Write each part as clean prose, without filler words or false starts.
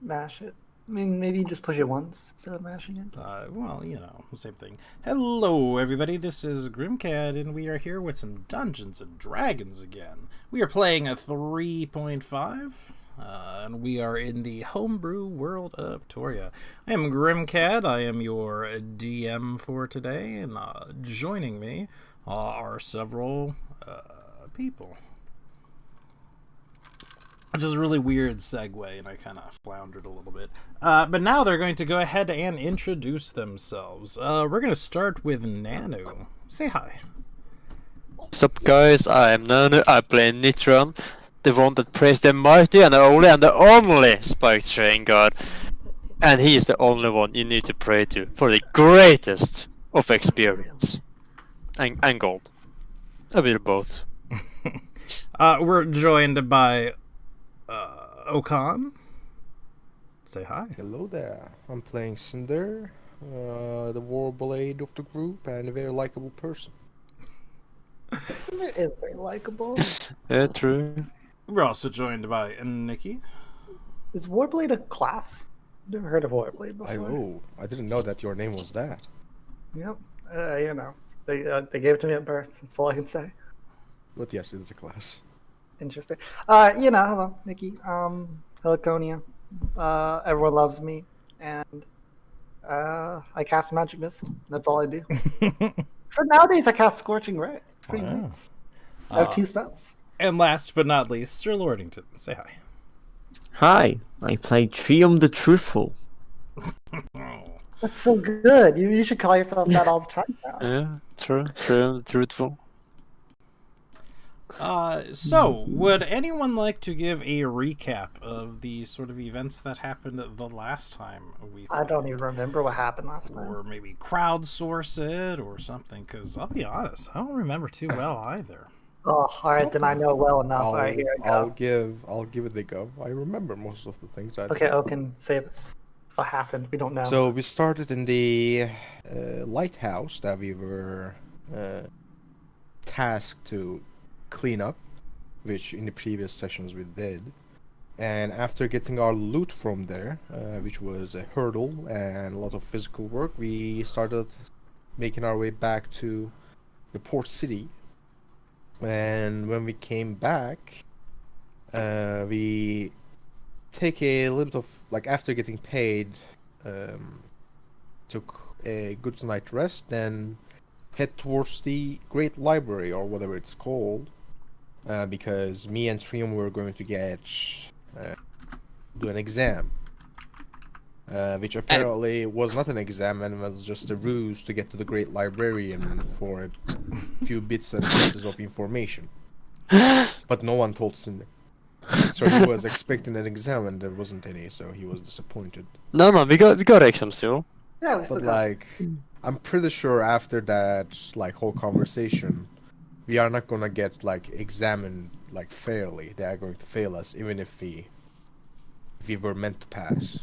mash it. I mean, maybe just push it once instead of mashing it. Well, same thing. Hello, everybody. This is Grimcat, and we are here with some Dungeons and Dragons again. We are playing a 3.5, and we are in the homebrew world of Toria. I am Grimcat. I am your DM for today, and joining me are several people. Which is a really weird segue, and I kind of floundered a little bit. But now they're going to go ahead and introduce themselves. We're going to start with Nanu. Say hi. What's up, guys? I'm Nanu. I play Nitron, the one that prays the mighty and the only Spiked Train God. And he is the only one you need to pray to for the greatest of experience. And gold. A bit of both. We're joined by Okan. Say hi. Hello there. I'm playing Cinder, the warblade of the group, and a very likable person. Cinder is very likable. Yeah, true. We're also joined by Nikki. Is Warblade a class? I've never heard of Warblade before. I didn't know that your name was that. Yep. They gave it to me at birth. That's all I can say. But yes, it is a class. Interesting. Hello, Nikki. Heliconia. Everyone loves me, and I cast Magic Missile. That's all I do. So nowadays I cast Scorching Ray. It's pretty nice. I have 2 spells. And last but not least, Sir Lordington. Say hi. Hi, I play Trium the Truthful. That's so good. You should call yourself that all the time now. Yeah, true, truthful. So, would anyone like to give a recap of the sort of events that happened the last time we played? I don't even remember what happened last time. Or maybe crowdsource it or something, because I'll be honest, I don't remember too well either. Oh, alright, then I know well enough. Alright, here I go. I'll give it a go. I remember most of the things. Okay, Oaken, say this. What happened? We don't know. So we started in the lighthouse that we were tasked to clean up, which in the previous sessions we did. And after getting our loot from there, which was a hurdle and a lot of physical work, we started making our way back to the port city. And when we came back, we take a little bit of, after getting paid, took a good night rest, then head towards the Great Library, or whatever it's called, because me and Trium were going to do an exam, which apparently was not an exam and was just a ruse to get to the Great Librarian for a few bits and pieces of information. But no one told Cinder. So he was expecting an exam and there wasn't any, so he was disappointed. No, we got exams still. Yeah, we still But got... I'm pretty sure after that whole conversation, we are not gonna get examined fairly. They are going to fail us even if we were meant to pass.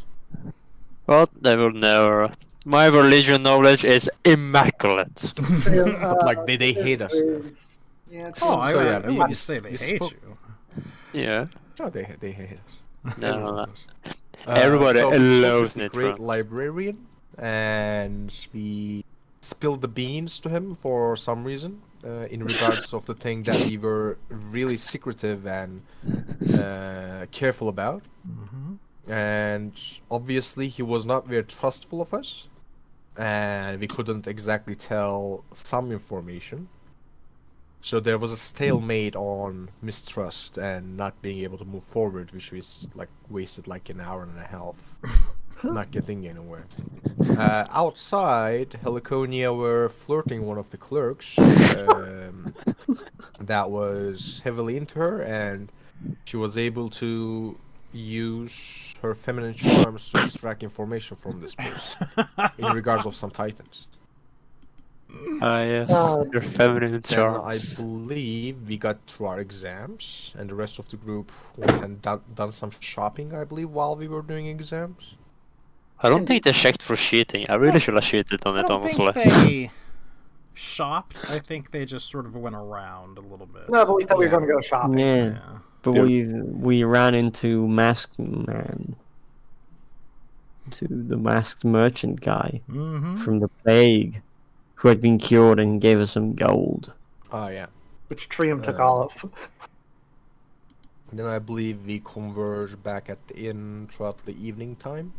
Well, they will never. My religion knowledge is immaculate. But they hate us. Yeah, I mean, you say they hate you. Yeah. No, they hate us. No. Everybody so loves the Nitron. Great Librarian, and we spilled the beans to him for some reason, in regards of the thing that we were really secretive and careful about. Mm-hmm. And obviously he was not very trustful of us, and we couldn't exactly tell some information. So there was a stalemate on mistrust and not being able to move forward, which we wasted an hour and a half, not getting anywhere. Outside, Heliconia were flirting one of the clerks that was heavily into her, and she was able to use her feminine charms to extract information from this person in regards of some titans. Yes, your feminine Then I charms. believe we got through our exams, and the rest of the group went and done some shopping, I believe, while we were doing exams. I don't think they checked for cheating. I really should have cheated on I it, don't honestly. think they shopped. I think they just sort of went around a little bit. No, but we thought we were going to go shopping. Yeah, but we ran into Masked Man. to the masked merchant guy Mm-hmm. from the plague, who had been cured and gave us some gold. Oh yeah. Which Trium took all of. Then I believe we converge back at the inn throughout the evening time.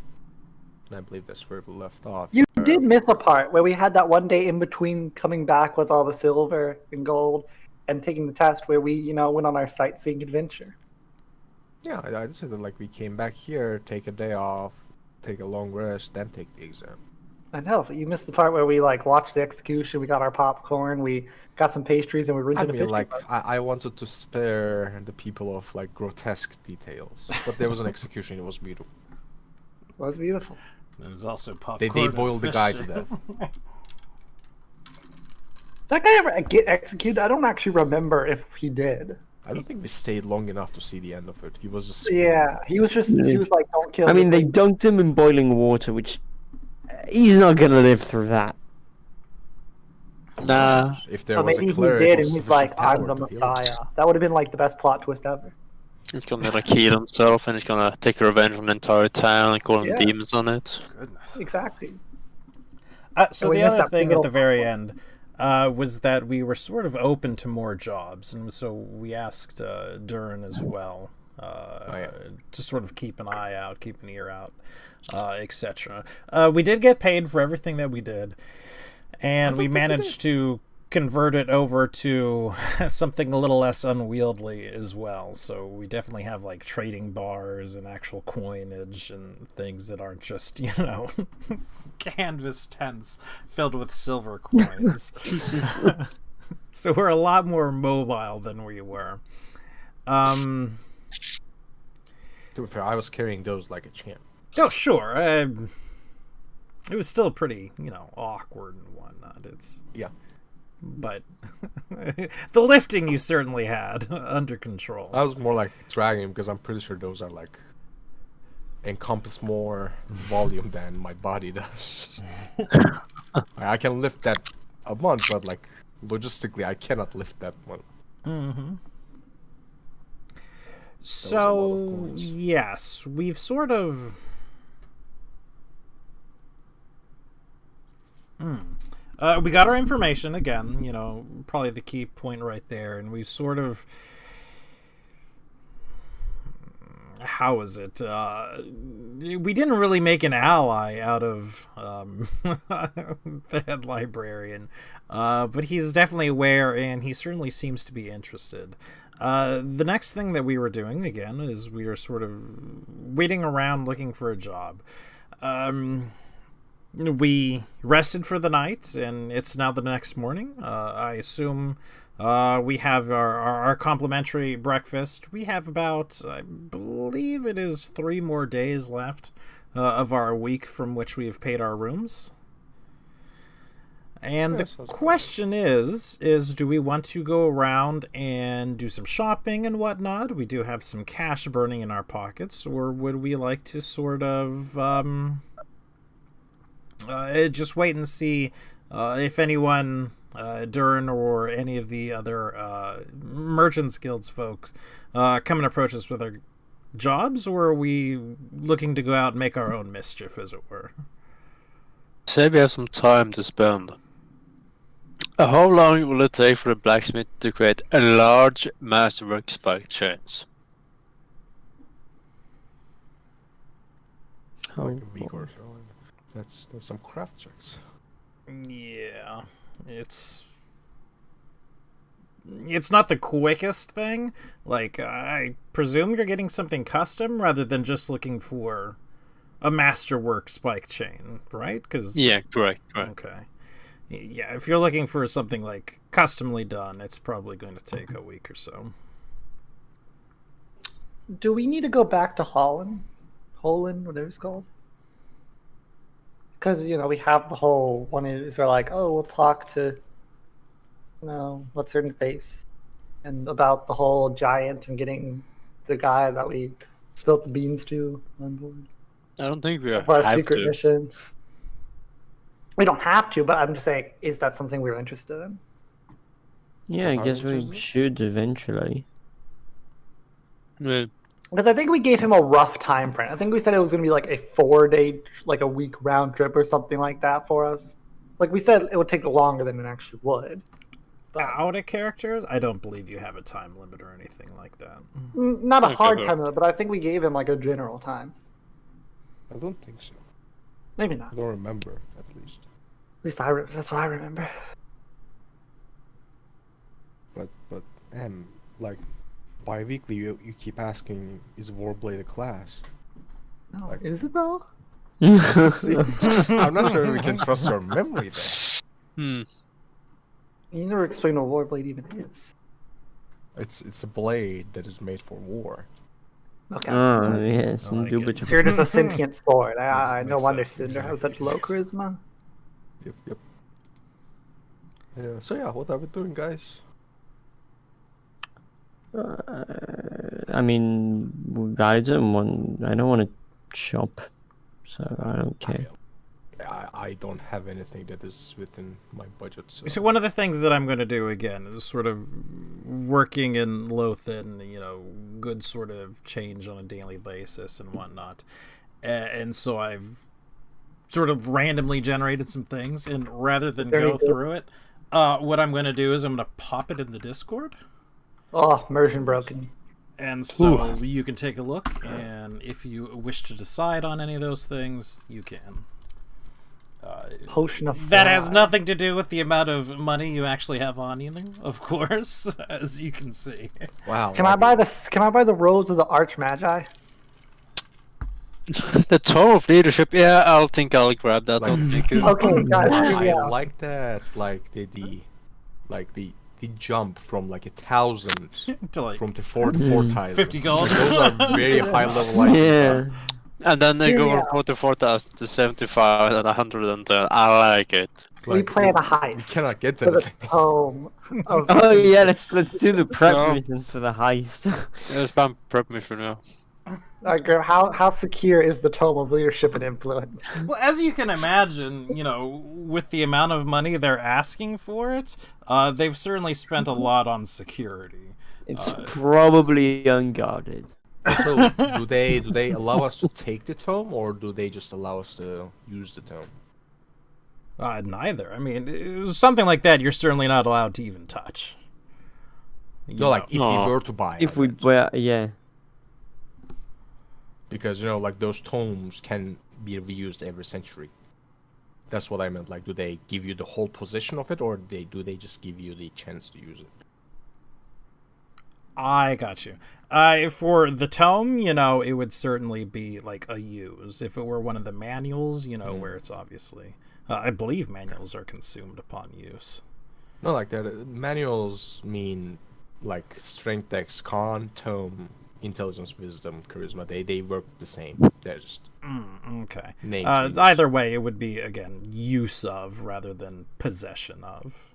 And I believe that's where we left off. You did miss a part where we had that one day in between coming back with all the silver and gold and taking the test where we, went on our sightseeing adventure. Yeah, I said that like we came back here, take a day off, take a long rest, then take the exam. I know, but you missed the part where we watched the execution, we got our popcorn, we got some pastries, and we rinsed I in a mean, fishing like, boat. I wanted to spare the people of like grotesque details, but there was an execution. It was beautiful. It was beautiful. There's also popcorn. They and boiled the guy to fish. death. That guy ever get executed? I don't actually remember if he did. I don't think we stayed long enough to see the end of it. He was just Yeah, he was like, don't kill I me. mean, they dunked him in boiling water, which he's not gonna live through that. Nah. If there Or was maybe a he cleric did, with and he's sufficient like, I'm power the to deal with it. Messiah. That would have been like the best plot twist ever. He's gonna like heal himself and he's gonna take revenge on the entire town and call Yeah. demons on it. Goodness. Exactly. So we the missed other that thing at pivotal the very end was that we were sort of open to more jobs, and so we asked Durin as well to sort of keep an eye out, keep an ear out, etc. We did get paid for everything that we did, and we managed to convert it over to something a little less unwieldy as well. So we definitely have like trading bars and actual coinage and things that aren't just, canvas tents filled with silver coins. So we're a lot more mobile than we were. To be fair, I was carrying those like a champ. Oh, sure. It was still pretty, awkward and whatnot. Yeah. But the lifting you certainly had under control. I was more like dragging because I'm pretty sure those are like encompass more volume than my body does. I can lift that a month, but like logistically, I cannot lift that one. Mm-hmm. was a lot of So, coins. yes, we've sort of... we got our information again, probably the key point right there, and we've sort of... How is it? We didn't really make an ally out of the head librarian, but he's definitely aware, and he certainly seems to be interested. The next thing that we were doing, again, is we were sort of waiting around looking for a job. We rested for the night, and it's now the next morning. I assume we have our complimentary breakfast. We have about, I believe it is 3 more days left of our week from which we have paid our rooms. And the question is do we want to go around and do some shopping and whatnot? We do have some cash burning in our pockets, or would we like to sort of just wait and see if anyone, Durin or any of the other Merchants Guilds folks come and approach us with their jobs, or are we looking to go out and make our own mischief, as it were? Say we have some time to spend. How long will it take for the blacksmith to create a large masterwork spike chains? Like a week or so. That's some craft checks. Yeah, it's not the quickest thing. Like, I presume you're getting something custom rather than just looking for a masterwork spike chain, right? Yeah, correct. Okay. Yeah, if you're looking for something like customly done, it's probably going to take a week or so. Do we need to go back to Holland, whatever it's called? Because we have the whole one is we're like, oh, we'll talk to, what's her face, and about the whole giant and getting the guy that we spilt the beans to on board I don't think we for our have secret to. mission. We don't have to, but I'm just saying, is that something we're interested in? Yeah, I Are guess we we interested? should eventually. Yeah. Because I think we gave him a rough time frame. I think we said it was going to be like a 4-day, like a week round trip or something like that for us. Like we said, it would take longer than it actually would. But Out of characters, I don't believe you have a time limit or anything like that. not a Okay, hard good. time limit, but I think we gave him like a general time. I don't think so. Maybe not. I don't remember, at least. At least that's what I remember. But like, bi-weekly you keep asking, is Warblade a class? No, Like- is it though? See, I'm not sure we can trust our memory there. Hmm. You never explained what Warblade even is. It's a blade that is made for war. Okay. Oh, yes, I like it. indubitably. You're just a sentient sword. No Makes wonder sense, Cinder has such low charisma. Yep. Yeah. So yeah, what are we doing, guys? I mean, I don't want to shop, so I don't care. I don't have anything that is within my budget. So one of the things that I'm going to do again is sort of working in Lothian, good sort of change on a daily basis and whatnot. And so I've sort of randomly generated some things, and rather than go through it, what I'm going to do is I'm going to pop it in the Discord. Oh, immersion broken. And so you can take a look, and if you wish to decide on any of those things, you can. Potion of That has Fly. nothing to do with the amount of money you actually have on you, of course, as you can see. Wow. Can I buy the robes of the Archmagi? The Tome of Leadership. Yeah, I'll grab that. Like- Don't think it- Okay, guys. I Yeah. like that. Like the jump from like 1,000 To like from the four tiles. 50 gold. Those are very high level items. Yeah. And then they go Yeah. from 44,000 to 75 and 110. I like it. We plan a You heist cannot get for the that. home. Of Oh yeah, let's do the prep No. missions for the heist. Yeah, spam prep me for now. How secure is the Tome of Leadership and Influence? Well, as you can imagine, with the amount of money they're asking for it, they've certainly spent a lot on security. It's probably unguarded. So do they allow us to take the tome, or do they just allow us to use the tome? Neither. I mean, something like that you're certainly not allowed to even touch. No, like if No. we were to buy If it, we were, yeah. because like those tomes can be reused every century. That's what I meant. Like, do they give you the whole position of it, or do they just give you the chance to use it? I got you. For the tome, it would certainly be like a use. If it were one of the manuals, where it's obviously... I believe manuals are consumed upon use. No, like that. Manuals mean like strength, dex, con, tome, intelligence, wisdom, charisma. They work the same. They're just Okay. name changes. Either way, it would be, again, use of rather than possession of.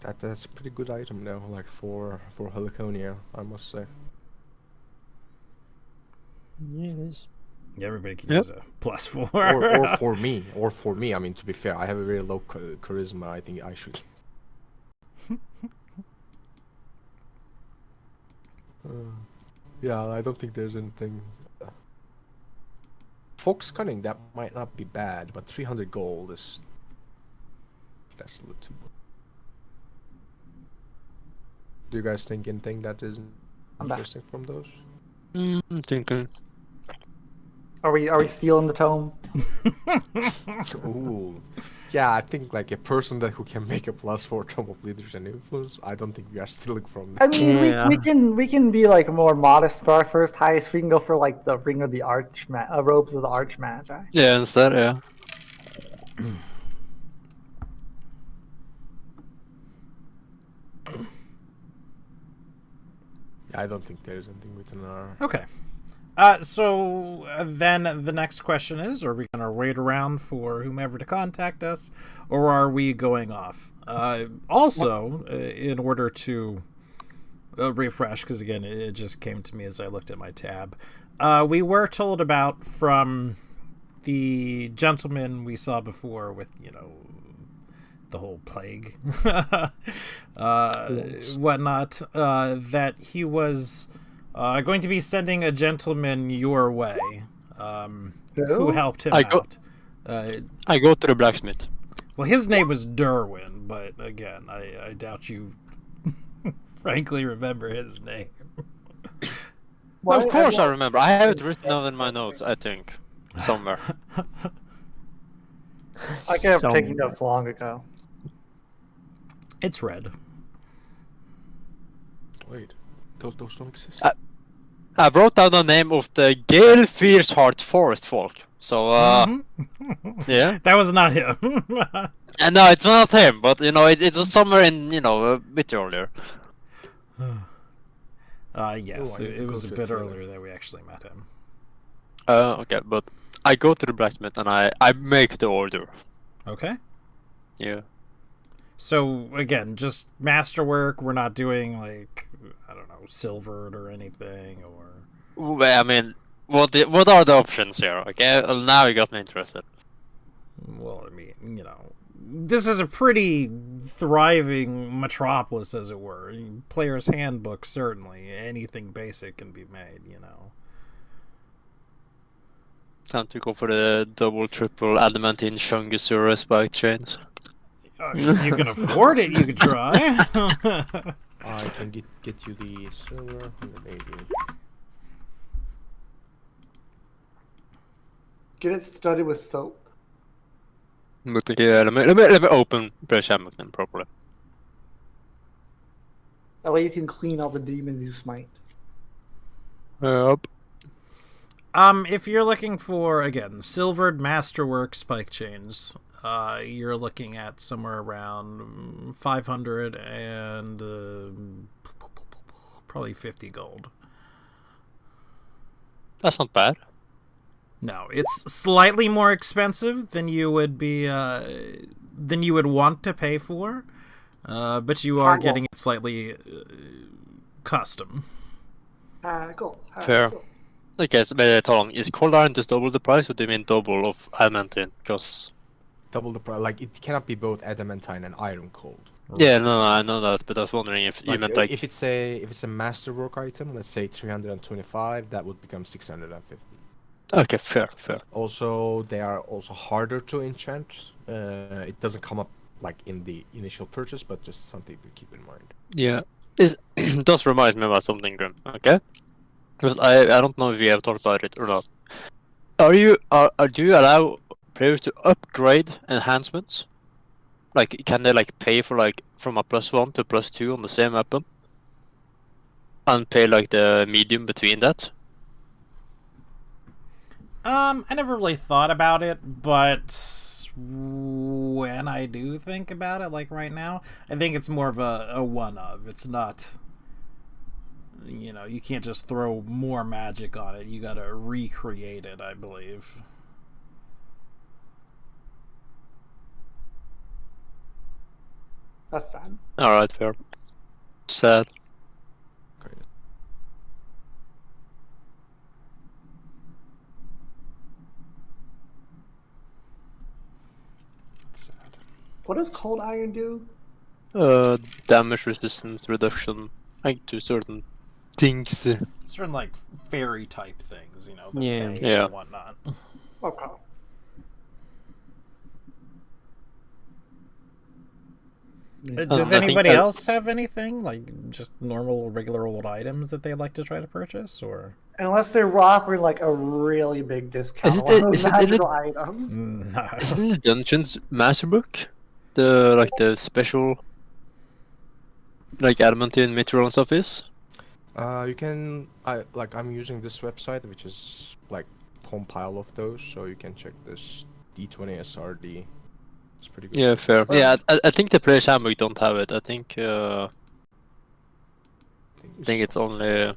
That's a pretty good item now, like for Heliconia, I must say. Yeah, it is. Everybody can Yep. use a +4. or for me. I mean, to be fair, I have a very low charisma. I think I should. Yeah, I don't think there's anything. Fox cunning, that might not be bad, but 300 gold that's a little too. Do you guys think anything that is I'm back. interesting from those? Thinking. Are we stealing the tome? Ooh, yeah, I think like a person who can make a +4 Tome of Leadership and Influence. I don't think we are stealing from I that. mean, Yeah. we can be like more modest for our first heist. We can go for like the ring of the robes of the Archmagi. Yeah, instead, yeah. I don't think there's anything within our. Okay. So then the next question is, are we going to wait around for whomever to contact us, or are we going off? Also, in order to refresh, because again, it just came to me as I looked at my tab, we were told about from the gentleman we saw before with, the whole plague, Yes. whatnot, that he was Going to be sending a gentleman your way. Who Who? helped him I go- out. I go to the blacksmith. Well, his name was Derwin, but again, I doubt you frankly remember his name. Why Of course I everyone- remember. I have it written down in my notes, I think. Somewhere. I could have Some- taken notes long ago. It's red. Wait, those don't exist. I wrote down the name of the Gale Fierceheart Forest Folk. So, Mhm. yeah. That was not him. And no, it's not him, but you know, it was somewhere in, you know, a bit earlier. Yes, Oh, I need it to was go a to bit it together. earlier that we actually met him. Okay, but I go to the blacksmith and I make the order. Okay. Yeah. So again, just masterwork. We're not doing like, I don't know, silvered or anything, or Well, I mean, what are the options here? Okay, well, now you got me interested. well, I mean, you know, this is a pretty thriving metropolis, as it were. Player's handbook, certainly. Anything basic can be made, you know. Time to go for the double, triple adamantine Shungisura spike chains. If you can afford it, you could try. I can get you the silver 180. Get it started with soap. But yeah, let me open British Hammock then properly. That way you can clean all the demons you smite. Yep. If you're looking for, again, silvered masterwork spike chains, you're looking at somewhere around 500 and probably 50 gold. That's not bad. No, it's slightly more expensive than you would be than you would want to pay for, but you are getting it slightly custom. Cool. Fair. Cool. Okay, so Tom, is cold iron just double the price, or do you mean double of adamantine? Because Double the price. Like it cannot be both adamantine and iron cold. yeah, no, I know that, but I was wondering if you Like, meant like if it's a masterwork item, let's say 325, that would become 650. okay, fair. Also, they are also harder to enchant. It doesn't come up like in the initial purchase, but just something to keep in mind. Yeah, this does remind me about something, Grim. Okay, because I don't know if we have talked about it or not. Do you allow players to upgrade enhancements? Like, can they like pay for like from a +1 to +2 on the same weapon, and pay like the medium between that? I never really thought about it, but when I do think about it, like right now, I think it's more of a one-of. It's not, you know, you can't just throw more magic on it. You gotta recreate it, I believe. That's fine. Alright, fair. Sad. Okay. It's sad. What does cold iron do? Damage resistance reduction, like to certain things. Certain like fairy type things, you know, the Yeah. fae Yeah. and whatnot. Okay. Does I think anybody that- else have anything like just normal, regular old items that they'd like to try to purchase, or? Unless they're offering like a really big discount Is it on one of the- those is it in magical items. No. Isn't the Dungeons Master Book the special like adamantine mithril and stuff is? You can I'm using this website, which is like compile of those, so you can check this D20 SRD. It's pretty good. Yeah, fair. Yeah, I think the Player's Handbook don't have it. I think it's only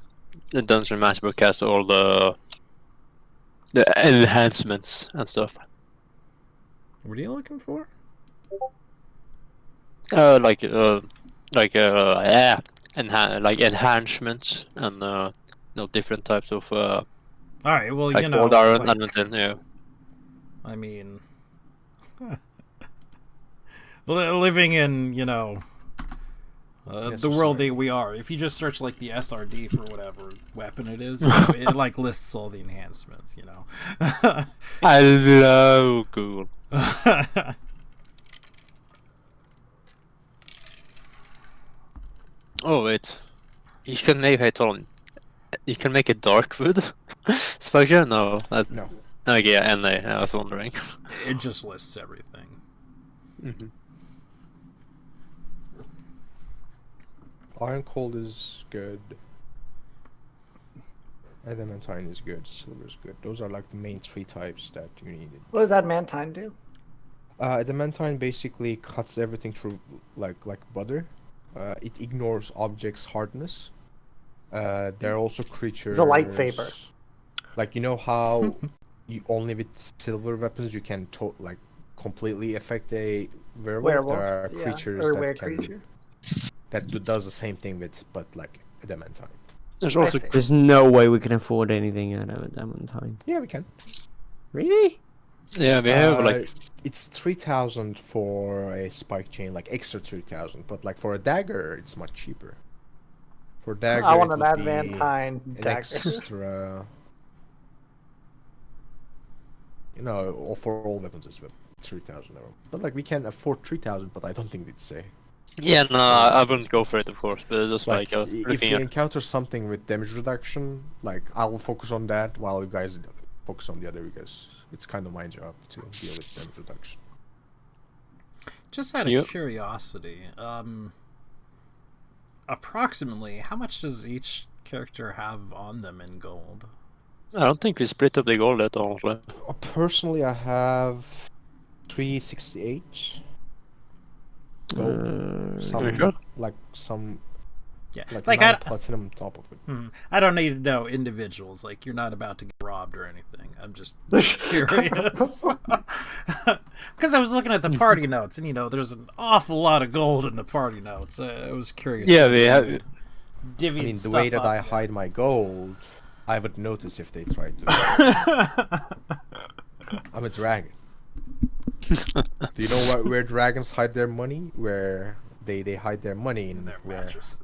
the Dungeon Master Book has all the enhancements and stuff. What are you looking for? Like enhancements and different types of All right. Well, like you know, old iron, like, adamantine. Yeah. I mean, living in, you know, the world society. that we are. If you just search like the SRD for whatever weapon it is, you know, it like lists all the enhancements. You know. I love Google. Oh wait, you can make You can make a dark wood spider. No, No. Okay, yeah, NA. I was wondering. It just lists everything. Iron Cold is good. Adamantine is good. Silver is good. Those are like the main 3 types that you needed. What does Adamantine do? Adamantine basically cuts everything through like butter. It ignores objects' hardness. There are also creatures. It's a lightsaber. Like, you know how you only with silver weapons you can like completely affect a werewolf. There are creatures or that creature. does the same thing with, but like adamantine. There's also see. There's no way we can afford anything out of Adamantine. Yeah, we can. Really? yeah, we have like It's 3,000 for a spike chain, like extra 3,000. But like for a dagger, it's much cheaper. For dagger, I want it an would be Adamantine an dagger. extra. You know, for all weapons is 3,000 euro. But like we can afford 3,000, but I don't think they'd say. yeah, no, I wouldn't go for it, of course, but it's just Like like if looking we at. encounter something with damage reduction, like I'll focus on that while you guys focus on the other, because it's kind of my job to deal with damage reduction. Just out of Yep. curiosity, approximately how much does each character have on them in gold? I don't think we split up the gold yet, honestly. Personally, I have 368 gold. Some very good. like some Yeah, like, like nine I, platinum on top of it. I don't need to know individuals. Like you're not about to get robbed or anything. I'm just curious because I was looking at the party notes, and you know, there's an awful lot of gold in the party notes. I was curious. Yeah, we have. Divvied I mean, the stuff way that up. I hide my gold, I would notice if they tried to. I'm a dragon. Do you know where dragons hide their money? Where they hide their money in Their where, mattresses.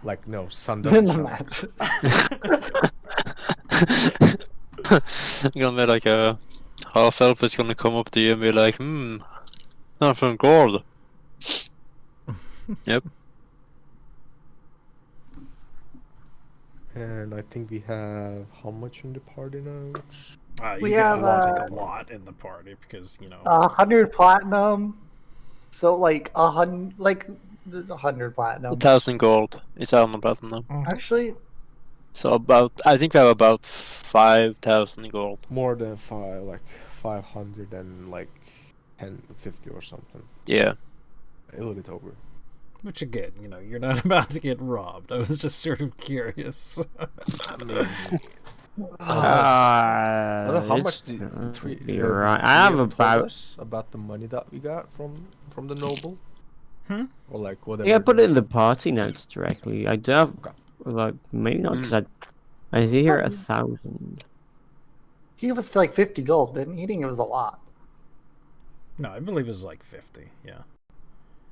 like no sun In doesn't the shine. match. Gonna be like a half elf is gonna come up to you and be like, not from gold. Yep. And I think we have how much in the party notes? You We get have, a lot in the party because you know. 100 platinum. So like 100 platinum. 1,000 gold. It's on the platinum. Actually, So I think we have about 5,000 gold. More than 500 and like 1050 or something. Yeah. A little bit over. Which again, you know, you're not about to get robbed. I was just sort of curious. I mean, I don't know how much You're right. I have about the money that we got from the noble. Or like whatever. Yeah, put it in the party notes directly. I do have, like, maybe not, because I see here 1,000. he gave us like 50 gold, didn't he? He didn't give us a lot. No, I believe it was like 50. Yeah.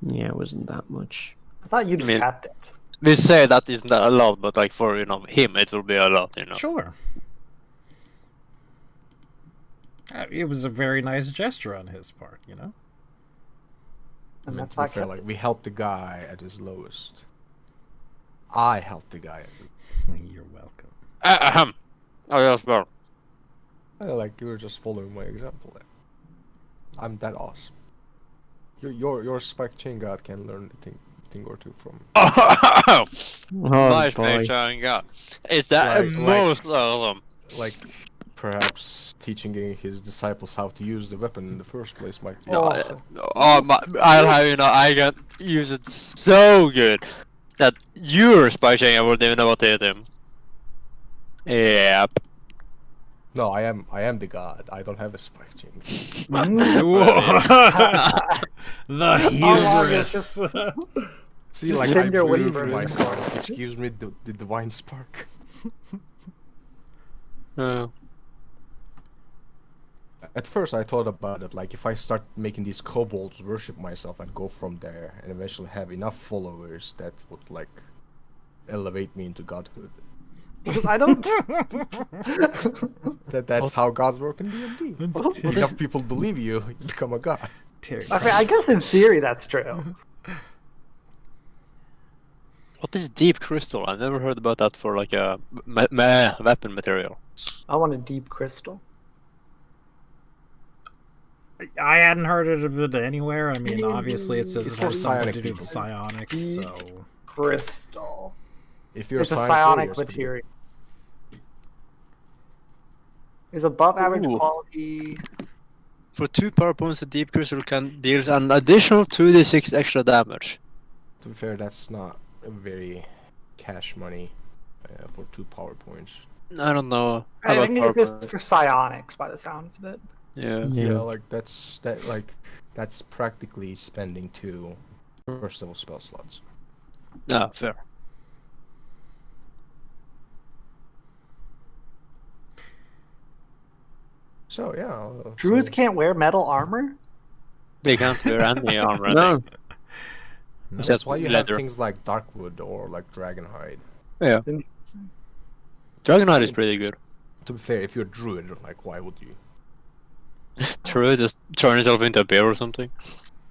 Yeah, it wasn't that much. I thought you just mean- tapped it. We say that isn't a lot, but like for him, it will be a lot, Sure. It was a very nice gesture on his part, you know. And I mean, that's to why be I fair, kept like it. we helped the guy at his lowest. I helped the guy at his You're welcome. Ahem. Oh, yes, well. like you were just following my example there. I'm that awesome. Your spike chain god can learn a thing or two from. Oh, Nice boy. picture, God. Is that Like- most awesome? Like perhaps teaching his disciples how to use the weapon in the first place might be. Oh. I'll have I can use it so good that your spy chain I wouldn't even know what to hit him. Yep. No, I am the god. I don't have a spike chain. The hubris. See, like I Cinder believe Weaver. in myself. Excuse me, the divine spark. At first, I thought about it, like, if I start making these kobolds worship myself and go from there, and eventually have enough followers, that would, like, elevate me into godhood. Because I don't. That's how gods work in D&D. If enough people believe you, you become a god. I mean, I guess in theory that's true. What is deep crystal? I've never heard about that for like a weapon material. I want a deep crystal. I hadn't heard of it anywhere. I mean, obviously it says It's it for has something psionic to do with people. psionics, so... Crystal. If you're It's a psionic psionic warrior, material. Is above average Ooh. quality. For 2 power points, the deep crystal can deal an additional 2d6 extra damage. to be fair, that's not a very cash money for 2 power points. I don't know. I How think about it's power just points? for psionics by the sounds of it. Yeah. Yeah, like that's practically spending 2 first level spell slots. Ah, fair. So yeah. Druids so- can't wear metal armor? They can't wear any armor. I No. think. That's Just why you leather. have things like Darkwood or like Dragonhide. Yeah. Dragonite is pretty good. To be fair, if you're a druid, like why would you? True, just turn yourself into a bear or something.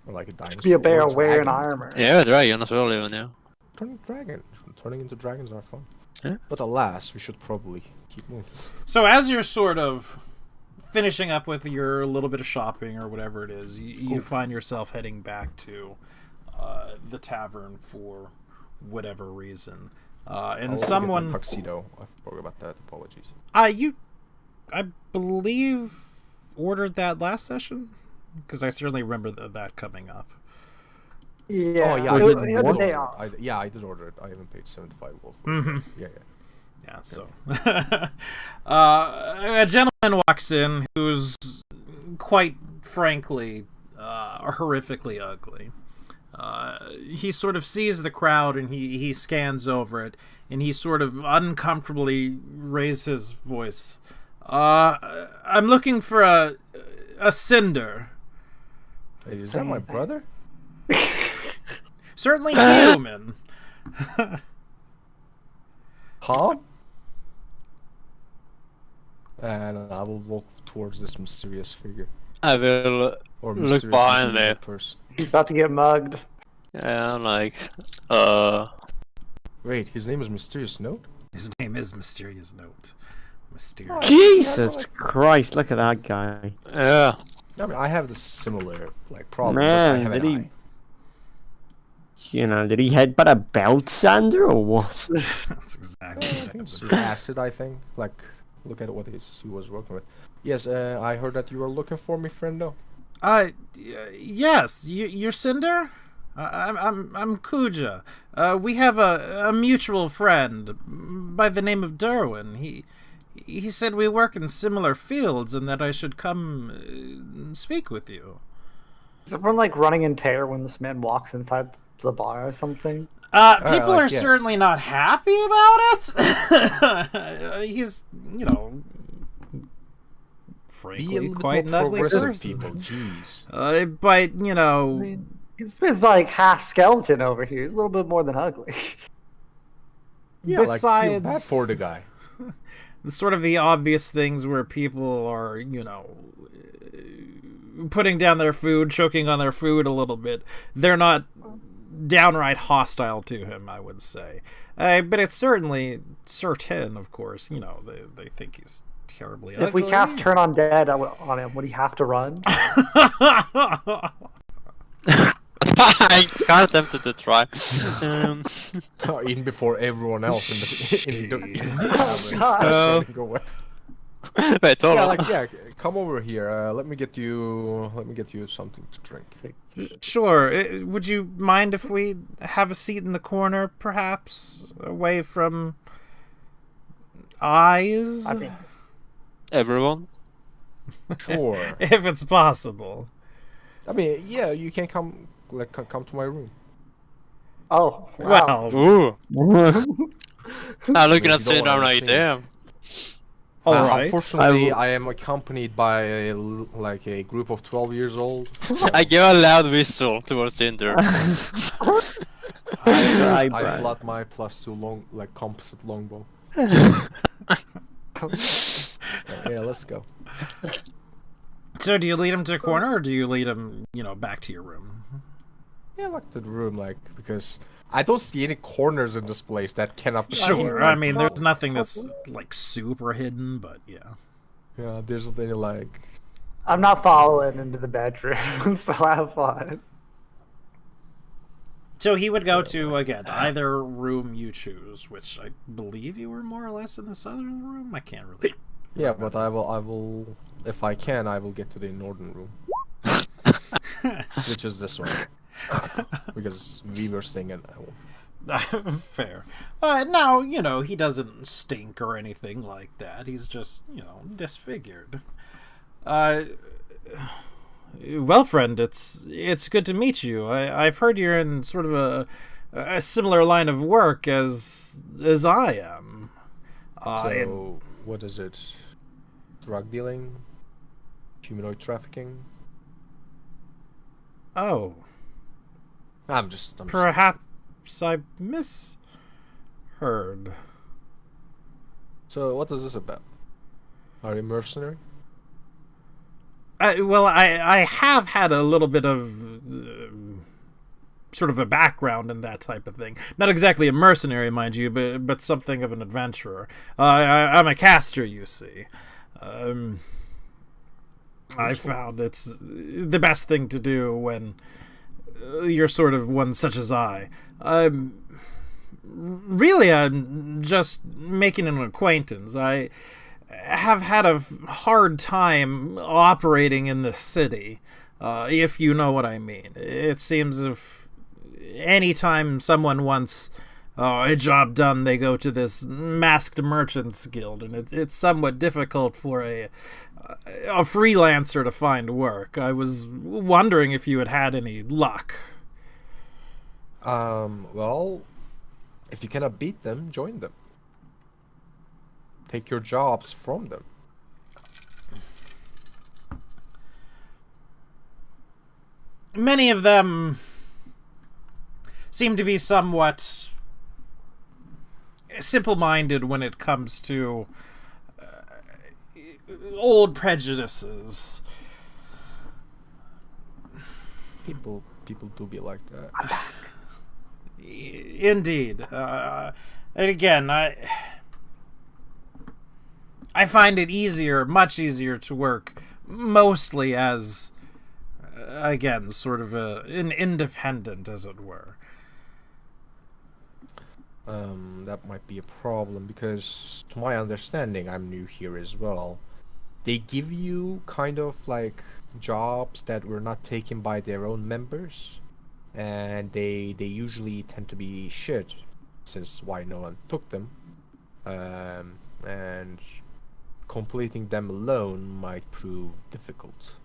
Or like a dinosaur. Be a bear or wearing dragon. armor. Yeah, dragon as well, even, yeah. Turning into dragons are fun. Yeah. But alas, we should probably keep moving. So as you're sort of finishing up with your little bit of shopping or whatever it is, you find yourself heading back to the tavern for whatever reason. And I'll someone... get my tuxedo. I forgot about that. Apologies. I believe, ordered that last session? Because I certainly remember that coming up. Yeah. Oh yeah, it I was- did it had the order day it. off. I did order it. I haven't paid 75 gold for Mhm. it. Yeah. Yeah, so... a gentleman walks in who's quite frankly horrifically ugly. He sort of sees the crowd and he scans over it, and he sort of uncomfortably raises his voice. I'm looking for a cinder. Hey, is that my brother? Certainly human. Huh? And I will walk towards this mysterious figure. I will Or look mysterious behind mystical there. person. He's about to get mugged. Yeah, I'm like, Wait, his name is Mysterious Note? His name is Mysterious Note. Mysterious. Jesus Christ, look at that guy. yeah. I mean, I have the similar like problem. but I Man, have did an he... eye. You know, did he headbutt a belt sander or what? That's exactly I what think it's happened. acid. I think. Like, look at what he was working with. Yes, I heard that you were looking for me, friendo. Yes, you're Cinder? I'm Kuja. We have a mutual friend by the name of Derwin. He said we work in similar fields and that I should come speak with you. Is everyone like running in terror when this man walks inside the bar or something? People like, are yeah. certainly not happy about it. He's, Be a frankly, little bit quite an more ugly progressive, person. people. Jeez. But, I mean, this man's like half skeleton over here. He's a little bit more than ugly. Yeah, like feel bad Besides- for the guy. sort of the obvious things where people are, putting down their food, choking on their food a little bit. They're not downright hostile to him, I would say. But it's certainly certain, of course. They think he's terribly ugly. If we cast Turn on Dead on him, would he have to run? I'm kind of tempted to try. Even before everyone else in the God. go away. Wait, hold Yeah, on. like come over here. Let me get you something to drink. Sure. Would you mind if we have a seat in the corner, perhaps, away from eyes? I mean, Everyone? Sure. If it's possible. I mean, yeah, you can come to my room. oh, wow. Well, Ooh. I'm looking Maybe at you don't Cinder, I'm wanna like, sing. damn. All right. Unfortunately, I am accompanied by a group of 12 years old. I give a loud whistle towards Cinder. I plot my +2 composite longbow. Yeah, let's go. So do you lead him to a corner, or do you lead him, back to your room? Yeah, like the room, because I don't see any corners in this place that cannot be seen. Sure, I mean, there's nothing that's, super hidden, but yeah. Yeah, there's any, I'm not following into the bedroom, so have fun. So he would go to, again, either room you choose, which I believe you were more or less in this other room? I can't really... Yeah, but I will, if I can, I will get to the northern room. Which is this one. Because we were singing. Fair. Now, he doesn't stink or anything like that. He's just, disfigured. Well, friend, it's good to meet you. I've heard you're in sort of a similar line of work as I am. So, what is it? Drug dealing? Humanoid trafficking? Oh. I'm just Perhaps I misheard. So, what is this about? Are you mercenary? Well, I have had a little bit of sort of a background in that type of thing. Not exactly a mercenary, mind you, but something of an adventurer. I'm a caster, you see. I found it's the best thing to do when you're sort of one such as I. Really, I'm just making an acquaintance. I have had a hard time operating in the city, if you know what I mean. It seems if anytime someone wants a job done, they go to this masked merchants guild, and it's somewhat difficult for a freelancer to find work. I was wondering if you had any luck. Well, if you cannot beat them, join them. Take your jobs from them. Many of them seem to be somewhat simple-minded when it comes to old prejudices. People do be like that. Indeed. And again, I find it much easier to work mostly as, again, sort of an independent, as it were. That might be a problem because, to my understanding, I'm new here as well. They give you kind of jobs that were not taken by their own members, and they usually tend to be shit, since why no one took them, and completing them alone might prove difficult.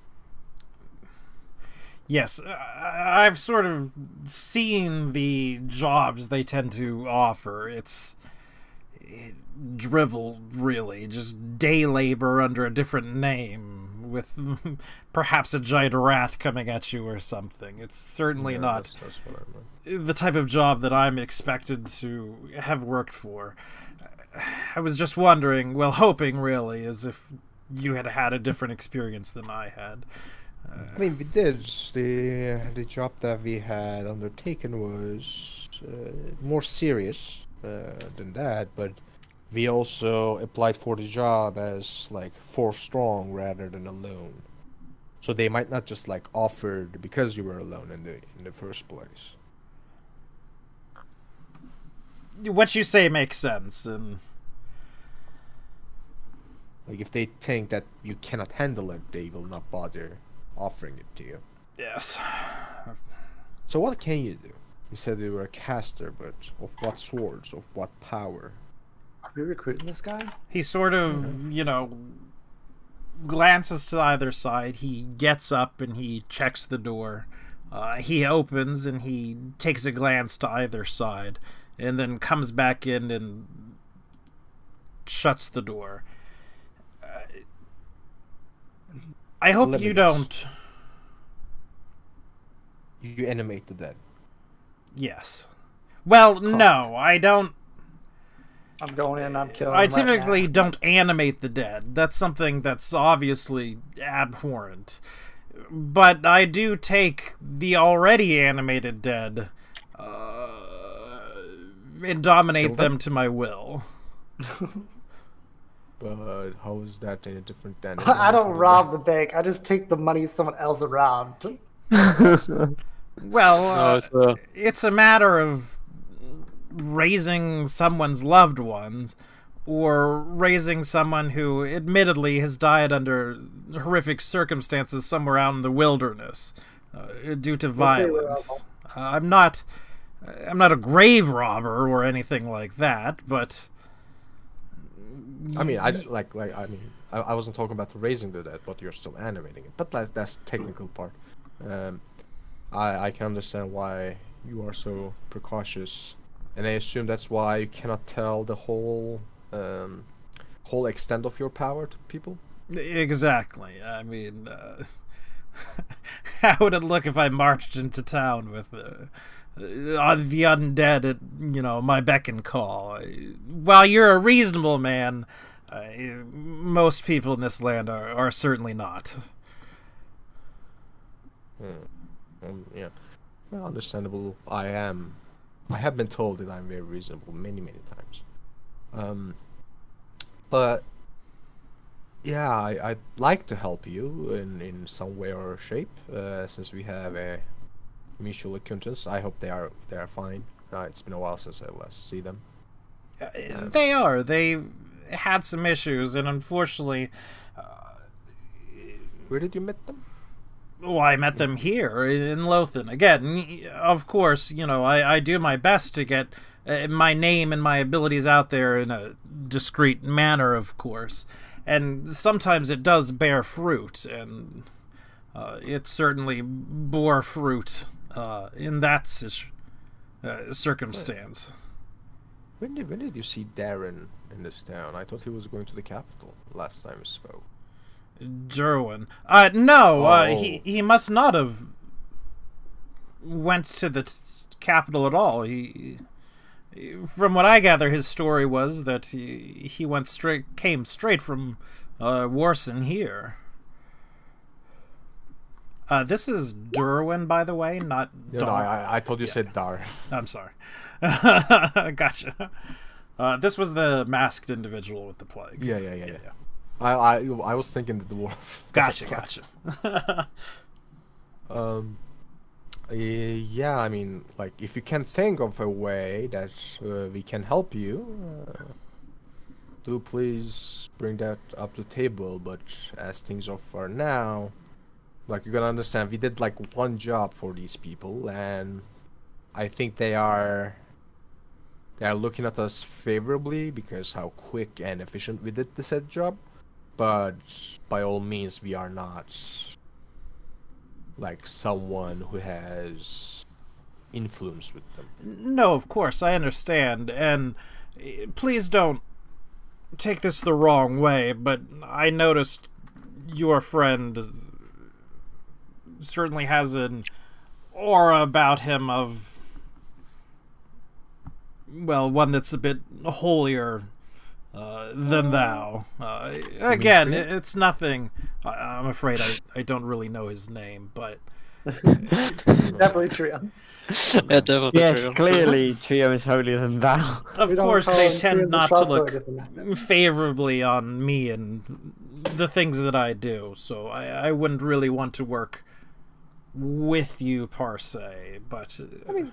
Yes, I've sort of seen the jobs they tend to offer. It's drivel, really. Just day labor under a different name, with perhaps a giant rat coming at you or something. It's certainly not that's what I meant. the type of job that I'm expected to have worked for. I was just wondering, hoping really, as if you had had a different experience than I had. I mean, we did. The job that we had undertaken was more serious than that, but we also applied for the job as 4 strong rather than alone. So they might not just offered because you were alone in the first place. What you say makes sense, and if they think that you cannot handle it, they will not bother offering it to you. yes. So what can you do? You said you were a caster, but of what swords? Of what power? Are we recruiting this guy? He sort of, glances to either side. He gets up and he checks the door. He opens and he takes a glance to either side, and then comes back in and shuts the door. I hope Let you me don't. You animate the dead. Yes. Well, no, I don't. I'm going in. I'm killing. I him right typically now. don't animate the dead. That's something that's obviously abhorrent. But I do take the already animated dead and dominate Kill them? them to my will. But how is that any different than? I don't animating the rob the bank. I just take the money someone else around. Well, No, so it's a matter of raising someone's loved ones or raising someone who admittedly has died under horrific circumstances somewhere out in the wilderness due to violence. I'm not a grave robber or anything like that, but I mean, I wasn't talking about raising the dead, but you're still animating it. But that's technical part. I can understand why you are so precautious, and I assume that's why you cannot tell the whole extent of your power to people. exactly. I mean, how would it look if I marched into town with the undead at my beck and call? While you're a reasonable man, most people in this land are certainly not. Yeah, well, understandable. I have been told that I'm very reasonable many times. But yeah, I'd like to help you in some way or shape. Since we have a mutual acquaintance, I hope they are fine. It's been a while since I last see them. They are. They had some issues, and unfortunately, Where did you meet them? well, I met them here in Lothan. Again, of course, I do my best to get my name and my abilities out there in a discreet manner, of course. And sometimes it does bear fruit, and it certainly bore fruit in that circumstance. When did you see Darren in this town? I thought he was going to the capital last time we spoke. Derwin. No, Oh. he must not have went to the capital at all. From what I gather, his story was that he came straight from Warson here. This is Derwin, by the way, not No, I thought you said Darren. I'm sorry. Gotcha. This was the masked individual with the plague. Yeah. I was thinking the dwarf. Gotcha. Yeah, I mean, like, if you can think of a way that we can help you, do please bring that up to the table. But as things are for now, like, you gotta understand, we did like one job for these people, and I think they are looking at us favorably because how quick and efficient we did the said job. But by all means, we are not like someone who has influence with them. No, of course, I understand, and please don't take this the wrong way, but I noticed your friend certainly has an aura about him of, well, one that's a bit holier than thou. Again, it's nothing. I'm afraid I don't really know his name, but Definitely Trio. yeah, definitely Yes, true. clearly Trio is holier than thou. of We don't course call they him tend Trio not to Trustworthy look than that. favorably on me and the things that I do, so I wouldn't really want to work with you per se, but I mean,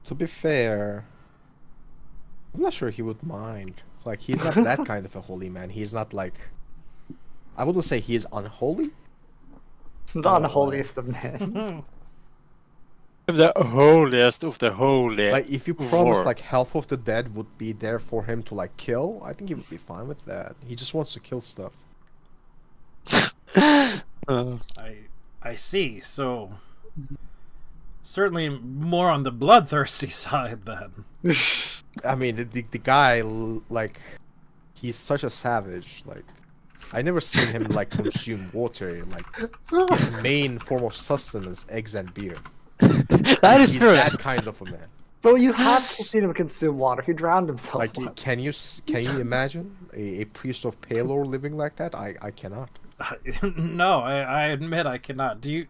to be fair, I'm not sure he would mind. Like, he's not that kind of a holy man. He's not like, I wouldn't say he is unholy. The unholiest of men. The holiest of the holy. Like, if you promise War. like half of the dead would be there for him to like kill, I think he would be fine with that. He just wants to kill stuff. I see. So certainly more on the bloodthirsty side then. I mean, the guy like, he's such a savage. Like, I never seen him like consume water. Like his main form of sustenance, eggs and beer. That is He's true. that kind of a man. But you have to see him consume water. He drowned himself. Like, once. can you imagine a priest of Palor living like that? I cannot. No, I admit I cannot. Do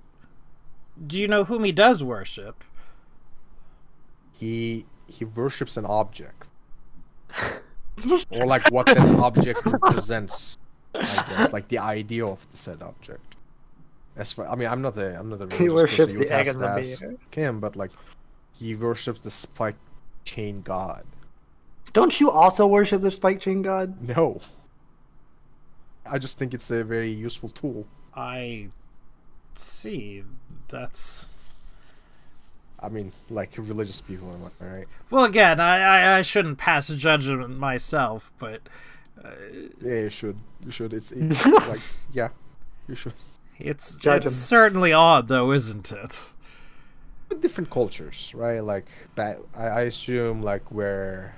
you know whom he does worship? He worships an object, or like what that object represents. I guess like the idea of the said object. As far, I mean, I'm not a He religious worships person. You the would egg have and the to ask beer. him, but like he worships the spike chain god. Don't you also worship the spike chain god? No, I just think it's a very useful tool. I see. That's... I mean, like religious people, am I right? Well, again, I shouldn't pass judgment myself, but Yeah, you should. You should. It's like, yeah, you should. it's Judge him. certainly odd, though, isn't it? Different cultures, right? Like, I assume like where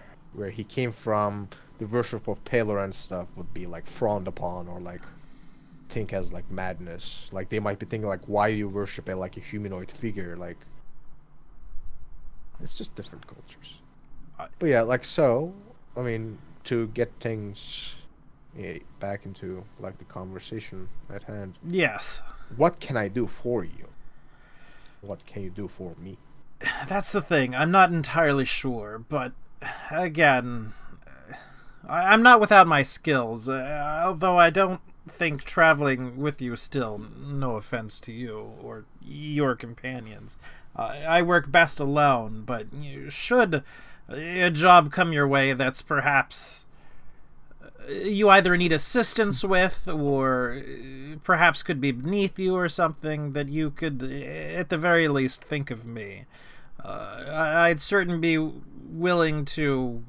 he came from, the worship of Palor and stuff would be like frowned upon or like think as like madness. Like they might be thinking like, why do you worship like a humanoid figure? Like, it's just different cultures. But yeah, like so. I mean, to get things back into like the conversation at hand. Yes. What can I do for you? What can you do for me? That's the thing. I'm not entirely sure, but again, I'm not without my skills, although I don't think traveling with you still, no offense to you or your companions. I work best alone, but should a job come your way that's perhaps you either need assistance with or perhaps could be beneath you or something, that you could at the very least think of me. I'd certainly be willing to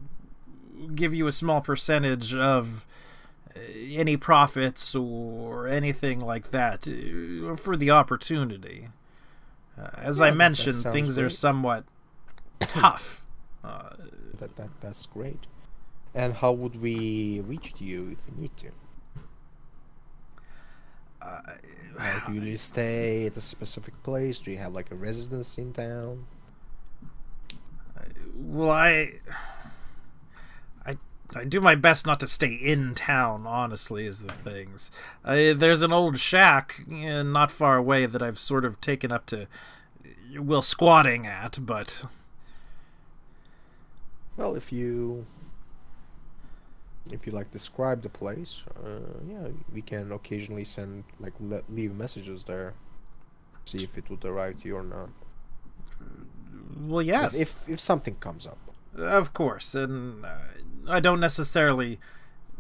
give you a small percentage of any profits or anything like that for the opportunity. As I mentioned, things are somewhat tough. That's great. And how would we reach to you if we need to? Like, do you stay at a specific place? Do you have like a residence in town? Well, I do my best not to stay in town, honestly, is the things. There's an old shack not far away that I've sort of taken up to, well, squatting at, but... Well, if you like describe the place, yeah, we can occasionally send like leave messages there, see if it would arrive to you or not. Well, yes. If something comes up. Of course, and I don't necessarily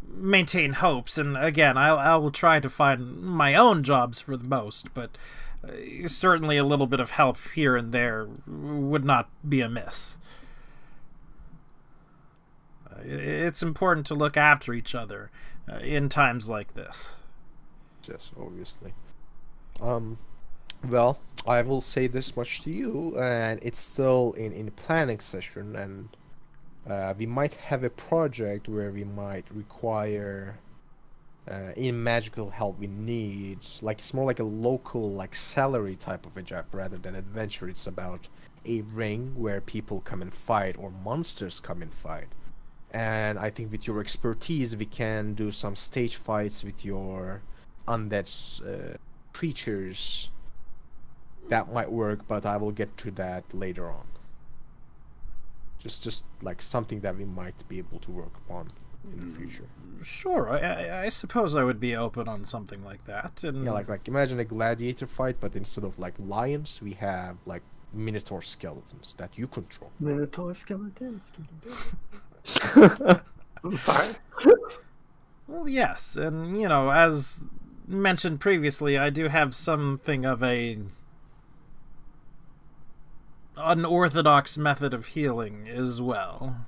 maintain hopes, and again, I will try to find my own jobs for the most, but certainly a little bit of help here and there would not be amiss. It's important to look after each other in times like this. Yes, obviously. Well, I will say this much to you, and it's still in planning session, and we might have a project where we might require any magical help we need. Like, it's more like a local, like, salary type of a job rather than adventure. It's about a ring where people come and fight or monsters come and fight. And I think with your expertise, we can do some stage fights with your undead creatures. That might work, but I will get to that later on. Just like something that we might be able to work upon in the future. Sure, I suppose I would be open on something like that. And Yeah, like imagine a gladiator fight, but instead of like lions, we have like minotaur skeletons that you control. Minotaur skeletons. I'm sorry. Well, yes, and as mentioned previously, I do have something of an unorthodox method of healing as well.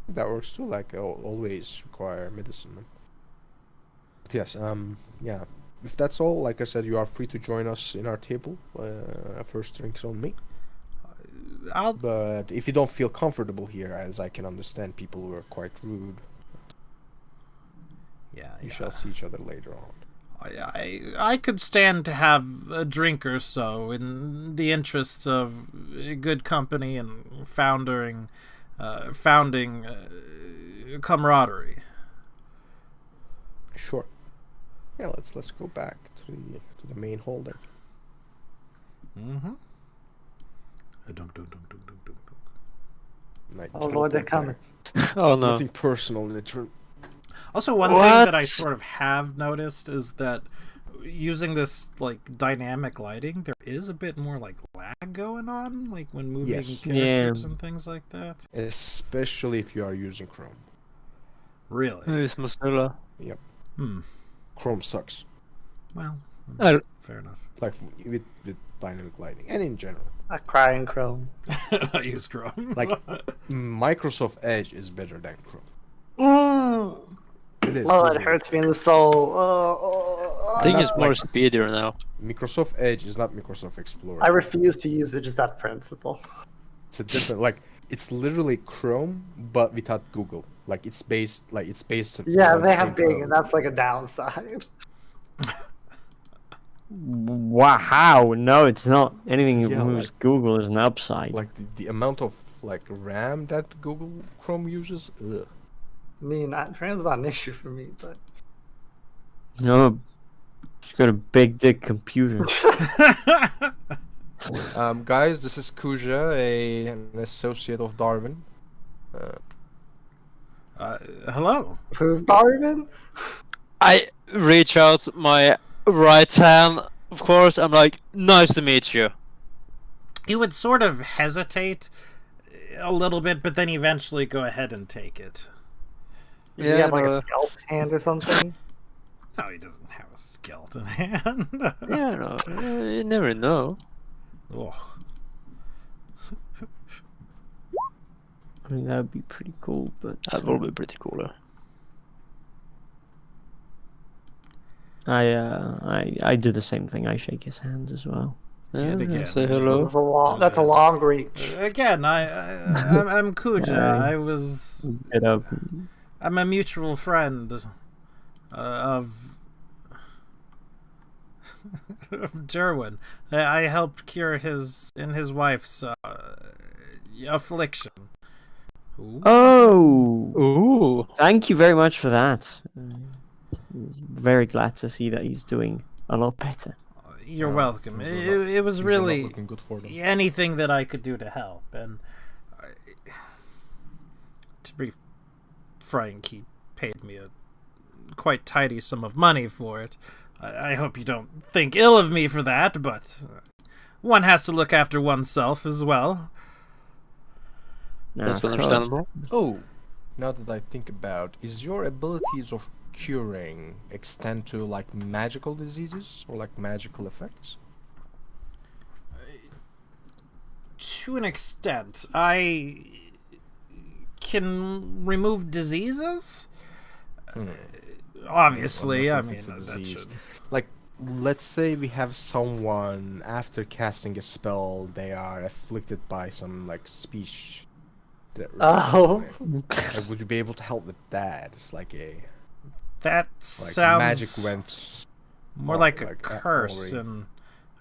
That works too. Like always require medicine. But yes, yeah. If that's all, like I said, you are free to join us in our table. First drinks on me. But if you don't feel comfortable here, as I can understand, people were quite rude. We shall see each other later on. I could stand to have a drink or so in the interests of good company and founding camaraderie. Sure. Yeah, let's go back to the main holding. Mm-hmm. Oh Lord, they're coming. Oh no. Nothing personal in the turn. Also, one thing that I sort of have noticed is that using this like dynamic lighting, there is a bit more like lag going on, like when moving Yes. characters and things like that. Especially if you are using Chrome. Really? Who's Mozilla? Yep. Hmm. Chrome sucks. Well, I- fair enough. Like with dynamic lighting and in general. I cry in Chrome. I use Chrome. Like Microsoft Edge is better than Chrome. It is. Oh, it literally. hurts me in the soul. I think not it's more like- speedier now. Microsoft Edge is not Microsoft Explorer. I refuse to use it just out of principle. It's a different it's literally Chrome but without Google. Like it's based Yeah, on they the have same Bing, code. and that's like a downside. Wow, no, it's not. Anything that Yeah, moves like- Google is an upside. Like the amount of like RAM that Google Chrome uses. Ugh. I mean, RAM's not an issue for me, but No, she's got a big dick computer. Guys, this is Kuja, an associate of Darwin. Hello. who's Darwin? I reach out my right hand, of course. I'm like, nice to meet you. You would sort of hesitate a little bit, but then eventually go ahead and take it. Does he have like a scalp hand or something? No, he doesn't have a skeleton hand. Yeah, no, you never know. Ugh. I mean, that would be pretty cool, but That will be pretty cooler. I do the same thing. I shake his hand as well. Yet again. Say hello. That's a long reach. Again, I'm Kuja. Yeah. I was. Get up. I'm a mutual friend of Derwin. I helped cure his wife's affliction. Ooh. Oh, Ooh. thank you very much for that. Very glad to see that he's doing a lot better. You're Yeah, welcome. things are not- It was things are not really looking good for them. anything that I could do to help, and to be frank, he paid me a quite tidy sum of money for it. I hope you don't think ill of me for that, but one has to look after oneself as well. That's of course. understandable. Oh, now that I think about, is your abilities of curing extend to like magical diseases or like magical effects? To an extent, I can remove diseases. Obviously, I Unless if mean it's a that disease. should. Like, let's say we have someone after casting a spell, they are afflicted by some like speech. Oh. Like, would you be able to help with that? It's like a That like sounds magic went more all- like a like, curse, already.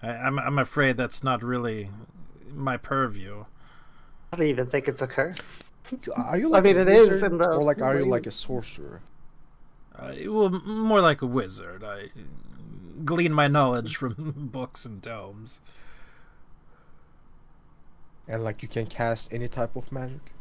and I'm afraid that's not really my purview. I don't even think it's a curse. Are you I like mean, a it is wizard, in the or like are you way- like a sorcerer? Well, more like a wizard. I glean my knowledge from books and tomes. And like you can cast any type of magic?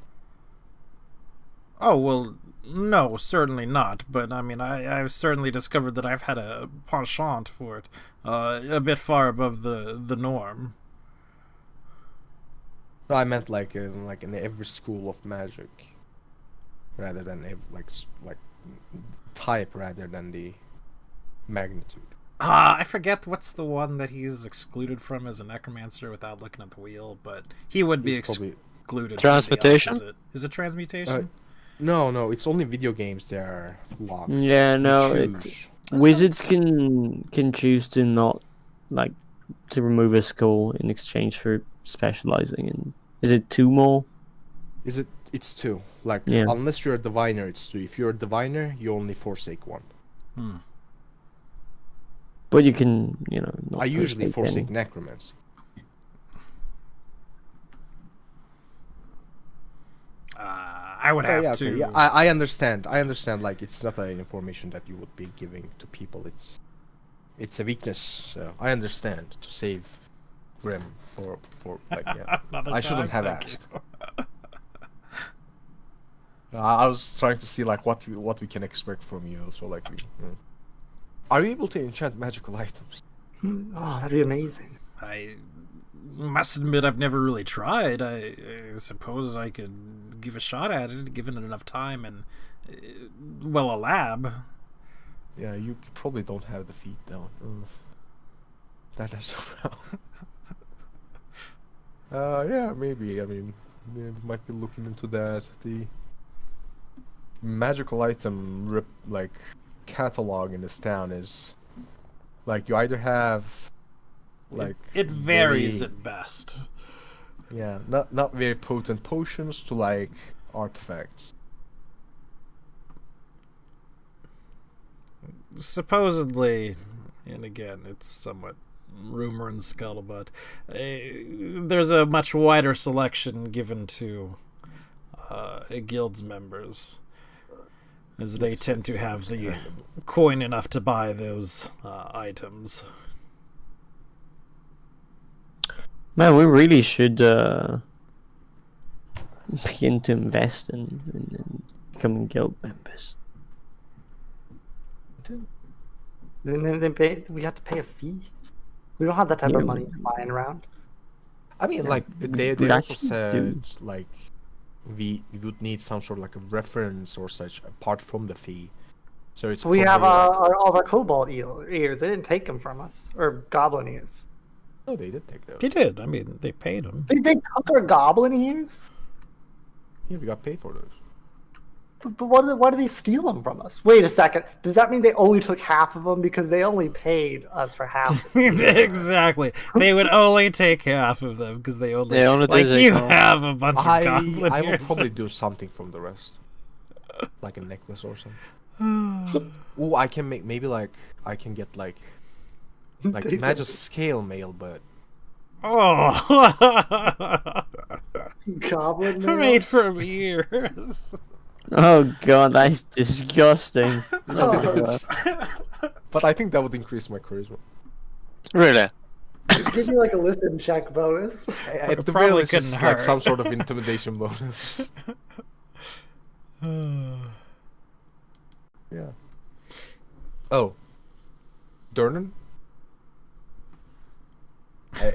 Oh, well, no, certainly not. But, I mean, I've certainly discovered that I've had a penchant for it. A bit far above the norm. No, I meant like in every school of magic, rather than like type rather than the magnitude. I forget what's the one that he's excluded from as a necromancer without looking at the wheel, but he would be He's probably excluded. Transmutation? From the opposite. Is it transmutation? no, it's only video games that are locked. Yeah, You no, choose. it's wizards can choose to not like to remove a skull in exchange for specializing in. Is it 2 more? It's two. Like Yeah. unless you're a diviner, it's two. If you're a diviner, you only forsake one. But you can, not I usually take forsake any. necromancy. I would have Yeah, to. okay. Yeah, I understand. I understand. Like, it's not an information that you would be giving to people. It's a weakness. So I understand to save Grim for like, yeah. Another I shouldn't time, have thank asked. I was trying to see like what we can expect from you. So like, are you able to enchant magical items? Oh, that'd be amazing. I must admit I've never really tried. I suppose I could give a shot at it, given it enough time and, a lab. Yeah, you probably don't have the feet down. That's yeah, maybe. I mean, we might be looking into that. The magical item catalog in this town is like you either have like it varies very, at best. Yeah, not very potent potions to like artifacts. Supposedly, and again, it's somewhat rumor and scuttlebutt, there's a much wider selection given to a guild's members, as they tend to have the coin enough to buy those items. Man, we really should begin to invest in becoming guild members. Then we have to pay a fee. We don't have that type of money flying around. I mean, like they we also actually said do. like we would need some sort of like a reference or such apart from the fee. So it's We have probably, like- all of our cobalt ears. They didn't take them from us, or goblin ears. No, they did take those. They did. I mean, they paid them. They took our goblin ears. Yeah, we got paid for those. But why do they steal them from us? Wait a second. Does that mean they only took half of them because they only paid us for half? Exactly. They would only take half of them because they only do like take you half. have a bunch of goblin I will ears. probably do something from the rest, like a necklace or something. Oh, I can make maybe like I can get like magic scale mail, but Oh, Goblin mail? made from ears. Oh god, that's disgusting. but I think that would increase my charisma. Really? Give you like a listen check bonus. At the Probably very least, couldn't it's hurt. like some sort of intimidation bonus. Yeah. Oh, Durnan?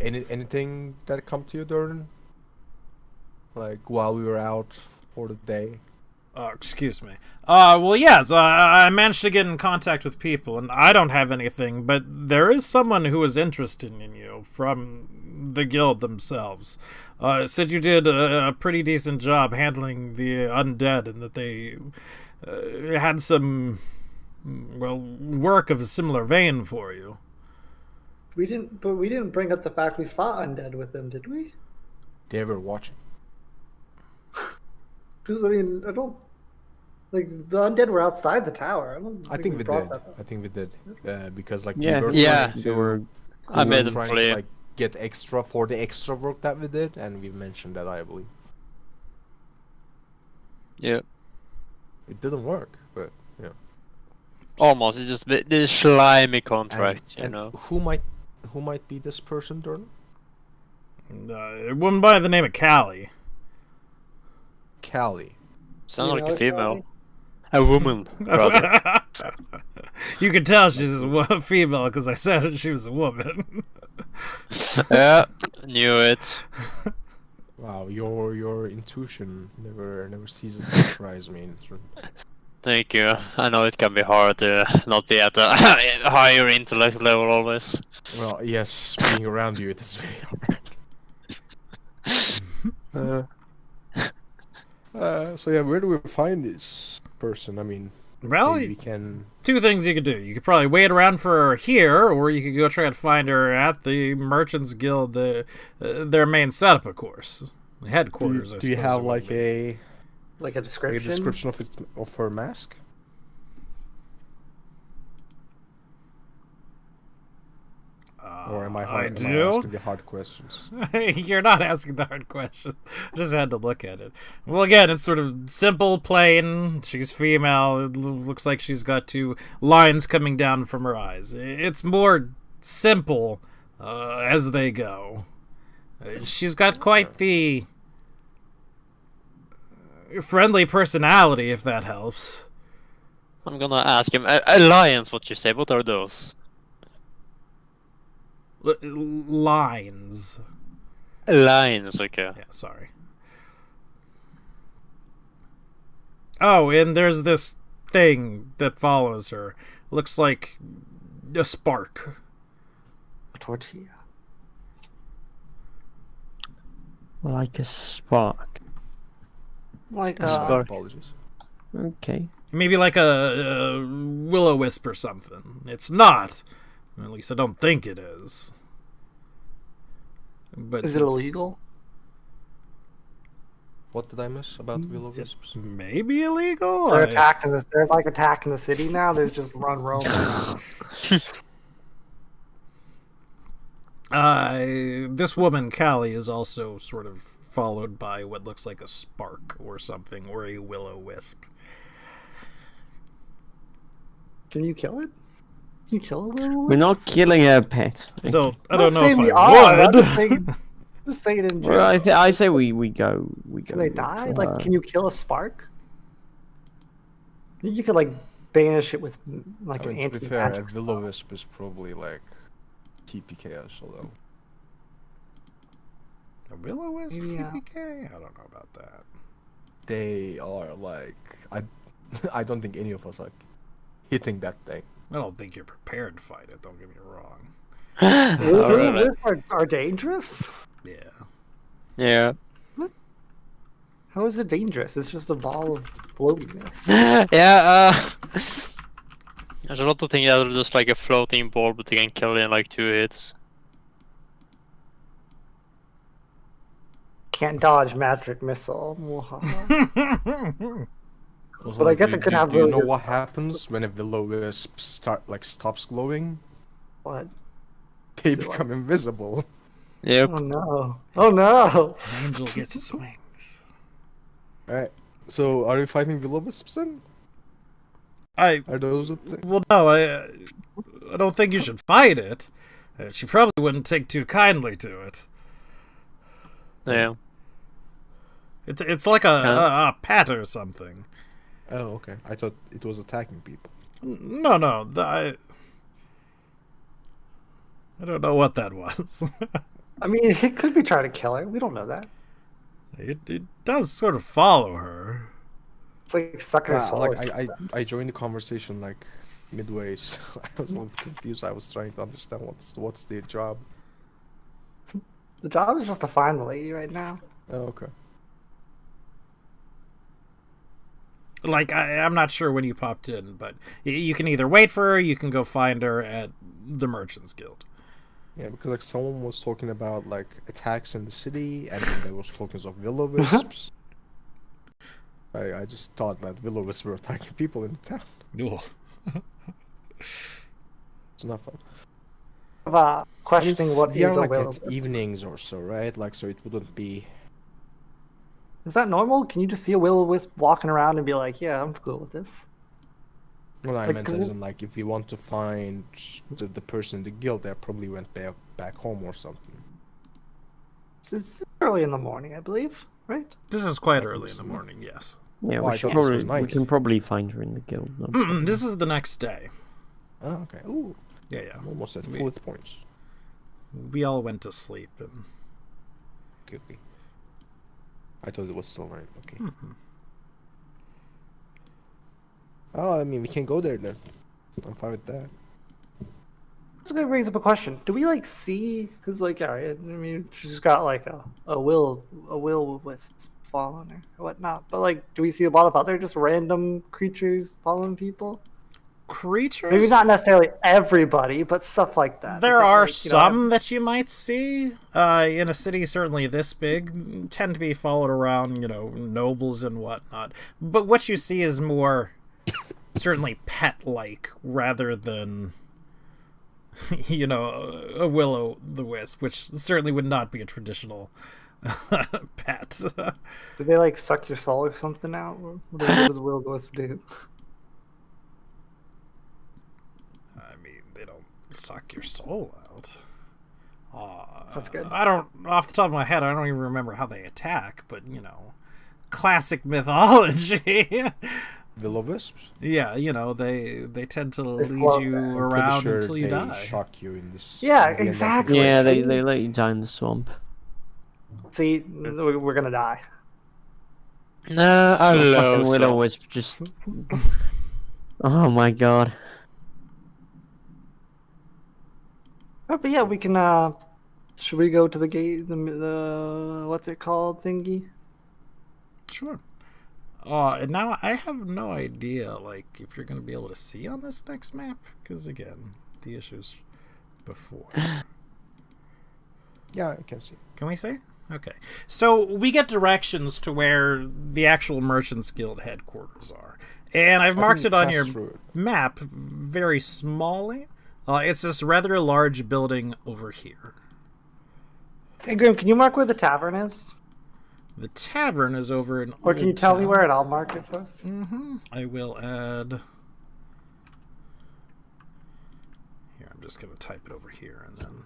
Anything that come to you, Durnan? Like while we were out for the day? Excuse me. Well, yes, I managed to get in contact with people, and I don't have anything, but there is someone who is interested in you from the guild themselves. Said you did a pretty decent job handling the undead, and that they had some, work of a similar vein for you. We didn't bring up the fact we fought undead with them, did we? They were watching. Because I mean, I don't like the undead were outside the tower. I think we brought did. that up. I think we did. Because like Yeah, we were Yeah. trying they to, were. I we made were them trying play. to like get extra for the extra work that we did, and we mentioned that, I believe. Yeah. It didn't work, but yeah. Almost. It's just the slimy contract, And you know. who might be this person, Durnan? A woman by the name of Callie. Callie. Sounds You like know a it, female. A woman, rather. You can tell she's a female because I said she was a woman. Yeah, knew it. Wow, your intuition never ceases to surprise me. Thank you. I know it can be hard to not be at a higher intellect level always. Well, yes, being around you, it is very hard. So yeah, where do we find this person? I mean, Well, maybe we can. two things you could do. You could probably wait around for her here, or you could go try and find her at the Merchants Guild, their main setup, of course. The headquarters, I Do you suppose have it would like be. Like a description. of her mask? Or am I I Am I do. asking the hard questions? You're not asking the hard questions. I just had to look at it. Well, again, it's sort of simple, plain. She's female. It looks like she's got two lines coming down from her eyes. It's more simple as they go. She's got quite the friendly personality, if that helps. I'm gonna ask him. Alliance, what you say? What are those? Lines. Alliance, okay. Yeah, sorry. Oh, and there's this thing that follows her. Looks like a spark. Tortilla. Like a spark. Like Spark. Apologies. Okay. Maybe like a will-o-wisp or something. It's not. At least I don't think it is. But is it it's illegal? What did I miss about will-o-wisps? maybe illegal? They're attacking they're like attacking the city now. They're just run roaming. This woman, Callie, is also sort of followed by what looks like a spark or something, or a will-o-wisp. Can you kill it? Can you kill a will? We're not killing a pet. I don't I'm know not saying if we I are, would. I'm just saying in general. Well, I say we go. Can they look die? for Like, her. can you kill a spark? You could like banish it with like I an mean, to be fair, a anti-magic. will-o-wisp is probably like TPKS, although. A will-o-wisp Yeah. PPK? I don't know about that. They are like I don't think any of us are hitting that thing. I don't think you're prepared to fight it, don't get me wrong. Will-o-wisps are dangerous. Yeah. Yeah. How is it dangerous? It's just a ball of bloatiness. Yeah, there's a lot of things that are just like a floating ball, but you can kill it in like 2 hits. Can't dodge magic missile. Mwahaha. Also, But I like, guess do, it could do- have do you really know good what happens when a will-o-wisp stops glowing? What? They become invisible. Yep. Oh no! Oh no! An angel gets its wings. Alright, so are you fighting will-o-wisps then? I Are those the thing? well, no, I don't think you should fight it. She probably wouldn't take too kindly to it. Yeah. It's like a pet or something. Oh, okay. I thought it was attacking people. No, I don't know what that was. I mean, it could be trying to kill her. We don't know that. It does sort of follow her. It's like sucking her soul. Like I joined the conversation like midway, so I was a little confused. I was trying to understand what's their job. The job is just to find the lady right now. Oh, okay. Like, I'm not sure when you popped in, but you can either wait for her, you can go find her at the Merchants Guild. Yeah, because like someone was talking about like attacks in the city, and then there was talking of will-o-wisps. I just thought that will-o-wisps were attacking people in the town. Ugh. It's not fun. Questioning what they are is a like will. at evenings or so, right? Like, so it wouldn't be. Is that normal? Can you just see a will-o-wisp walking around and be like, "Yeah, I'm cool with this"? Well, I Like, meant as in like if we want to find the person in the guild, they probably went back home or something. It's early in the morning, I believe, right? This is quite That early was in the smart. morning, yes. Yeah, Oh, I we should thought this was probably we night. can probably find her in the guild. No problem. This is the next day. Oh, okay. Ooh, Yeah. I'm almost at We- full hit points. We all went to sleep, and Guilty. I thought it was still night. Okay. Oh, I mean, we can go there then. I'm fine with that. This gonna brings up a question. Do we like see? Because like, all right, I mean, she's got like a will-wisp following her or whatnot. But like, do we see a lot of other just random creatures following people? creatures. Maybe not necessarily everybody, but stuff like that. There Is that, are like, you know, some that you might see in a city certainly this big tend to be followed around, nobles and whatnot. But what you see is more certainly pet-like rather than you know, a will-o'-the-wisp, which certainly would not be a traditional pet. Do they like suck your soul or something out? What does Will Wisp do? I mean, they don't suck your soul out. That's good. I don't, off the top of my head, I don't even remember how they attack, but, you know, classic mythology. Will-o'-wisps? Yeah, you know, they tend to lead float you there. I'm pretty around sure until you they die. shock you in this. Yeah, in the exactly. Yeah, See? they let you die in the swamp. See, we're gonna die. No, I Fucking love Widow swamp. Wisp just. Oh my god. Oh, but yeah, we can. Should we go to the gate? The what's it called thingy? Sure. And now I have no idea, like, if you're going to be able to see on this next map, because, again, the issues before. Yeah, I can see. Can we see? Okay. So we get directions to where the actual Merchants Guild headquarters are. And I've marked it on your map very smallly. It's this rather large building over here. Hey, Grim, can you mark where the tavern is? The tavern is over in Or can you Old tell me Town. where, and I'll mark it for us? I will add... Here, I'm just going to type it over here, and then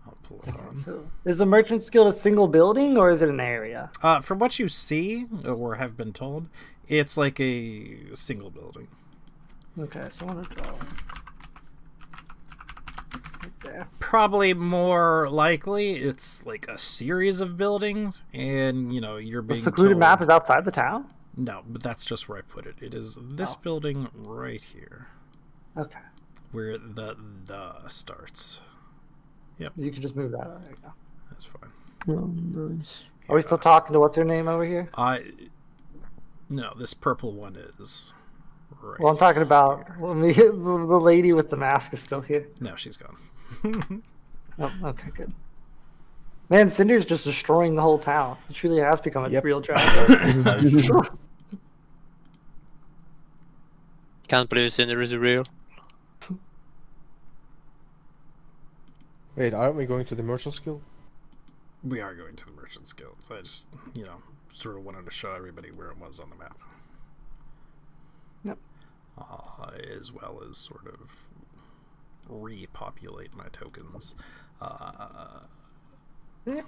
I'll pull it on. So, is the Merchant's Guild a single building, or is it an area? From what you see, or have been told, it's like a single building. Okay, so I want to draw right there. Probably more likely, it's like a series of buildings, and, you know, you're The being secluded told... map is outside the town? No, but that's just where I put it. It is this Oh. building right here, Okay. where the starts. You can just move that. There you go. That's fine. Oh, nice. Are we still talking to what's her name over here? No, this purple one is right. Well, I'm talking about the lady with the mask is still here. No, she's gone. Oh, okay, good. Man, Cinder's just destroying the whole town. It truly has become a Yep. real dragon. Can't believe Cinder is real. Wait, aren't we going to the Merchants Guild? We are going to the Merchants Guild. I just, you know, sort of wanted to show everybody where it was on the map. Yep. As well as sort of repopulate my tokens. Do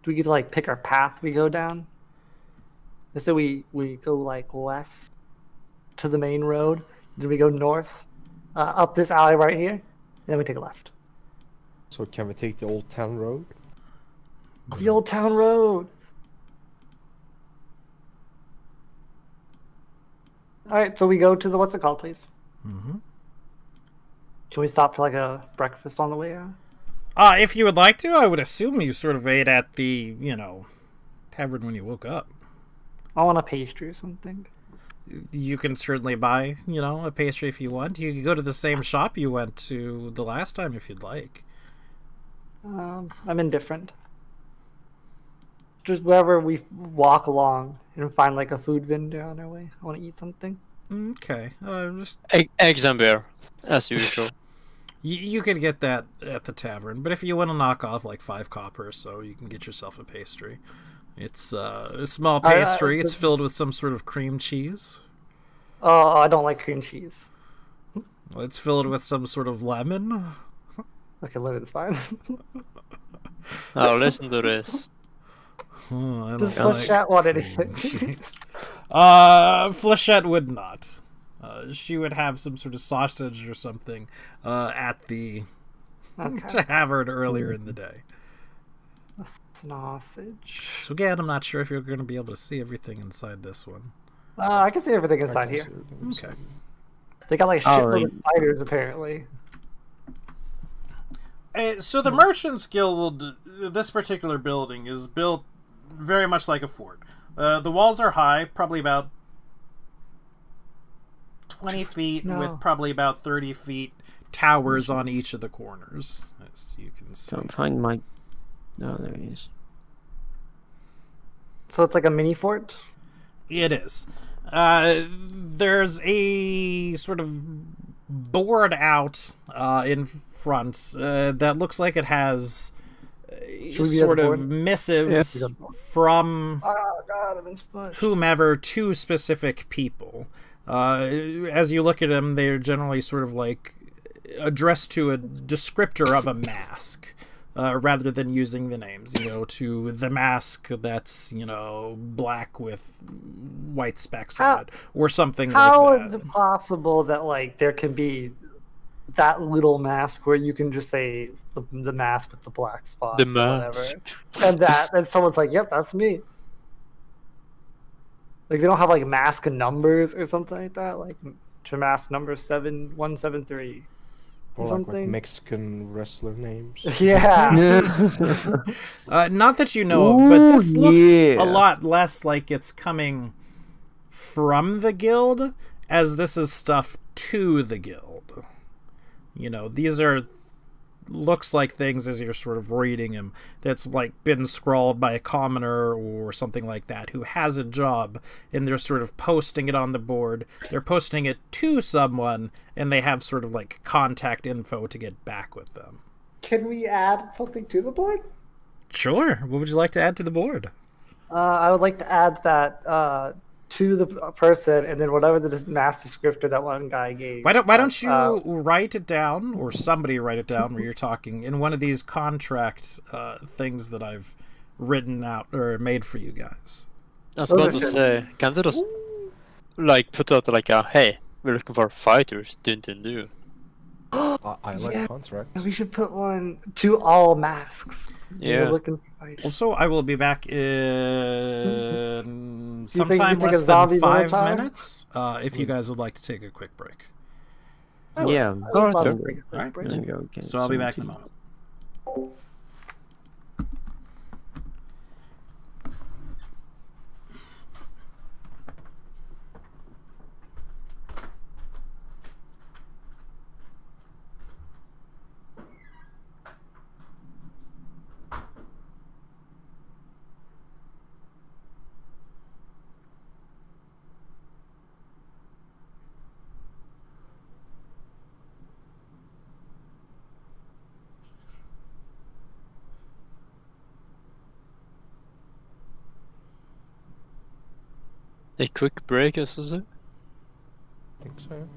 we get to like pick our path we go down? So we go like west to the main road. Then we go north up this alley right here. Then we take a left. So can we take the Old Town Road? The Old Town Road. All right, so we go to the what's it called, please? Mm-hmm. Can we stop for like a breakfast on the way out? If you would like to, I would assume you sort of ate at the, you know, tavern when you woke up. I want a pastry or something. You can certainly buy, you know, a pastry if you want. You can go to the same shop you went to the last time if you'd like. I'm indifferent. Just wherever we walk along and find like a food vendor on our way. I want to eat something. Okay. Just Eggs and beer, as usual. you could get that at the tavern, but if you want to knock off like 5 copper, so you can get yourself a pastry. It's a small pastry. It's filled with some sort of cream cheese. Oh, I don't like cream cheese. It's filled with some sort of lemon. Okay, lemon's fine. Oh, listen to this. Oh, I Does don't Flechette want anything? Flechette would not. She would have some sort of sausage or something at the Okay. tavern earlier in the day. A sausage. So again, I'm not sure if you're going to be able to see everything inside this one. I can see everything I inside can here. see everything inside. Okay. They got like Oh, shitload of right. spiders apparently. So the Merchants Guild, this particular building, is built very much like a fort. The walls are high, probably about 20 feet, No. with probably about 30 feet towers on each of the corners, as you can see. Don't find my. Oh, there he is. So it's like a mini fort. It is. There's a sort of board out in front that looks like it has Should we be at sort the of board? missives Yeah. from Oh God, I've been smushed. whomever to specific people. As you look at them, they're generally sort of like addressed to a descriptor of a mask. Rather than using the names, to the mask that's, black with white specks on it, or something How like is that. it possible that like there can be that little mask where you can just say the mask with the black spots The or whatever, mask. and someone's like, "Yep, that's me." Like they don't have like mask numbers or something like that, like to mask number 7173 Or or like something. Mexican wrestler names. Yeah. Not that you know of, but this Ooh, looks yeah. a lot less like it's coming from the guild, as this is stuff to the guild. These looks like things as you're sort of reading them that's like been scrawled by a commoner or something like that who has a job, and they're sort of posting it on the board. They're posting it to someone, and they have sort of like contact info to get back with them. Can we add something to the board? Sure. What would you like to add to the board? I would like to add that to the person, and then whatever the mass descriptor that one guy gave. Why don't you write it down, or somebody write it down where you're talking in one of these contract things that I've written out or made for you guys. I was about to say, can't they just like put out like a hey, we're looking for fighters, dun. I like Yeah. contracts. We should put one to all masks. Yeah. We're looking for fighters. Also, I will be back in sometime take a less than zombie 5 time? minutes. If you guys would like to take a quick break. Yeah. I would Alright, love sure. to take a quick Alright. break. There you go. Okay, So I'll be back in a moment. A quick break, is it? I think so.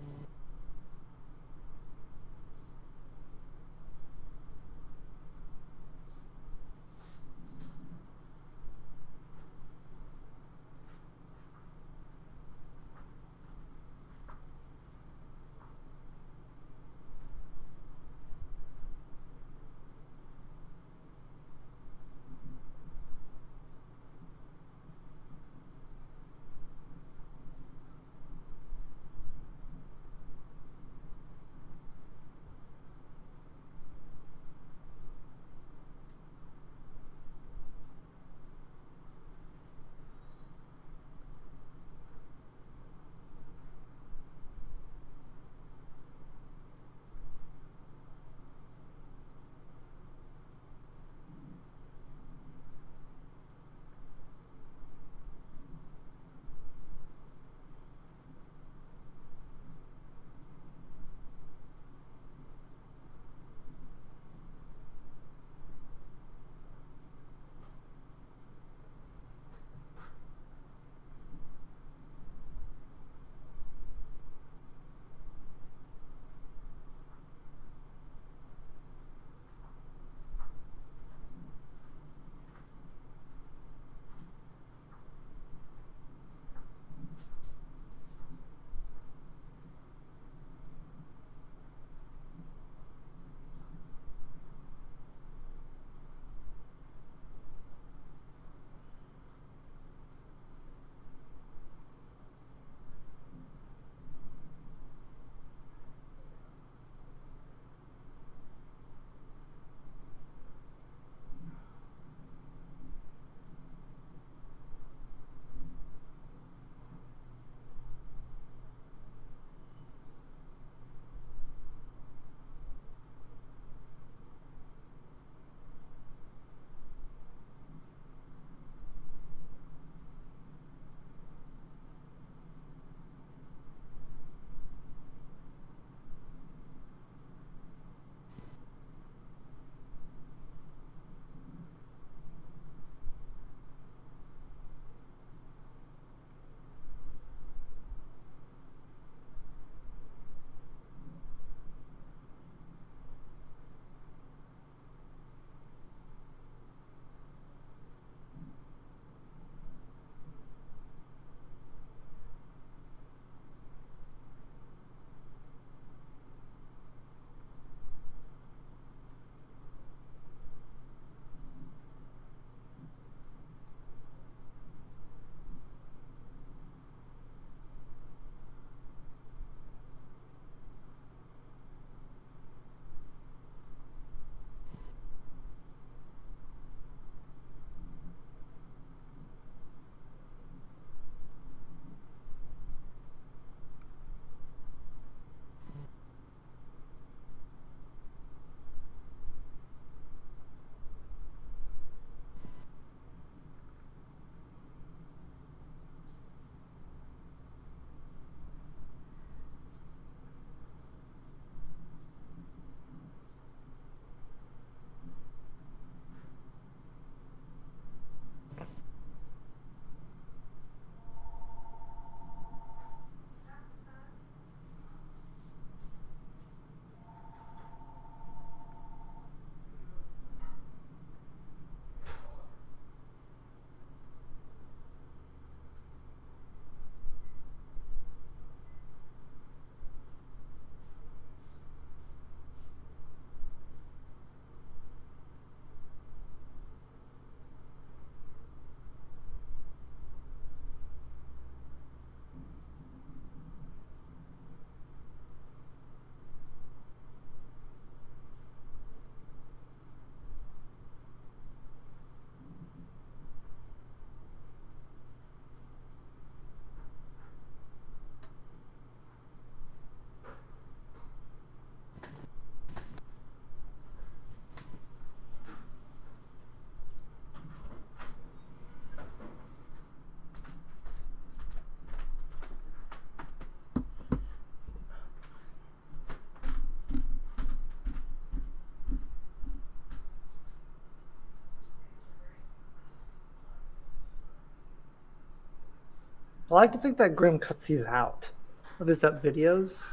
I like to think that Grim cuts these out. What is that, videos?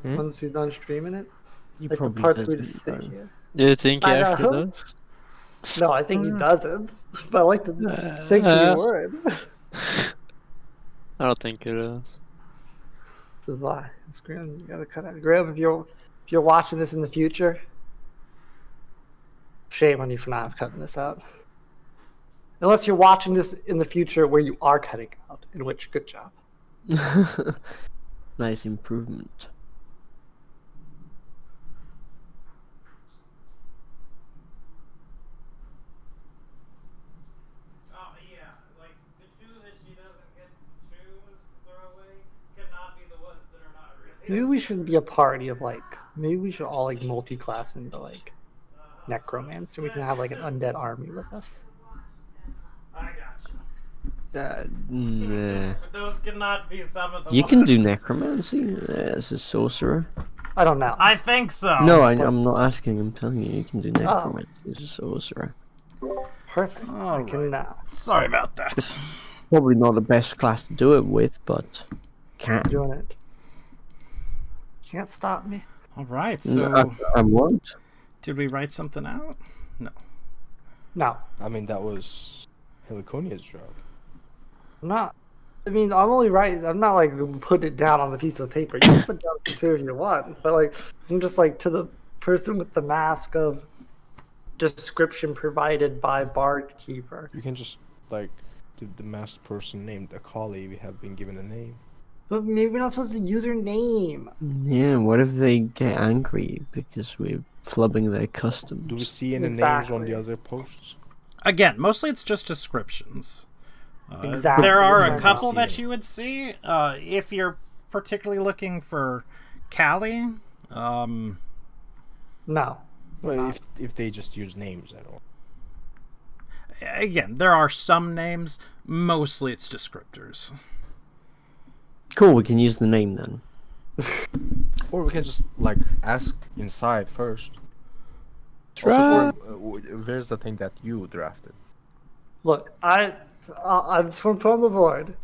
Once he's done streaming it? He Like the probably parts where we doesn't, just sit though. here. Do you think he I actually know. does? No, I think he doesn't. But I like to think he would. I don't think he does. This is why. It's Grim. You gotta cut out Grim. If you're watching this in the future, shame on you for not cutting this out. Unless you're watching this in the future where you are cutting out, in which good job. Nice improvement. Oh, yeah, like the two that she doesn't get to choose to throw away cannot be the ones that are not really. Maybe we should be a party of like. Maybe we should all like multi-class into like necromancer. We can have like an undead army with us. I got you. Nah. But those cannot be some of the You ones. can do necromancy as a sorcerer. I don't know. I think so. No, I'm not asking. I'm telling you, you can do necromancy as a sorcerer. Perfect. All I can now. Sorry about that. Probably not the best class to do it with, but can. Doing it. Can't stop me. All right, No, so I won't. did we write something out? No. No, I mean, that was Heliconia's job. I'm not. I mean, I'm only right. I'm not like putting it down on the piece of paper. You can put down two if you want, but like I'm just like to the person with the mask of description provided by Barkeeper. You can just, like, the masked person named Akali, we have been given a name. But maybe we're not supposed to use her name. Yeah, what if they get angry because we're flubbing their customs? Do we see any names on Exactly. the other posts? Again, mostly it's just descriptions. Exactly. There are I a couple see that them. you would see. If you're particularly looking for Callie, No. Well, if they just use names at all. again, there are some names. Mostly it's descriptors. Cool, we can use the name then. Or we can just, like, ask inside first. Try. Also, where's the thing that you drafted? Look, I'm from the board.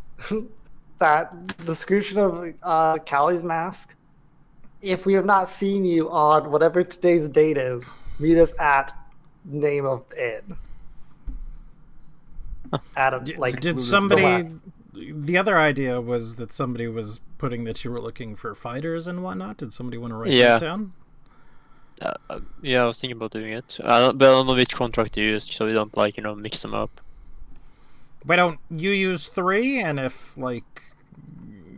That description of Callie's mask. If we have not seen you on whatever today's date is, meet us at name of inn. Adam, like Did the somebody? left. The other idea was that somebody was putting that you were looking for fighters and whatnot. Did somebody want to write Yeah. that down? Yeah, I was thinking about doing it. But I don't know which contract to use, so we don't, like, mix them up. Why don't you use 3? And if like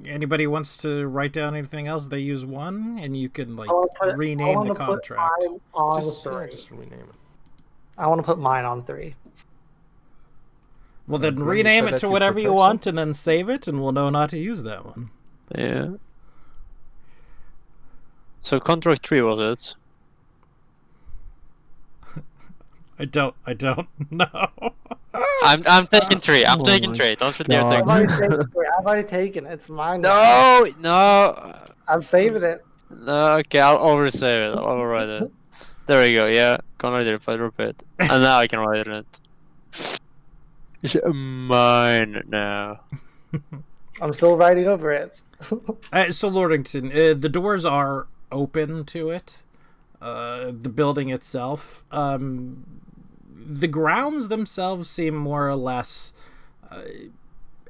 anybody wants to write down anything else, they use 1, and you can like I rename wanna the put contract. mine on Just 3. rename it. I want to put mine on 3. Well, then When you rename said it that to you whatever you prepared want, and then save it, and we'll know not to use that one. Yeah. So contract 3 was it? I don't know. I'm taking 3. I'm Oh taking my 3. Don't forget God. I've to already taken it. I've already taken it. It's mine. No. I'm saving it. No. Okay, I'll oversave it. I'll overwrite it. There we go. Yeah, can't if I drop it, and now I can write it. It's mine now. I'm still writing over it. So, Lordington, the doors are open to it. The building itself. The grounds themselves seem more or less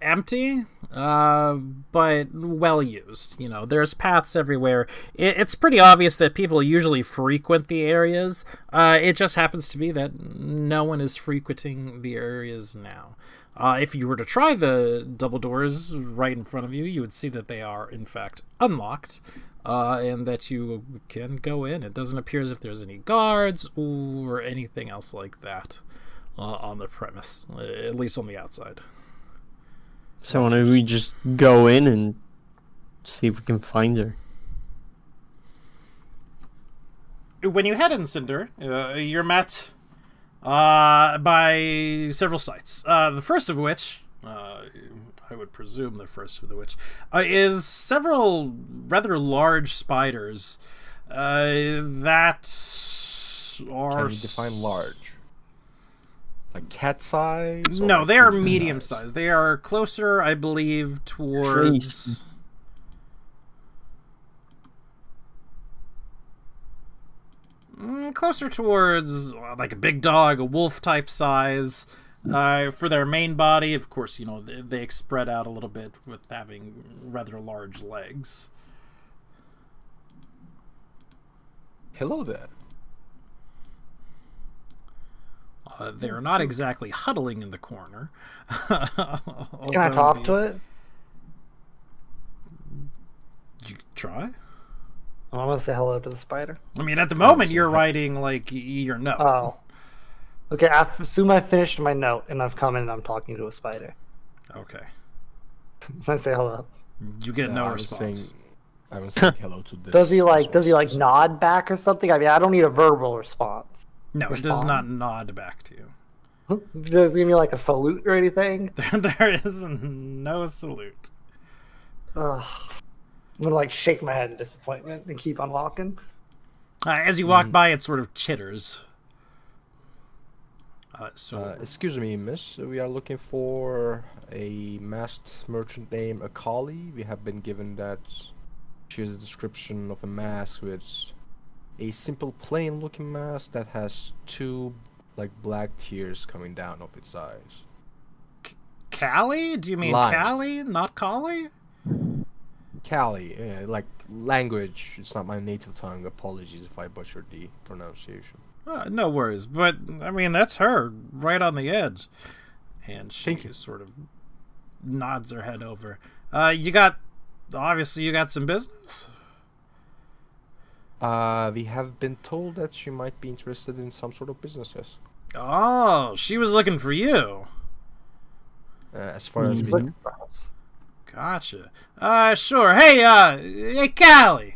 empty, but well used. There's paths everywhere. It's pretty obvious that people usually frequent the areas. It just happens to be that no one is frequenting the areas now. If you were to try the double doors right in front of you, you would see that they are, in fact, unlocked, and that you can go in. It doesn't appear as if there's any guards or anything else like that on the premise, at least on the outside. So why don't we just go in and see if we can find her? When you head in, Cinder, you're met by several sights. The first of which, I would presume the first of which, is several rather large spiders that are... Can you define large? like cat size? Or No, like they are human medium size? sized. They are closer, I believe, towards. Jeez. Closer towards like a big dog, a wolf type size. For their main body, of course, you know, they spread out a little bit with having rather large legs. Hello there. They're not exactly huddling in the corner. Can I talk to it? You try? I want to say hello to the spider. I mean, at the moment, you're writing like your note. Oh. Okay, I assume I finished my note and I've come in and I'm talking to a spider. Okay. I say hello. You get no I was response. I was saying hello to this. Does he this one. nod back or something? I mean, I don't need a verbal response. No, it does Respond. not nod back to you. Does he give me like a salute or anything? There is no salute. Ugh. I'm gonna like shake my head in disappointment and keep on walking. As you walk by, it sort of chitters. Excuse me, miss. We are looking for a masked merchant named Akali. We have been given that she is a description of a mask with a simple plain-looking mask that has two like black tears coming down of its eyes. Callie? Do you mean Lines. Callie, not Collie? Kali, like language. It's not my native tongue. Apologies if I butchered the pronunciation. No worries, but I mean that's her right on the edge, and she Thank you. sort of nods her head over. You got some business. We have been told that she might be interested in some sort of businesses. Oh, she was looking for you. As far as we He's know. looking for us. Gotcha. Sure. Hey, Callie.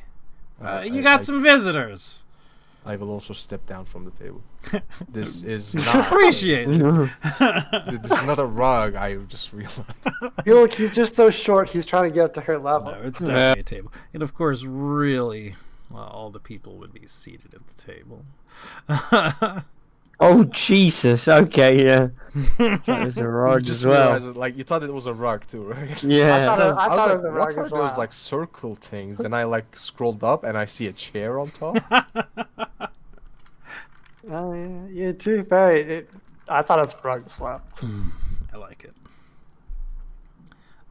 You got some visitors. I will also step down from the table. This is not. Appreciate it. This is not a rug. I just realized. Look, he's just so short. He's trying to get up to her level. No, it's definitely a table. And of course, really, well, all the people would be seated at the table. Oh Jesus! Okay, yeah. That was a rug You just as well. realized, like you thought it was a rug too, right? Yeah. I thought I was it like, was a what rug are as those well. like circle things? Then I like scrolled up and I see a chair on top. Oh, yeah, to be fair, I thought it was a rug as well. I like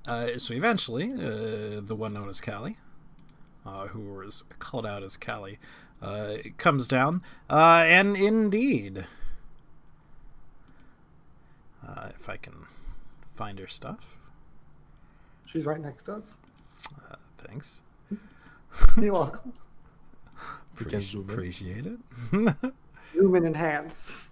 it. So eventually, the one known as Callie, who was called out as Callie, comes down, and indeed, if I can find her stuff, She's right next to us. thanks. You're welcome. We can zoom in. Appreciate it. Zoom in enhance.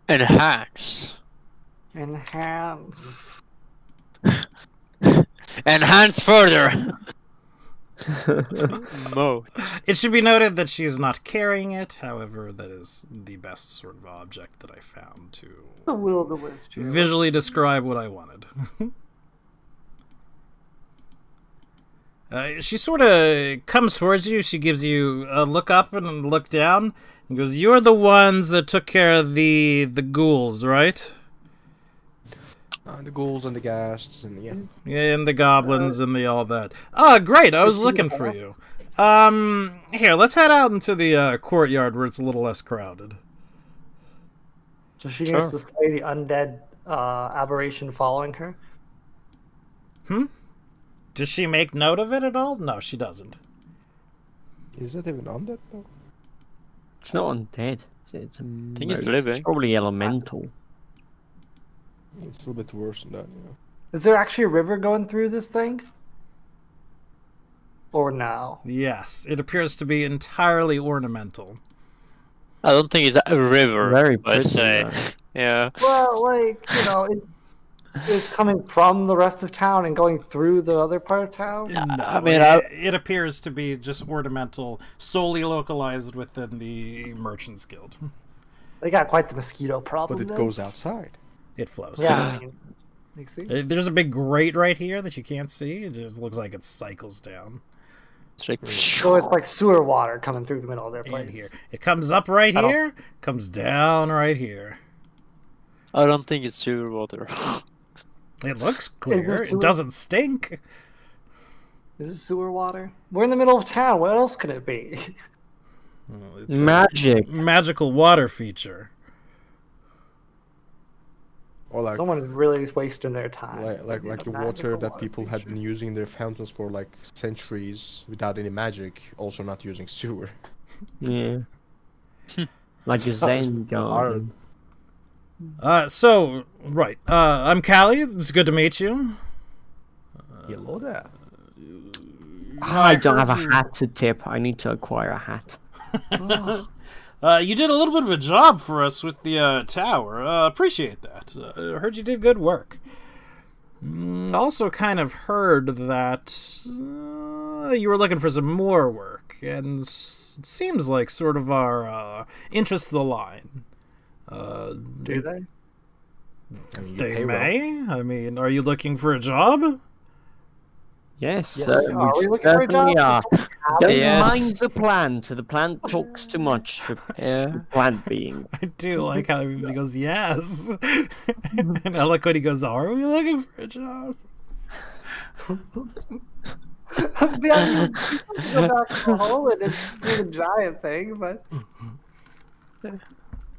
Enhance. Enhance. Enhance further. Mode. It should be noted that she is not carrying it. However, that is the best sort of object that I found to The will of the wisp. Here. visually describe what I wanted. She sort of comes towards you. She gives you a look up and a look down and goes, "You're the ones that took care of the ghouls, right? The ghouls and the ghasts and yeah. Yeah, and the goblins and the all that. Oh, great! I was looking for you. Here, let's head out into the courtyard where it's a little less crowded." Does she Sure. need to slay the undead aberration following her? Does she make note of it at all? No, she doesn't. Is that even undead though? It's not undead. It's a think it's it's living. probably elemental. It's a little bit worse than that, you know. Is there actually a river going through this thing? Or no? Yes, it appears to be entirely ornamental. I don't think it's a river. Very I pretty. say. though. Yeah. Well, like, it's coming from the rest of town and going through the other part of town? I mean, It appears to be just ornamental, solely localized within the Merchants Guild. They got quite the mosquito problem. But it then. goes outside. It flows. Yeah, I mean, You see? There's a big grate right here that you can't see. It just looks like it cycles down. It's like, So it's like sewer water coming through the middle of their place. And here. It comes up right I don't- here, comes down right here. I don't think it's sewer water. It looks clear. It sewer- doesn't stink. Is it sewer water? We're in the middle of town. What else could it be? Well, it's a Magic. magical water feature. Or like Someone is really wasting their time. like the Magical water that people had feature. been using in their fountains for like centuries without any magic, also not using sewer. Yeah. Like a Zen garden. So, right. I'm Callie. It's good to meet you. Hello there. I don't have a hat to tip. I need to acquire a hat. You did a little bit of a job for us with the tower. Appreciate that. Heard you did good work. Also kind of heard that you were looking for some more work, and it seems like sort of our interests align. Do they? I mean, you They pay well. may. I mean, are you looking for a job? Yes, Yes, sir. are we We looking for a certainly job? are. Don't Yes. mind the plant. The plant talks too much for Yeah. the plant being. I do like how everybody goes, yes. And I like when he goes, are we looking for a job? Yeah, go back to the hole and it's a giant thing, but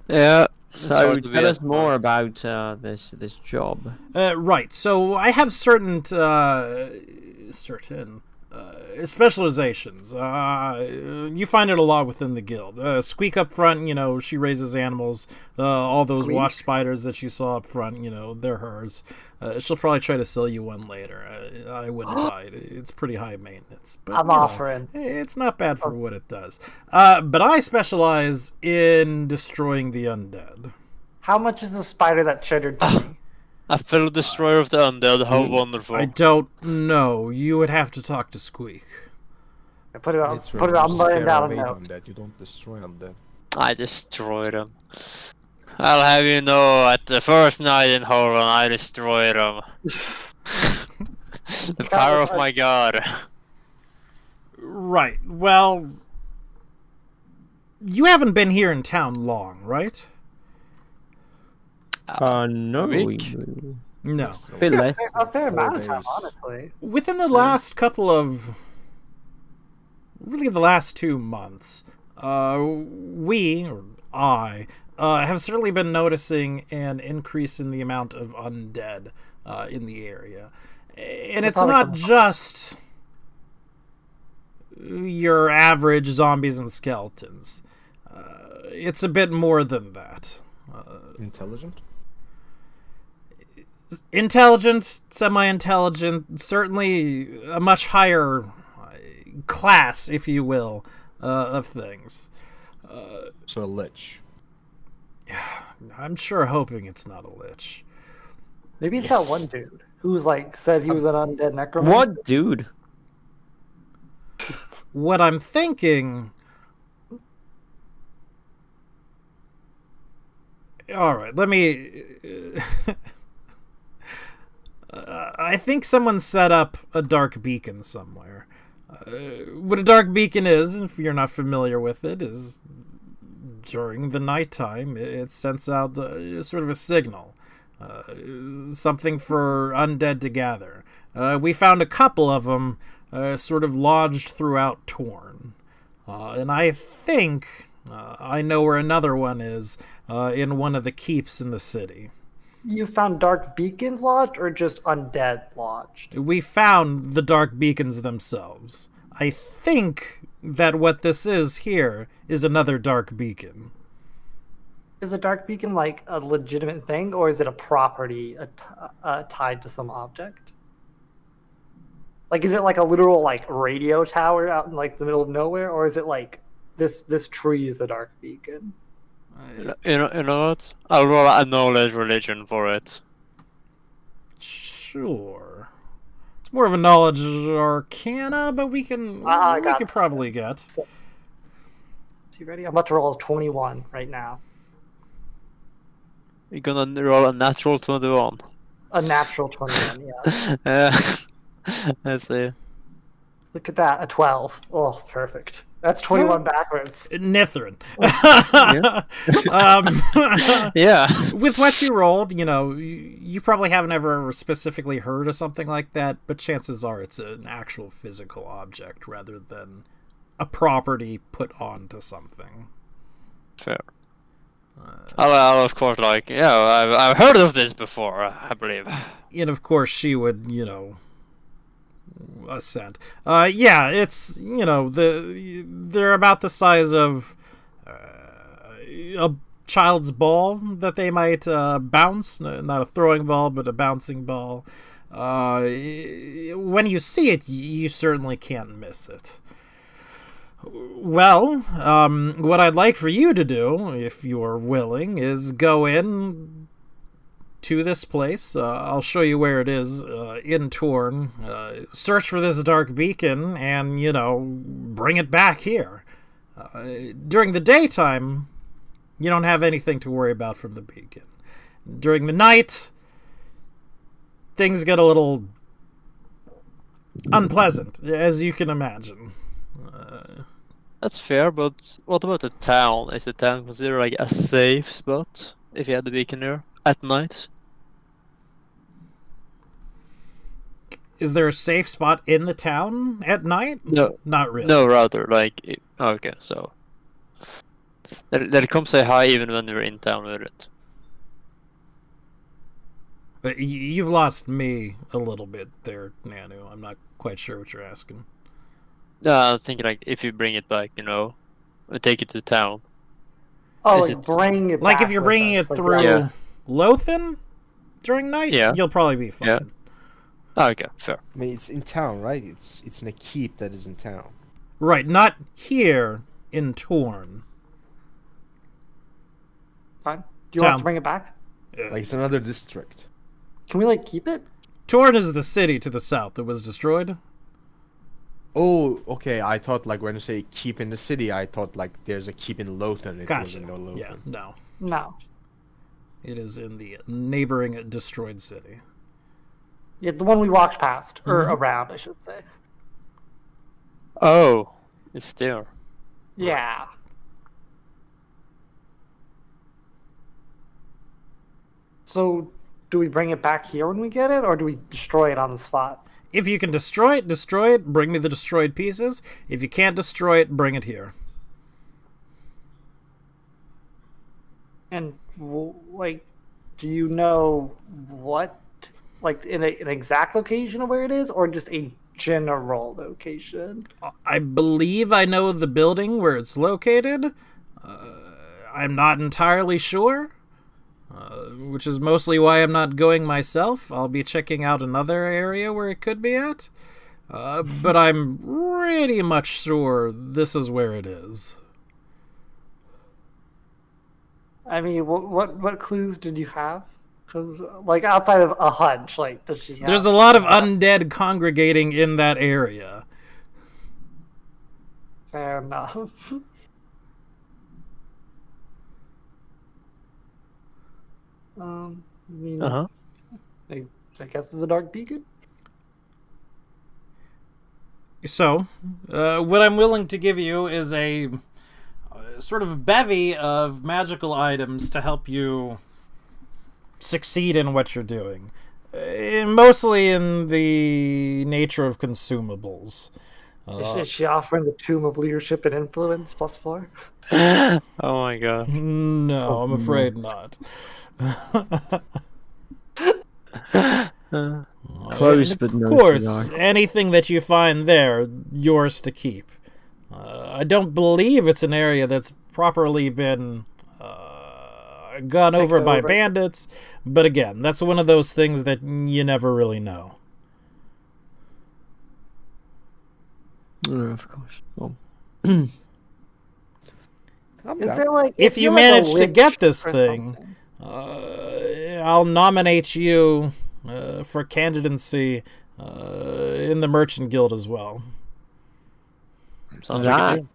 Yeah. So hard to be tell a- us more about this job. Right. So I have certain specializations. You find it a lot within the guild. Squeak up front, she raises animals. All those Squeak? watch spiders that you saw up front, they're hers. She'll probably try to sell you one later. I wouldn't buy it. It's pretty high maintenance. But, I'm offering. It's not bad for what it does. But I specialize in destroying the undead. how much is the spider that cheddared to me? A fellow destroyer of the undead, how wonderful. I don't know. You would have to talk to Squeak. I put it on. It's Put it on. I'm writing down a away note. undead. You don't destroy undead. I destroy them. I'll have you know, at the first night in Holland, I destroy them. The power of my god. Right. Well, you haven't been here in town long, right? No, week? No. a bit less. A fair 4 amount of time, days. honestly. Within the last couple of... Really the last 2 months, I have certainly been noticing an increase in the amount of undead in the area. And it's probably not come- just your average zombies and skeletons. It's a bit more than that. Intelligent? Intelligent, semi-intelligent, certainly a much higher class, if you will, of things. So a lich. I'm sure hoping it's not a lich. Maybe it's that one dude who's like said he was an undead necromancer. What, dude? What I'm thinking... Alright, let me... I think someone set up a dark beacon somewhere. What a dark beacon is, if you're not familiar with it, is during the nighttime, it sends out sort of a signal. Something for undead to gather. We found a couple of them sort of lodged throughout Torn. And I think I know where another one is in one of the keeps in the city. You found dark beacons lodged or just undead lodged? We found the dark beacons themselves. I think that what this is here is another dark beacon. Is a dark beacon like a legitimate thing, or is it a property tied to some object? Like, is it like a literal like radio tower out in like the middle of nowhere, or is it like this tree is a dark beacon? You know what? I'll roll a knowledge religion for it. Sure. It's more of a knowledge arcana, but we can I we got could this. probably get. Is he ready? I'm about to roll a 21 right now. You're gonna roll a natural 21. A natural 21, yeah. Let's see. Look at that, a 12. Oh, perfect. That's 21 backwards. Nithrin. Yeah. With what you rolled, you probably haven't ever specifically heard of something like that, but chances are it's an actual physical object rather than a property put onto something. Fair. I'll of course, I've heard of this before, I believe. And of course she would, assent. Yeah, it's, they're about the size of a child's ball that they might bounce. Not a throwing ball, but a bouncing ball. When you see it, you certainly can't miss it. Well, what I'd like for you to do, if you're willing, is go in to this place. I'll show you where it is, in Torn. Search for this dark beacon and, bring it back here. During the daytime, you don't have anything to worry about from the beacon. During the night, things get a little unpleasant, as you can imagine. That's fair, but what about the town? Is the town considered like a safe spot if you had the beacon there at night? Is there a safe spot in the town at night? No. Not really. No, rather, okay, so... They'll come say hi even when you're in town with it. But you've lost me a little bit there, Nanu. I'm not quite sure what you're asking. No, I was thinking like if you bring it back, and take it to town. Oh, Is like it- bring it Like back if you're with bringing us, it like, through Yeah. Lothan during night, Yeah. you'll probably be fine. Yeah. Oh, okay, fair. I mean, it's in town, right? It's in a keep that is in town. Right, not here in Torn. Fine. Do you want us Town. to bring it back? Like it's another district. Can we keep it? Torn is the city to the south that was destroyed. Oh, okay. I thought like when you say keep in the city, I thought like there's a keep in Lothan. It Gotcha. wasn't no Lothan. Yeah, no. No. It is in the neighboring destroyed city. Yeah, the one we walked past or Mhm. around, I should say. Oh, it's there. Yeah. So, do we bring it back here when we get it, or do we destroy it on the spot? If you can destroy it, bring me the destroyed pieces. If you can't destroy it, bring it here. And do you know what, like, in an exact location of where it is, or just a general location? I believe I know the building where it's located. I'm not entirely sure, which is mostly why I'm not going myself. I'll be checking out another area where it could be at, but I'm pretty much sure this is where it is. I mean, what clues did you have? Because, like, outside of a hunch, like, does she have... There's a lot of undead congregating in that area. Fair enough. I mean, Uh-huh. I guess it's a dark beacon. So, what I'm willing to give you is a sort of bevy of magical items to help you succeed in what you're doing. Mostly in the nature of consumables. Is she offering the Tomb of Leadership and Influence +4? Oh my god. No, I'm afraid not. Close, And but no of course, cigar. anything that you find there, yours to keep. I don't believe it's an area that's properly been gone over by over. bandits, but again, that's one of those things that you never really know. Of course. Well, I'm Is down. there like If you you're like a manage to witch get this or thing, something? I'll nominate you for candidacy in the Merchant Guild as well. Sounds like a that. deal.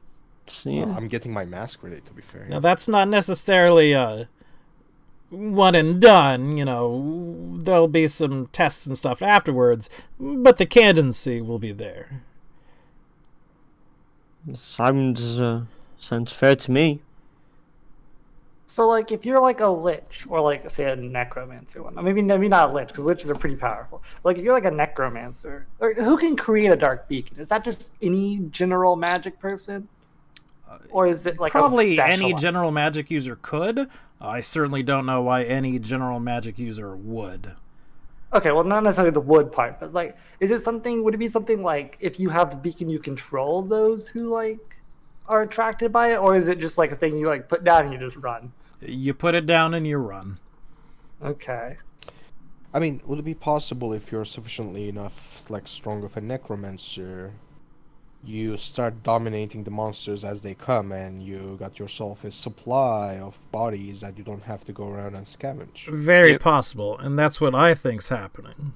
See, I'm getting my mask ready. To be fair. Now, that's not necessarily one and done. There'll be some tests and stuff afterwards, but the candidacy will be there. Sounds fair to me. So, like, if you're like a lich, or like, say, a necromancer one, maybe not a lich, because liches are pretty powerful. Like, if you're like a necromancer, or who can create a dark beacon? Is that just any general magic person, or is it like probably any general magic user could? I certainly don't know why any general magic user would. Okay, well, not necessarily the wood part, but like, is it something? Would it be something like if you have the beacon, you control those who like are attracted by it, or is it just like a thing you like put down and you just run? You put it down and you run. Okay. I mean, would it be possible if you're sufficiently enough, like, strong of a necromancer, you start dominating the monsters as they come, and you got yourself a supply of bodies that you don't have to go around and scavenge? Very possible, and that's what I think's happening.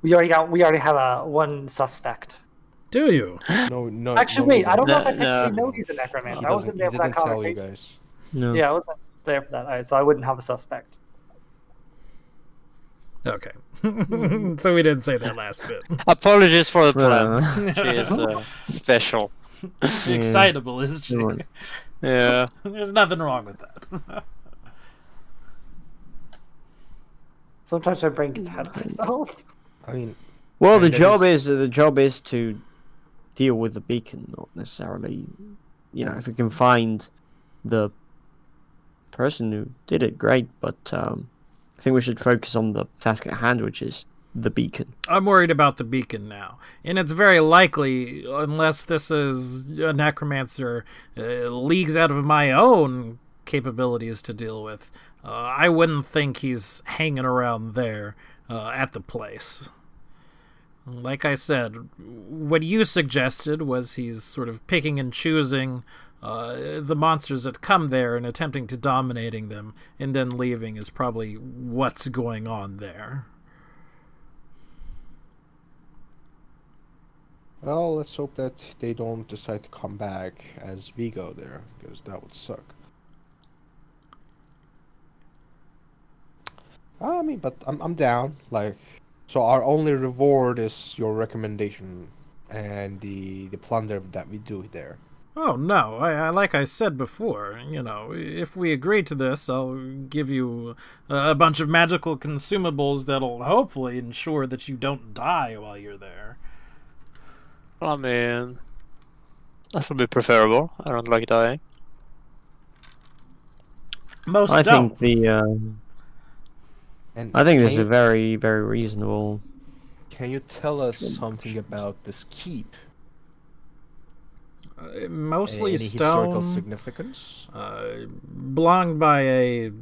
We already have one suspect. Do you? No. Actually, wait. I don't know if I actually know he's a He necromancer. I wasn't there for that didn't tell you conversation. guys. No. Yeah, I wasn't there for that. All right, so I wouldn't have a suspect. Okay. So we didn't say that last bit. Apologies for the plan. She is special. Excitable, isn't she? Yeah. There's nothing wrong with that. Sometimes my brain gets ahead of myself. I mean, Well, the that job is to deal with the beacon, not necessarily. If we can find the person who did it, great. But I think we should focus on the task at hand, which is the beacon. I'm worried about the beacon now, and it's very likely, unless this is a necromancer leagues out of my own capabilities to deal with, I wouldn't think he's hanging around there at the place. Like I said, what you suggested was he's sort of picking and choosing the monsters that come there and attempting to dominating them, and then leaving is probably what's going on there. Well, let's hope that they don't decide to come back as we go there, because that would suck. I mean, but I'm down. Like, so our only reward is your recommendation and the plunder that we do there. Oh, no. I like I said before, if we agree to this, I'll give you a bunch of magical consumables that'll hopefully ensure that you don't die while you're there. I mean, that would be preferable. I don't like dying. Most I don't. think And I think this can is very, very reasonable. Can you tell us something about this keep? Mostly Any stone. historical significance? Belonged by a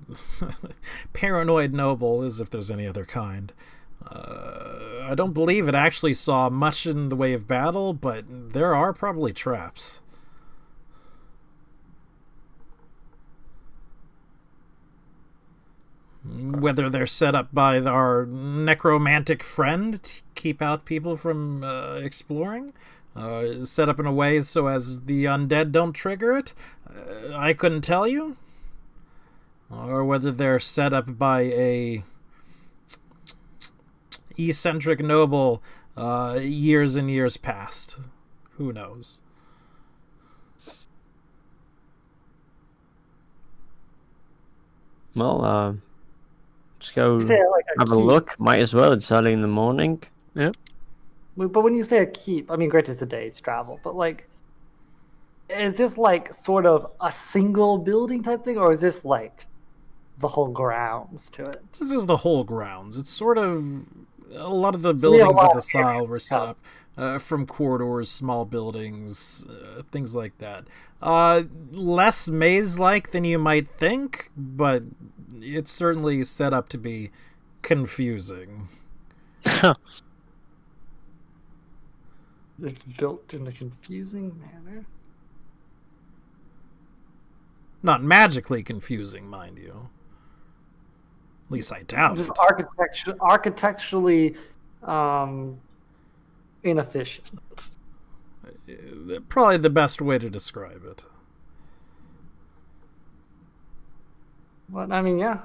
paranoid noble, as if there's any other kind. I don't believe it actually saw much in the way of battle, but there are probably traps. Whether they're set up by our necromantic friend to keep out people from exploring, set up in a way so as the undead don't trigger it, I couldn't tell you. Or whether they're set up by a eccentric noble years and years past. Who knows? Well, let's go You say like a have a keep. look. Might as well. It's early in the morning. But when you say a keep, I mean, granted, it's a day's travel, but like, is this like sort of a single building type thing, or is this like the whole grounds to it? This is the whole grounds. It's sort of a lot of the So we have a buildings lot of the of style were set areas. up from corridors, small buildings, things like that. Less maze-like than you might think, but it's certainly set up to be confusing. It's built in a confusing manner. Not magically confusing, mind you. At least I doubt Just it. architecturally inefficient. Probably the best way to describe it. Well, I mean, yeah,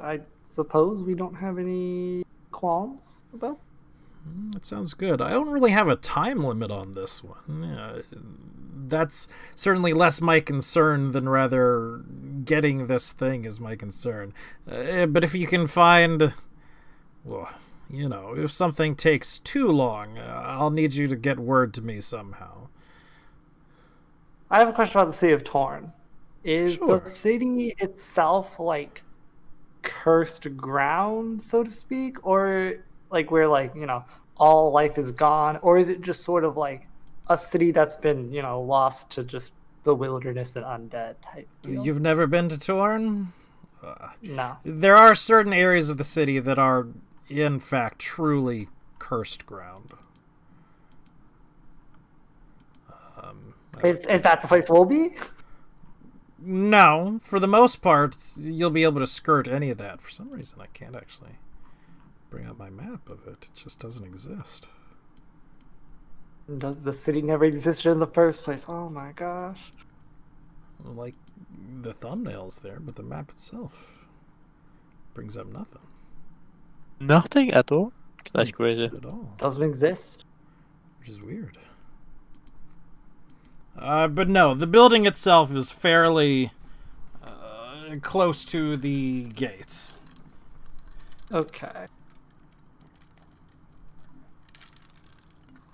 I suppose we don't have any qualms about. That sounds good. I don't really have a time limit on this one. That's certainly less my concern than rather getting this thing is my concern. But if you can find, well, if something takes too long, I'll need you to get word to me somehow. I have a question about the city of Torn. Is Sure. the city itself like cursed ground, so to speak, or like where all life is gone, or is it just sort of like a city that's been lost to just the wilderness and undead type deal? You've never been to Torn? No. There are certain areas of the city that are, in fact, truly cursed ground. Is that the place we'll be? No, for the most part, you'll be able to skirt any of that. For some reason, I can't actually bring up my map of it. It just doesn't exist. Does the city never existed in the first place? Oh my gosh. Like the thumbnail's there, but the map itself brings up nothing Nothing at all? That's crazy. at all, Doesn't exist. which is weird. But no, the building itself is fairly close to the gates. Okay.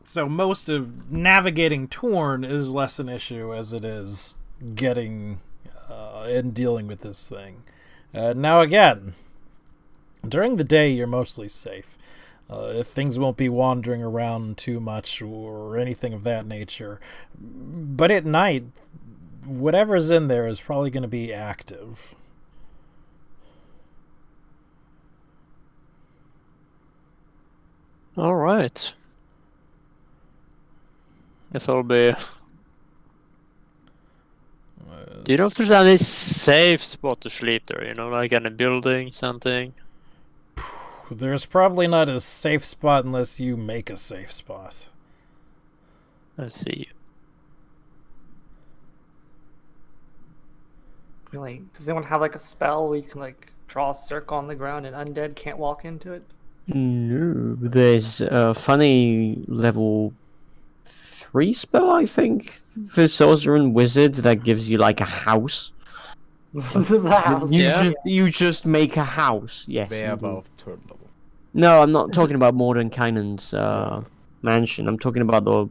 So most of navigating Torn is less an issue as it is getting and dealing with this thing. Now again, during the day you're mostly safe. Things won't be wandering around too much or anything of that nature. But at night, whatever's in there is probably going to be active. All right. Guess I'll be. Do you know if there's any safe spot to sleep there? Like in a building, something? There's probably not a safe spot unless you make a safe spot. Let's see. Does anyone have like a spell where you can like draw a circle on the ground and undead can't walk into it? No, there's a funny level 3 spell, I think, for sorcerer and wizard that gives you like a house. The house. You just make a house. Yes. Way indeed. above third level. No, I'm not talking about Mordenkainen's mansion. I'm talking about the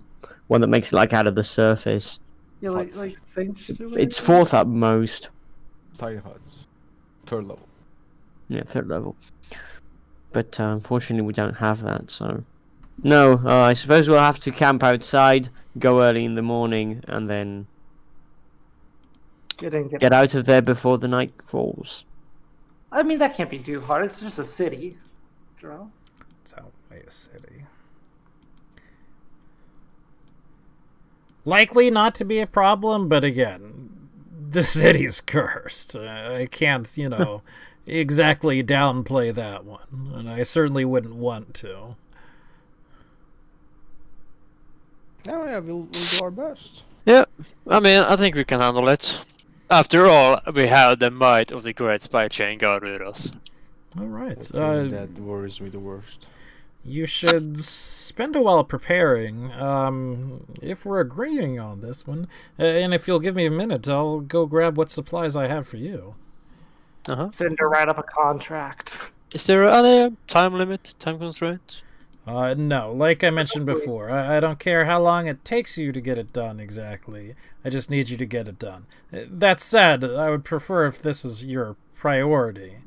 one that makes it like out of the surface. Yeah, like sanctuary. It's 4th at most. Tiny huts. Third level. Yeah, 3rd level. But unfortunately, we don't have that. So, no. I suppose we'll have to camp outside, go early in the morning, and then get out of there before the night falls. I mean, that can't be too hard. It's just a city. After all. It's Outway City. Likely not to be a problem, but again, the city's cursed. I can't, exactly downplay that one, and I certainly wouldn't want to. Oh yeah, we'll do our best. Yeah, I mean, I think we can handle it. After all, we have the might of the Great Spy Chain God with us. All right. That worries me the worst. You should spend a while preparing. If we're agreeing on this one, and if you'll give me a minute, I'll go grab what supplies I have for you. Send her write up a contract. Is there any time limit, time constraint? No, like I mentioned before, I don't care how long it takes you to get it done exactly. I just need you to get it done. That said, I would prefer if this is your priority.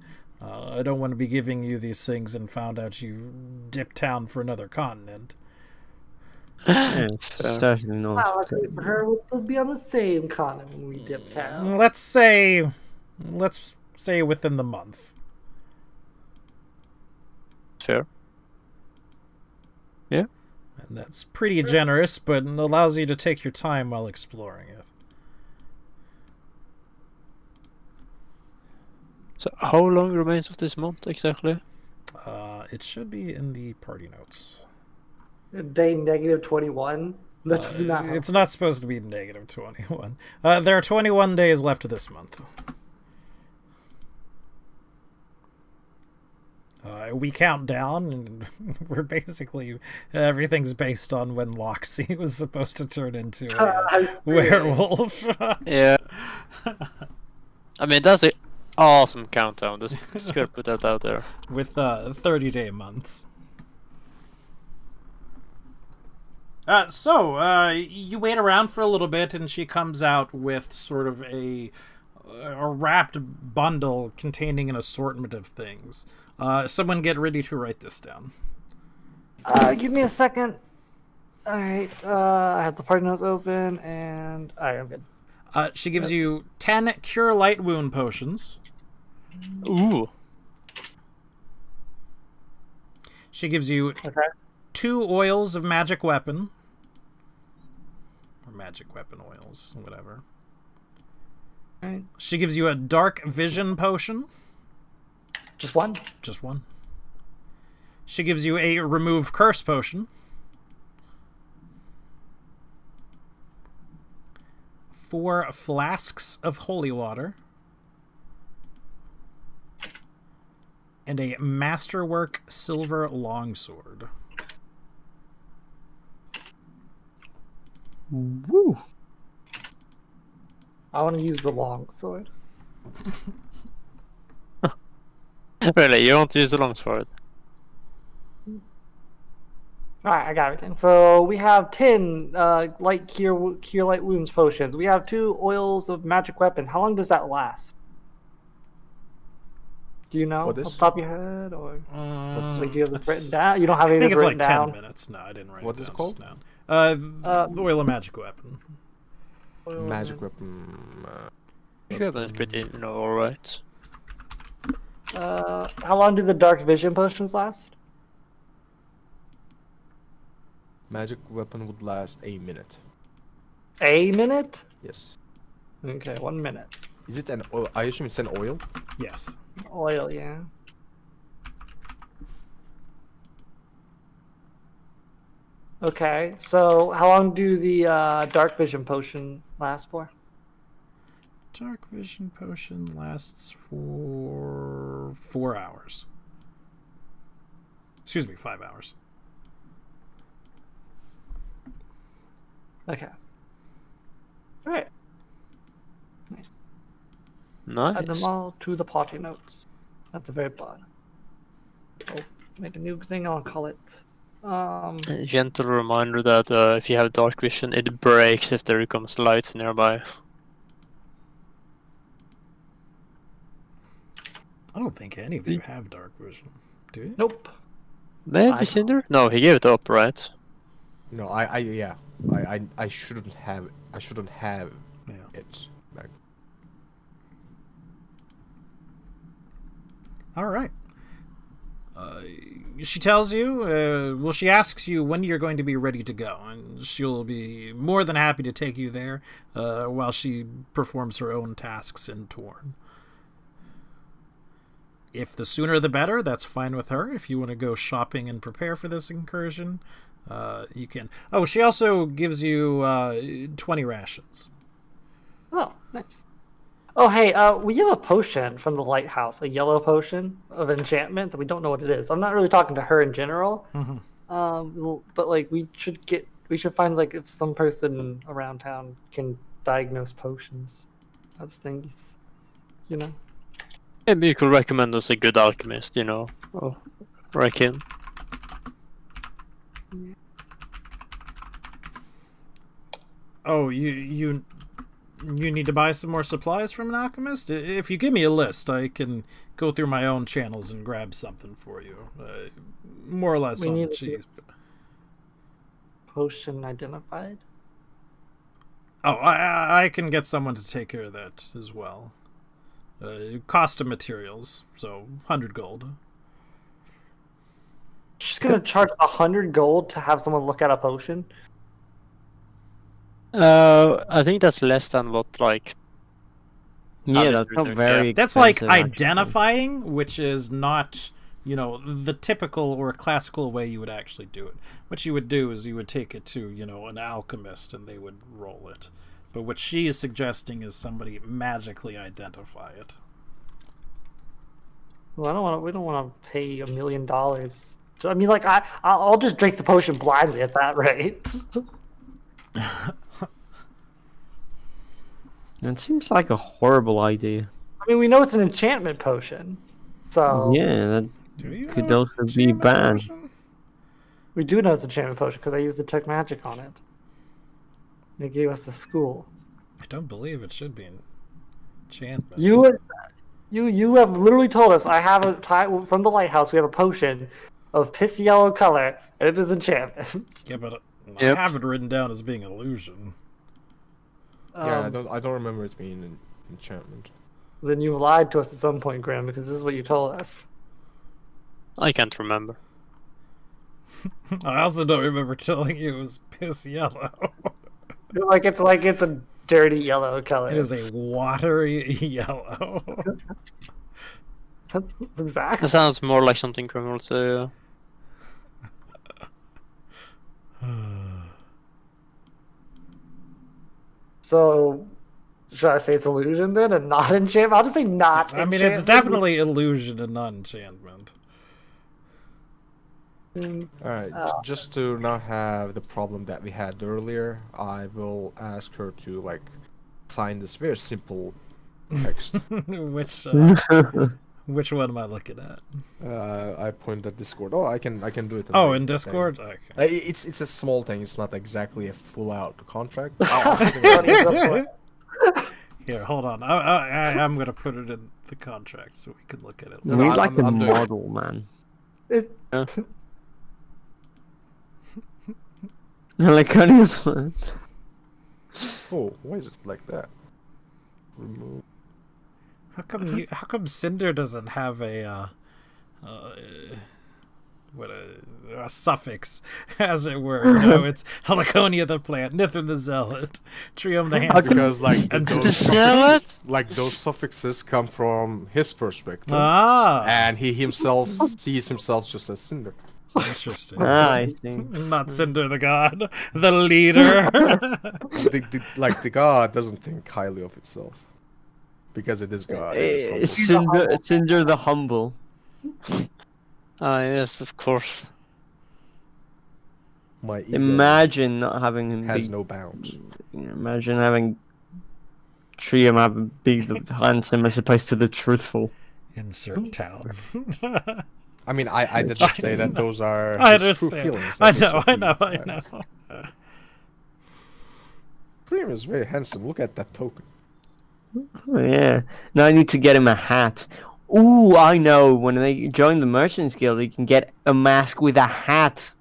I don't want to be giving you these things and found out you dipped town for another continent. Yeah, certainly not. Well, luckily for her, we'll still be on the same continent when we dip town. Let's say within the month. Sure. Yeah. And that's pretty generous, but it allows you to take your time while exploring it. So how long remains of this month exactly? It should be in the party notes. Day -21. That's not. It's not supposed to be negative 21. There are 21 days left of this month. We count down, and we're basically everything's based on when Loxy was supposed to turn into a werewolf. Yeah. I mean, that's an awesome countdown. Just gotta put that out there. With 30-day months. So you wait around for a little bit, and she comes out with sort of a wrapped bundle containing an assortment of things. Someone get ready to write this down. Give me a second. All right. I have the party notes open, and all right, I'm good. She gives you 10 Cure Light Wound potions. Ooh. She gives you Okay. 2 oils of magic weapon. Or magic weapon oils, whatever. All right. She gives you a dark vision potion. Just one. Just one. She gives you a remove curse potion. 4 flasks of holy water. And a masterwork silver longsword. Woo! I want to use the long sword. Really, you want to use the longsword? All right, I got everything. So we have 10 light cure light wounds potions. We have 2 oils of magic weapon. How long does that last? Do you know What off is? the top of your head, or like, do you have this written it's- down? You don't have I any think of it's this like written 10 down. minutes. No, I didn't write What it is it down called? just now. The oil of magic weapon. Oil Magic of- weapon. Yeah, that's pretty, alright. How long do the dark vision potions last? Magic weapon would last a minute. A minute? Yes. Okay, 1 minute. Is it an oil? I assume it's an oil. Yes. Oil, yeah. Okay, so how long do the dark vision potion last for? Dark vision potion lasts for 4 hours. Excuse me, 5 hours. Okay. All right. Nice. Nice. Add them all to the party notes at the very bottom. I'll make a new thing. I'll call it. A gentle reminder that if you have dark vision, it breaks if there becomes lights nearby. I don't think any of you have dark vision. Do you? Nope. Maybe I Cinder? No, he gave it up, right? No, yeah. I shouldn't have. I shouldn't have Yeah. it. Like, All right. She tells you, well, she asks you when you're going to be ready to go, and she'll be more than happy to take you there while she performs her own tasks in Torn. If the sooner the better, that's fine with her. If you want to go shopping and prepare for this incursion, you can. Oh, she also gives you 20 rations. Oh, nice. Oh, hey, we have a potion from the lighthouse, a yellow potion of enchantment that we don't know what it is. I'm not really talking to her in general, but like we should find like if some person around town can diagnose potions. That's things, you know. Maybe you could recommend us a good alchemist, you know. Oh, reckon. Oh, you need to buy some more supplies from an alchemist? If you give me a list, I can go through my own channels and grab something for you. More or less We on the need to- cheese. Potion identified. Oh, I can get someone to take care of that as well. Cost of materials, so 100 gold. She's gonna charge 100 gold to have someone look at a potion. I think that's less than what, like... Yeah, that's not very. That's like expensive, actually. identifying, which is not, the typical or classical way you would actually do it. What you would do is you would take it to, an alchemist and they would roll it. But what she is suggesting is somebody magically identify it. Well, I don't want. We don't want to pay $1 million. So, I mean, like, I'll just drink the potion blindly at that rate. It seems like a horrible idea. I mean, we know it's an enchantment potion, so Yeah, that Do you could know it's also be enchantment banned. potion? we do know it's an enchantment potion because I used the tech magic on it. They gave us the school. I don't believe it should be enchantment. You have literally told us I have from the lighthouse. We have a potion of piss yellow color, and it is enchantment. Yeah, but Yep. I have it written down as being illusion. Yeah, I don't remember it being an enchantment. Then you lied to us at some point, Graham, because this is what you told us. I can't remember. I also don't remember telling you it was piss yellow. Like it's a dirty yellow color. It is a watery yellow. Exactly. That sounds more like something criminal to. So, should I say it's illusion then, and not enchantment? I'll just say not. I mean, it's enchantment. definitely illusion and not enchantment. Alright, just to not have the problem that we had earlier, I will ask her to, like, sign this very simple text. Which one am I looking at? I point at Discord. Oh, I can do it. Oh, my in thing. Discord? Okay. It's a small thing. It's not exactly a full out contract. Here, hold on. I'm going to put it in the contract so we can look at it. No, we no, like I'm a doing it. model, man. Laconia plan. Oh, why is it like that? Remove. How come Cinder doesn't have a suffix, as it were? You know, it's Heliconia the plant, Nithrin the zealot, Trium the handsome. Because like And those suffixes come from his perspective, Ah, and he himself sees himself just as Cinder. interesting. I see. Not Cinder the god, the leader. The god doesn't think highly of itself because it is God. It is humble. Cinder the humble. Ah, yes, of course. My ego Imagine not having him has be. no bounds. Imagine having Trium be the handsome as opposed to the truthful. Insert town. I mean, I did just say that those are I his true understand. feelings. I That's know. his feeling. Priam is very handsome. Look at that token. Oh, yeah. Now I need to get him a hat. Ooh, I know. When they join the Merchants Guild, you can get a mask with a hat.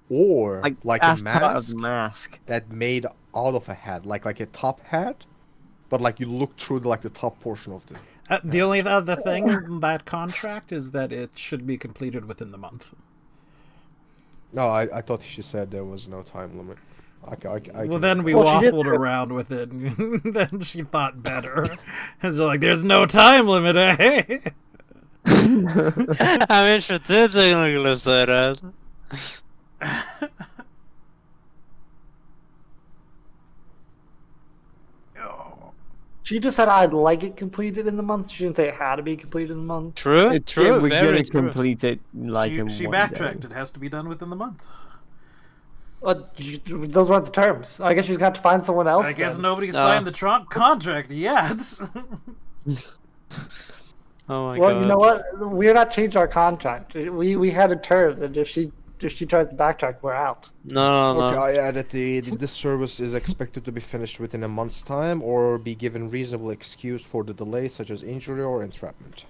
Or like a as part of mask the mask. that made out of a hat, like a top hat, but like you look through the top portion of the. The only other thing in that contract is that it should be completed within the month. No, I thought she said there was no time limit. Well, then we waffled around with it, and then she thought better. And so like, there's no time limit, eh? I'm interested in say that. She just said I'd like it completed in the month. She didn't say it had to be completed in the month. True, true, We're very gonna true. complete it like in She one backtracked. day. It has to be done within the month. Those weren't the terms. I guess she's got to find someone else. I guess then. nobody signed the contract yet. Oh my Well, god. you know what? We're not changing our contract. We had a terms, and if she tries to backtrack, we're out. No, no, Okay, no. I added this service is expected to be finished within a month's time, or be given reasonable excuse for the delay, such as injury or entrapment.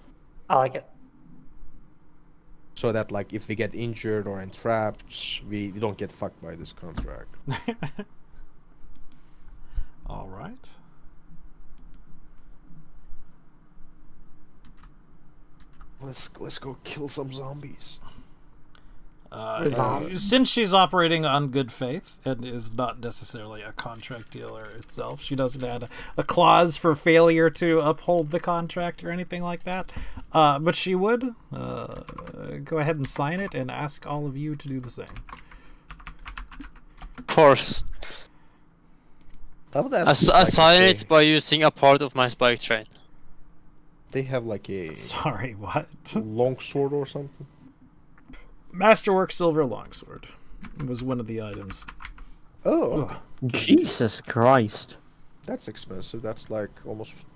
I like it. So that if we get injured or entrapped, we don't get fucked by this contract. All right. Let's go kill some zombies. Since she's operating on good faith and is not necessarily a contract dealer itself, she doesn't add a clause for failure to uphold the contract or anything like that. But she would go ahead and sign it and ask all of you to do the same. Of course. I sign it by using a part of my spike train. they have like a Sorry, what? longsword or something? Masterwork silver longsword was one of the items. Oh, okay. Jesus Christ. That's expensive. That's like almost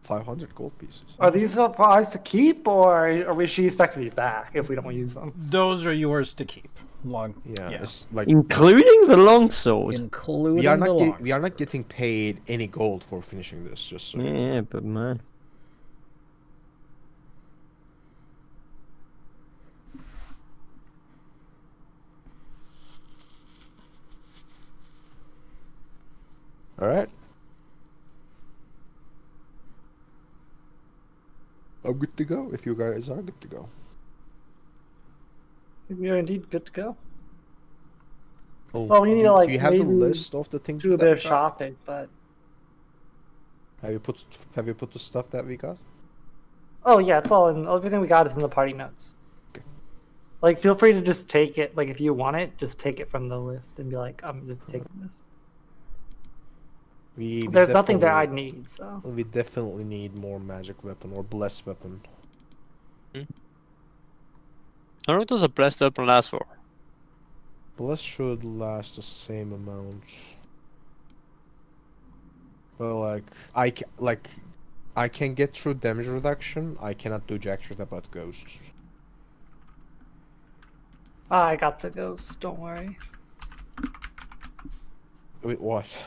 500 gold pieces. Are these for ours to keep, or are we should expect these back if we don't use them? Those are yours to keep. Yeah, it's like Including the longsword. Including we are the not longsword. we are not getting paid any gold for finishing this. Just so. Yeah, but man. All right. I'm good to go. If you guys are good to go. We are indeed good to go. Oh, Well, we need to, like, do you have the maybe list of the things Do a that bit we of got? shopping, but Have you put the stuff that we got? oh yeah, it's all in. Everything we got is in the party notes. Okay. Like, feel free to just take it. Like, if you want it, just take it from the list and be like, I'm just taking this. We There's nothing that I definitely- need, so. We definitely need more magic weapon or blessed weapon. How long does a blessed weapon last for? Bless should last the same amount. Well, I can get through damage reduction. I cannot do jack shit about ghosts. I got the ghost. Don't worry. Wait, what?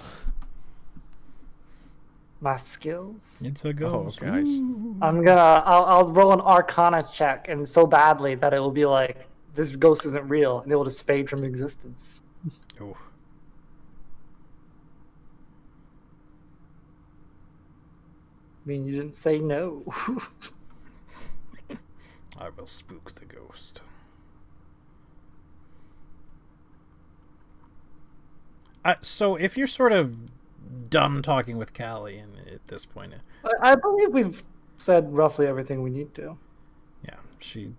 My skills. It's a Oh, ghost. okay, nice. I'll roll an Arcana check, and so badly that it will be like this ghost isn't real, and it will just fade from existence. Ooh. I mean, you didn't say no. I will spook the ghost. So if you're sort of done talking with Callie at this point, I believe we've said roughly everything we need to. yeah, she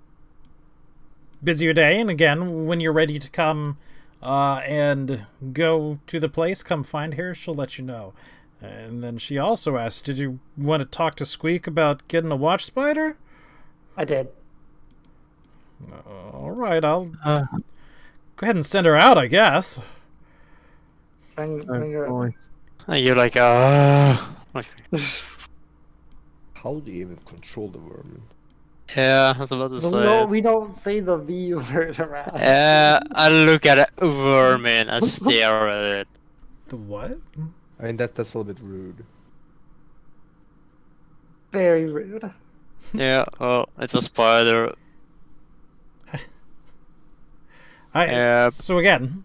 bids you a day, and again, when you're ready to come and go to the place, come find her, she'll let you know. And then she also asked, did you want to talk to Squeak about getting a watch spider? I did. All right, I'll go ahead and send her out, I guess. Bring Oh, her up. boy. And you're like, How do you even control the vermin? yeah, I was about to say No, it. we don't say the V word around. I look at a vermin and stare at it. The what? I mean, that's a little bit rude. Very rude. Yeah, well, it's a spider. Yep. So again,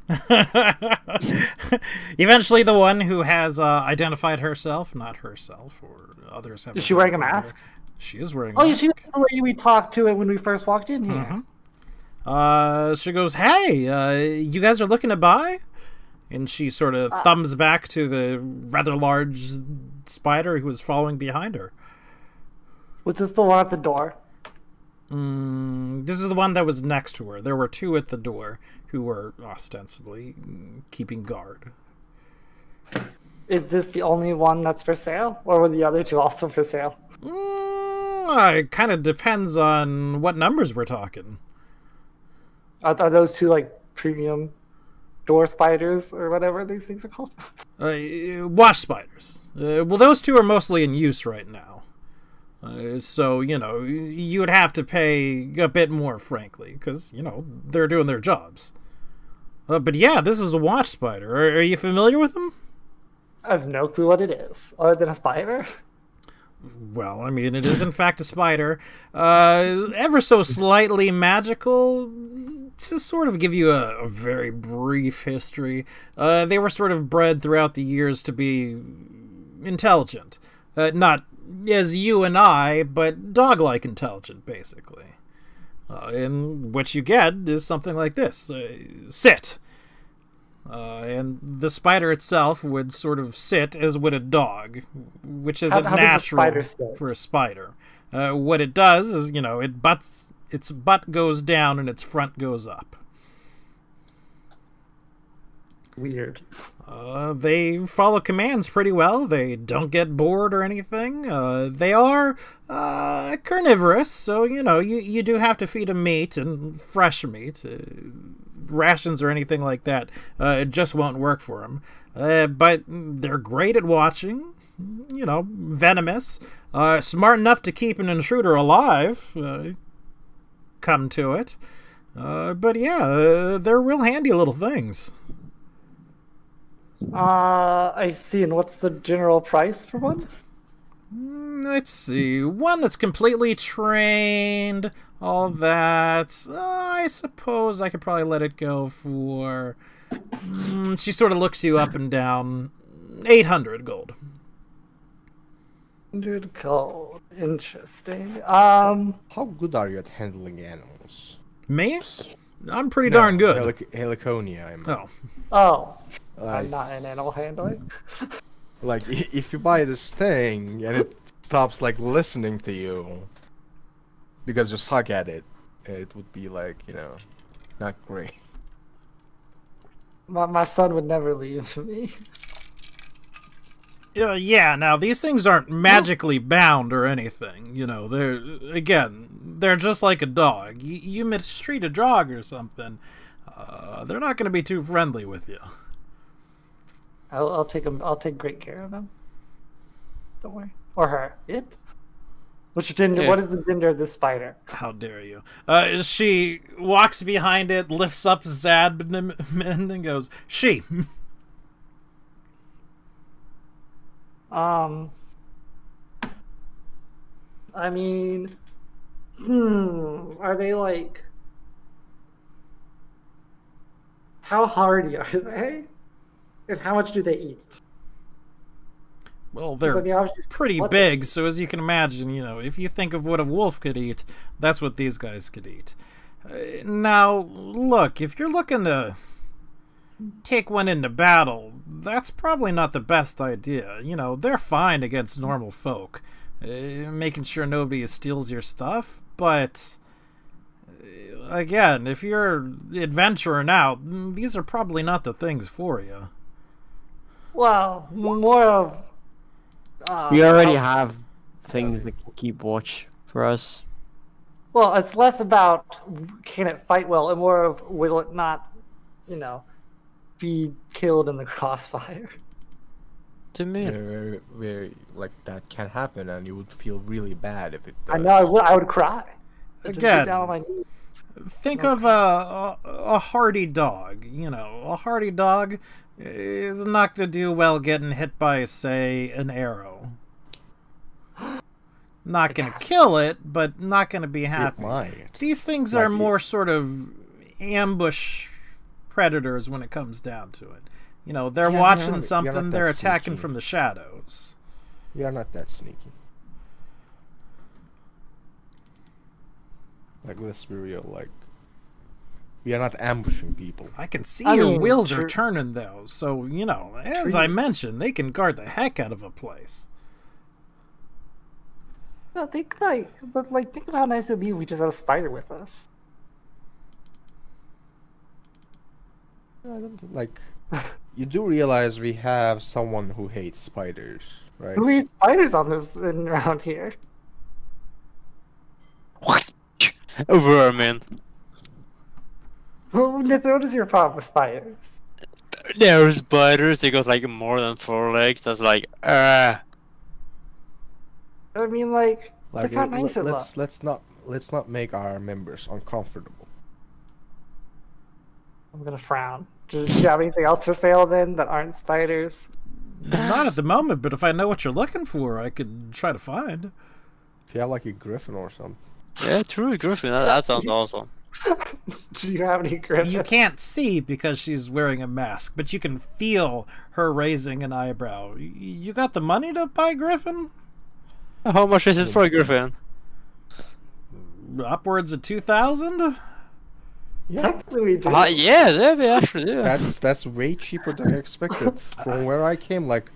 eventually the one who has identified herself, not herself, or others have. Is she wearing a identified her. mask? She is wearing a Oh, yeah, mask. she was the lady we talked to it when we first walked in here. She goes, hey, you guys are looking to buy? And she sort of thumbs back to the rather large spider who was following behind her. Was this the one at the door? This is the one that was next to her. There were two at the door who were ostensibly keeping guard. Is this the only one that's for sale? Or were the other two also for sale? It kind of depends on what numbers we're talking. Are those two like premium door spiders or whatever these things are called? Wash spiders. Well, those two are mostly in use right now. So, you would have to pay a bit more, frankly, because, they're doing their jobs. But yeah, this is a watch spider. Are you familiar with them? I have no clue what it is, other than a spider. Well, I mean, it is in fact a spider. Ever so slightly magical. To sort of give you a very brief history, they were sort of bred throughout the years to be intelligent. Not as you and I, but dog-like intelligent, basically. And what you get is something like this. Sit. And the spider itself would sort of sit as would a dog, which isn't how does a natural spider sit? for a spider. What it does is, its butt goes down and its front goes up. Weird. They follow commands pretty well. They don't get bored or anything. They are carnivorous, so you do have to feed them meat and fresh meat. Rations or anything like that, it just won't work for them. But they're great at watching. Venomous. Smart enough to keep an intruder alive. Come to it. But yeah, they're real handy little things. I see. And what's the general price for one? Let's see. One that's completely trained, all that. I suppose I could probably let it go for... she sort of looks you up and down. 800 gold. 100 gold. Interesting. How good are you at handling animals? Me? I'm pretty darn good. Heliconia, I mean. Oh. Like, I'm not an animal handler. like, if you buy this thing and it stops, like, listening to you because you suck at it, it would be, like, not great. My son would never leave me. Yeah, now these things aren't magically bound or anything. They're just like a dog. You mistreat a dog or something, they're not going to be too friendly with you. I'll take him. I'll take great care of him. Don't worry. Or her. It. Which gender? Yeah. What is the gender of this spider? How dare you? She walks behind it, lifts up Zadman, and goes, "She." I mean, are they like? How hardy are they? And how much do they eat? Well, they're pretty big, so as you can imagine, if you think of what a wolf could eat, that's what these guys could eat. Now, look, if you're looking to take one into battle, that's probably not the best idea. They're fine against normal folk, making sure nobody steals your stuff, but again, if you're adventuring out, these are probably not the things for you. Well, more of. We already have things that can keep watch for us. Well, it's less about can it fight well and more of will it not, be killed in the crossfire. To me, Where like that can happen, and you would feel really bad if it. I know. I would cry. I'd just get Again, down on my knees. think of a hardy dog. A hardy dog is not going to do well getting hit by, say, an arrow. Not going to kill it, but not going to be happy. It might. These things are more sort of ambush predators when it comes down to it. They're watching something, they're attacking sneaky. from the shadows. We are not that sneaky. Like, let's be real, like, we are not ambushing people. I can see I your mean, wheels are true. turning, though. So, as I mentioned, they can guard the heck out of a place. No, think of how nice it would be if we just had a spider with us. I don't, like, you do realize we have someone who hates spiders, right? Who eats spiders around here? vermin. What is your problem with spiders? There are spiders. They got like more than 4 legs. That's like, I mean, look how nice it let's looks. let's not make our members uncomfortable. I'm gonna frown. Do you have anything else for sale then that aren't spiders? Not at the moment, but if I know what you're looking for, I could try to find. If you have like a griffin or something. yeah, true, Griffin. That sounds awesome. Do you have any griffins? You can't see because she's wearing a mask, but you can feel her raising an eyebrow. You got the money to buy Griffin? How much is it for a Griffin? Upwards of 2,000? Yeah, Technically we do. Yeah, we actually do. that's way cheaper than I expected. From where I came, like,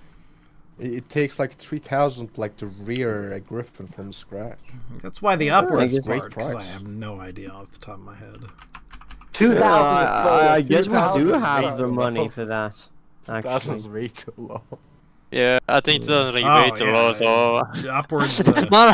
it takes like 3,000 like to rear a griffin from scratch. That's why the That's upwards a great part, because I price. have no idea off the top of my head. 2,000. I guess we do 2,000 is have way the too money low. for that. That's Actually, way too low. Yeah, I think it's like Oh, way too low, so... Upwards. No,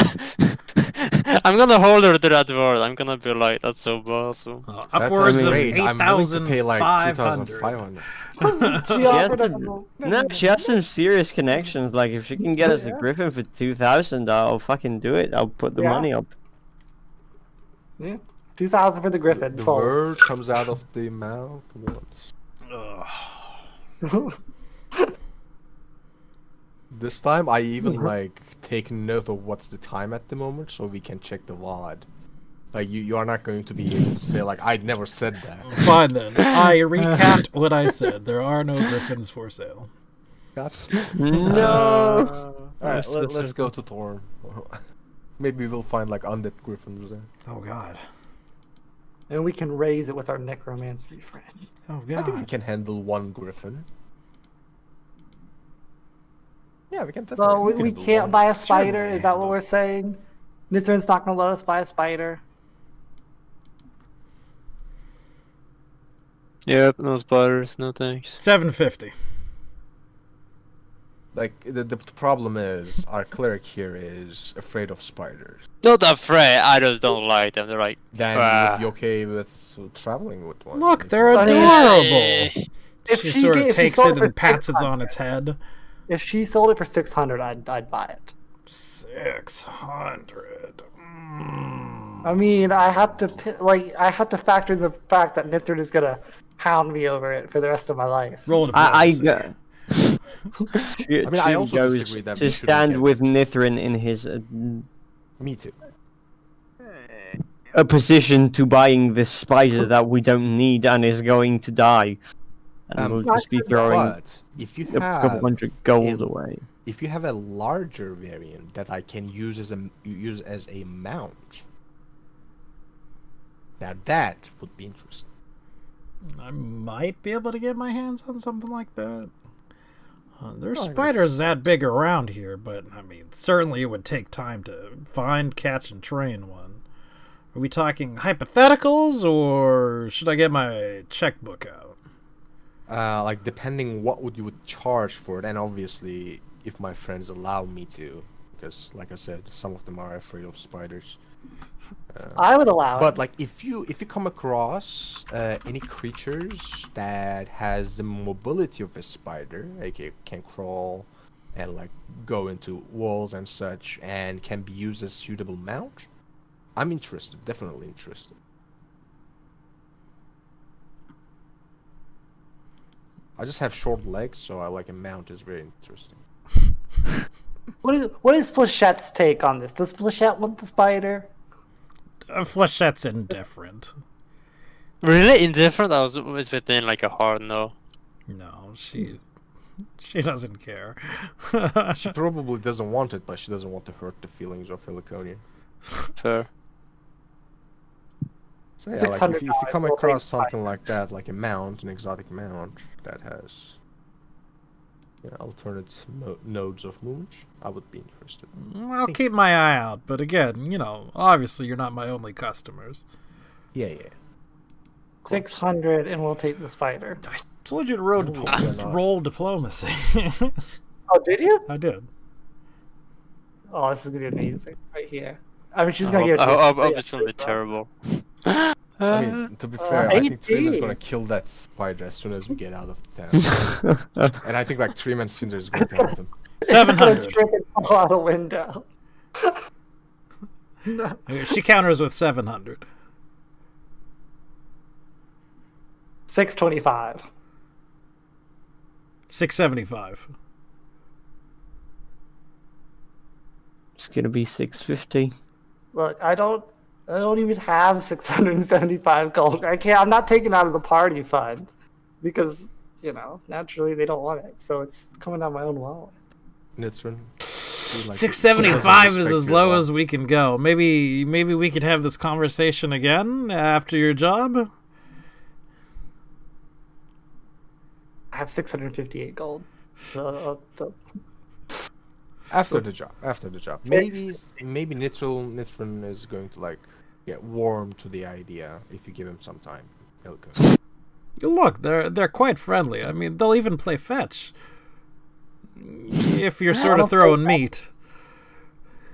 I'm gonna hold her to that word. I'm gonna be like, that's so awesome. Upwards That's of great. I'm willing to pay like 8,500. 2,500. She she offered has us some, no, she has some serious connections. Like, if she can get us a Yeah. griffin for 2,000, I'll fucking do it. I'll put the Yeah. money up. Yeah. 2,000 for the griffin. The sold. word comes out of the mouth once. Ugh. This time I even like take note of what's the time at the moment so we can check the VOD. Like you are not going to be able to say like I'd never said that. Fine then. I recapped what I said. There are no griffins for sale. No. Alright, let's go to Thor. Maybe we'll find like undead griffins there. Oh god. And we can raise it with our necromancy friend. Oh I think we god. can handle one griffin. Yeah, we can So definitely. we handle can't one. buy a spider. Certainly Is that what handle. we're saying? Nithrin's not gonna let us buy a spider. Yep, no spiders, no thanks. 750. Like the problem is our cleric here is afraid of spiders. Not afraid, I just don't like them. They're like, Then Ah. you'd be okay with traveling with one. Look, if they're you- adorable. If She she sort gave- of if she takes sold it for and pats it 600, on its head. If she sold it for 600, I'd buy it. 600. I mean, I had to factor in the fact that Nithrin is gonna hound me over it for the rest of my life. Roll I diplomacy. I mean, I also disagree that we to shouldn't stand get with Nithrin in his Me too. a position to buying this spider that we don't need and is going to die, and we'll just be throwing But if you a couple have hundred gold a- away. if you have a larger variant that I can use as a mount, now that would be interesting. I might be able to get my hands on something like that. There's Oh, spiders it's- that big around here, but I mean, certainly it would take time to find, catch, and train one. Are we talking hypotheticals, or should I get my checkbook out? Like depending what would you would charge for it, and obviously if my friends allow me to, because like I said, some of them are afraid of spiders. I would allow But it. like if you come across any creatures that has the mobility of a spider, like it can crawl and like go into walls and such, and can be used as suitable mount, I'm interested, definitely interested. I just have short legs, so I like a mount is very interesting. What is Flechette's take on this? Does Flechette want the spider? Flechette's indifferent. really indifferent? I was within like a hard no. No, she doesn't care. She probably doesn't want it, but she doesn't want to hurt the feelings of Heliconia. Fair. So yeah, like if you come $600 will across take something like that, like a mount, an exotic mount that has alternate nodes of movement, I would be interested. I'll keep my eye out, but again, obviously you're not my only customers. Yeah. 600, and we'll take the spider. I told you to roll, No, you're not. roll diplomacy. Oh, did you? I did. Oh, this is gonna be amazing right here. I mean, she's gonna give it. I'm just gonna be terrible. I mean, to be fair, I think 18. Treeman's gonna kill that spider as soon as we get out of the town. And I think like Treeman Cinder is going to help him. 700. Trip and fall out a window. No. She counters with 700. 625. 675. It's gonna be 650. Look, I don't even have 675 gold. I'm not taking out of the party fund because naturally they don't want it. So it's coming out of my own wallet. Nitrin. 675 is as low as we can go. Maybe we could have this conversation again after your job. I have 658 gold. So, After the job. Maybe Nitrin is going to like get warm to the idea if you give him some time. Helcon. Look, they're quite friendly. I mean, they'll even play fetch. If you're sort of throwing meat.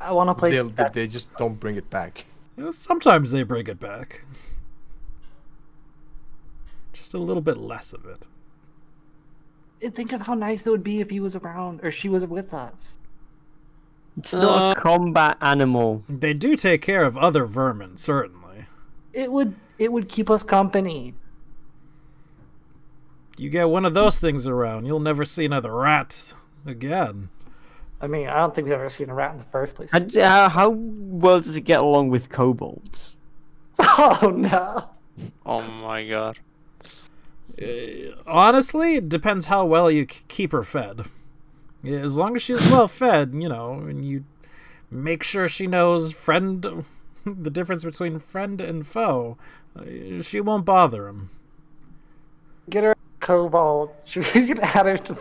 I want to play. They just don't bring it back. You know, sometimes they bring it back. Just a little bit less of it. Think of how nice it would be if he was around or she was with us. It's not a combat animal. They do take care of other vermin, certainly. It would keep us company. You get one of those things around, you'll never see another rat again. I mean, I don't think we've ever seen a rat in the first place. How well does it get along with kobolds? Oh no! Oh my god. Honestly, it depends how well you keep her fed. Yeah, as long as she's well fed, you know, and you make sure she knows the difference between friend and foe, she won't bother him. Get her a kobold. We can add her to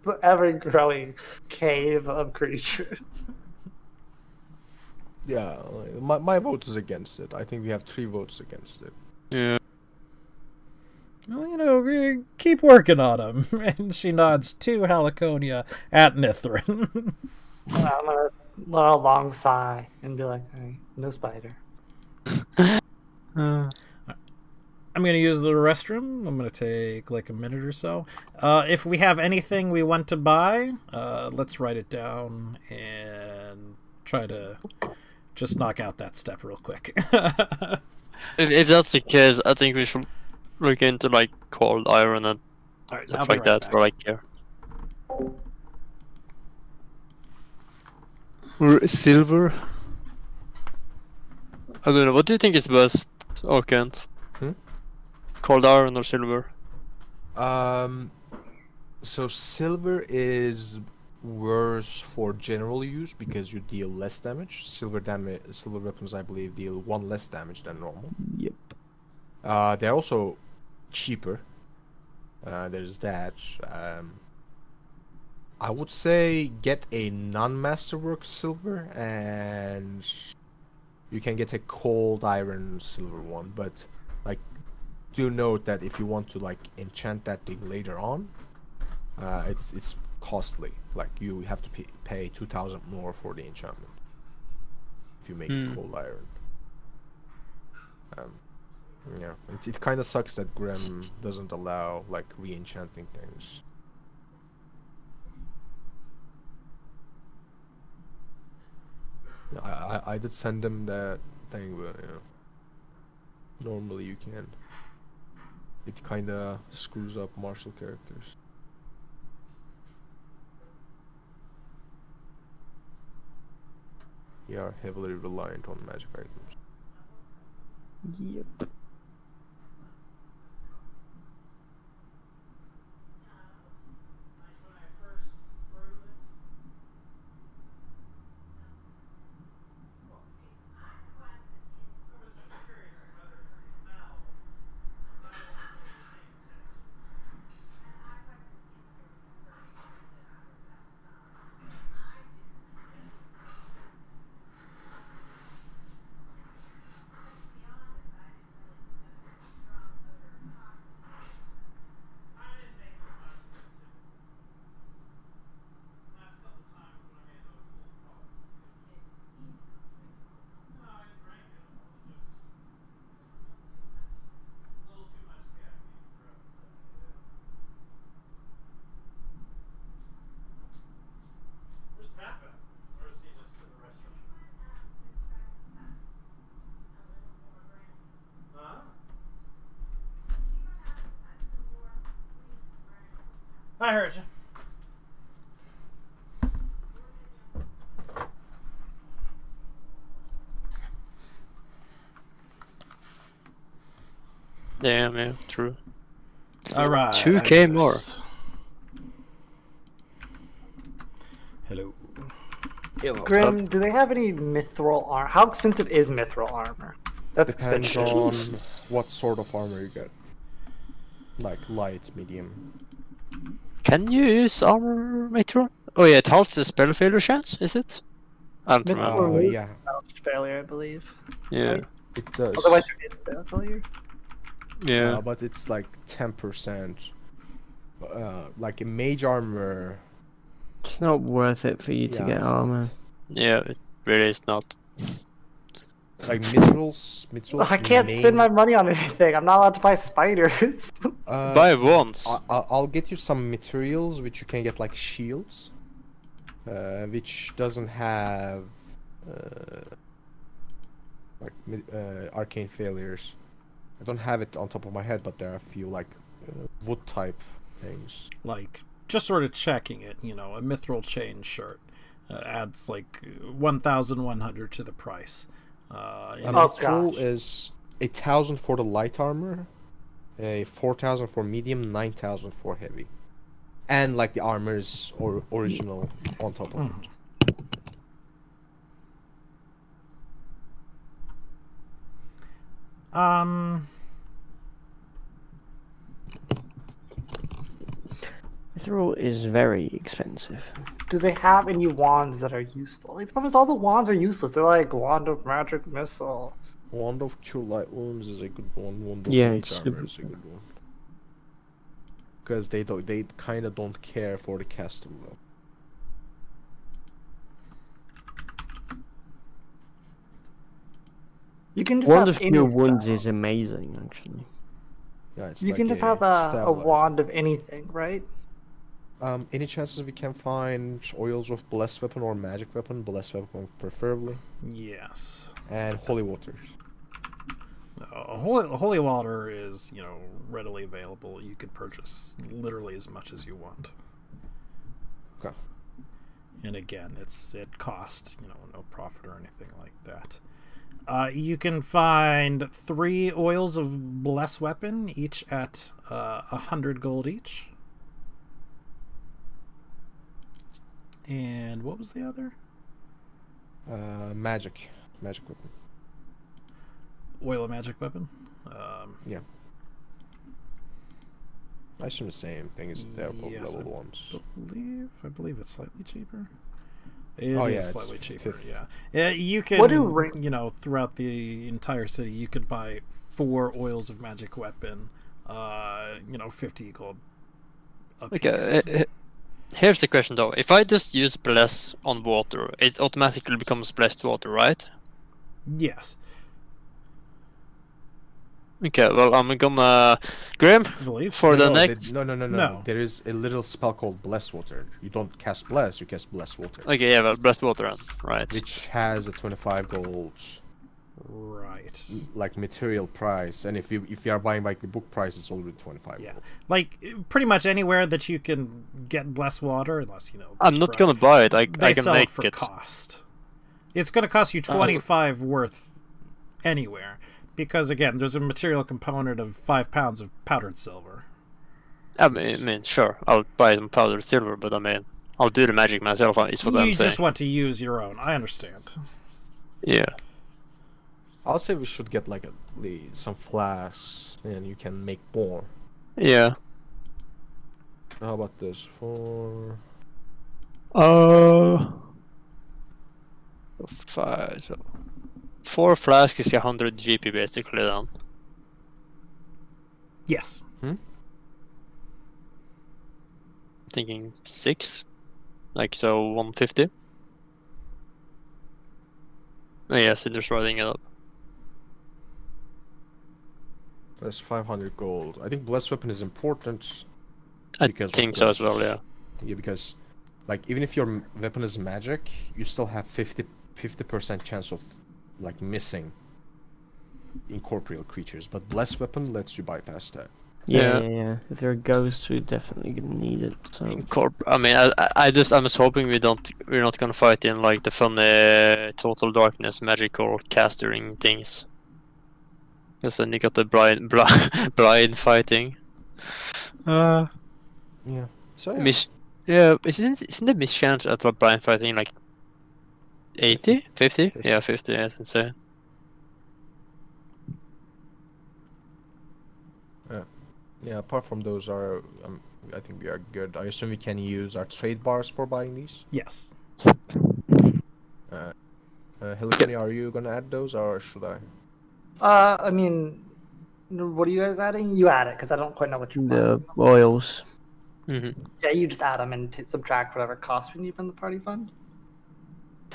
the ever-growing cave of creatures. Yeah, my vote is against it. I think we have 3 votes against it. Yeah. Well, you know, keep working on him. And she nods to Haliconia at Nithrin. I'm gonna let a long sigh and be like, "Hey, no spider." I'm going to use the restroom. I'm going to take like a minute or so. If we have anything we want to buy, let's write it down and try to just knock out that step real quick. If that's the case, I think we should look into like cold iron and Alright, stuff like that for like here. Or silver. I don't know. What do you think is best, Arkent? Cold iron or silver? So silver is worse for general use because you deal less damage. Silver weapons, I believe, deal 1 less damage than normal. Yep. They're also cheaper. There's that. I would say get a non-masterwork silver, and you can get a cold iron silver one. But like, do note that if you want to like enchant that thing later on, it's costly. Like you have to pay 2,000 more for the enchantment if you make it cold iron. Yeah, it kind of sucks that Grim doesn't allow like re-enchanting things. I did send him that thing, but you know, normally you can. It kind of screws up martial characters. We are heavily reliant on magic items. Yep. I heard you. Damn, yeah, true. Alright. 2K more. Hello. Grim, do they have any mithril armor? How expensive is mithril armor? That's Depends expensive. on what sort of armor you get. Like light, medium. Can you use armor mithril? Oh yeah, it halts the spell failure chance, is it? I don't remember. Mithril Yeah. failure, I believe. Yeah. It does. Otherwise, it is spell failure. Yeah. but it's like 10%. Like a mage armor. It's not worth it for you to Yeah, get it's not. armor. Yeah, it really is not. Like mithrils. I can't spend my money on anything. I'm not allowed to buy spiders. Buy once. I'll get you some materials which you can get like shields, which doesn't have arcane failures. I don't have it on top of my head, but there are a few like wood type things. Like, just sort of checking it, you know, a mithril chain shirt adds like 1,100 to the price. A And Oh, mithril gosh. is 1,000 for the light armor, 4,000 for medium, 9,000 for heavy, and like the armor is original on top of it. Mithril is very expensive. Do they have any wands that are useful? Like, the problem is all the wands are useless. They're like wand of magic missile. Wand of Cure Light Wounds is a good one. Wand of Yeah, Mage it's Armor the- is a good one. Because they kind of don't care for the caster though. You can just Wand have of any Cure Wounds spell. is amazing, actually. Yeah, it's You like can just have a stab wand of anything, right? Any chances we can find oils of blessed weapon or magic weapon? Blessed weapon preferably, yes. and holy waters. Holy water is, you know, readily available. You could purchase literally as much as you want. Okay. And again, it costs, you know, no profit or anything like that. You can find 3 oils of bless weapon, each at 100 gold each. And what was the other? Magic weapon. Oil of magic weapon. Yeah. I assume the same thing as the Yes, level ones. I believe it's slightly cheaper. Oh, yeah, is it's slightly cheaper. 50. Yeah, you can. What do you know, throughout the entire city, you could buy 4 oils of magic weapon. 50 gold. A piece. Okay, here's the question though. If I just use bless on water, it automatically becomes blessed water, right? Yes, Okay, well I'm gonna Grim I believe. for the No, next. No. There is a little spell called Bless Water. You don't cast Bless, you cast Bless Water. Okay, yeah, well, blessed water, right? Which has a 25 gold Right. like material price, and if you are buying like the book price, it's already 25 Yeah. gold. Like pretty much anywhere that you can get blessed water, unless you know. I'm not right, gonna buy it. I They can sell make it for it. cost. It's going to cost you 25 worth anywhere, because again, there's a material component of 5 pounds of powdered silver. I mean, sure, I'll buy some powdered silver, but I mean, I'll do the magic myself. Is what I'm You saying. just want to use your own. I understand. Yeah. I'll say we should get like some flasks, and you can make more. Yeah. How about this for? 5. So 4 flasks is 100 GP basically then. Yes. Thinking 6, like so 150. Oh, yes, just writing it up. That's 500 gold. I think Blessed Weapon is important. I Because of think so as well. Yeah. Yeah, because like even if your weapon is magic, you still have 50% chance of like missing incorporeal creatures. But Blessed Weapon lets you bypass that. Yeah. If there are ghosts, we're definitely gonna need it. So I mean, I'm just hoping we're not gonna fight in like the funny total darkness magical castering things. Because then you got the blind fighting. Yeah. So yeah. Isn't the mischance at what blind fighting like 80? 50? Yeah, 50. That's insane. Yeah, apart from those I think we are good. I assume we can use our trade bars for buying these. Yes. Helicony, are you gonna add those or should I? I mean, What are you guys adding? You add it because I don't quite know what you're The buying. oils. Mm-hmm. Yeah, you just add them and subtract whatever cost we need from the party fund.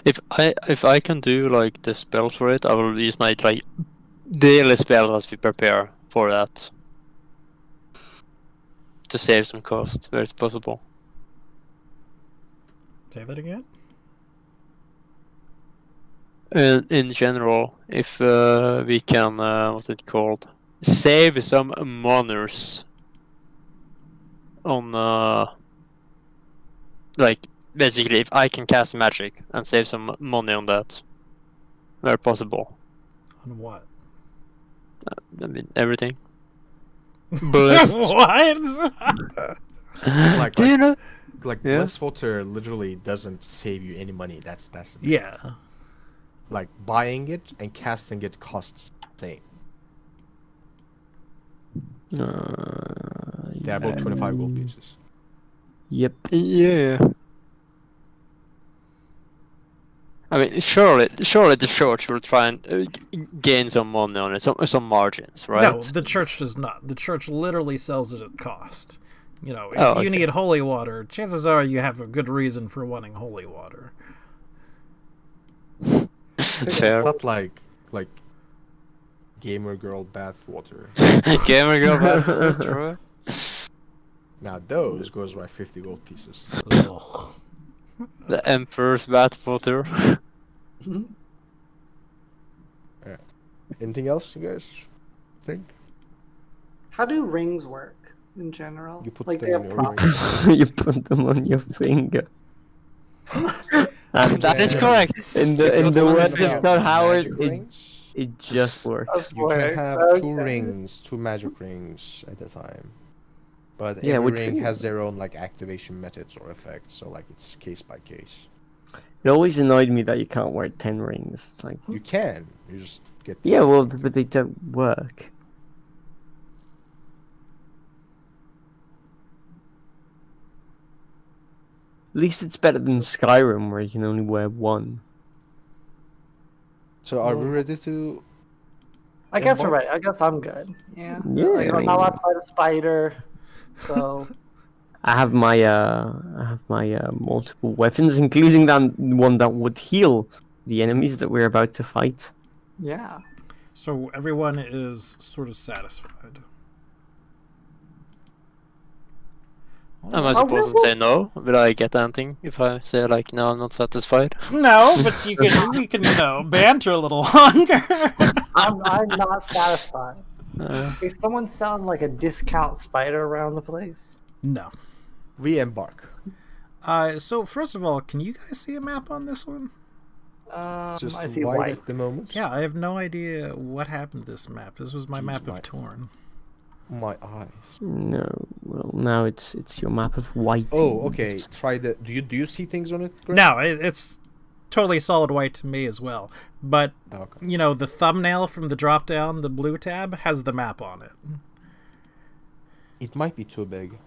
If I can do like the spells for it, I will use my like daily spells as we prepare for that to save some cost where it's possible. Say that again? And in general, if we can, what's it called? Save some monies on, like, basically, if I can cast magic and save some money on that, where possible. On what? I mean, everything. Blessed. What? Like, Do you know? Like Yeah. Blessed Water literally doesn't save you any money. That's the thing. Yeah. Like buying it and casting it costs the same. They're about 25 gold pieces. Yep. Yeah. I mean, surely the church will try and gain some money on it, some margins, right? No, the church does not. The church literally sells it at cost. You know, if Oh, you okay. need holy water, chances are you have a good reason for wanting holy water. Fair. It's not like gamer girl bath water. Gamer girl bath, true. Now those goes by 50 gold pieces. Ugh. The Emperor's bath water. Anything else you guys think? How do rings work in general? You put like them they in have your props. You put them on your finger. And That is correct. in the Because the one words is of about Todd Howard, magic it rings. just works. You can have two Okay. rings, two magic rings at a time. But Yeah, every which ring ring? has their own like activation methods or effects, so like it's case by case. It always annoyed me that you can't wear 10 rings. It's like, You can, you just get. the yeah, well, option to. but they don't work. At least it's better than Skyrim, where you can only wear one. So are we ready to? I guess we're Embark? right. I guess I'm good. Yeah. Yeah, Like, I I'm not allowed mean- to fight a spider. So I have my multiple weapons, including that one that would heal the enemies that we're about to fight. yeah. So everyone is sort of satisfied. Am I supposed to say no? Will I get anything if I say like no, I'm not satisfied? No, but you can we can banter a little longer. I'm not satisfied. Uh, Is someone selling like a discount spider around the place? No. we embark? So first of all, can you guys see a map on this one? Just I see white white. at the moment. Yeah, I have no idea what happened to this map. This was my Jeez, map of white. Torn. My eyes. No, well, now it's your map of white. Oh, okay. Try the. Do you see things on it? Greg? No, it's totally solid white to me as well. But Okay. you know, the thumbnail from the drop down, the blue tab, has the map on it. It might be too big.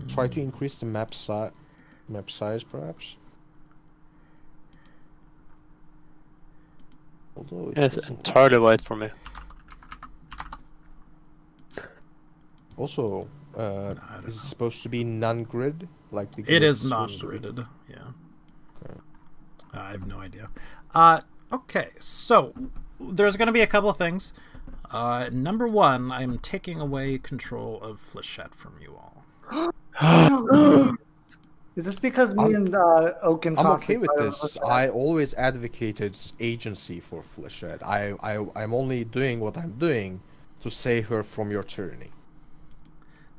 Try to increase the map size, perhaps. Although it it's doesn't- entirely white for me. Also, is it supposed to be non-grid? Like the It grid is supposed to be? non-gridded. Yeah. Okay. I have no idea. Okay, so there's going to be a couple of things. Number one, I'm taking away control of Flechette from you all. Is this because me I'm- and Oak and I'm Fox okay with decided this. to look I at always advocated agency for Flechette. I'm only doing what I'm doing to save her from your tyranny.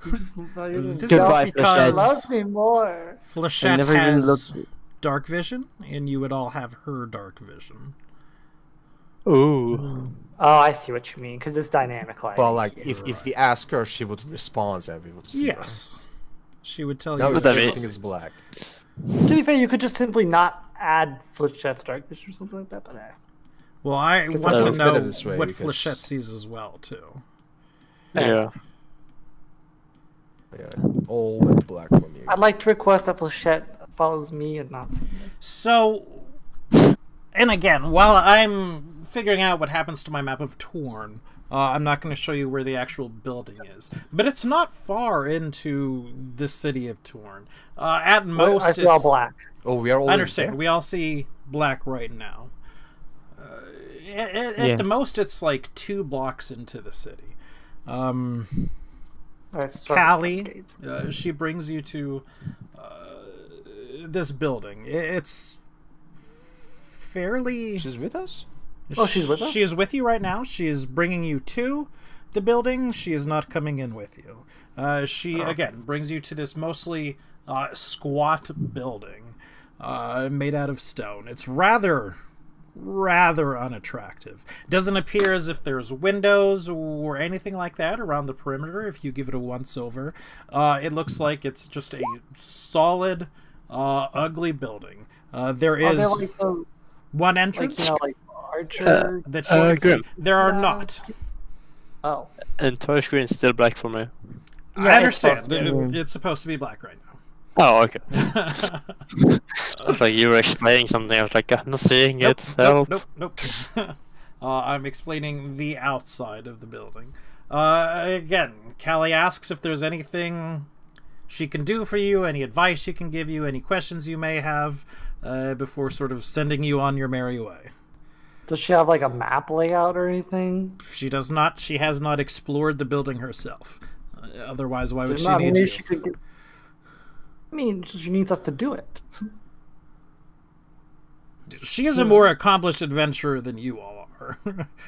it? This Goodbye, is because Love me more. I Flechette never even has looked. dark vision, and you would all have her dark vision. Ooh. Oh, I see what you mean. Because it's dynamic lighting. But like, if we ask her, she would respond and we would see her. Yes. She would tell Now you. it's that everything is- is black. To be fair, you could just simply not add Fletchette's dark vision or something like that. But Well, I want that's to better know this way what because- Flechette sees as well, too. Yeah. Yeah, it all went black for me. I'd like to request that Flechette follows me and not Sunday. So, and again, while I'm figuring out what happens to my map of Torn, I'm not going to show you where the actual building is, but it's not far into the city of Torn. At most, I see all black. Oh, we are all. I understand. We all see black right now. At Yeah. the most, it's like 2 blocks into the city. Callie, she brings you to this building. It's fairly... She's with us? Oh, she's with us? She is with you right now. She is bringing you to the building. She is not coming in with you. She, again, brings you to this mostly squat building made out of stone. It's rather unattractive. Doesn't appear as if there's windows or anything like that around the perimeter. If you give it a once over, it looks like it's just a solid, ugly building. There is like those, one entrance like archer. that you can see. good. There are not. Oh, And Toy screen is still black for me. I understand. supposed to It's supposed to be black right now. Oh, okay. It's like you were explaining something. I was like, I'm not seeing it. Help. Nope. I'm explaining the outside of the building. Again, Callie asks if there's anything she can do for you, any advice she can give you, any questions you may have, before sort of sending you on your merry way. Does she have like a map layout or anything? She does not. She has not explored the building herself. Otherwise, why would she I need mean, you? she could get... I mean, she needs us to do it. She is a more accomplished adventurer than you all are.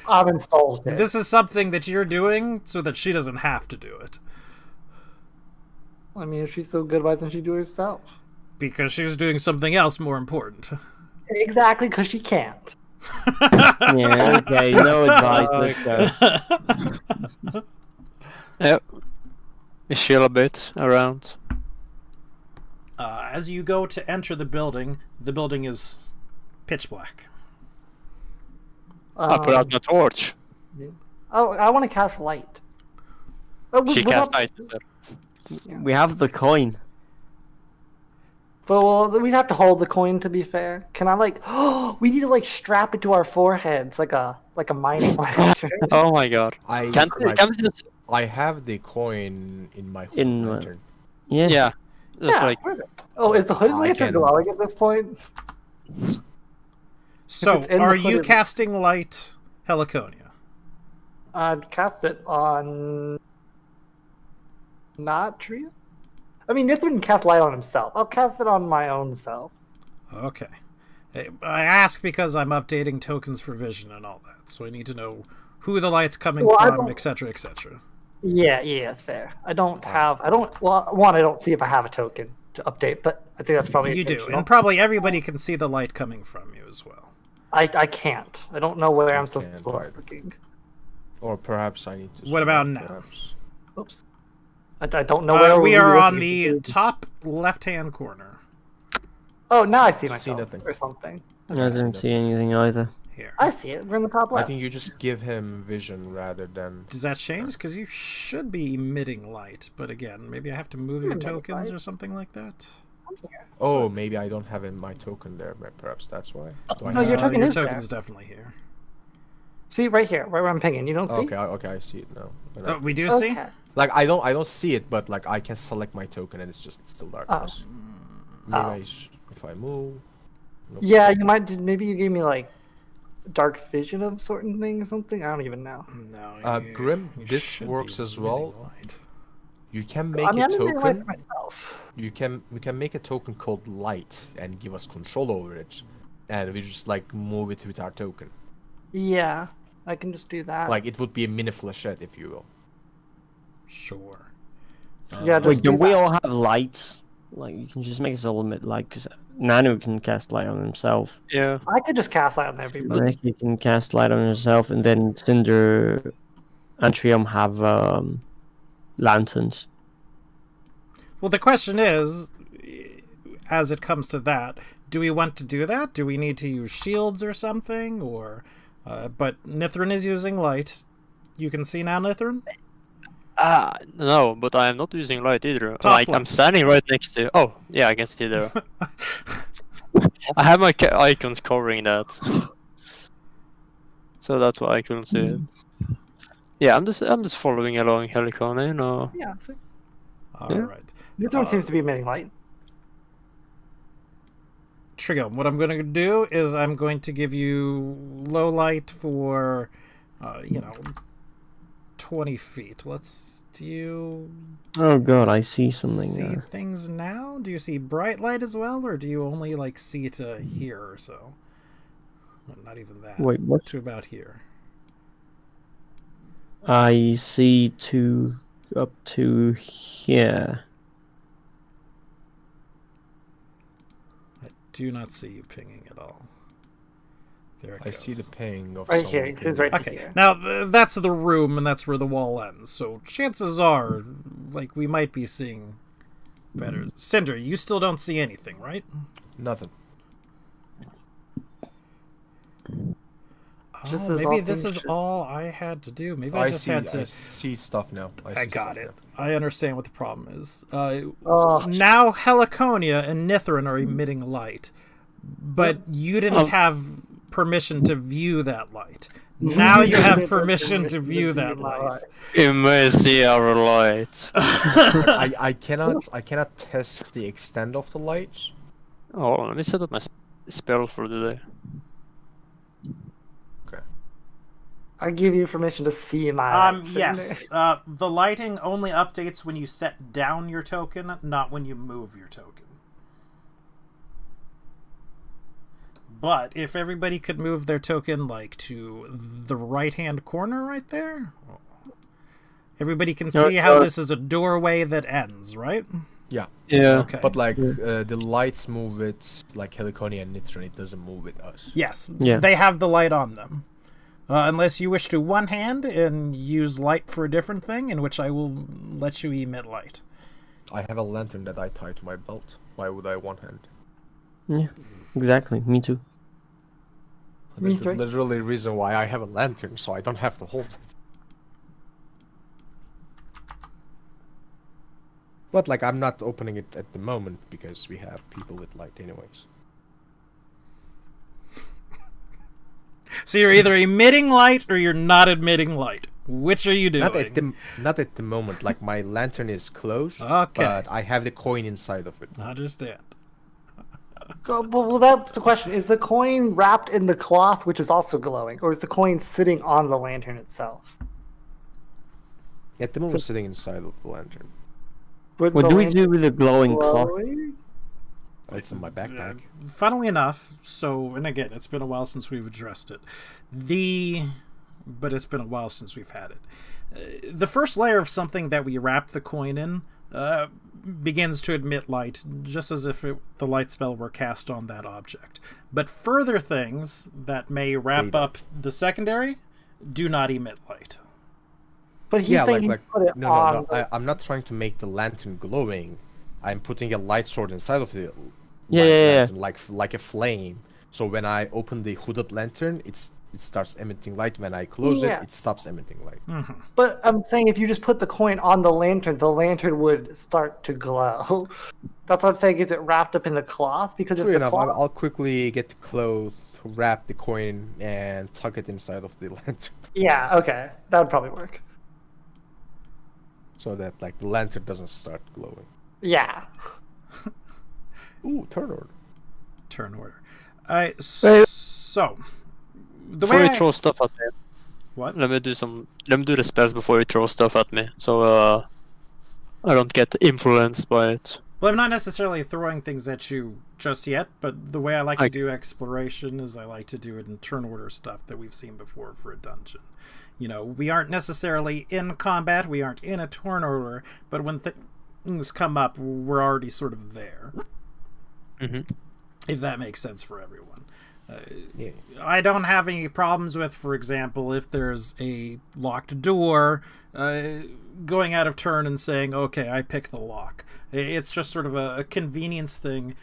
I've installed it. This is something that you're doing so that she doesn't have to do it. I mean, if she's so good, why doesn't she do it herself? Because she's doing something else more important. Exactly, because she can't. Yeah, okay, no advice. Let's go. Yep. We chill a bit around. As you go to enter the building is pitch black. I put out my torch. Oh, I want to cast light. Oh, She cast light. We have the coin. But well, we'd have to hold the coin to be fair. Can I like? Oh, we need to like strap it to our foreheads like a mining lantern. Oh my god. Can't we just... I have the coin in my hood In, lantern. Yeah. Yeah. Just Yeah. like... Oh, is the hood I lantern can- glowing at this point? So, it's in are the you hood- casting light, Heliconia? I'd cast it on. Not Toria? I mean, Nithrin can cast light on himself. I'll cast it on my own self. Okay. I ask because I'm updating tokens for vision and all that, so I need to know who the light's coming Well, I from, don't- etc., etc. Yeah, it's fair. I don't, well, one, I don't see if I have a token to update, but I think that's probably You do, intentional. and probably everybody can see the light coming from you as well. I can't. I don't know where I'm supposed to can't, start right. looking. Or perhaps I need to. What about swim, now? perhaps. Oops. I don't know where We are on looking. the top left-hand corner. Oh, now I see See myself nothing. or something. I don't see anything either. Here. I see it. We're in the top I left. think you just give him vision rather than. Does that change? Because you should be emitting light, but again, maybe I have to move your Emitting tokens light. or something like that. Oh, maybe I don't have in my token there. But perhaps that's why. Do I No, have- your token your is there. token's definitely here. See, right here, right where I'm pinging. You don't see? Okay, I see it now. But Oh, we do see? Okay. like I don't see it, but like I can select my token and it's just still darkness. Maybe Oh. if I move. Nope. Yeah, you might. Maybe you gave me like dark vision of certain thing or something. I don't even know. No. Grim, you this should works be as well. emitting light. You can make I mean, a I'm doing light token. for myself. We can make a token called light and give us control over it, and we just like move it with our token. Yeah, I can just do that. Like it would be a mini flechette, if you will. Sure. Yeah, just Wait, do don't we that. all have lights? Like, you can just make us all emit light, because Nanu can cast light on himself. Yeah. I could just cast light on everybody. Ricky can cast light on himself, and then Cinder and Trium have lanterns. Well, the question is, as it comes to that, do we want to do that? Do we need to use shields or something? Or, but Nithrin is using light. You can see now, Nithrin? No, but I am not using light either. Top Like, I'm left. standing right next to... Oh, yeah, I can see there. I have my icons covering that. So that's why I couldn't see it. Yeah, I'm just following along Heliconia, you know. Yeah. See, All Yeah. right. neither one seems to be emitting light. Trigo, what I'm going to do is I'm going to give you low light for, 20 feet. Let's do you Oh god, I see something. see things now? Do you see bright light as well, or do you only like see to here or so? Well, not even that. Wait, what? To about here. I see up to here. I do not see you pinging at all. There it I goes. see the ping of Right here, someone it seems pinging. right Okay, here. now that's the room, and that's where the wall ends. So chances are, like, we might be seeing better. Cinder, you still don't see anything, right? Nothing. Just Oh, as maybe all this things is should. all I had to do. Maybe I I just see. had to. I see stuff now. I see got stuff it. now. I understand what the problem is. Oh, Now Heliconia and Nithrin are emitting light, but you didn't have permission to view that light. Now you have permission to view that light. You may see our light. I cannot test the extent of the light. Oh, let me set up my spell for the day. I give you permission to see my. lights in Yes. The lighting only updates when you set down your token, not when you move your token. But if everybody could move their token, like, to the right-hand corner right there, everybody can see how this is a doorway that ends, right? Yeah. Yeah. Okay. But like the lights move it like Heliconia and Nitron, it doesn't move with us. Yes, Yeah. they have the light on them. Unless you wish to one hand and use light for a different thing, in which I will let you emit light. I have a lantern that I tie to my belt. Why would I one hand? Yeah. Exactly. Me too. Me That's too. literally the reason why I have a lantern, so I don't have to hold it. But like I'm not opening it at the moment because we have people with light anyways. So you're either emitting light or you're not emitting light. Which are you doing? Not at the moment. Like my lantern is closed, Okay. but I have the coin inside of it. I understand. Well, that's the question. Is the coin wrapped in the cloth, which is also glowing, or is the coin sitting on the lantern itself? At the moment, sitting inside of the lantern. Would What the do we lantern do with the glowing clock? glowing? It's in my backpack. Funnily enough, and again, it's been a while since we've addressed it. But it's been a while since we've had it. The first layer of something that we wrap the coin in begins to emit light, just as if the light spell were cast on that object. But further things that may wrap up the secondary do not emit light. But he's Yeah, saying you put it on. no. I'm not trying to make the lantern glowing. I'm putting a light sword inside of the Yeah, yeah. lantern, like a flame. So when I open the hooded lantern, it starts emitting light. When I close Yeah. it stops emitting light. But I'm saying if you just put the coin on the lantern would start to glow. That's what I'm saying. Is it wrapped up in the cloth? Because if True the enough, cloth, I'll quickly get the cloth, wrap the coin, and tuck it inside of the lantern, yeah, okay, that would probably work. so that like the lantern doesn't start glowing. Yeah. Ooh, turn order. Turn order. So, the Before way you throw stuff at me, What? let me do the spells before you throw stuff at me, so I don't get influenced by it. Well, I'm not necessarily throwing things at you just yet, but the way I like to do exploration is I like to do it in turn order stuff that we've seen before for a dungeon. You know, we aren't necessarily in combat, we aren't in a turn order, but when things come up, we're already sort of there. Mm-hmm. If that makes sense for everyone. Yeah. I don't have any problems with, for example, if there's a locked door, going out of turn and saying, okay, I pick the lock. It's just sort of a convenience thing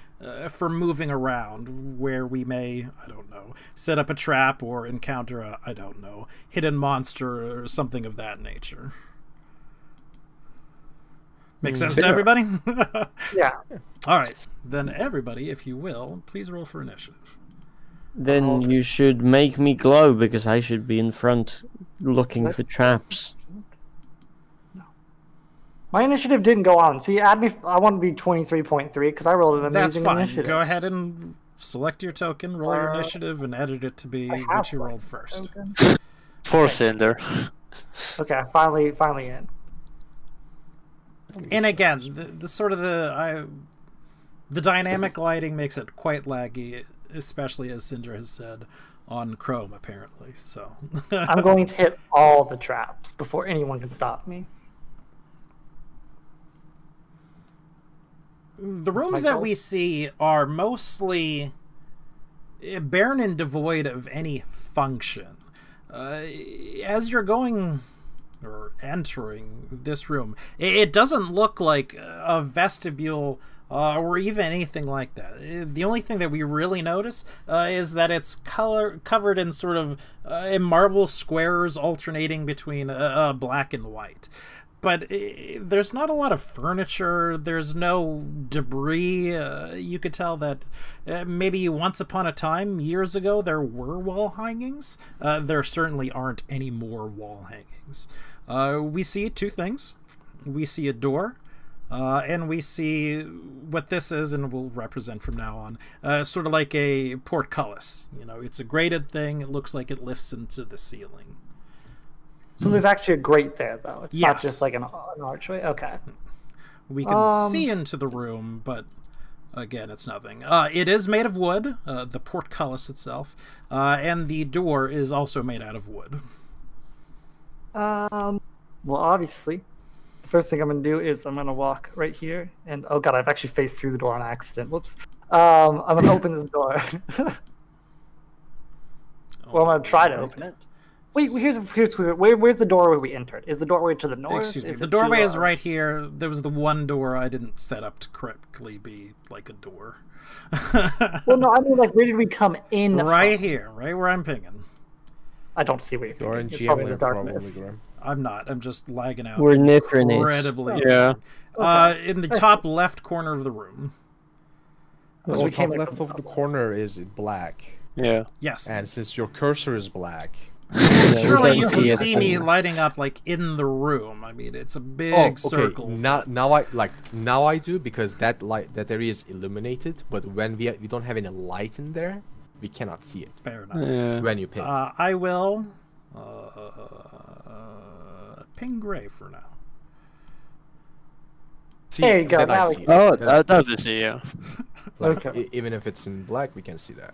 for moving around where we may, I don't know, set up a trap or encounter a, I don't know, hidden monster or something of that nature. Make sense to everybody? Yeah. All right. Then everybody, if you will, please roll for initiative. Then you should make me glow because I should be in front looking for traps. My initiative didn't go on. See, add me. I want to be 23.3 because I rolled an That's amazing fine. initiative. Go ahead and select your token, roll your initiative, and edit it to be I have what you rolled selected first. token. 4-cylinder. Okay, finally in. And again, the sort of the dynamic lighting makes it quite laggy, especially as Cinder has said on Chrome apparently. So I'm going to hit all the traps before anyone can stop me. The rooms that we see are mostly barren and devoid of any function. As you're going or entering this room, it doesn't look like a vestibule or even anything like that. The only thing that we really notice is that it's covered in sort of in marble squares alternating between black and white. But there's not a lot of furniture. There's no debris. You could tell that maybe once upon a time, years ago, there were wall hangings. There certainly aren't any more wall hangings. We see two things. We see a door, and we see what this is, and will represent from now on, sort of like a portcullis. You know, it's a grated thing. It looks like it lifts into the ceiling. So there's actually a grate there, though. It's not Yes. just like an archway. Okay. We can see into the room, but again, it's nothing. It is made of wood, the portcullis itself, and the door is also made out of wood. Well, obviously, the first thing I'm going to do is I'm going to walk right here. And, oh, God, I've actually faced through the door on accident. Whoops. I'm going to open this door. Well, I'm going to try to open it. Wait, where's the doorway we entered? Is the doorway to the north? Excuse me. Is The it doorway to, is right here. There was the one door I didn't set up to correctly be like a door. Well, no, I mean, like, where did we come in? Right from? here, right where I'm pinging. I don't see where you're You're in thinking. It's probably in the GM probably, darkness. Graham. I'm not. I'm just lagging out. We're Nithrin is. incredibly. Yeah. In the top left corner of the room. Because Oh, we top came left of the corner is black, Yeah. Yes. and since your cursor is black, Surely we you don't can see see it. me lighting up like in the room. I mean, it's a big oh, okay. circle. Now I do because that area is illuminated. But when we don't have any light in there, we cannot see it Fair enough. Yeah. when you pick. I will ping Gray for now. See, There you go, then I now we see can- it. Oh, Then, that was it, yeah. like, Okay. even if it's in black, we can see that.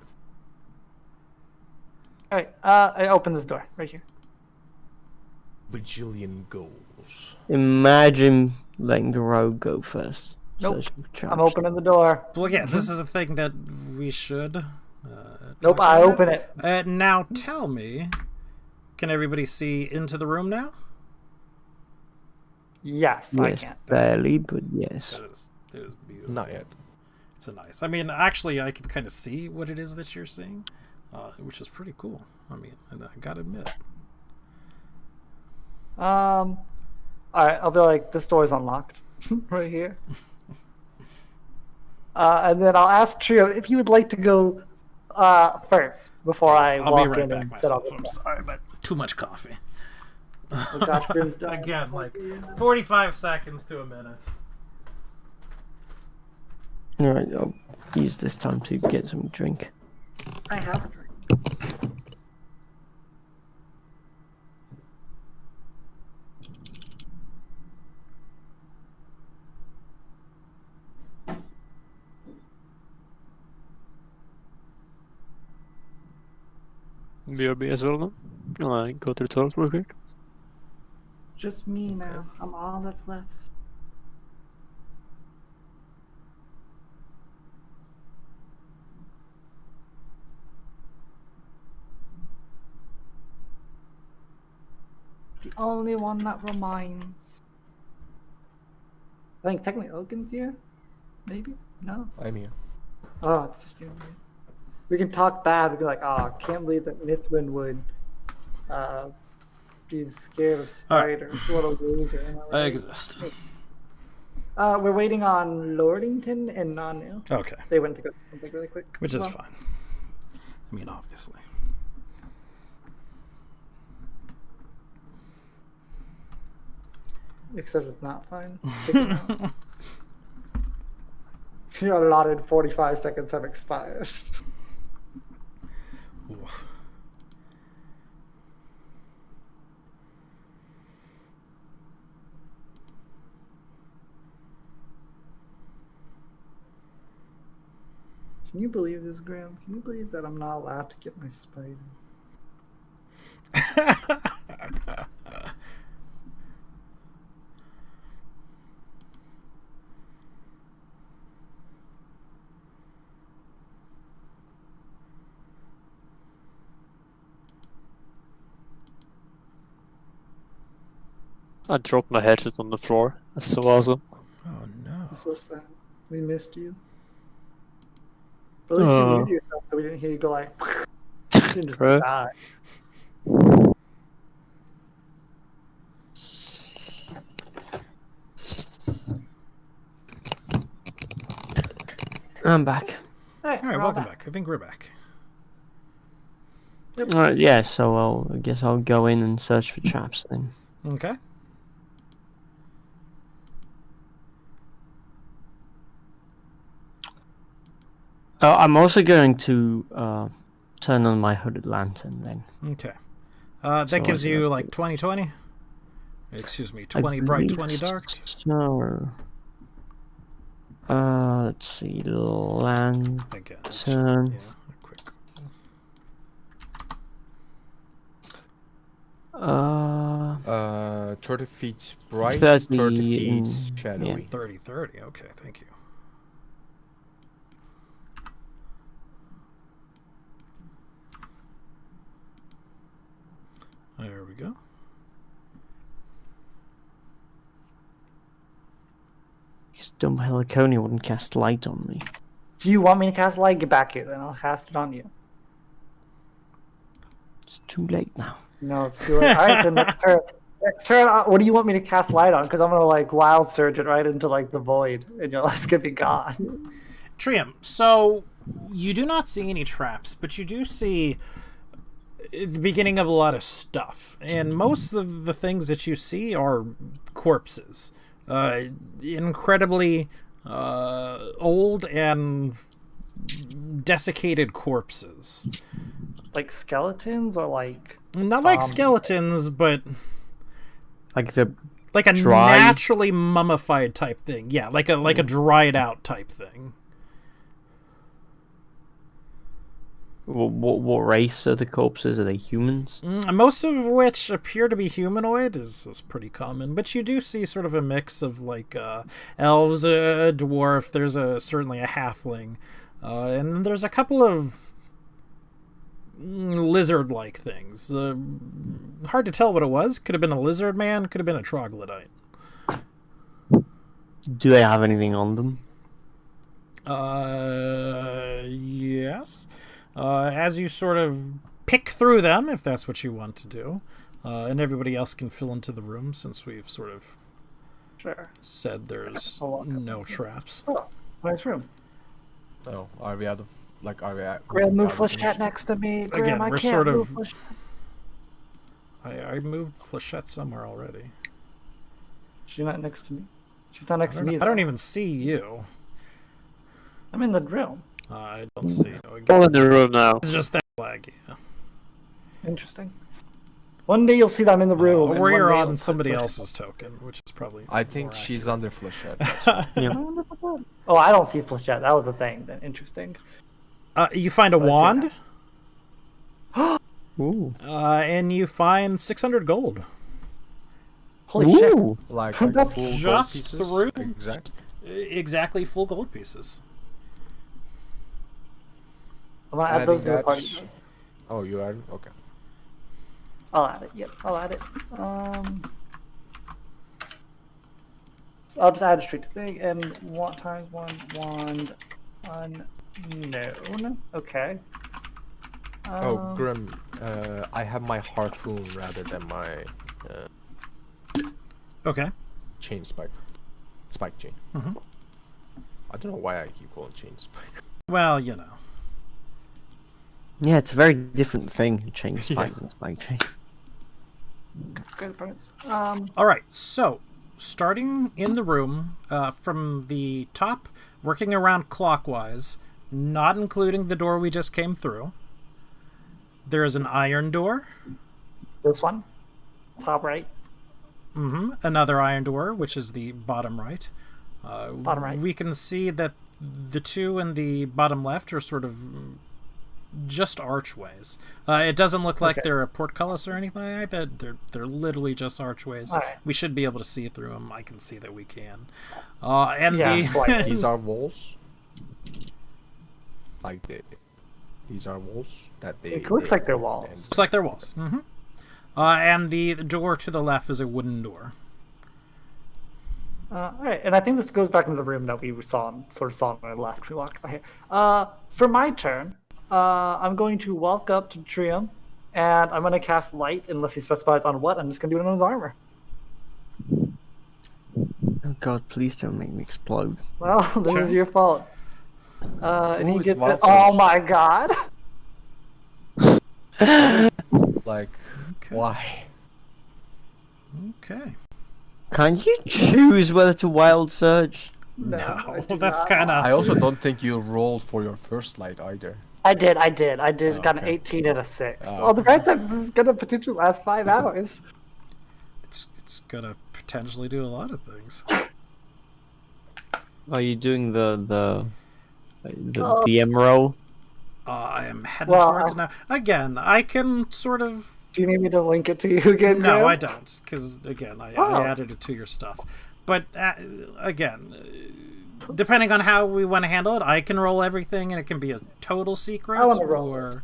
All right, I open this door right here. Bajillion goals. Imagine letting the rogue go first. Nope. Searching for traps. I'm opening the door. Well, again, this is a thing that we should. Nope, talk I about. open it. Now tell me, can everybody see into the room now? Yes, I Yes, can. barely, but yes. That is beautiful. Not yet. It's a nice. I mean, actually, I can kind of see what it is that you're seeing, which is pretty cool. I mean, I gotta admit. All right, I'll be like, this door is unlocked right here. And then I'll ask Trio if he would like to go first before I I'll walk be right in back and set myself. up. I'm sorry, but too much coffee. Oh gosh, Grim's done. Again, like 45 seconds to a minute. Alright, I'll use this time to get some drink. I have a drink. BRB as well, no? I'll go to the toilet real quick. Just me now. I'm all that's left. The only one that reminds. I think technically Oaken's here. Maybe? No? I'm here. Oh, it's just you and me. We can talk bad. We'd be like, oh, I can't believe that Mithrin would be scared of spiders. What a loser. Am I I right? exist. We're waiting on Lordington and Nanu. Okay, They went to go something really quick. which is Well, fine. I mean, obviously. Except it's not fine. Take it out. Your allotted 45 seconds have expired. Oof. Can you believe this, Graham? Can you believe that I'm not allowed to get my spider? I dropped my headset on the floor. That's so awesome. Oh no. I'm so sad. We missed you. But at least you muted yourself so we didn't hear you go like... You didn't just Right. die. I'm back. Hey, All right, we're all welcome back. I think we're back. Alright, yeah, so I guess I'll go in and search for traps then. Okay. I'm also going to turn on my hooded lantern then. Okay. That So gives I you can- like 20/20. Excuse me, I 20 bright, believe 20 dark. So, let's see, lantern. Again, it's Turn. yeah, quick. 30 feet bright, 30 30 feet in- shadowy. 30/30. Okay, thank you. There we go. This dumb Heliconia wouldn't cast light on me. Do you want me to cast light? Get back here, then I'll cast it on you. It's too late now. No, it's too late. All right, then next turn. Next turn, what do you want me to cast light on? Because I'm gonna like wild surge it right into like the void, and your light's gonna be gone. Trium, so you do not see any traps, but you do see the beginning of a lot of stuff. And most of the things that you see are corpses. Incredibly old and desiccated corpses. Like skeletons or like Not like Um, skeletons, but Like the like a Dry? naturally mummified type thing. Yeah, like a dried out type thing. what race are the corpses? Are they humans? Most of which appear to be humanoid is pretty common, but you do see sort of a mix of like elves, a dwarf. There's certainly a halfling, and then there's a couple of lizard-like things. Hard to tell what it was. Could have been a lizard man. Could have been a troglodyte. Do they have anything on them? Yes. As you sort of pick through them, if that's what you want to do, and everybody else can fill into the room since we've sort of sure. said there's I'll walk up. no traps. Oh, it's a nice room. Oh, are we out of are we at? Graham, move out of Flesh Cat initiative? next to me. Graham, Again, I we're can't sort of- move Flesh Cat. I moved Flechette somewhere already. She's not next to me. She's not next to me. I don't though. even see you. I'm in the room. I don't see you All again. in the room now. It's just that laggy. Interesting. One day you'll see that I'm in the room. and Or one you're day on it'll- somebody else's token, which is probably. I think more she's accurate. under Flechette. Yeah. Oh, I don't see Flechette. That was the thing. Then interesting. You find a Let's see wand, Ooh. and you find 600 gold. Holy shit! Ooh. Like That's full gold just pieces? through- Exact. Exactly full gold pieces. I'm gonna add I those think to the party. that's- Oh, you are okay. I'll add it. Yep, I'll add it. So I'll just add a straight to thing and one times one wand unknown. Okay. Oh, Grim, I have my heart rune rather than my Okay. chain spike. Spike chain. Mhm. I don't know why I keep calling chain spike. Well, you know. Yeah, it's a very different thing. Chain spike and spike chain. Great opponents. All right. So, starting in the room from the top, working around clockwise, not including the door we just came through, there is an iron door. This one, top right. Another iron door, which is the bottom right. Bottom right. We can see that the two in the bottom left are sort of just archways. It doesn't look like they're a portcullis or anything like that. They're literally just archways. Right. We should be able to see through them. I can see that we can. These are walls. Like these are walls that they. It looks like they're walls. Looks like they're walls. And the door to the left is a wooden door. All right, and I think this goes back into the room that we sort of saw on our left. We walked by here. For my turn, I'm going to walk up to Trium, and I'm going to cast Light, unless he specifies on what. I'm just going to do it on his armor. Oh god, please don't make me explode. Well, this is your fault. And he it's gets it. Walter's. Oh my god! Like, why? Okay. Can you choose whether to wild surge? No, that's kind of... I also don't think you rolled for your first light either. I did. Got an okay. 18 and a 6. Oh, Well, the fact that this is going to potentially last 5 hours. It's gonna potentially do a lot of things. Are you doing the DM roll? I am heading Well, towards it now. Again, I can sort of... Do you need me to link it to you again? No, Graham? I don't, because, again, I added it to your stuff. But, again, depending on how we want to handle it, I can roll everything, and it can be a total secret, I wanna roll or...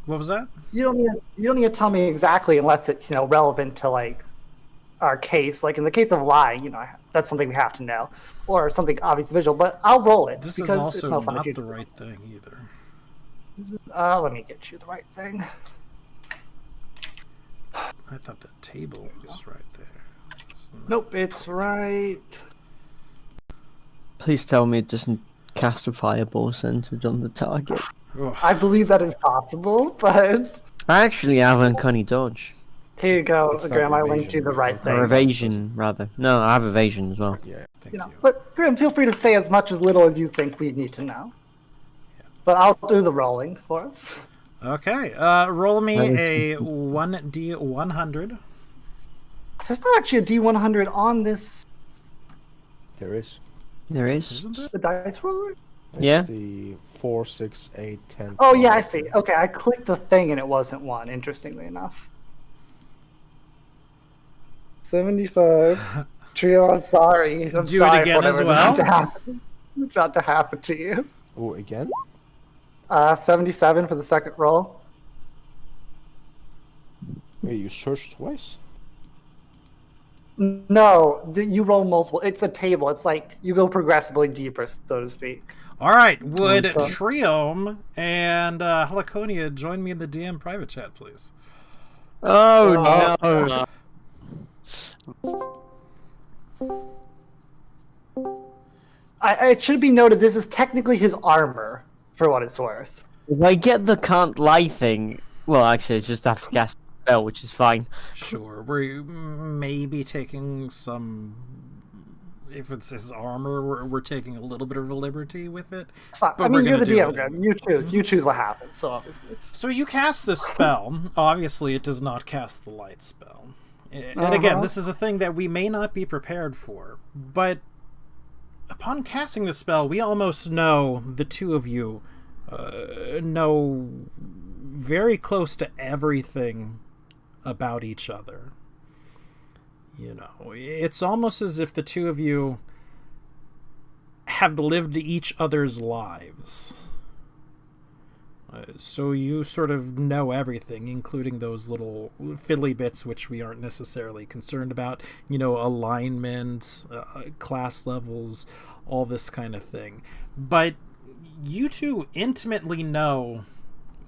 What was that? You don't need to tell me exactly unless it's relevant to like our case. Like in the case of lying, that's something we have to know, or something obvious visual. But I'll roll it This because is also it's no fun not to the do. right thing, either. Let me get you the right thing. I thought the table was right there. Nope, it's right. Please tell me it doesn't cast a fireball centered on the target. Ugh. I believe that is possible, but I actually have uncanny dodge. here you go, It's not Graham. I evasion, linked you the it's right not thing. Or evasion, rather. No, I have evasion as well. Yeah. Thank you. But Graham, feel free to say as much as little as you think we need to know. But I'll do the rolling for us. Okay, roll me a 1d100. There's not actually a D100 on this There is. There is. Isn't there? the dice roller. It's Yeah. the 4, 6, 8, 10. Oh yeah, I see. Okay, I clicked the thing and it wasn't one. Interestingly enough. 75. Trio, I'm sorry. I'm Do it sorry again for as whatever's well? about to happen. It's about to happen to you. Oh, again? 77 for the second roll. Wait, you searched twice? No, you roll multiple. It's a table. It's like you go progressively deeper, so to speak. All right, would Okay. Triom and Heliconia join me in the DM private chat, please? Oh, no. It should be noted this is technically his armor, for what it's worth. If I get the can't lie thing, well, actually, it's just have to cast a spell, which is fine. Sure, we may be taking some... If it's his armor, we're taking a little bit of a liberty with it. It's fine. But I we're mean, you're gonna the do DM, it. Graham. You choose. You choose what happens. So obviously. So you cast this spell. Obviously, it does not cast the light spell. And again, this is a thing that we may not be prepared for. But upon casting the spell, we almost know the two of you know very close to everything about each other. You know, it's almost as if the two of you have lived each other's lives. So you sort of know everything, including those little fiddly bits which we aren't necessarily concerned about. You know, alignments, class levels, all this kind of thing. But you two intimately know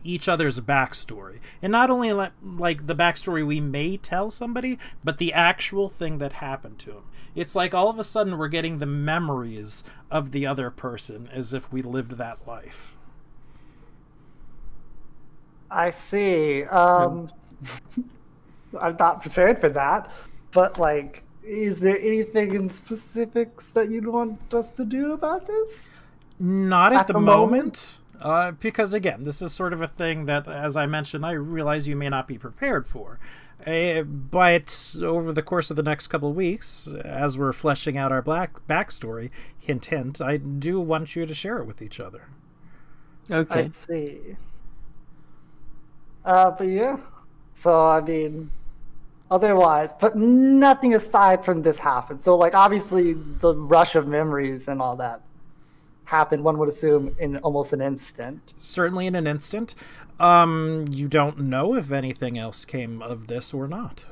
each other's backstory, and not only like the backstory we may tell somebody, but the actual thing that happened to him. It's like all of a sudden we're getting the memories of the other person as if we lived that life. I see. I'm not prepared for that, but like, is there anything in specifics that you'd want us to do about this? Not at the the moment. Because again, this is sort of a thing that, as I mentioned, I realize you may not be prepared for. But over the course of the next couple of weeks, as we're fleshing out our backstory, hint, hint, I do want you to share it with each other. Okay. I see. But yeah. So, I mean, otherwise, but nothing aside from this happened. So, like, obviously, the rush of memories and all that happened, one would assume, in almost an instant. Certainly in an instant. You don't know if anything else came of this or not.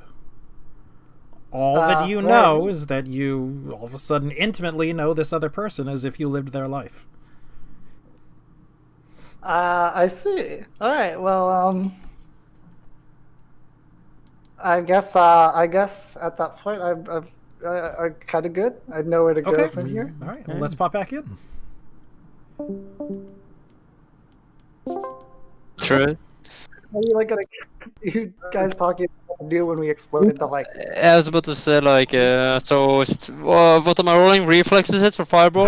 All that you know is that you all of a sudden intimately know this other person as if you lived their life. I see. All right. Well, I guess at that point, I'm kind of good. I know where to go Okay. from here. All right. Well, let's pop back in. True. Are you like you guys talking about what to do when we exploded to like? I was about to say, like, so is it, what am I rolling? Reflexes hit for fireball?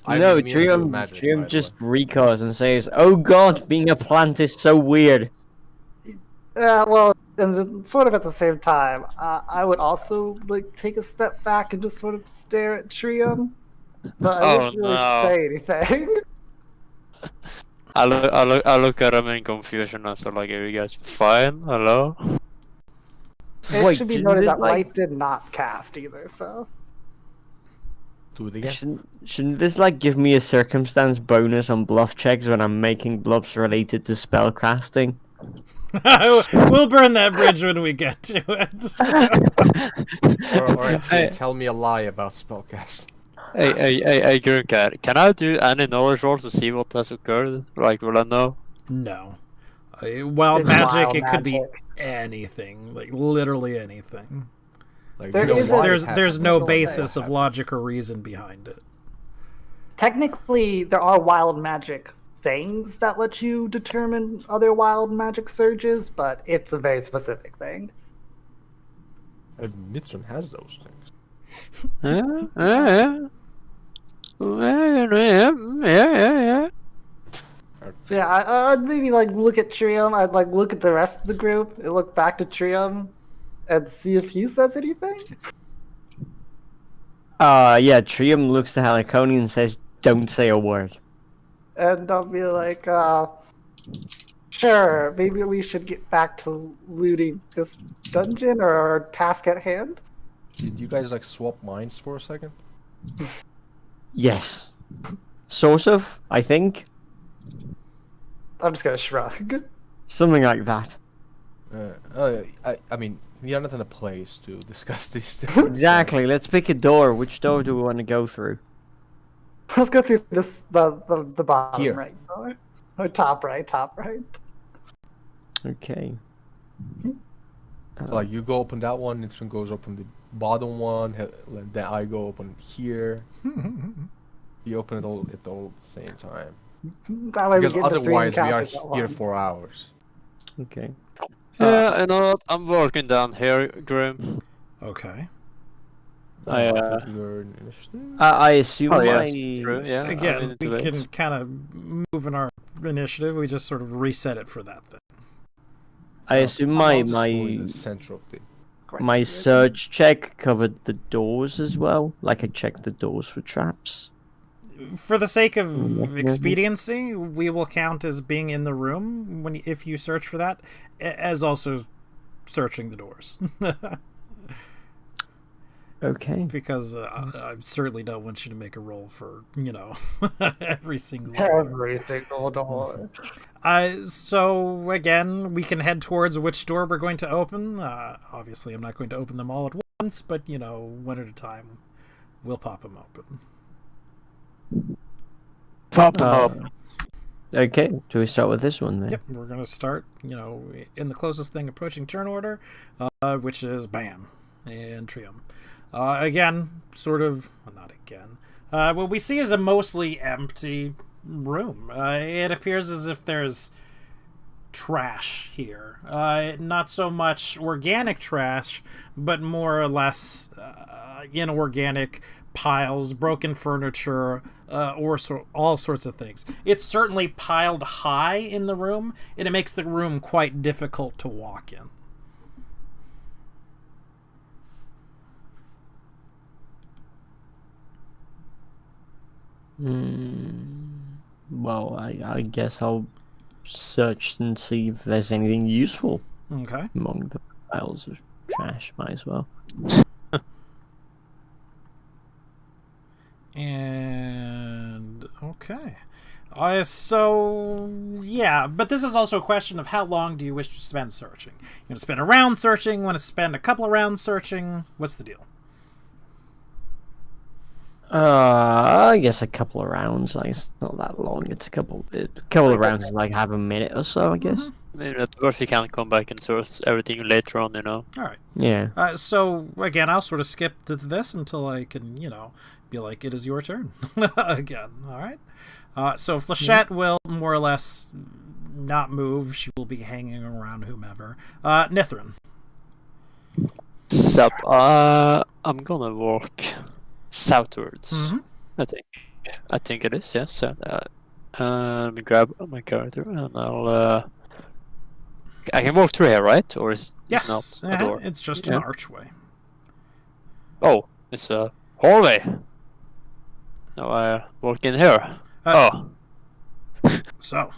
I No, mean, me as a Trium magic, by the just way. recalls and says, "Oh God, being a plant is so weird." Well, and then, sort of at the same time, I would also like take a step back and just sort of stare at Trium, but I Oh, wouldn't really no. say anything. I look at him in confusion and so like, are you guys fine? Hello? It Wait, should be didn't noted this, that like- Light did not cast either, so. Do it again. Shouldn't this like give me a circumstance bonus on bluff checks when I'm making bluffs related to spell casting? We'll burn that bridge when we get to it. Alright, Hey. tell me a lie about spellcast. Hey, Gurkat, can I do any knowledge rolls to see what has occurred? Like, will I know? No. Wild It's magic, wild it could be magic. anything. Like, literally anything. Like, There we know is a- why it There's happened, no we know why it basis of happened. logic or reason behind it. Technically, there are wild magic things that let you determine other wild magic surges, but it's a very specific thing. Nitron has those things. Yeah. Yeah, I'd maybe like look at Trium. I'd like look at the rest of the group and look back to Trium and see if he says anything. Yeah, Trium looks to Heliconian and says, "Don't say a word." And I'll be like, sure, maybe we should get back to looting this dungeon or our task at hand. Did you guys like swap minds for a second? Yes. Sort of, I think. I'm just gonna shrug. Something like that. I mean, we are not in a place to discuss these things. so- Exactly. Let's pick a door. Which door do we want to go through? Let's go through this the bottom Here. right door. Or top right. Okay. Like, you go open that one, Nitron goes open the bottom one, then I go open here. You open it all at the same time. That way Because we get the three otherwise we are encounters at here once. for hours. Okay. Yeah, you know what? I'm walking down here, Grim. Okay. I, Your initiative? I assume Oh, yeah. my... True, yeah. I'm Again, into we it. can kind of move in our initiative. We just sort of reset it for that thing. I assume I'll just go my in the center of the. my search check covered the doors as well. Like I checked the doors for traps. For the sake of Mhm. expediency, we will count as being in the room if you search for that, as also searching the doors. Okay. Because I certainly don't want you to make a roll for, every single Every single door. So again, we can head towards which door we're going to open. Obviously, I'm not going to open them all at once, but one at a time. We'll pop them open. Pop 'em up. Okay. Do we start with this one then? Yep, we're going to start, in the closest thing approaching turn order, which is Bam and Trium. Again, sort of, well, not again. What we see is a mostly empty room. It appears as if there's trash here. Not so much organic trash, but more or less inorganic piles, broken furniture, all sorts of things. It's certainly piled high in the room, and it makes the room quite difficult to walk in. Well, I guess I'll search and see if there's anything useful Okay. among the piles of trash. Might as well. And okay. So yeah, but this is also a question of how long do you wish to spend searching? You want to spend a round searching? Want to spend a couple of rounds searching? What's the deal? I guess a couple of rounds. Like, it's not that long. It's a couple of rounds, is like half a minute or so, I guess. Maybe at worst we can come back and source everything later on, you know. All right. Yeah. So again, I'll sort of skip this until I can, be like, it is your turn again. All right. So Flechette will more or less not move. She will be hanging around whomever. Nithrin. Sup, I'm gonna walk southwards. I think it is, yes. Let me grab my character and I'll I can walk through here, right? Or is it Yes. not a door? It's just an archway. Oh, it's a hallway. Now I walk in here. So.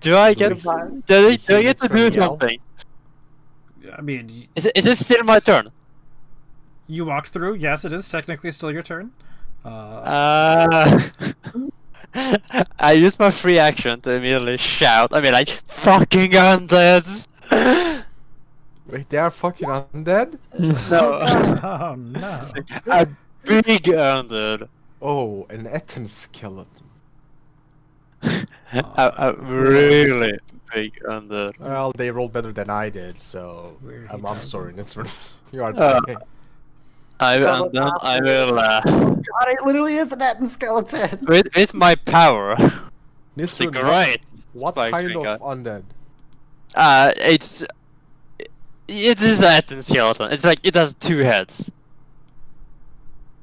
Do I get to do something? I mean, Is it still my turn? you walked through. Yes, it is technically still your turn. I use my free action to immediately shout. I mean, like, fucking undead! Wait, they are fucking undead? No, Oh no. a big undead. Oh, an Etten skeleton. A really big undead. Well, they rolled better than I did, so Where he I'm doesn't. sorry. That's you are Uh, dying. I will, God, it literally is an Etten skeleton. with my power. It's a Nithrin, great. What spike kind string of guy. undead? It is a Etten skeleton. It's like it has 2 heads.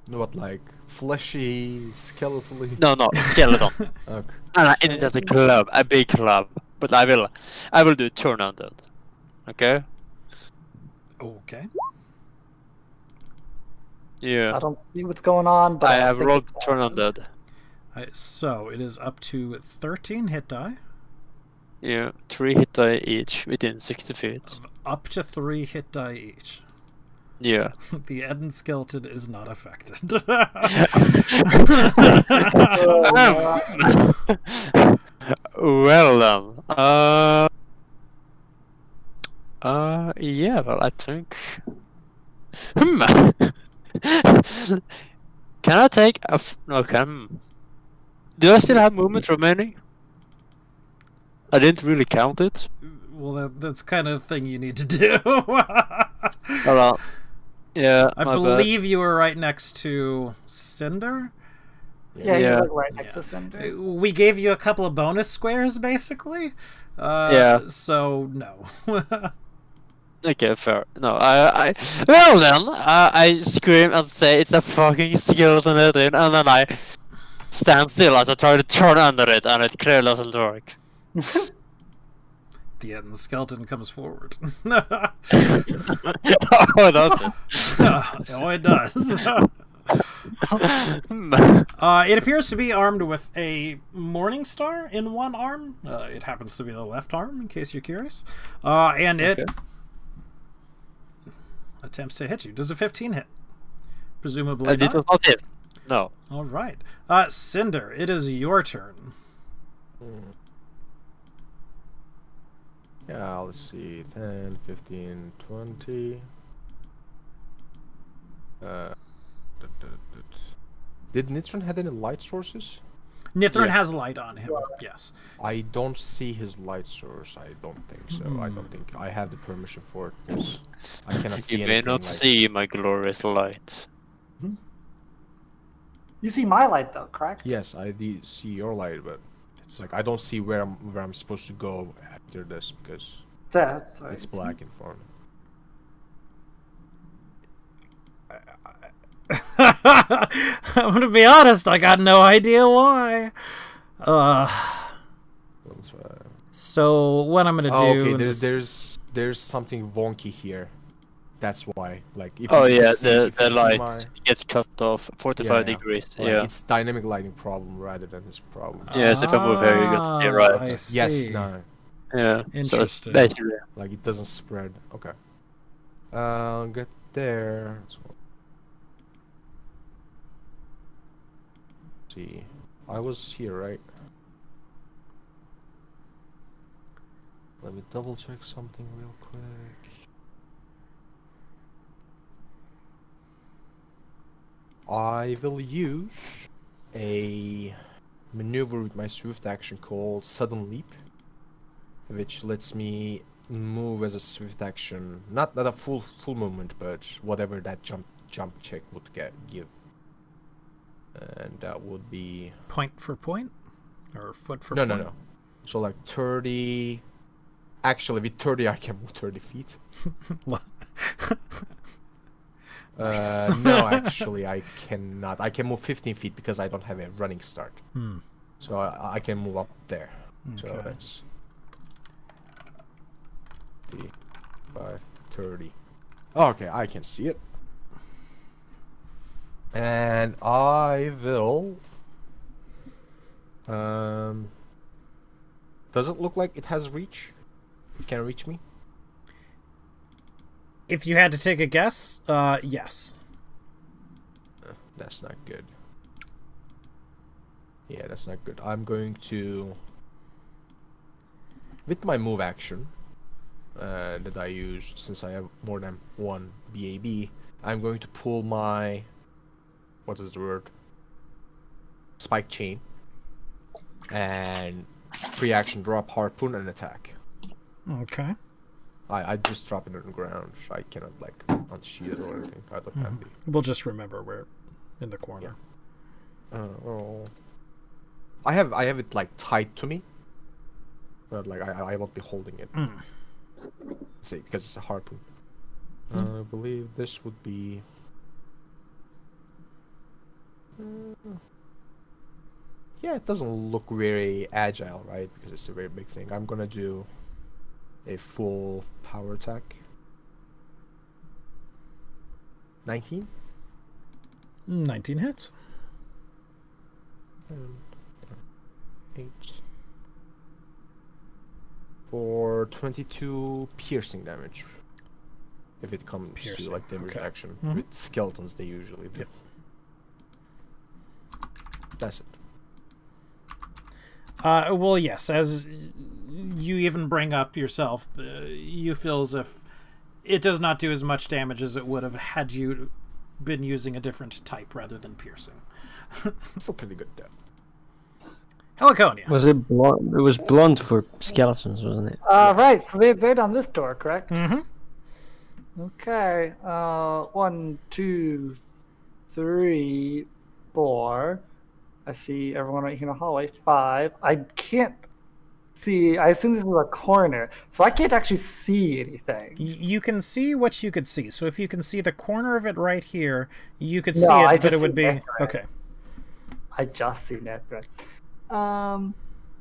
What, like fleshy, skeletally? No, skeleton. Okay. And it has a club, a big club. But I will do turn undead. Okay. Okay. Yeah. I don't see what's going on, but I have think rolled it's turn awesome. undead. So it is up to 13 hit die. Yeah, 3 hit die each within 60 feet. Up to 3 hit die each. Yeah. The Eden skeleton is not affected. Well then. Yeah, well, I think. Can I take a? No, do I still have movement remaining? I didn't really count it. Well, that's kind of thing you need to do. Hold on. Yeah, I my believe you were right next to Cinder. Yeah, Yeah. you're like right next to Cinder. We gave you a couple of bonus squares, basically. Yeah. So no. bad. Okay, fair. No, I. Well then, I scream and say it's a fucking skeleton head in, and then I stand still as I try to turn under it, and it clearly doesn't work. The Eden skeleton comes forward. Oh, does it? Oh, it does. It appears to be armed with a morning star in one arm. It happens to be the left arm, in case you're curious. And it attempts to hit you. Does a 15 hit? Presumably It was not it. No. All right. Cinder, it is your turn. Yeah, let's see. 10, 15, 20. Did Nitron have any light sources? Nithrin Yeah. has light on him, yes. I don't see his light source. I don't think so. I don't think I have the permission for it because I cannot see You may anything. not like... see my glorious light. You see my light though, correct? Yes, I see your light, but it's like I don't see where I'm supposed to go after this because That's it's black in front. I'm gonna be honest, I got no idea why. So what I'm gonna do? Oh, okay. in this- There's something wonky here. That's why. Like if Oh you yeah, see, if the you see light my- gets cut off 45 Yeah. degrees. like, Yeah. it's dynamic lighting problem rather than his problem. Yeah, it's probably very good. Ah, Yeah, right. I Yes, see. no. Yeah. So it's Interesting. basically. Like it doesn't spread. Okay. I'll get there. So, see, I was here, right? Let me double check something real quick. I will use a maneuver with my swift action called Sudden Leap, which lets me move as a swift action, not a full movement, but whatever that jump check would give, and that would be Point for point, or foot for no. point? So like 30. Actually, with 30, I can move 30 feet. No, actually, I cannot. I can move 15 feet because I don't have a running start. So I can move up there. So Okay. that's 5, 30. Okay, I can see it. And I will... Does it look like it has reach? It can reach me? If you had to take a guess, yes. That's not good. Yeah, that's not good. I'm going to... With my move action that I used, since I have more than one BAB, I'm going to pull my... What is the word? Spike chain. And pre-action drop harpoon and attack. Okay. I just drop it on the ground. I cannot like unsheath it or anything. I don't have the... We'll just remember where in the corner. Oh. I have it like tied to me, but like I won't be holding it. See, because it's a harpoon. I believe this would be. Yeah, it doesn't look very agile, right? Because it's a very big thing. I'm gonna do a full power attack. 19? 19 hits. 8 for 22 piercing damage. If it comes Piercing, to like damage okay. action. With skeletons they usually do. Yep. That's it. Well, yes, as you even bring up yourself, you feel as if it does not do as much damage as it would have had you been using a different type rather than piercing. Still pretty good though. Heliconia. Was it blunt? It was blunt for skeletons, wasn't it? Right, so they're down this door, correct? Mm-hmm. Okay. 1, 2, 3, 4. I see everyone right here in the hallway. 5. I can't see. I assume this is a corner, so I can't actually see anything. You can see what you could see. So if you can see the corner of it right here, you could No, see I it, but just it would see be Nectar. okay. I just see Nithrin.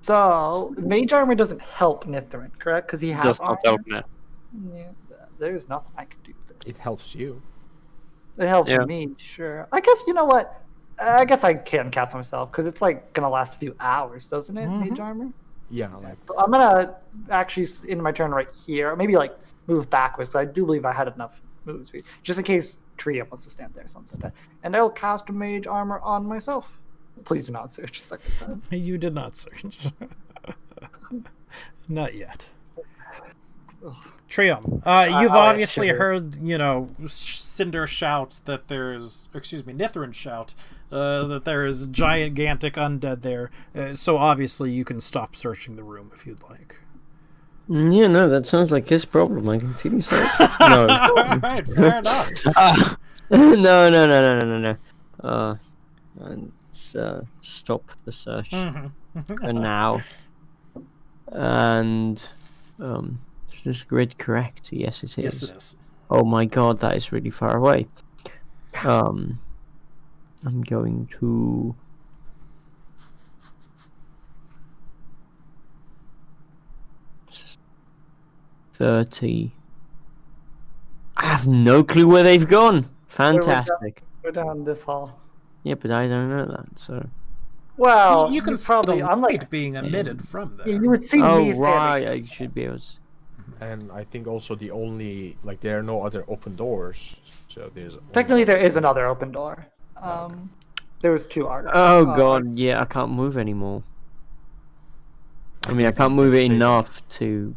So mage armor doesn't help Nithrin, correct? Because he has Does armor. not help me. Yeah, there's nothing I can do with it. It helps you. It helps Yeah. me, sure. I guess you know what? I guess I can cast myself because it's like gonna last a few hours, doesn't it? Mage armor. Yeah, like So I'm gonna actually in my turn right here, maybe like move backwards. Because I do believe I had enough moves, just in case Toria wants to stand there or something like that. And I'll cast mage armor on myself. Please do not search a second time. You did not search. Not yet. Trium, you've I obviously should. heard, Cinder shout that there's, Nithrin shout that there is gigantic undead there. So obviously you can stop searching the room if you'd like. Yeah, no, that sounds like his problem. I can see himself. No. Alright, fair enough. No. and stop the search Mm-hmm. for now. And is this grid correct? Yes, it is. Yes, it is. Oh my god, that is really far away. I'm going to. $30. I have no clue where they've gone. Fantastic. We're down this hall. Yeah, but I don't know that, so. Well, You can probably. see the I'm like, light being emitted from there. you would see Oh, me standing. right, I should be able to. And I think also the only there are no other open doors. So there's Technically, there is another open door. There was 2 art. Oh god, yeah, I can't move anymore. I mean, I can't move it enough to.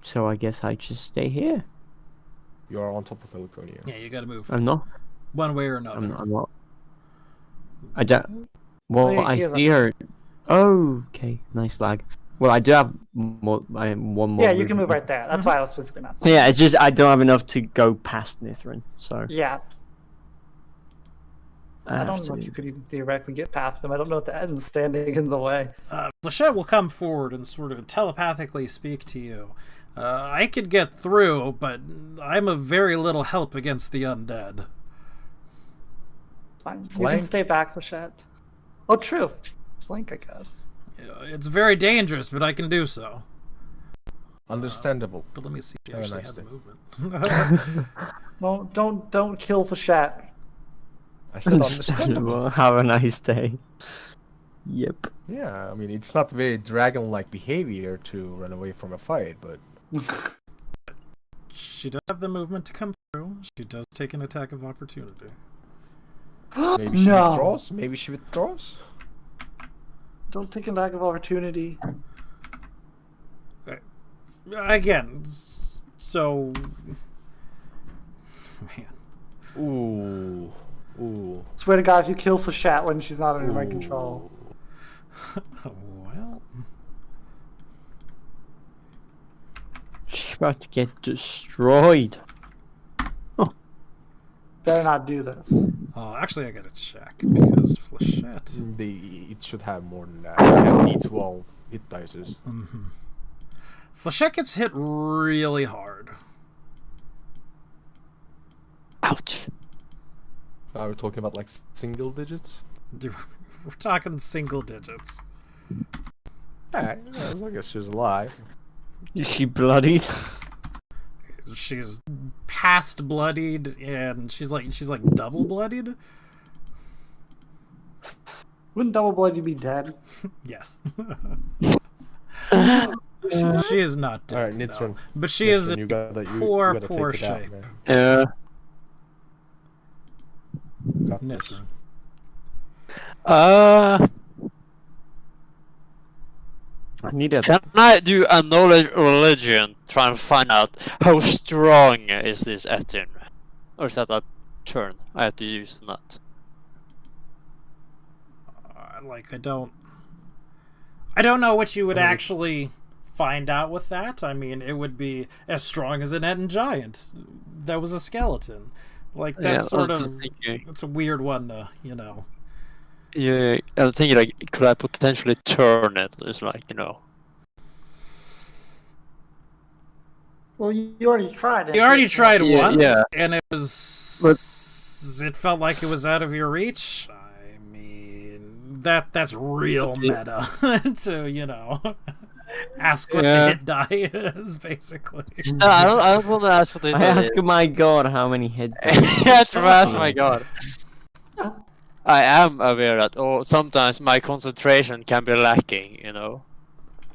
So I guess I just stay here. You are on top of Heliconia. Yeah, you gotta move I'm not. one way or another. I'm not. I don't. Well, yeah, I she is see her. Oh, okay, nice lag. Well, I do have more. I am one more. Yeah, you can move movement. right there. That's why I was specifically not saying. Yeah, it's just I don't have enough to go past Nithrin, so Yeah, I I have don't know to. if you could even theoretically get past them. I don't know if the end's standing in the way. Flechette will come forward and sort of telepathically speak to you. I could get through, but I'm of very little help against the undead. Fine. You Flank? can stay back, Flechette. Oh, true. Flank, I guess. It's very dangerous, but I can do so. Understandable. But let me see if she Have a actually nice has day. movement. No, don't kill Flechette. I said understandable. Have a nice day. Yep. Yeah, I mean it's not very dragon-like behavior to run away from a fight, but She does have the movement to come through. She does take an attack of opportunity. maybe she No. withdraws. Maybe she withdraws. Don't take a lack of opportunity. Again, so... Man. Ooh. Swear to God, if you kill Flechette when she's not under my control. Well... She's about to get destroyed. Better not do this. actually, I gotta check, because Flechette... It should have more than that. They have D12 hit dices. Mm-hmm. Flechette gets hit really hard. Ouch. Are we talking about like single digits? We're talking single digits. Yeah, as long as she's alive. Is she bloodied? She's past bloodied, and she's like double bloodied. Wouldn't Double Blood you be dead? Yes. She is not dead. All right, Nitron. No. But she is in you gotta poor take it out, shape. man. Yeah. Got this. Nitron. I need a. Can I do a knowledge religion, try and find out how strong is this Etin? Or is that a turn I have to use that? I don't know what you would actually find out with that. I mean, it would be as strong as an Etin giant. That was a skeleton. Like, that's sort I'm of... just thinking- It's a weird one to, Yeah, I'm thinking like, could I potentially turn it? It's like, Well, you already tried it. You already tried Yeah, once, yeah. and it was... It felt like it was out of your reach. I mean, that's real meta to, ask what the Yeah. hit die is, basically. No, I don't want to ask what they I ask, my god, how many head dice? That's right, my god. I am aware that sometimes my concentration can be lacking,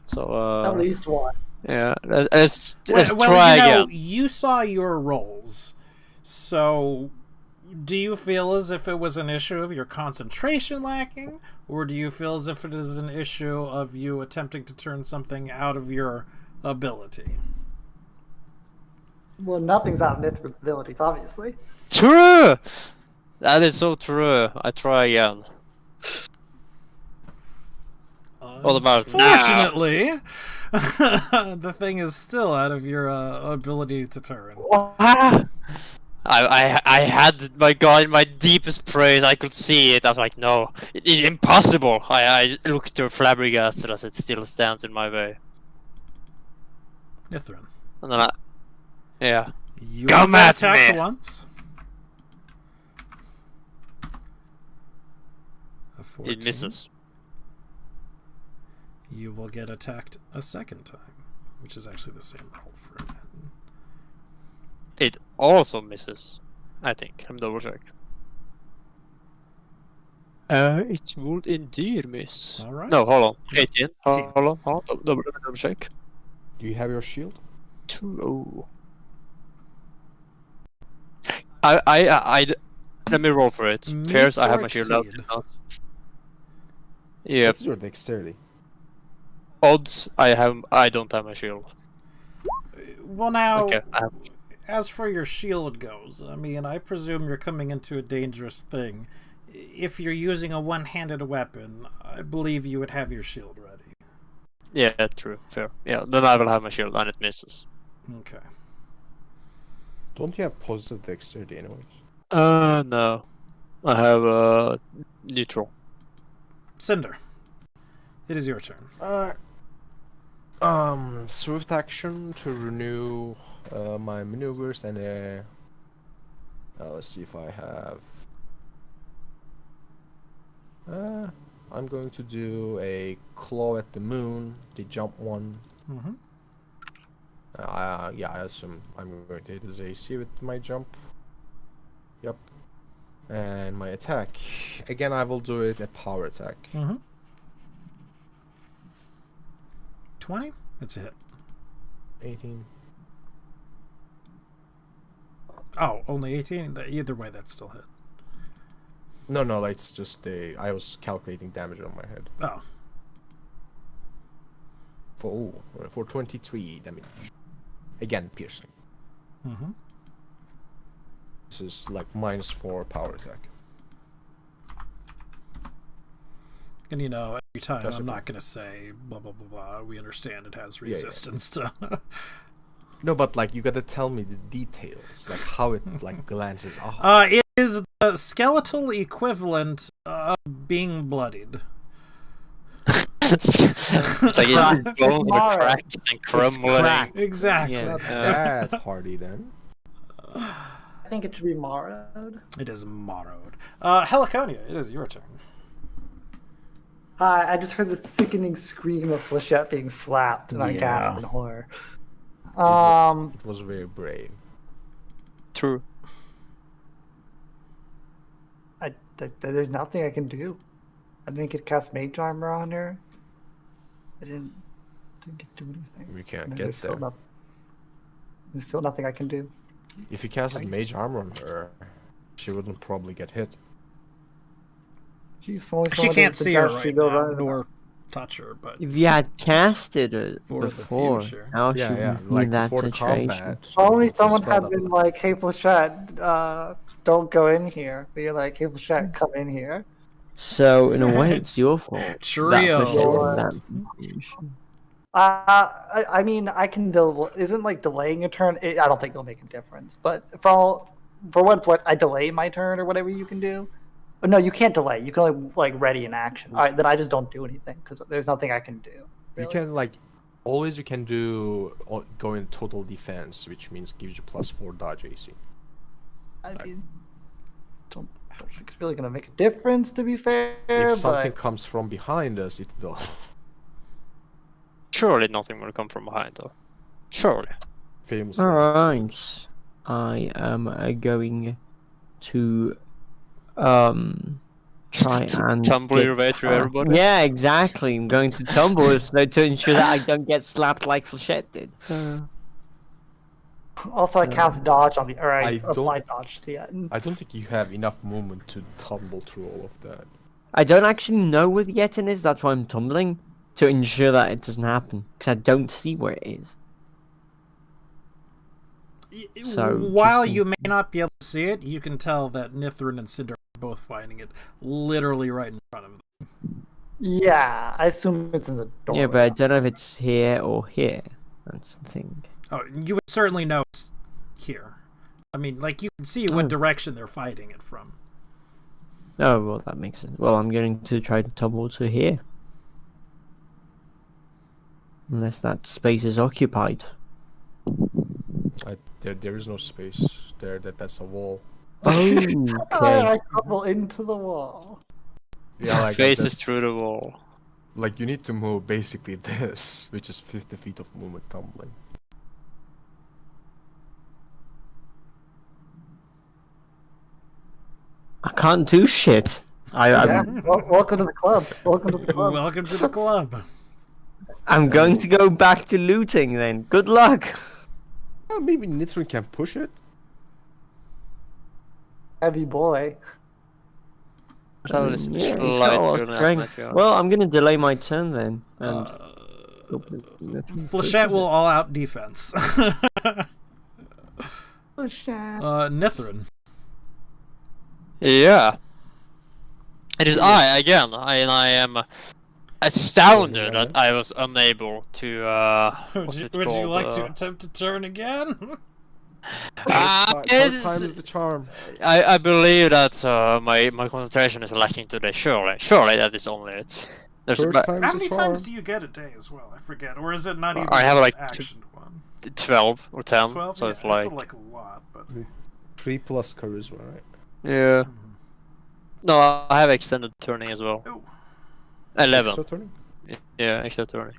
So, At least one. yeah, let's Well, try again. you saw your rolls, so do you feel as if it was an issue of your concentration lacking, or do you feel as if it is an issue of you attempting to turn something out of your ability? Well, nothing's out of Nithrin's abilities, obviously. True! That is so true. I try again. What about now? Fortunately, the thing is still out of your ability to turn. Ah! I had my god in my deepest praise. I could see it. I was like, no, impossible. I looked to flabbergasted as it still stands in my way. Nithrin. And then yeah. You Come will get at attacked me! once. A 14. It misses. You will get attacked a second time, which is actually the same roll for that. It also misses. I think. I'm double check. It would indeed miss. All right. No, hold on. 18. 18. Hold on. Double check. Do you have your shield? 2-0. I let me roll for it. Meets Pierce, I have or my shield out. exceed? Yep. What's your dexterity? Odds, I don't have my shield. Well, now, Okay. as for your shield goes, I mean, I presume you're coming into a dangerous thing. If you're using a one-handed weapon, I believe you would have your shield ready. Yeah, true. Fair. Yeah, then I will have my shield and it misses. Okay. Don't you have positive dexterity anyways? No. I have neutral. Cinder, it is your turn. Swift action to renew my maneuvers and let's see if I have. I'm going to do a claw at the moon, the jump one. Mm-hmm. Yeah, I assume I'm going to hit his AC with my jump. Yep. And my attack. Again, I will do it a power attack. Mm-hmm. 20? That's a hit. 18. Oh, only 18? Either way, that's still hit. No, it's just I was calculating damage on my head. Oh. For 23 damage. Again, piercing. Mm-hmm. This is like -4 power attack. And you know, every time That's I'm okay. not going to say blah, blah, blah, blah. We understand it has Yeah. resistance to... No, but like you gotta tell me the details, like how it like glances off. It is the skeletal equivalent of being bloodied. It's like its bones are Tomorrow. cracked and crumbling. cracked. Exactly. Yeah. Not that hardy then. I think it should be Morrowed. It is morrowed. Heliconia, it is your turn. Hi, I just heard the sickening scream of Flechette being slapped, and I Yeah. gasped in horror. It was very brave. True. There's nothing I can do. I didn't get cast Mage Armor on her. I didn't get to do anything. We can't No, get there's there. There's still nothing I can do. If you casted mage armor on her, she wouldn't probably get hit. She's only She someone can't that see her suggests she right go now, right- nor touch her, but... If you had casted it For the before, future. how should we Yeah, be like in that before the situation? combat. Only it's a someone spell had that- been like, "Hey, Flechette, don't go in here." But you're like, "Hey, Flechette, come in here." So in a way, it's your fault. Trio. That Fletcher's in that position. I mean, I can isn't like delaying a turn. I don't think it'll make a difference. But for what it's worth, I delay my turn or whatever you can do. But no, you can't delay. You can only like ready an action. All right, then I just don't do anything because there's nothing I can do. You really. can like always you can do go in total defense, which means gives you +4 dodge AC. I mean, don't think it's really gonna make a difference. To be fair, If something but comes from behind us, it will. Surely nothing will come from behind, though. Surely. Famously. Alright. I am going to try and Tumble get- your way through everybody. Yeah, exactly. I'm going to tumble as though to ensure that I don't get slapped like Flechette did. also I cast dodge on the or I I don't- apply dodge to the end. I don't think you have enough movement to tumble through all of that. I don't actually know where the Yetin is, that's why I'm tumbling. To ensure that it doesn't happen. Because I don't see where it is. So, While just you may not be able to see it, you can tell that Nithrin and Cinder are both fighting it literally right in front of them. Yeah, I assume it's in the door. Yeah, but I don't know if it's here or here. That's the thing. Oh, you would certainly know it's here. I mean, like, you can see what direction they're fighting it from. Oh, well, that makes sense. Well, I'm going to try to tumble to here. Unless that space is occupied. There is no space there. That's a wall. Oh, I okay. tumble into the wall. Yeah, like Faces that's- through the wall. Like you need to move basically this, which is 50 feet of movement tumbling. I can't do shit. Yeah. Welcome to the club. Welcome to the club. Welcome to the club. I'm going to go back to looting then. Good luck. Maybe Nitron can push it. Heavy boy. So this Yeah, he's light got a lot of through that strength. might be on. Well, I'm going to delay my turn then. And Flechette will all out defense. Nithrin. Yeah. It is I again. I am astounded that I was unable to. What's it Would called? you like to attempt to turn again? Third time is the charm. I believe that my concentration is lacking today. Surely that is only it. There's Third time How is many the charm. times do you get a day as well? I forget. Or is it not even I have, an like, action one? 12 or 10. 12? So Yeah, it's that's like a lot, but 3 plus charisma, right? yeah. No, I have extended turning as well. oh, 11. Extra turning? Yeah, extra turning.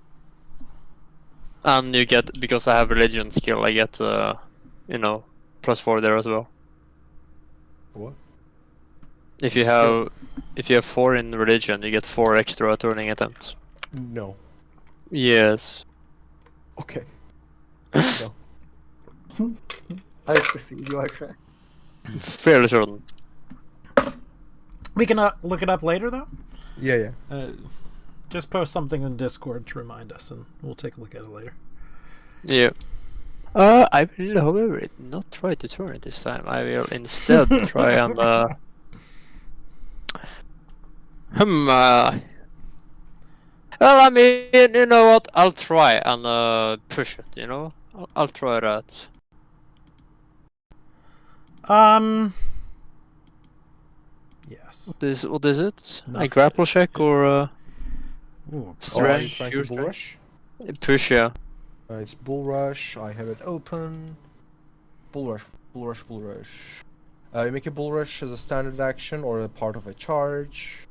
And you get, because I have religion skill, I get +4 there as well. What? If you have 4 in religion, you get 4 extra turning attempts. No. Yes. Okay. No. I have to see you are correct. Fairly certain. we can look it up later, though. Yeah. Just post something in Discord to remind us, and we'll take a look at it later. Yeah. I will, however, not try to turn it this time. I will instead try and well, I mean, you know what? I'll try and push it. You know, I'll try that. Yes. What is it? A Nothing. grapple check or Ooh, Oh, are you strength? trying Pure to bull rush? push? Yeah. It's bull rush. I have it open. Bull rush. You make a bull rush as a standard action or a part of a charge.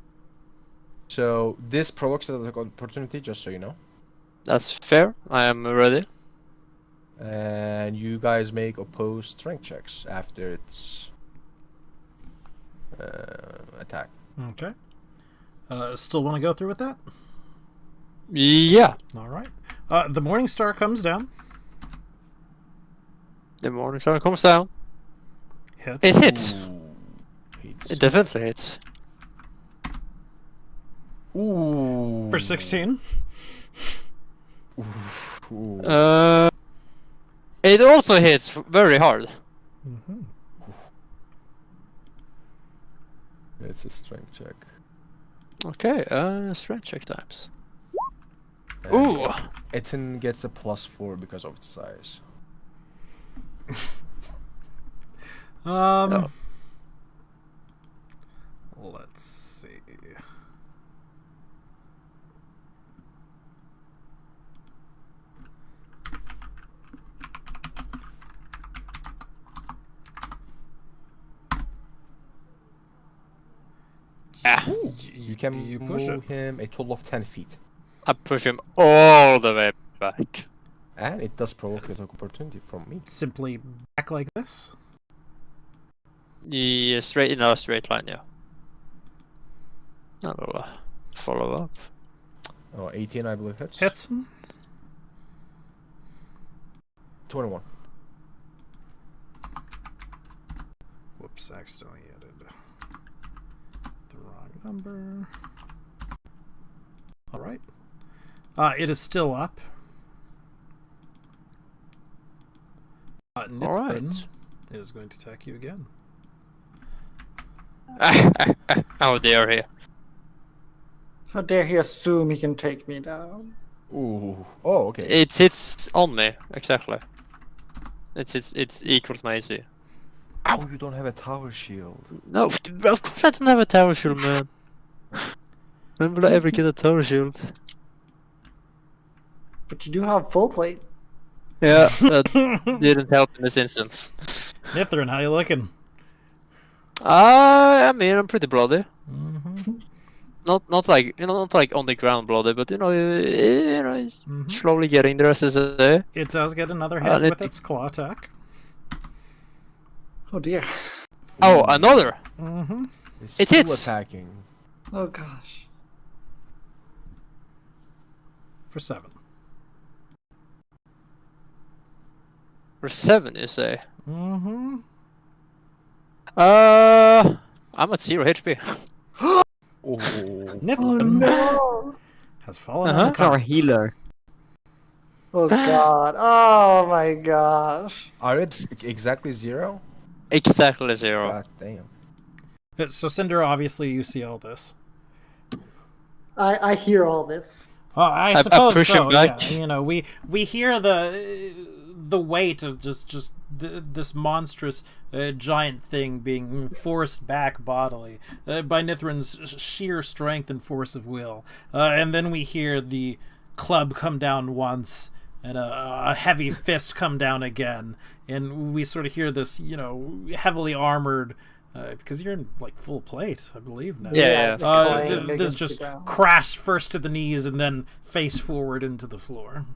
So this provokes an opportunity, just so you know. That's fair. I am ready. And you guys make opposed strength checks after its attack. Okay. Still want to go through with that? Yeah. All right. The Morning Star comes down. The morning star comes down. Hits. It hits. Hits. It definitely hits. Ooh. For 16. Ooh. It also hits very hard. Mm-hmm. It's a strength check. Okay, strength check times. And Ooh. Etin gets a +4 because of its size. Oh. Let's see. You can you push move it. him a total of 10 feet. I push him all the way back. And it does provoke an opportunity from me. Simply back like this. Yeah, straight in a straight line, yeah. I will follow up. Oh, 18 I believe hits. Hits. 21. Whoops, accidentally added the wrong number. Alright. It is still up. Nithrin Alright. is going to attack you again. How dare he? How dare he assume he can take me down? Ooh. Oh, okay. It hits on me, exactly. It's equals my AC. Oh, you don't have a tower shield. No, of course I don't have a tower shield, man. When will I ever get a tower shield? But you do have full plate. Yeah, that didn't help in this instance. Nithrin, how you looking? I mean, I'm pretty bloody. Mm-hmm. Not like not like on the ground bloody, but it's Mhm. slowly getting there, as I say. It does get another hit it- with its claw attack. Oh dear. Oh, another! Mm-hmm. It's It full hits. attacking. Oh gosh. For 7. For 7, you say? Mm-hmm. I'm at 0 HP. Oh. Nithrin No. has fallen Uh-huh. on It's our unconscious. healer. Oh god. Oh my gosh. Are it exactly 0? Exactly 0. God damn. So Cinder, obviously you see all this. I hear all this. I I suppose push so. him back. Yeah, you know, we hear the weight of just this monstrous giant thing being forced back bodily by Nithrin's sheer strength and force of will, and then we hear the club come down once and a heavy fist come down again, and we sort of hear this, you know, heavily armored. Because you're in like full plate, I believe now. Yeah. Clang This against just the ground. crashed first to the knees and then face forward into the floor.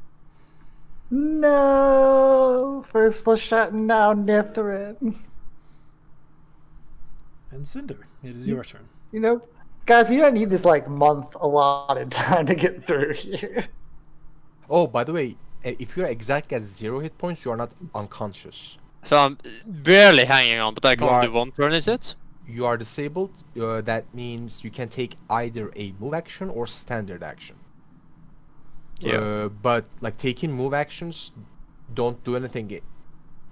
No. First flush shot, now Nithrin. And Cinder, it is your turn. You know, guys, we don't need this like month allotted time to get through here. Oh, by the way, if you're exactly at 0 hit points, you are not unconscious. So I'm barely hanging on, but I can You only are- do 1 turn, is it? You are disabled. That means you can take either a move action or standard action. Yeah. But like taking move actions don't do anything,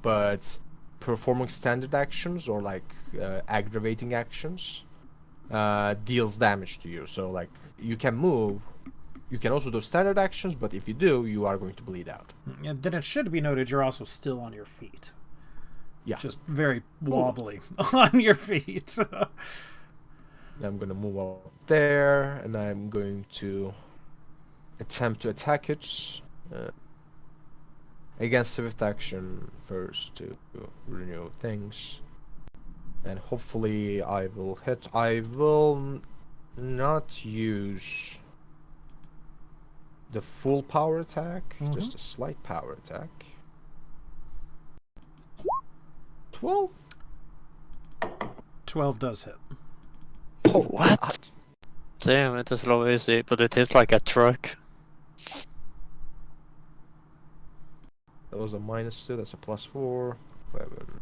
but performing standard actions or like aggravating actions deals damage to you. So like you can move, you can also do standard actions, but if you do, you are going to bleed out. And then it should be noted you're also still on your feet. Yeah. Just very wobbly on your feet. I'm gonna move up there, and I'm going to attempt to attack it against swift action first to renew things, and hopefully I will hit. I will not use the full power attack, just a slight power attack. 12. 12 does hit. Oh, What? Damn, it is low AC, but it is like a truck. That was a -2. That's a +4. 11.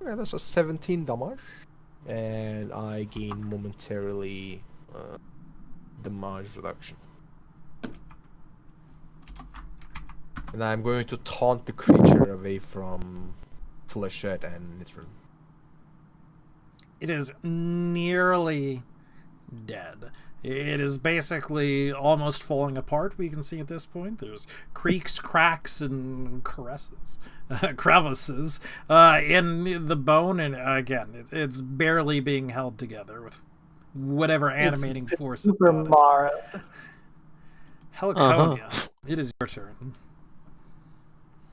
Yeah, that's a 17 damage, and I gain momentarily damage reduction. And I'm going to taunt the creature away from Flechette and Nithrin. It is nearly dead. It is basically almost falling apart, we can see at this point. There's creaks, cracks, and crevices in the bone, and again, it's barely being held together with whatever animating force. Super about it. Mario. Heliconia, it is your turn.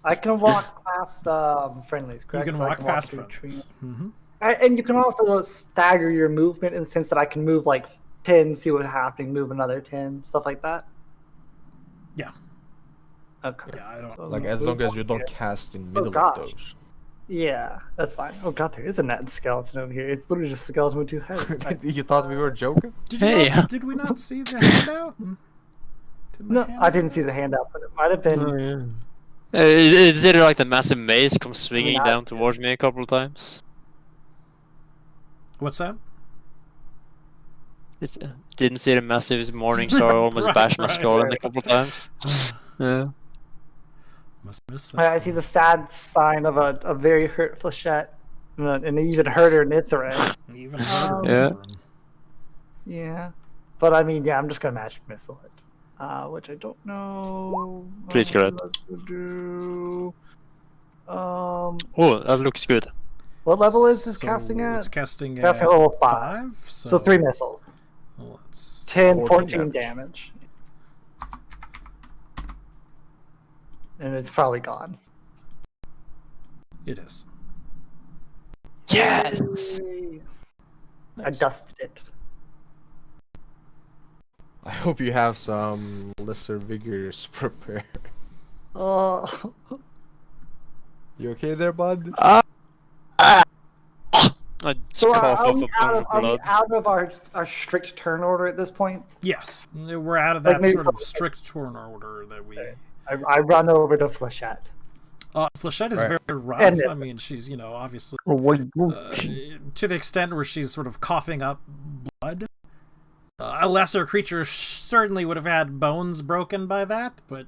I can walk past friendlies, correct? You can So I walk past through between friends. Mm-hmm. And you can also stagger your movement in the sense that I can move like 10, see what's happening, move another 10, stuff like that. Yeah. Okay. Yeah, I don't. So Like, as long as you don't cast in middle of gosh. those. Yeah, that's fine. Oh god, there is a net skeleton over here. It's literally just a skeleton with 2 heads. You thought we were joking? Did we not see the handout? Did my No, handout- I didn't see the handout, but it might have been. Oh, yeah. Is it like the massive maze come swinging Not- down towards me a couple of times? What's that? Didn't see the massive morning star almost Right, bash my right, skull in right. a couple of times. Yeah. Must miss that. I see the sad sign of a very hurt Flechette and an even hurter Nithrin. Even harder. Yeah. for him. Yeah, but I mean, yeah, I'm just gonna magic missile it, which I don't know. Please kill it. what to do. Oh, that looks good. What level is this casting It's at? casting Casting at at level 5. So 3 missiles. Let's 10, 14 14 damage. And it's probably gone. It is. Yes! Yay. I dusted it. I hope you have some lesser vigors prepared. Oh. You okay there, bud? I just So cough are off we a bunch of are we blood. out of our strict turn order at this point? Yes, we're out of Like that maybe sort of something- strict turn order that we. I run over to Flechette. Flechette is Right. very rough. And I mean, she's obviously Oh, wait, to the extent where she's sort of coughing up blood. A lesser creature certainly would have had bones broken by that, but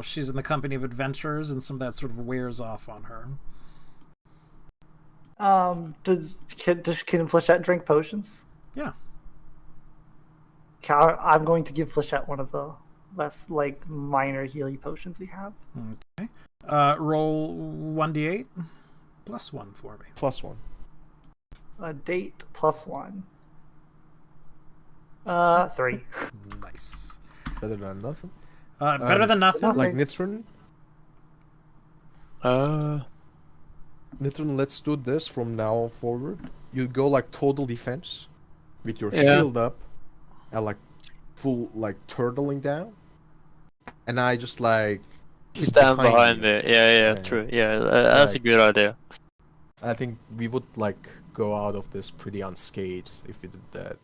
she's in the company of adventurers, and some of that sort of wears off on her. Can Flechette drink potions? Yeah. I'm going to give Flechette one of the less minor healy potions we have. Okay. Roll 1d8 plus 1 for me. +1. A date plus 1. 3. Nice. Better than nothing. Better than nothing. Like Nitron. Nitron, let's do this from now forward. You go like total defense with your Yeah. shield up and like full turtling down. And I just keep Stand behind you. me. Yeah, Yeah. true. Yeah, that's a good idea. I think we would go out of this pretty unscathed if we did that.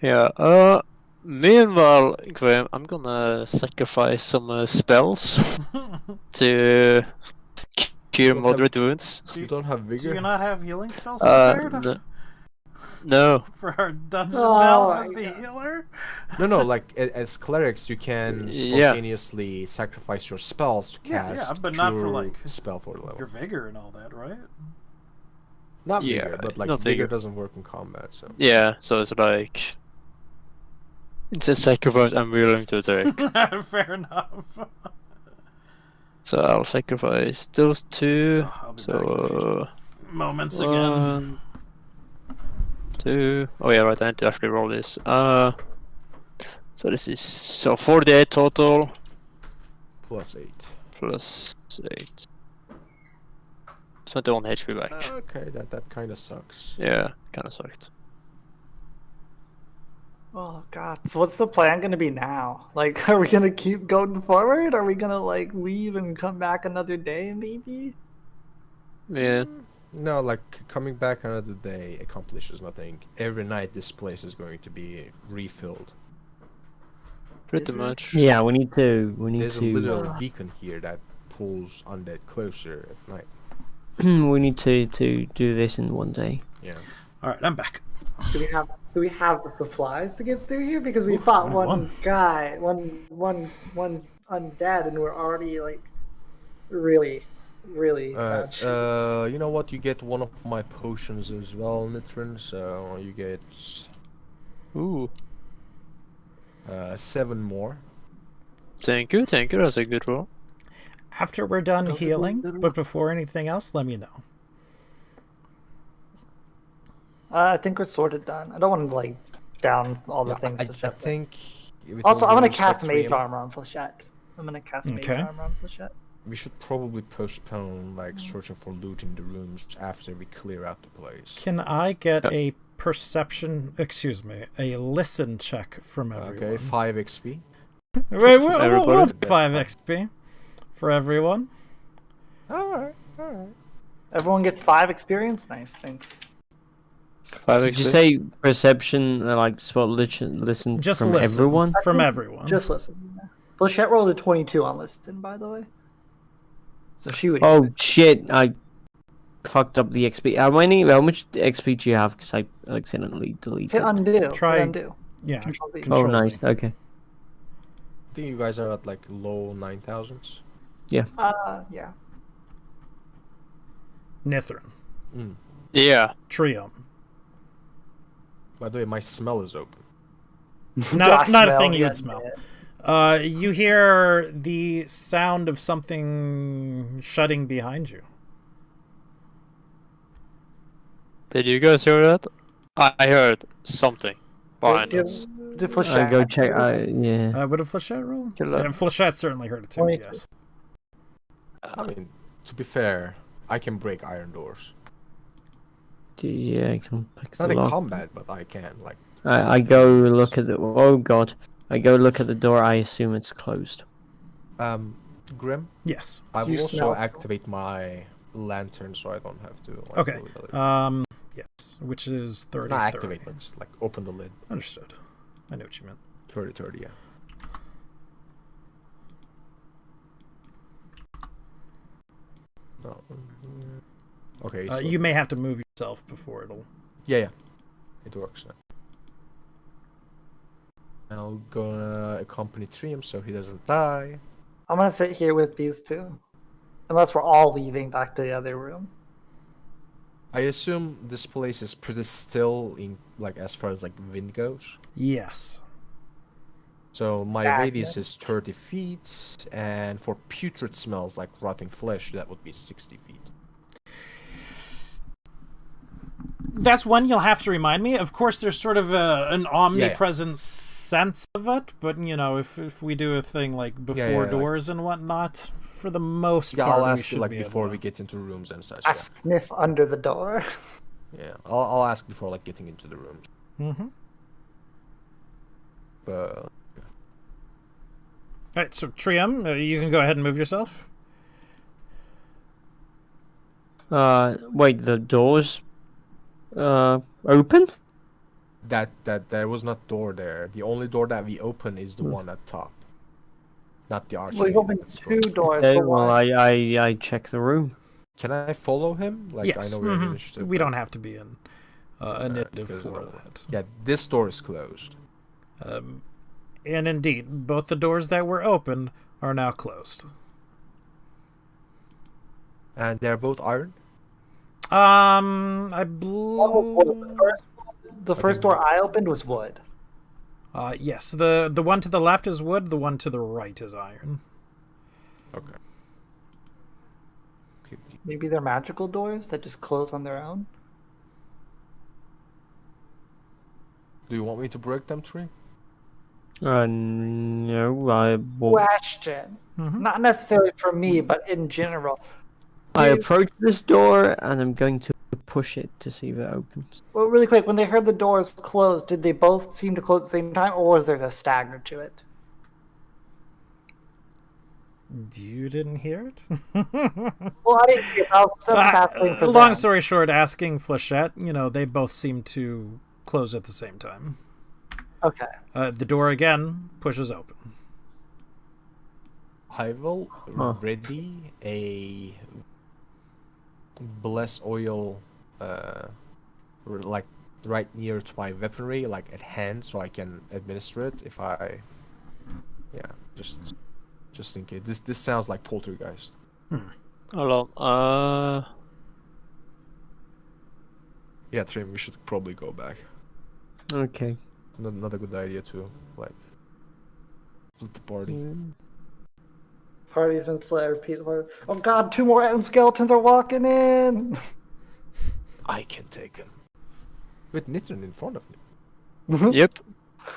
Yeah. Meanwhile, Graham, I'm gonna sacrifice some spells to cure Don't moderate wounds. You don't have Do vigor. you not have healing spells prepared? No. For our dungeon Oh, now as my the God. healer? No. As clerics, you can Yeah. spontaneously sacrifice your spells to Yeah, cast. yeah, but not for, cure spell for the level. Your vigor and all that, right? Not Yeah, vigor, but not vigor vigor. doesn't work in combat. So Yeah, so it's it's a sacrifice I'm willing to take. Fair enough. So I'll sacrifice those two. I'll be back in a few So moments again. 1, 2. Oh yeah, right. I need to actually roll this. So this is 48 total +8. plus 8. 21 HP back. Okay, that kind of sucks. Yeah, kind of sucked. Oh god. So what's the plan going to be now? Are we going to keep going forward? Are we going to leave and come back another day maybe? Yeah. No, coming back another day accomplishes nothing. Every night this place is going to be refilled. Pretty Is it? much. Yeah, we need to. There's a little beacon here that pulls undead closer at night. we need to do this in one day. Yeah. All right, I'm back. Do we have the supplies to get through here? Because we fought one one. guy, one undead, and we're already really bad shape. You know what? You get one of my potions as well, Nitron. So you get Ooh. 7 more. Thank you. That's a good roll. After we're done Those are healing, good but before anything else, let me know. I think we're sort of done. I don't want to down all the things. I Flechette. think. it Also, will I'm gonna be cast Spectrium. Mage Armor on Flechette. I'm gonna cast Mage Okay. Armor on Flechette. We should probably postpone searching for loot in the rooms after we clear out the place. Can I get a a listen check from everyone? Okay, 5 XP. We'll do Everybody? 5 XP for everyone. Alright. Everyone gets 5 experience. Nice, thanks. 5 Did you XP. say perception? Spot listen Just from listen. everyone? From everyone. Just listen. Flechette rolled a 22 on listen, by the way. So she would. Oh shit! I fucked up the XP. How much XP do you have? Because I accidentally deleted. hit undo. Try- Hit undo. Yeah. Control Z. Oh, Control nice. Z. Okay. I think you guys are at low 9,000s. Yeah. Nithrin. Yeah. Trium. By the way, my smell is open. Not a smell, thing you yeah, would smell. You hear the sound of something shutting behind you. Did you guys hear that? I heard something behind us. I go check. Yeah. Would a Flechette roll? Kill it. Flechette certainly heard it too, 22. yes. I mean, to be fair, I can break iron doors. Yeah, I can pick the Not in lock. combat, but I can. Like, I go look at the. Oh god! I go look at the door. I assume it's closed. Grim, Yes. I will You also smell- activate my lantern so I don't have to. Like, Okay. go with it. Yes. Which is 30. Not activate, but just like open the lid. Understood. I know what you meant. 30, yeah. Oh, okay. So, You may have to move yourself before it'll. yeah, it works now. I'll gonna accompany Trium so he doesn't die. I'm gonna sit here with these two, unless we're all leaving back to the other room. I assume this place is pretty still in like as far as like wind goes. Yes. So my Stagnant. radius is 30 feet, and for putrid smells like rotting flesh, that would be 60 feet. That's one you'll have to remind me. Of course, there's sort of an omnipresent sense of it, but you know, if we do a thing like before doors and whatnot, for the most Yeah, part, I'll we ask you should like be able before to- we get into rooms and such. I sniff under the door. Yeah, I'll ask before like getting into the room. Mhm. But All right, so Trium, you can go ahead and move yourself. Wait, the doors. Open? that there was not door there. The only door that we open is the one at top, not the archway. We opened that's two closed. doors. Okay, but well, one- I check the room. Can I follow him? Like Yes. I know we're Mhm. initiative. We but- don't have to be in initiative because, for that. Yeah, this door is closed. And indeed, both the doors that were open are now closed. And they're both iron? I The first door I opened was wood. yes, the one to the left is wood, the one to the right is iron. Okay. Okay. Maybe they're magical doors that just close on their own. Do you want me to break them, Tree? No, I walk. Question. Mhm. Not necessarily for me, but in general. I Dude. approach this door and I'm going to push it to see if it opens. Well, really quick, when they heard the doors close, did they both seem to close at the same time, or was there a stagger to it? You didn't hear it? Well, I didn't hear. I was just asking for Long them. story short, asking Flechette, you know, they both seem to close at the same time. Okay. The door again pushes open. I will ready a bless oil, like right near to my weaponry, like at hand, so I can administer it if I, just in case. This sounds like poltergeist. Hold on. Yeah, Trim, we should probably go back. Okay. Not a good idea to like split the party. Party's been split. I repeat the party. Oh god, two more end skeletons are walking in! I can take him with Nitron in front of me. Yep.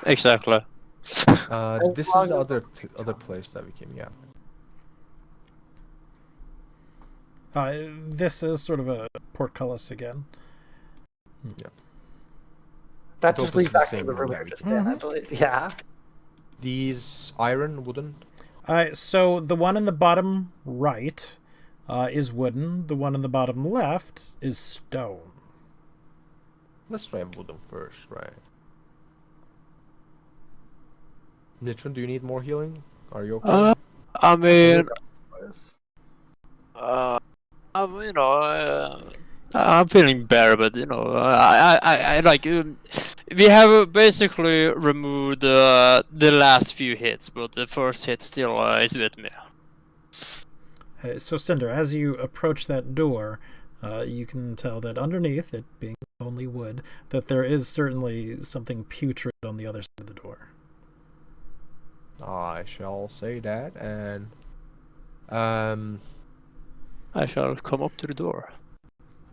Exactly. This is the other place that we came. Yeah. This is sort of a portcullis again. That thought just this leads was the back to same the one room we that were we just in, I believe. Yeah. These iron, wooden. So the one in the bottom right is wooden. The one in the bottom left is stone. Let's try wooden first, right? Nitron, do you need more healing? Are you okay? I mean, you know, I'm feeling better, but you know, I like. We have basically removed the last few hits, but the first hit still is with me. So Cinder, as you approach that door, you can tell that underneath it, being only wood, that there is certainly something putrid on the other side of the door. I shall say that, and I shall come up to the door.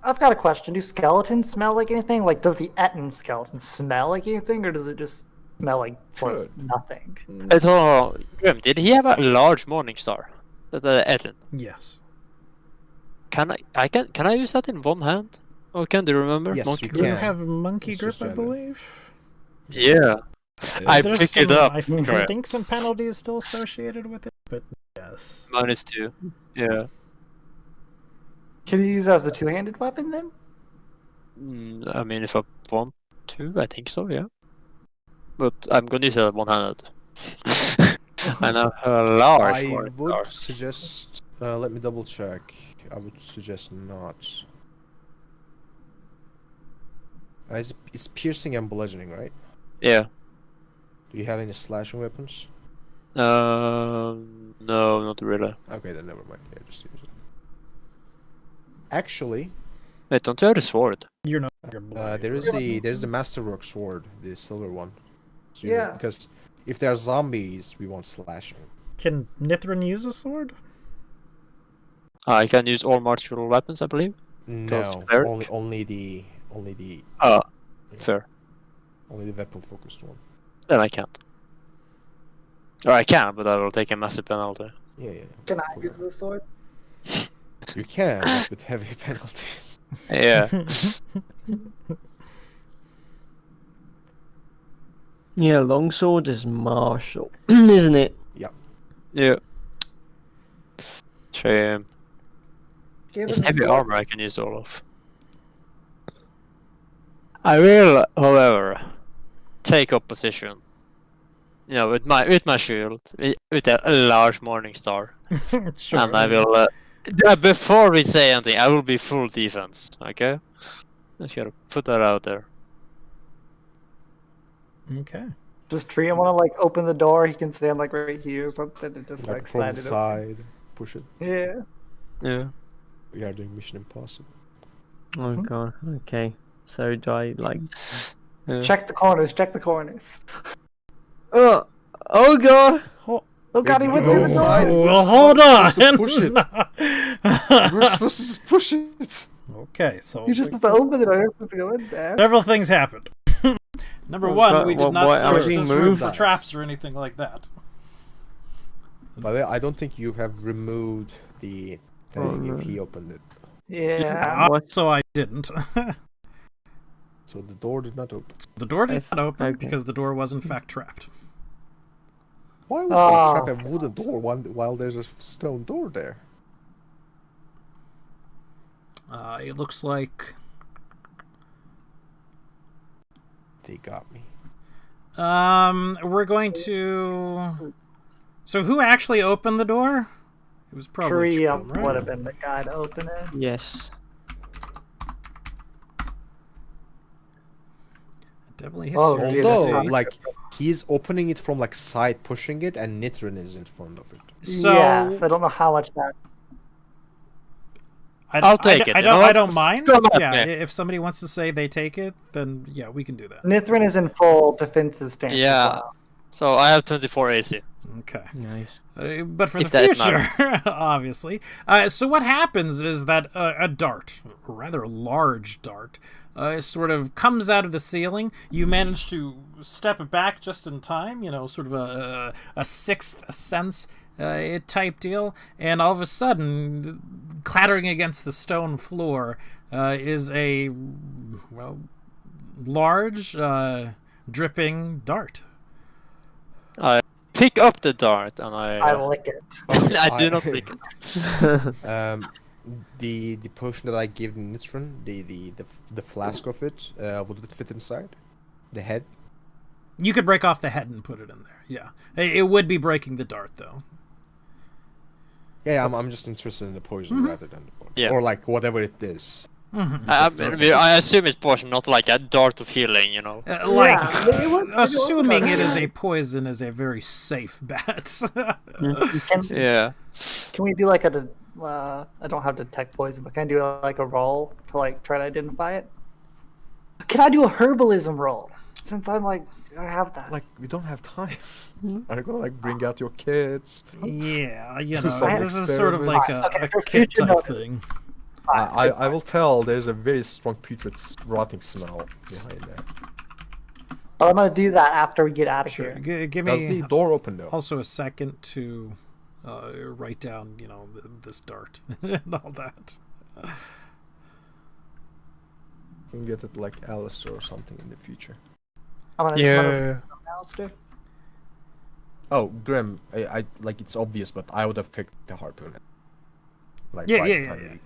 I've got a question. Do skeletons smell like anything? Like, does the Etten skeleton smell like anything, or does it just smell like sort of nothing? I thought, Grim, did he have a large morning star? That Eden. Yes. Can I use that in one hand? Oh, can you remember? Yes, Monkey you grip? You can. have monkey It's grip, just I Eden. believe. Yeah. I There's picked it some- up. I Correct. think some penalties still associated with it, but yes. -2. Yeah. Can you use it as a two-handed weapon then? I mean, if I want to, I think so, yeah. But I'm gonna use it one-handed. I know a large I morning would star. suggest. Let me double check. I would suggest not. It's piercing and bludgeoning, right? Yeah. Do you have any slashing weapons? No, not really. Okay, then never mind. Yeah, just use it. Actually, Wait, don't you have the sword? You're not. You're bloody. there's the masterwork sword, the silver one. So Yeah. Because if they're zombies, we want slashing. Can Nithrin use a sword? I can use all martial weapons, I believe. No, cleric? only the Fair. only the weapon focused one. Then I can't. Or I can, but I will take a massive penalty. Yeah. Can I use the sword? You can, but with heavy penalties. Yeah. Yeah, longsword is martial, isn't it? Yeah. Shame. Give It's him the heavy sword. armor I can use all of. I will, however, take up position. You know, with my shield, with a large morning star, Sure. and I will. Before we say anything, I will be full defense. Okay, just gotta put that out there. Okay. Does Toria want to like open the door? He can stand like right here or something and just Like like from slide the it open. side, push it. Yeah. Yeah. We are doing Mission Impossible. Oh god. Okay. So do I like? Yeah. Check the corners. Check the corners. Oh god. Oh god, he you went go through the inside. door. Well, hold on. supposed to push it. We're supposed to just push it. Okay, so You just have to open it. I don't have to go in there. several things happened. Number Oh, one, God, we did why not are search we this room moved? for traps or anything like that. By the way, I don't think you have removed the thing Oh, if no. he opened it. Yeah. What? So I didn't. So the door did not open. The door did Yes, not open okay. because the door was in fact trapped. Why would Oh. they trap a wooden door while there's a stone door there? It looks like They got me. we're going to. So who actually opened the door? It was probably Toria Trim, right? would have been the guy to open it. Yes. It definitely hits Oh, your yeah, Although, that's- like, he's opening it from like side, pushing it, and Nitrin is in front of it. So Yes, I don't know how much that. I'll take it, I you know don't. what? I don't mind. Come on, Yeah, man. if somebody wants to say they take it, then yeah, we can do that. Nithrin is in full defensive stance. Yeah. As well. So I have 24 AC. Okay. Nice. But for If the that future, obviously. So what happens is that a dart, a rather large dart, sort of comes out of the ceiling. You manage to step back just in time, you know, sort of a sixth sense type deal, and all of a sudden, clattering against the stone floor is a, well, large, dripping dart. I pick up the dart and I lick it. I do not pick it. The potion that I gave Nitrin, the flask of it, would it fit inside? The head? You could break off the head and put it in there. Yeah, it would be breaking the dart though. Yeah, I'm just interested in the poison rather than the poison. Yeah. Or like whatever it is. I assume it's poison, not like a dart of healing, you know. Like, Yeah, maybe it was- assuming it is a poison is a very safe bet. Yeah. Can we do like a? I don't have detect poison, but can I do like a roll to like try to identify it? Can I do a herbalism roll? Since I'm like I have that. Like, we don't have time. Are you gonna like bring out your kids? Yeah, Do some this is sort of like experiments. Okay, a for kit future type notice. thing. I will tell. There's a very strong putrid rotting smell behind there. But I'm gonna do that after we get out of Sure. here. Give Does me the door open though? also a second to write down, this dart and all that. You can get it like Alistair or something in the future. I'm gonna Yeah. Alistair. Oh, Grim, I like it's obvious, but I would have picked the harpoon. Like Yeah. the time we-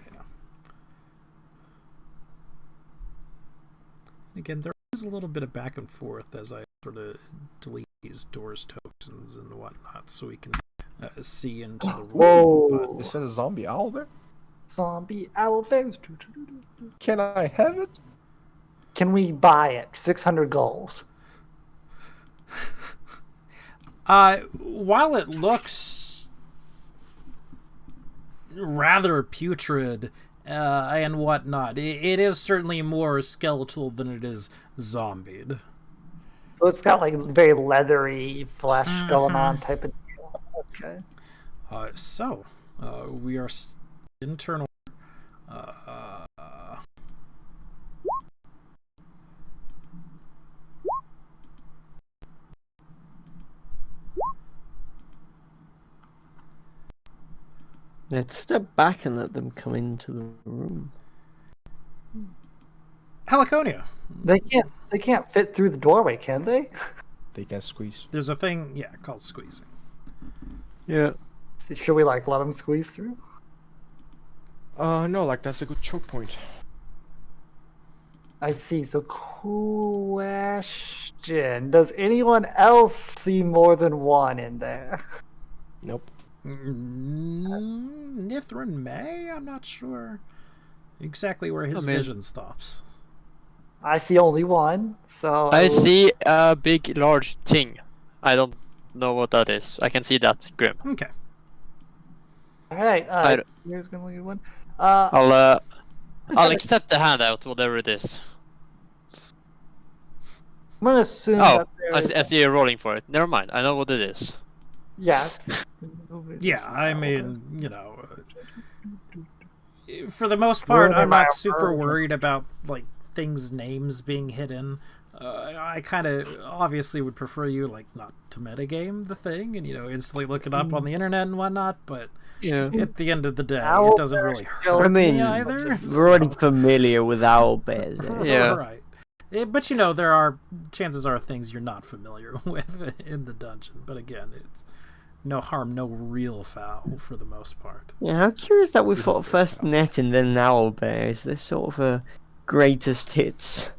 Again, there is a little bit of back and forth as I sort of delete these doors tokens and whatnot, so we can see into the room. Whoa. Is that a zombie owl there? Zombie owl bears. Can I have it? Can we buy it? 600 gold. While it looks rather putrid and whatnot, it is certainly more skeletal than it is zombied. So it's got like very leathery flesh going on type of deal. Okay. So we are internal. Let's step back and let them come into the room. Heliconia. They can't fit through the doorway, can they? They can squeeze. There's a thing, called squeezing. Yeah. Should we like let them squeeze through? No, like that's a good choke point. I see. So question: does anyone else see more than one in there? Nope. Nithrin may? I'm not sure exactly where his mean- vision stops. I see only one. So I see a big, large thing. I don't know what that is. I can see that, Grim. Okay. All right. I don't- Here's gonna leave one. I'll accept the handout, whatever it is. I'm gonna assume Oh, that I there's... see, I see you rolling for it. Never mind. I know what it is. Yeah. Yeah, I mean, for the most part, I'm not super worried about like things' names being hidden. I kind of obviously would prefer you like not to metagame the thing and instantly look it up on the internet and whatnot. But Yeah. at the end of the day, Owl it doesn't really bears hurt I mean, me either. we're already familiar with owl bears. Yeah. Right. But there are chances are things you're not familiar with in the dungeon. But again, it's no harm, no real foul for the most part. Yeah, how curious that we thought first net and then owl bears. They're sort of a greatest hits.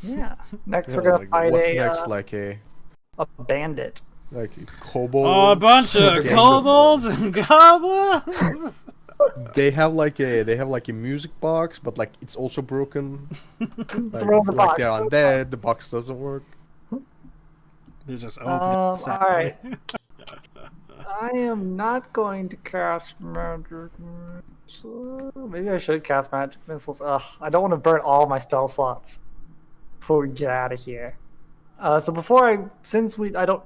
Yeah. Next, Yeah, we're gonna like, find what's a next? Like a bandit. kobold. Oh, a bunch of Gang kobolds and goblins. They have like a music box, but like it's also broken. Throw the box. They're undead. The box doesn't work. They're just All sadly. right. I am not going to cast magic missiles. Maybe I should cast magic missiles. Ugh, I don't want to burn all my spell slots before we get out of here. Since I don't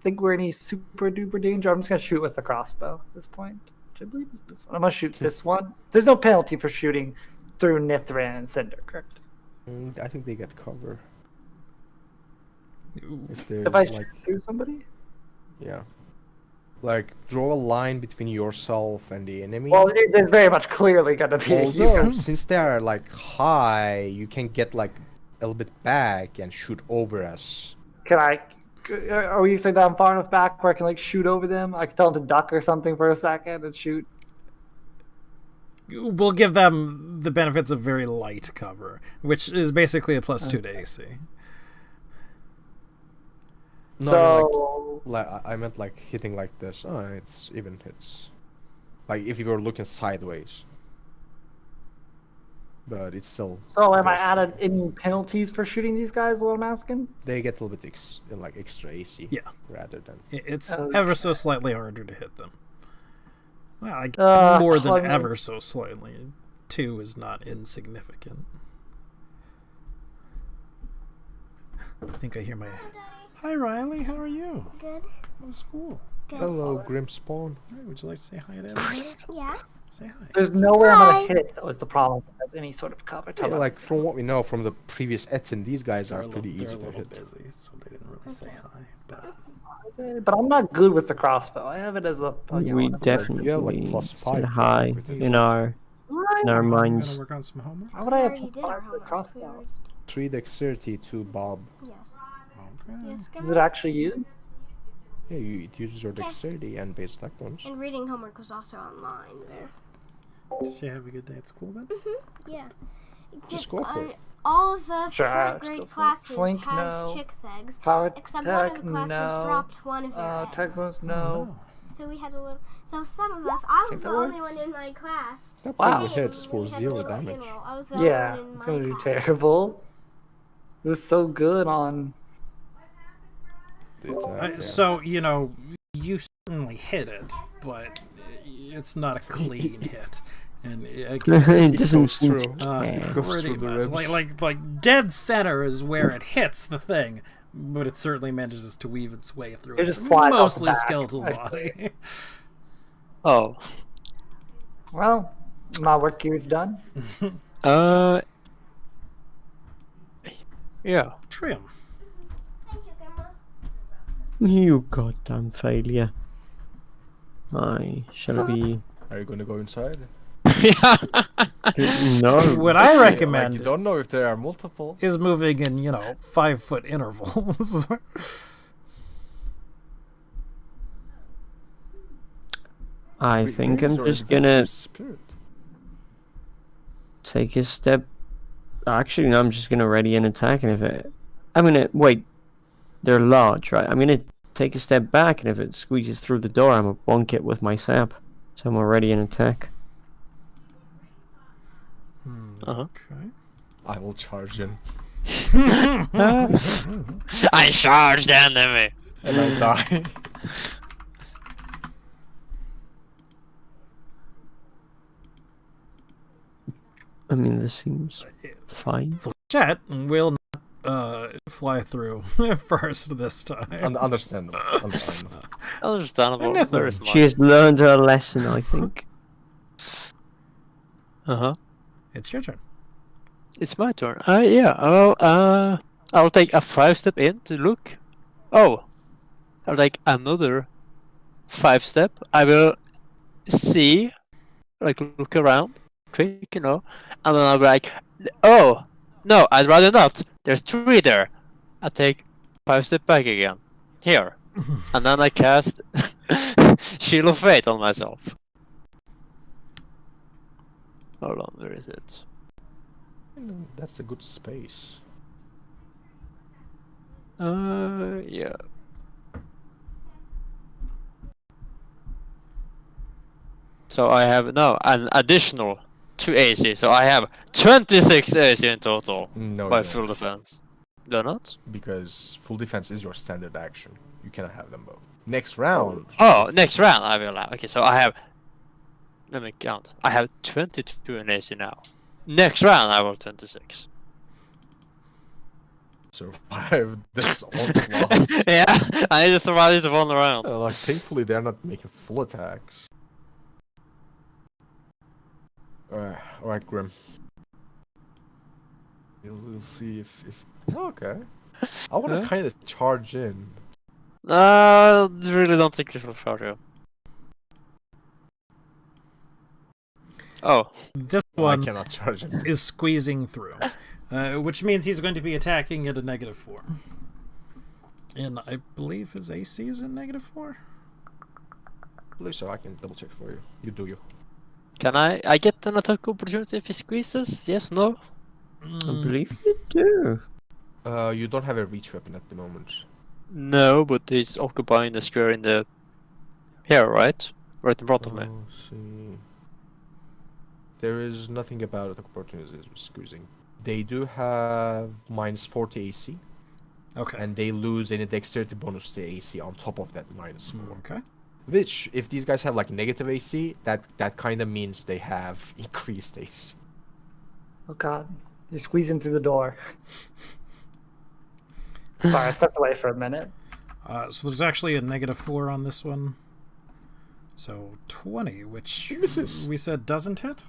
think we're in any super duper danger, I'm just gonna shoot with the crossbow at this point. Which I believe is this one. I'm gonna shoot this one. There's no penalty for shooting through Nithrin and Cinder, correct? I think they get cover if If there's I shoot like through somebody? yeah, like draw a line between yourself and the enemy. Well, there's very much clearly gonna be a Although since they are like high, you can get like a little bit back and shoot over us. Are you saying that I'm far enough back where I can like shoot over them? I can tell them to duck or something for a second and shoot. We'll give them the benefits of very light cover, which is basically a +2 to AC. No, So like I meant like hitting like this. Oh, it's even hits. Like if you were looking sideways. But it's still. am I goes added through. any penalties for shooting these guys? Is what I'm asking. They get a little bit extra AC. Yeah. Rather than. It's Okay. ever so slightly harder to hit them. Well, like Uh, more than I mean- ever so slightly. 2 is not insignificant. I think I hear my... Hi, Riley. How are you? Good. How's school? Good. Hello, Grimspawn. Hey, would you like to say hi to everybody? Yeah. Say hi. There's nowhere I'm Hi. gonna hit it. That was the problem. As any sort of cover. Yeah, like from what we know from the previous Etten, these guys They're are pretty they're easy a to little hit. busy, so they didn't really say hi. But But I'm not good with the crossbow. I have it as a. We definitely You have, like, +5 said to hi attack with it. in our I'm minds. gonna work on some homework. Why would I have already did +5 our for the homework. We crossbow? already- 3 dexterity, 2 Bob. Yes. Okay. Yes. Does it actually use? Yeah, it uses your dexterity and base attack bonus. And reading homework was also online there. Did you have a good day at school then? Yeah. Just go for it. All of the Sure, fourth let's go grade for it. classes Flink, have no. chick's eggs, Power except one of attack, the classes no. dropped one of their eggs. Tech bonus, Oh, no. So we had a little. So some of us, I was Think the that only works? one in my class. That Wow. probably hits And for we had a 0 little damage. funeral. I was the only Yeah, one in it's my gonna be class. terrible. It was so good on. So, you know, you certainly hit it, but it's not a clean hit. And It again, doesn't goes seem through. to It care. goes pretty through the much. ribs. Like dead center is where it hits the thing, but it certainly manages to weave its way through It its just flies off the mostly back. skeletal I see. body. Oh. Well, my work here is done. Yeah. Trim. Thank you, Grandma. You goddamn failure. I shall be. Are you gonna go inside? No. What I Like, recommend you don't know if there are multiple. is moving in, 5-foot intervals. I think I'm Or just adventurous gonna spirit. take a step. Actually, no, I'm just gonna ready an attack, and if it. I'm gonna. Wait. They're large, right? I'm gonna take a step back, and if it squeezes through the door, I'm gonna bonk it with my sap. So I'm already in attack. Uh-huh. Okay. I will charge in. I charge the enemy. And I die. I mean, this seems fine. Jet will not fly through first this time. Understandable. Understandable. Understandable. Nothing. Very smart. She has learned her lesson, I think. Uh-huh. It's your turn. It's my turn. Yeah. I'll take a 5-step in to look. Oh. I'll take another 5-step. I will see, like, look around, quick, and then I'll be like, oh, no, I'd rather not. There's 3 there. I take 5-step back again. Here. And then I cast Shield of Fate on myself. Hold on, where is it? That's a good space. Yeah. So I have now an additional 2 AC, so I have 26 AC in total No, by you full don't, defense. Do not? because full defense is your standard action. You cannot have them both. Next round. Oh, next round I will have. Okay, so I have. Let me count. I have 22 in AC now. Next round I will 26. Survive this onslaught. Yeah, I need to survive this one round. Like, thankfully, they're not making full attacks. Alright, Grim. We'll see if... Okay. I want to Huh? kind of charge in. Really don't think this will charge you. Oh, This I one cannot charge in. is squeezing through, which means he's going to be attacking at a -4. And I believe his AC is in -4. I believe so. I can double check for you. You do you. can I get an attack opportunity if he squeezes? Yes, no? I believe you do. You don't have a reach weapon at the moment. No, but he's occupying the square in the... Here, right? Right in front of me. Oh, see. There is nothing about attack opportunities with squeezing. They do have -40 AC, Okay. and they lose any dexterity bonus to AC on top of that -4. Okay. Which, if these guys have like negative AC, that kind of means they have increased AC. Oh god, you're squeezing through the door. Sorry, I stepped away for a minute. So there's actually a -4 on this one. So 20, which we said doesn't hit?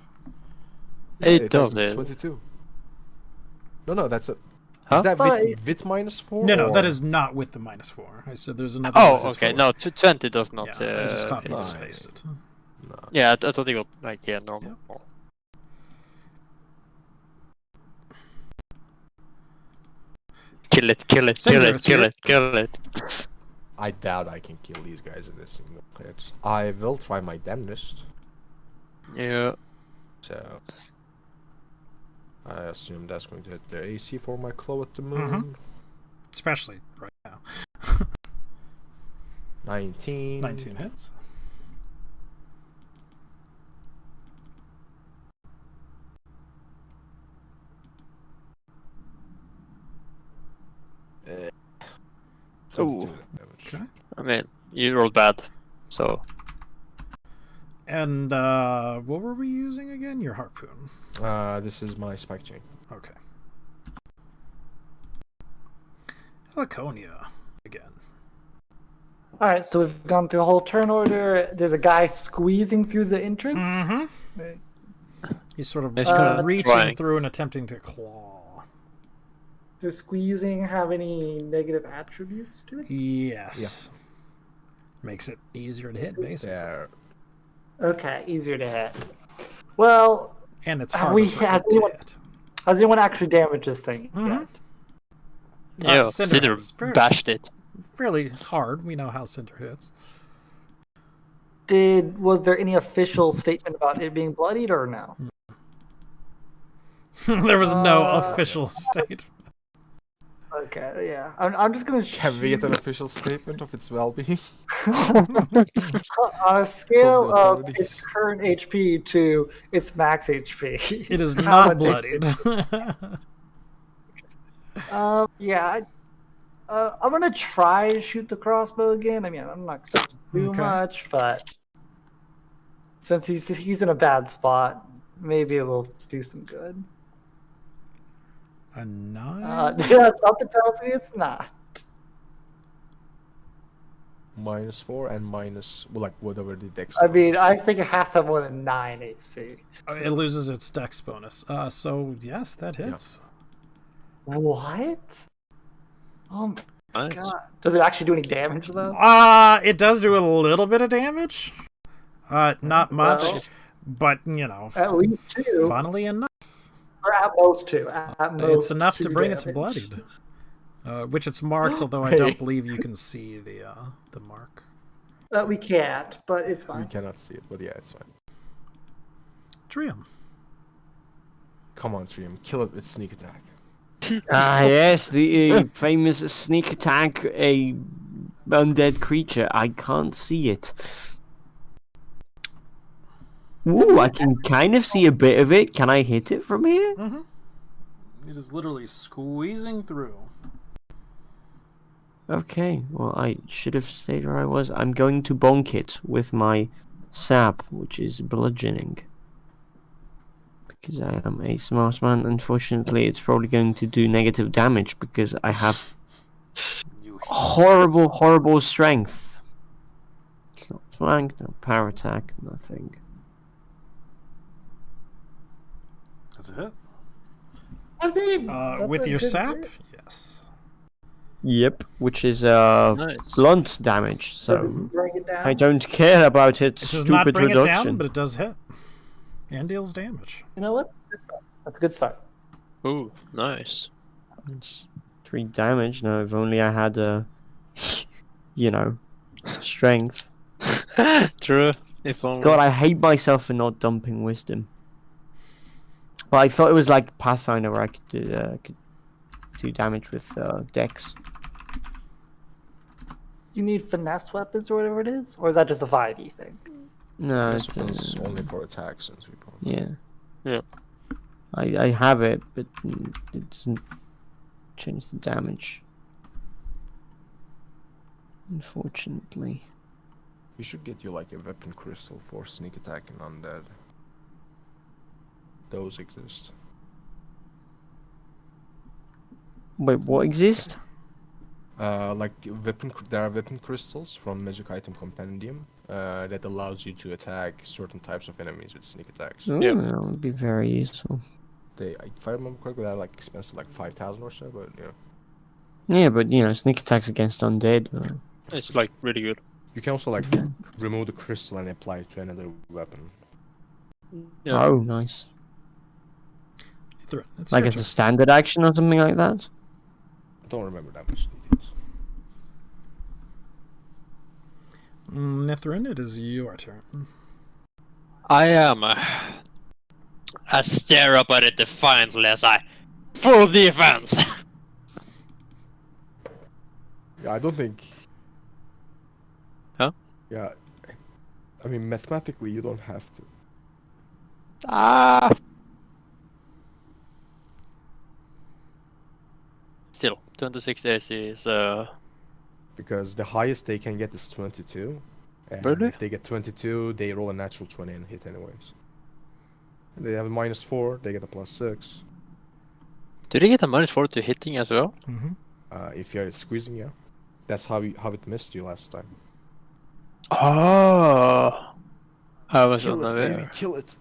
It does it. 22. No, that's a... Huh? Is that But with -4? No, or... that is not with the -4. I said there's another Oh, -4. okay. No, 20 does not. Yeah, I just copied hit. and pasted. No. Yeah, I thought you got like normal. Yep. Kill it, kill it, kill it, kill it, kill it. I doubt I can kill these guys in this single hit. I will try my damnedest. Yeah. So... I assume that's going to hit the AC for my claw at the moon. Especially right now. 19. 19 hits. Ooh. 22 damage. Okay. I mean, you rolled bad, so And what were we using again? Your harpoon. This is my spike chain. Okay. Laconia again. All right, so we've gone through a whole turn order. There's a guy squeezing through the entrance. Mm-hmm. He's sort of He's kind of reaching trying. through and attempting to claw. Does squeezing have any negative attributes to it? Yes. Makes it easier to hit, basically. There. Okay, easier to hit. Well, And it's Have harder we- for has it to anyone- hit. has anyone actually damaged this thing Mhm. yet? yeah, Cinder Cinder is very- bashed it. Fairly hard. We know how Cinder hits. Was there any official statement about it being bloodied or no? There was no Uh, official state. Okay, yeah. I'm just gonna. Can we get an official statement of its well-being? On a scale From the of authorities. its current HP to its max HP. It is How not much HP? bloodied. Yeah. I'm gonna try to shoot the crossbow again. I mean, I'm not expecting too Okay. much, but since he's in a bad spot, maybe it'll do some good. A 9? Yeah, something tells me it's not. -4 and minus, well, like whatever the dex. I mean, I think it has to have more than 9 AC. It loses its dex bonus. So, yes, that hits. What? Oh my Nice. god. Does it actually do any damage though? It does do a little bit of damage. Not much, Well, but, you know, at least 2. funnily enough, Or at most 2. At most it's enough to 2 bring it to damage. bloodied. Which it's marked, although I don't believe you can see the mark. We can't, but it's We fine. cannot see it, but yeah, it's fine. Trium. Come on, Trium, kill it with sneak attack. Ah, yes, the famous sneak attack, a undead creature. I can't see it. Ooh, I can kind of see a bit of it. Can I hit it from here? Mm-hmm. It is literally squeezing through. Okay, well, I should have stayed where I was. I'm going to bonk it with my sap, which is bludgeoning. Because I am a smart man. Unfortunately, it's probably going to do negative damage because I have You horrible, horrible strength. It's not flank, no power attack, nothing. That's a hit. I mean, that's With a your good sap? crit. Yes. Yep, which is Nice. blunt damage, so Bring it down. I don't care about its It does not stupid bring it reduction. down, but it does hit. And deals damage. You know what? That's a good start. Ooh, nice. It's 3 damage. No, if only I had you know, strength. True. If only. God, I hate myself for not dumping wisdom. But I thought it was like Pathfinder where I could do damage with dex. You need finesse weapons or whatever it is, or is that just a 5e thing? No, This it's, one's only for attack since we put. yeah. Yeah. I have it, but it doesn't change the damage. Unfortunately. We should get you like a weapon crystal for sneak attack and undead. Those exist. Wait, what exists? Like there are weapon crystals from Magic Item Compendium that allows you to attack certain types of enemies with sneak attacks. Ooh, Yeah. that would be very useful. If I remember correctly, they're like expensive, like 5,000 or so. But yeah, Yeah, but you know, sneak attacks against undead. It's like really good. you can also like remove the crystal and apply it to another weapon. Yeah. Oh, nice. It's Like your it's a turn. standard action or something like that. I don't remember that much details. Nithrin, it is your turn. I am. I stare up at it defiantly as I full defense. Yeah, I don't think. Huh? Yeah, I mean mathematically you don't have to. Ah. Still, 26 AC is Because the highest they can get is 22. And Really? if they get 22, they roll a natural 20 and hit anyways. They have a -4, they get a +6. Do they get a -4 to hitting as well? Mm-hmm. If you're squeezing, yeah. That's how it missed you last time. Oh. I was Kill it, unaware. baby, kill it.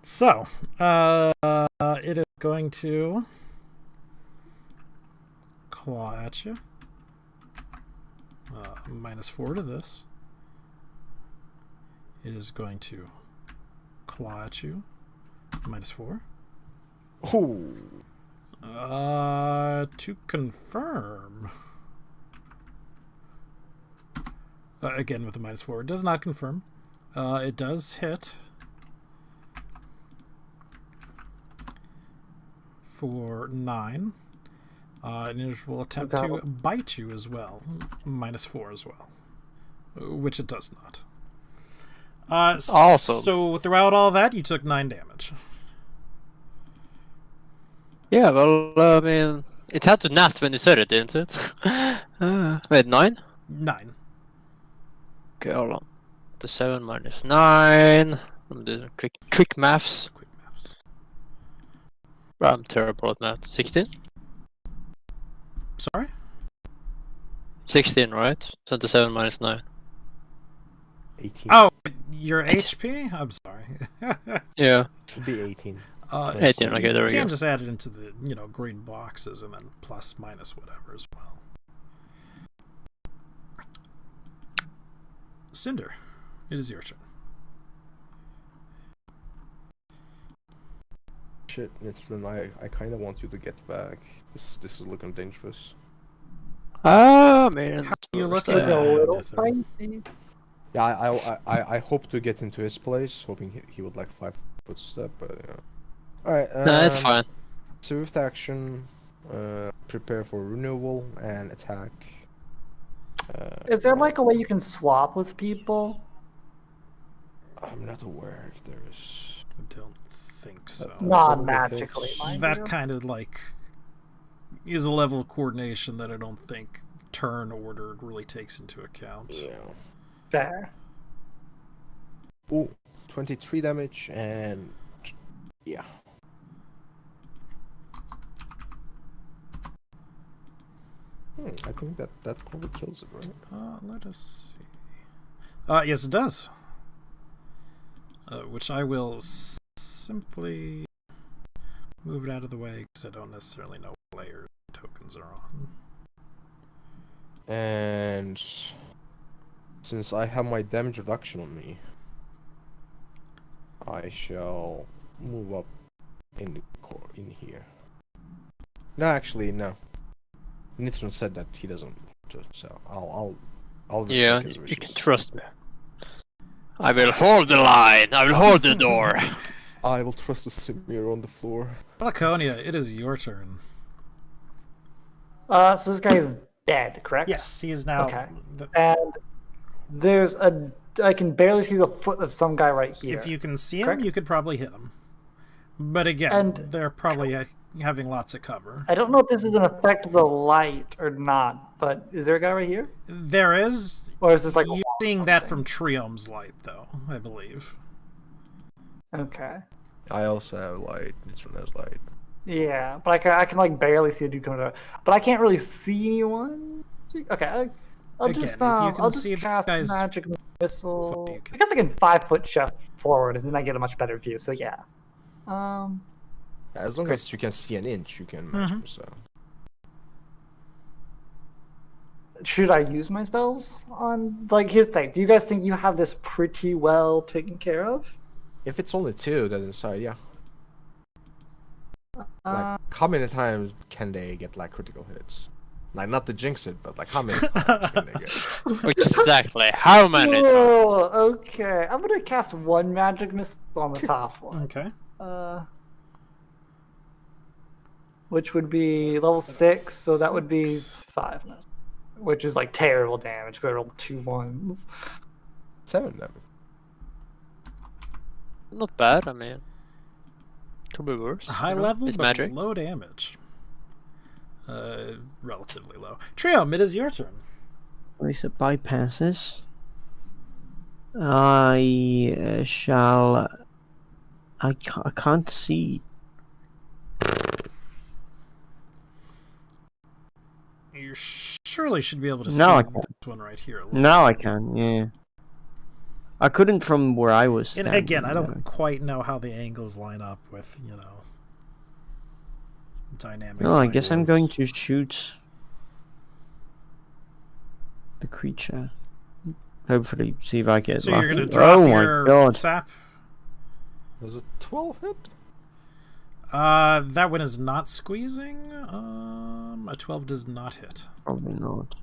So, it is going to claw at you. -4 to this. It is going to claw at you. -4. Oh. To confirm. Again with the -4. It does not confirm. It does hit. For 9. And it will attempt to bite you as well. -4 as well. Which it does not. Awesome. So throughout all that, you took 9 damage. Yeah, well, I mean, it had to nat when you said it, didn't it? Wait, 9? 9. Okay, hold on. The 7 minus 9. I'm doing quick maths. Quick maths. I'm terrible at math. 16? Sorry? 16, right? 27 minus 9. 18. Oh, your HP? I'm sorry. Yeah. Should be 18. 18, okay, there we You can go. just add it into the, green boxes and then plus, minus, whatever as well. Cinder, it is your turn. Shit, Nitron, I kind of want you to get back. This is looking dangerous. Ah, man. How do you look Like at a little Nithrin? spicy. Yeah, I hope to get into his place, hoping he would like 5-foot step, but yeah. Alright, No, that's fine. Swift action, prepare for renewal, and attack. Is there like a way you can swap with people? I'm not aware if there is. I don't think so. Not magically, mind That you. kind of is a level of coordination that I don't think turn order really takes into account. Yeah. Fair. Ooh, 23 damage, and yeah. I think that probably kills it, right? Let us see. Yes, it does. Which I will simply move it out of the way because I don't necessarily know what layer tokens are on. And since I have my damage reduction on me, I shall move up in here. No, actually, no. Nitron said that he doesn't, so I'll just Yeah, take his you wishes. can trust me. I will hold the line. I will hold the door. I will trust the Simir on the floor. Laconia, it is your turn. So this guy is dead, correct? Yes, he is now. Okay. And there's I can barely see the foot of some guy right here. If you can see him, correct? you could probably hit him. But again, And- they're probably having lots of cover. I don't know if this is an effect of the light or not, but is there a guy right here? There is. Or is this like a You're wall or seeing that something? from Triom's light, though, I believe. Okay. I also have light. Nitron has light. Yeah, but I can like barely see a dude coming to. But I can't really see anyone. Okay, I'll Again, just if you can I'll see just the cast guy's magic missile. foot, you can- I guess I can 5-foot shove forward, and then I get a much better view. So yeah. As long Great. as you can see an inch, you can magic missile. Should I use my spells on like his thing? Do you guys think you have this pretty well taken care of? If it's only 2 that inside, yeah. Uh, Like, how many times can they get like critical hits? Like, not to jinx it, but like, how many times can they get? Exactly. How many times? Whoa, okay. I'm gonna cast 1 magic missile on the top one. Okay. Which would be level 6, so that would be 5 missiles. Which is like terrible damage because I rolled 2 1s. 7 damage. Not bad, I mean. Could be worse. High you know? level, It's but magic. low damage. Relatively low. Trio, it is your turn. At least it bypasses. I shall. I can't see. You surely should be able to No, I see can't. this one right here. a little Now I can. Yeah. I couldn't from where I was And standing. again, I don't though. quite know how the angles line up with, dynamic. No, I guess I'm light going works. to shoot the creature. Hopefully, see if I get So lucky. you're going to drop oh your my god! sap? Was it 12 hit? That one is not squeezing. A 12 does not hit. Probably not.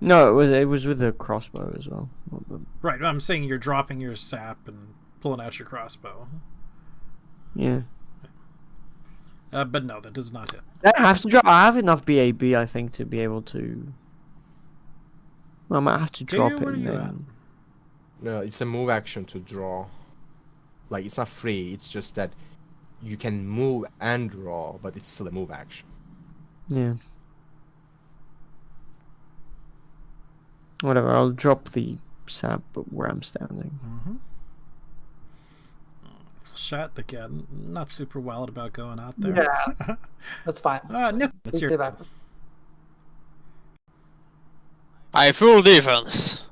No, it was with the crossbow as well. Not the- Right, I'm saying you're dropping your sap and pulling out your crossbow. Yeah. But no, that does not hit. I have to drop. I have enough BAB, I think, to be able to. Well, I might have to Do drop you? it. Where are And you then... No, it's a move action to draw. Like, it's not free, it's just that you can move and draw, but it's still a move action. Yeah. Whatever. I'll drop the sap where I'm standing. Mm-hmm. Shot again. Not super wild about going out there. Yeah, that's fine. Nick, it's Please your stay back. I have full defense.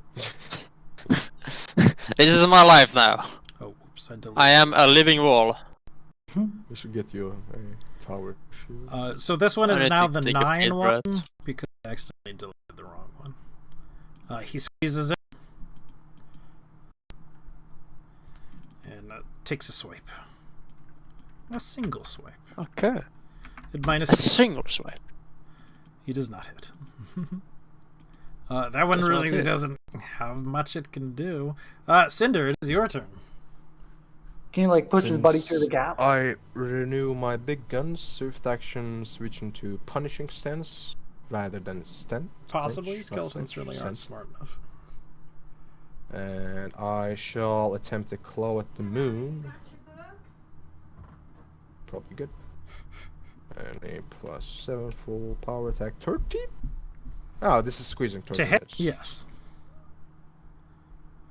This is my life now. Oh, whoops! I deleted. I am a living wall. We should get you a tower shield. So this one I is need now to the take a 9 deep one breath. because I accidentally deleted the wrong one. He squeezes it and takes a swipe. A single swipe. Okay. It minus A single swipe. He does not hit. That one Does not really hit. doesn't have much it can do. Cinder, it is your turn. Can you like push his buddy Since through the gap? I renew my big guns, swift action, switching to punishing stance rather than stance. Possibly. Skeletons really aren't smart enough. And I shall attempt a claw at the moon. Probably good. And a +7 full power attack. 13? Oh, this is squeezing To 13 hit? hits. Yes.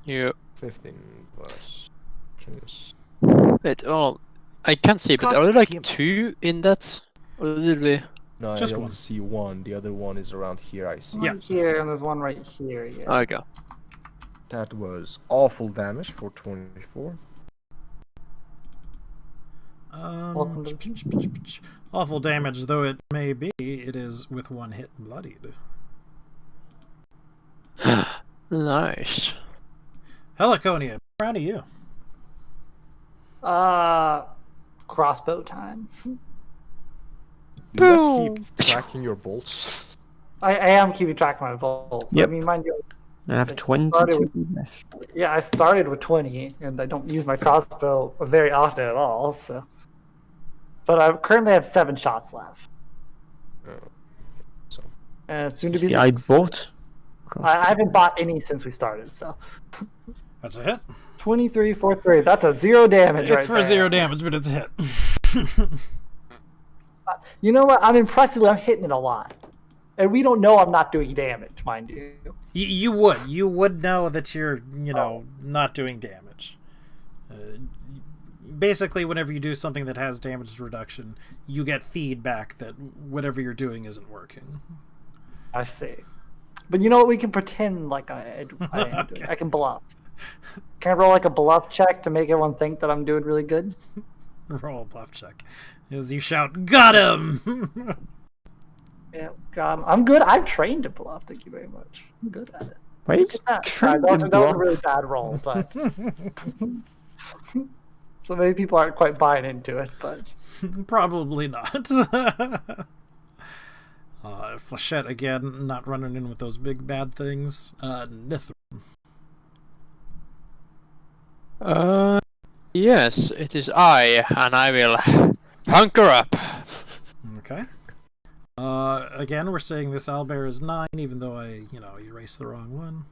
You 15 plus. Yes. wait, well, I can't see, but God are there like damn. 2 in that? Or literally? No, Just I only one. see one. The other one is around here, I see. Yeah. One here, and there's one right here. Yeah. Okay. That was awful damage for 24. Welcome to the Awful damage though it may be, it is with 1 hit bloodied. Nice. Heliconia, proud of you. Crossbow time. You guys keep tracking your bolts. I am keeping track of my bolts. Yep. I mean, mind you, I have It 22 started left. yeah, I started with 20, and I don't use my crossbow very often at all. So, but I currently have 7 shots left, So and soon to be Yeah, I 6. bought. I haven't bought any since we started. So, That's a hit. 23 for 3. That's a 0 damage. It's right for there. 0 damage, but it's a hit. You know what? I'm impressively, I'm hitting it a lot, and we don't know I'm not doing damage, mind you. You would know that you're, not doing damage. basically, whenever you do something that has damage reduction, you get feedback that whatever you're doing isn't working. I see. But you know what? We can pretend like I am doing. Okay. I can bluff. Can I roll like a bluff check to make everyone think that I'm doing really good? Roll a bluff check. As you shout, "Got him!" Yeah, God, I'm good. I'm trained to bluff. Thank you very much. I'm good at it. Wait, That trained was to a bluff? really bad roll, but so maybe people aren't quite buying into it. But Probably not. Flechette again, not running in with those big bad things. Nithra. Yes, it is I, and I will hunker up. Okay. Again, we're saying this owlbear is 9, even though I erased the wrong one.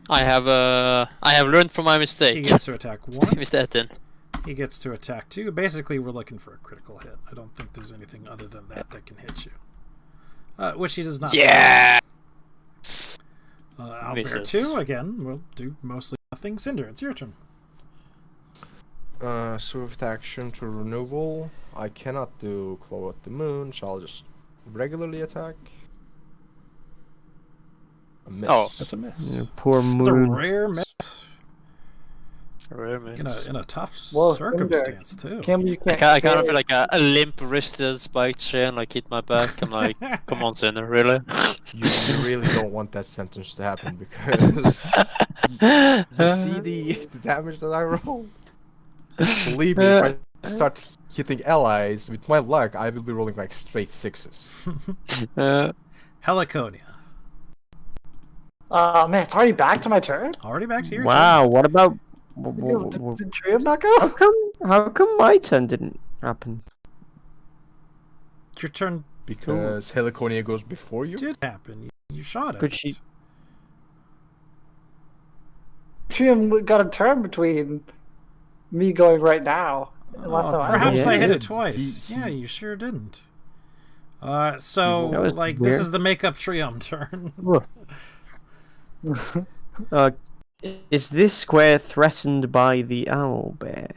I have learned from my mistake. He gets to attack 1. Mr. Etten. He gets to attack 2. Basically, we're looking for a critical hit. I don't think there's anything other than that can hit you. Which he does not. Yeah! Owlbear Misses. 2, again, will do mostly nothing. Cinder, it's your turn. Swift action to removal. I cannot do Claw at the Moon, so I'll just regularly attack. A miss. Oh, That's a miss. Yeah, poor It's a moon. rare miss. Rare miss. In a tough Well, circumstance, too. Campbell, you can't. I kind of feel like a limp-wristed spiked chain like hit my back. I'm like, come on, Sinner, really? You really don't want that sentence to happen because you see the damage that I rolled. Believe me, if I start hitting allies, with my luck, I will be rolling like straight 6s. Heliconia. Man, it's already back to my turn. Already back to your turn. Wow, what about... Did Trium not go? How come my turn didn't happen? Your turn Because Heliconia goes before you? did happen. You shot it. But she... Trium got a turn between me going right now. And last time I Perhaps Yeah, I hit he it did. twice. He- Yeah, you sure didn't. So, That was like, weird. this is the make-up Trium turn. Is this square threatened by the owl bear?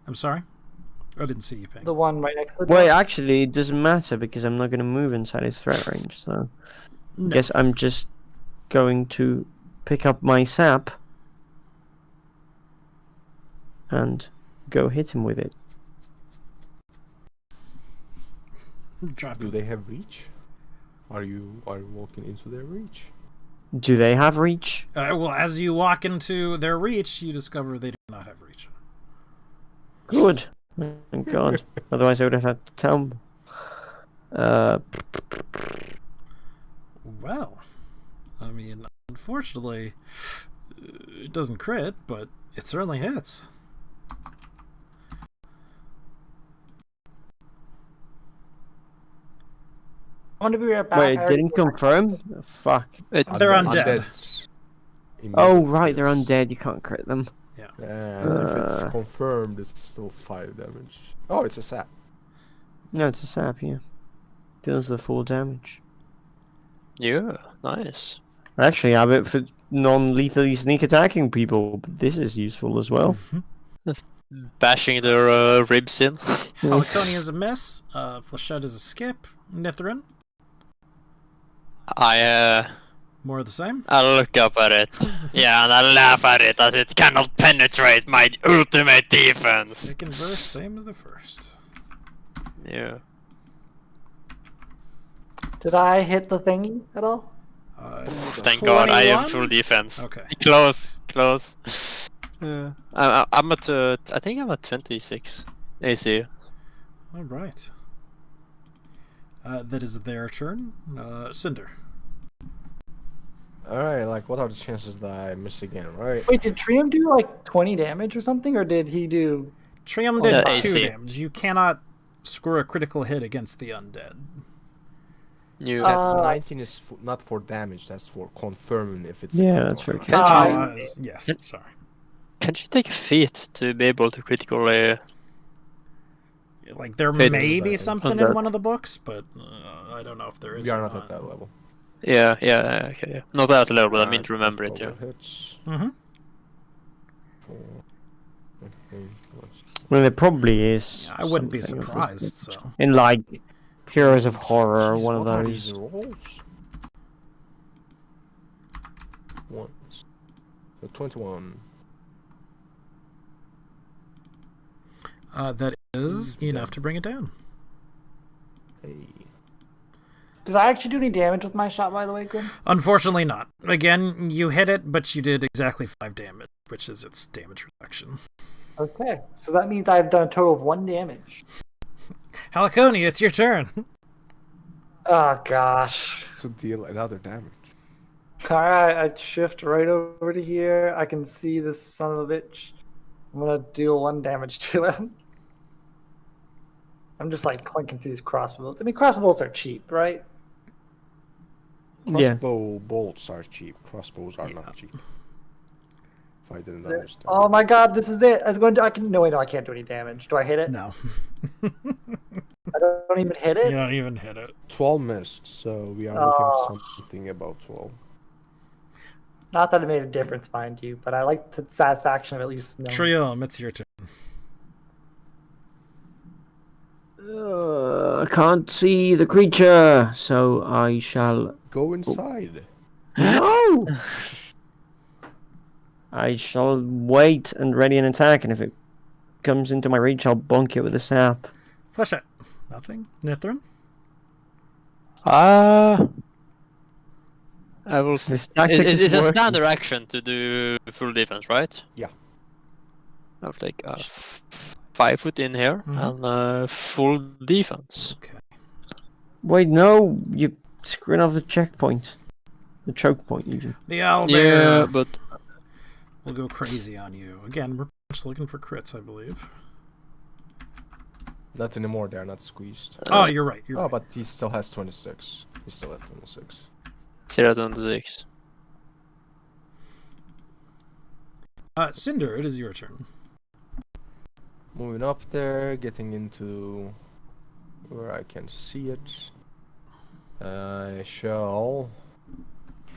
I'm sorry? I didn't see you, Ping. the one right next to the Wait, door. actually, it doesn't matter because I'm not going to move inside his threat range, so... No. Guess I'm just going to pick up my sap and go hit him with it. Drop Do it. they have reach? Are you walking into their reach? Do they have reach? Well, as you walk into their reach, you discover they do not have reach. Good. Thank God. Otherwise, I would have had to tell them. Well, I mean, unfortunately, it doesn't crit, but it certainly hits. I'm gonna be right back. Wait, I it didn't already- confirm? Fuck. They're undead. Oh, right, they're undead. You can't crit them. And if it's confirmed, it's still 5 damage. Oh, it's a sap. No, it's a sap, yeah. Deals the full damage. Yeah, nice. I actually have it for non-lethally sneak attacking people, but this is useful as well. Bashing their ribs in. Heliconia is a miss. Flechette is a skip. Nithrin, more of the same. I look up at it. Yeah, and I laugh at it as it cannot penetrate my ultimate defense. Second verse, same as the first. Yeah. Did I hit the thingy at all? Thank God I am 21? full defense. Okay. Close. Yeah. I'm at I think I'm at 26 AC. All right. That is their turn. Cinder. Alright, like, what are the chances that I miss again, right? Wait, did Trium do like 20 damage or something, or did he do? Trium did 2 AC. damage. You cannot score a critical hit against the undead. You. That 19 is not for damage, that's for confirming if it's... Yeah, that's right. Yes, sorry. Can't you take a feat to be able to critically? Like, there It's may be something in undead. one of the books, but I don't know if there is We or are not at that level. Yeah, okay, yeah. Not at that level, but I mean to remember it, yeah. Hits. Mm-hmm. 4. Okay. Well, it probably is. I wouldn't be something of this surprised. sort. So In like Heroes of Horror, or Jeez, one of what are these those. rolls? Once. So 21. that is enough to bring it down. Hey. Did I actually do any damage with my shot, by the way, Grim? Unfortunately, not. Again, you hit it, but you did exactly 5 damage, which is its damage reduction. Okay, so that means I've done a total of 1 damage. Halakoni, it's your turn. Oh gosh. To deal another damage. Alright, I shift right over to here. I can see this son of a bitch. I'm gonna deal 1 damage to him. I'm just like clinking through these crossbows. I mean, crossbows are cheap, right? Yeah. Crossbow bolts are cheap. Crossbows are not cheap. If I didn't understand. Oh my god, this is it. I was going to. I can. No, wait, no, I can't do any damage. Do I hit it? No. I don't even hit it. You don't even hit it. 12 missed, so we are looking at something about 12. Not that it made a difference, mind you, but I like the satisfaction of at least knowing. Trium, it's your turn. I can't see the creature, so I shall. Go inside. No! I shall wait and ready an attack, and if it comes into my reach, I'll bonk it with a sap. Flesh it. Nothing. Nithrin? I will. This tactic is It's a working. standard action to do full defense, right? Yeah. I'll take 5 foot in here and full defense. Okay. Wait, no, you're screwing off the checkpoint. The choke point, even. The owlbear Yeah, but will go crazy on you. Again, we're just looking for crits, I believe. Not anymore, they're not squeezed. Oh, you're right. You're Oh, right. but he still has 26. He still has 26. 0.26. Cinder, it is your turn. Moving up there, getting into where I can see it. I shall.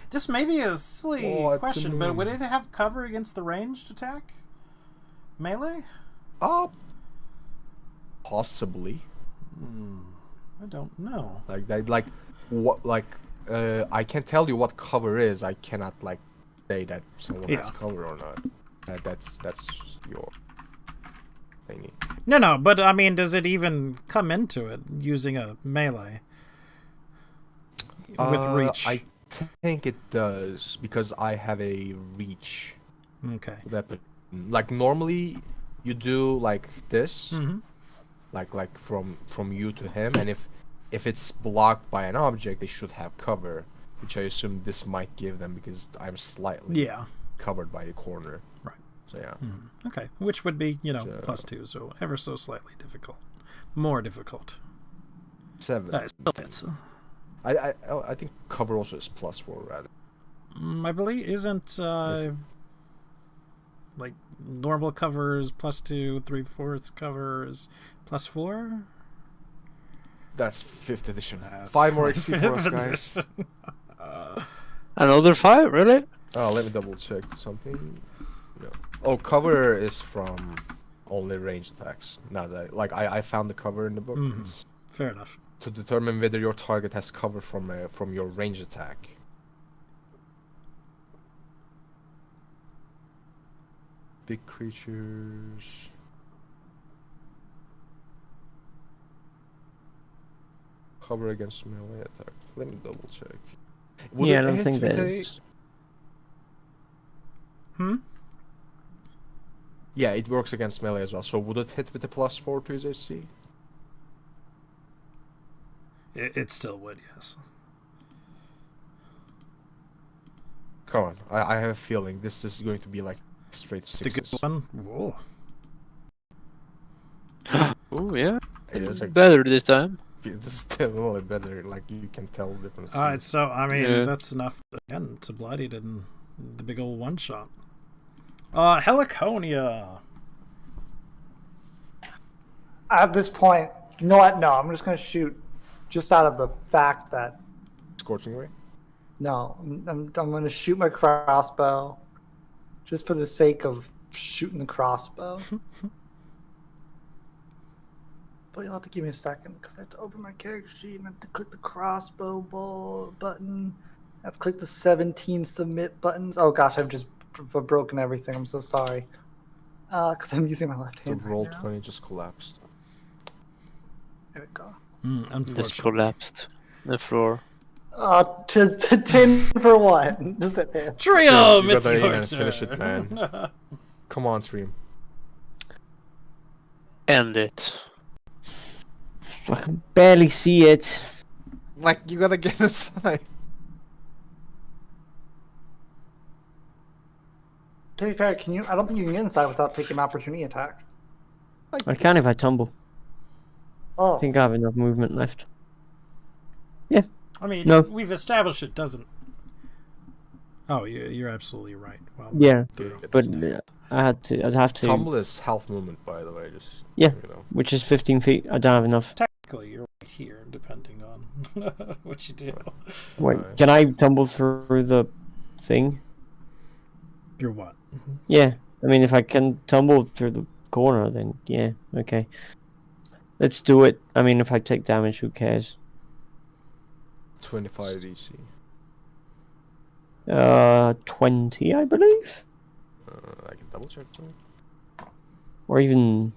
This may be a silly Oh, I question, couldn't- but would it have cover against the ranged attack? Melee? Possibly. I don't know. Like that. Like what? Like I can tell you what cover is. I cannot like say that someone has Yeah. cover or not. That's your thingy. No, but I mean, does it even come into it using a melee? With reach. I think it does because I have a reach Okay. weapon. Like normally, you do like this, Mm-hmm. like from you to him, and if it's blocked by an object, they should have cover, which I assume this might give them because I'm slightly Yeah. covered by the corner. Right. So yeah. Okay. Which would be, So- +2, so ever so slightly difficult. More difficult. 7. Still hits. I think cover also is +4 rather. I believe isn't like normal cover is +2, 3/4 cover is +4. That's 5th edition. That's 5 more XP for us, guys. Another 5, really? Oh, let me double check something. No. Oh, cover is from only ranged attacks. Now that I found the cover in the book. Mhm. It's Fair enough. to determine whether your target has cover from your range attack. Big creatures. Cover against melee attack. Let me double check. Would Yeah, I it don't hit think with a- there's. Yeah, it works against melee as well. So would it hit with a +4 to his AC? It still would, yes. Come on, I have a feeling this is going to be like straight It's a good sixes. one. Whoa. Oh yeah, It is like better this time. it's still only better. Like you can tell the difference. So I mean Yeah. that's enough again to bloody it in the big old one shot. Heliconia. At this point, you know what? No, I'm just gonna shoot, just out of the fact that Scorching ray. no, I'm gonna shoot my crossbow, just for the sake of shooting the crossbow. But you'll have to give me a second because I have to open my character sheet and I have to click the crossbow button. I have to click the 17 submit buttons. Oh gosh, I've just broken everything. I'm so sorry. Because I'm using my left The hand. roll Right now. 20 just collapsed. There we go. This Unfortunately. collapsed. The floor. Just 10 for what? Just at there. Triumph! You It's gotta your aim and finish it, turn. man. Come on, Stream. End it. I can barely see it. Like, you gotta get inside. To be fair, can you? I don't think you can get inside without taking an opportunity attack. I can if I tumble. Oh, I think I have enough movement left. I mean, No. we've established it doesn't. Oh, you're absolutely right. Well, Yeah, through. but I'd have to. Tumble is half movement, by the way. Just Yeah. You know. Which is 15 feet. I don't have enough. Technically, you're right here, depending on what you do. Wait, can I tumble through the thing? You're what? Yeah. I mean, if I can tumble through the corner, then yeah, okay. Let's do it. I mean, if I take damage, who cares? 25 DC. 20, I believe? I can double check for you. Or even...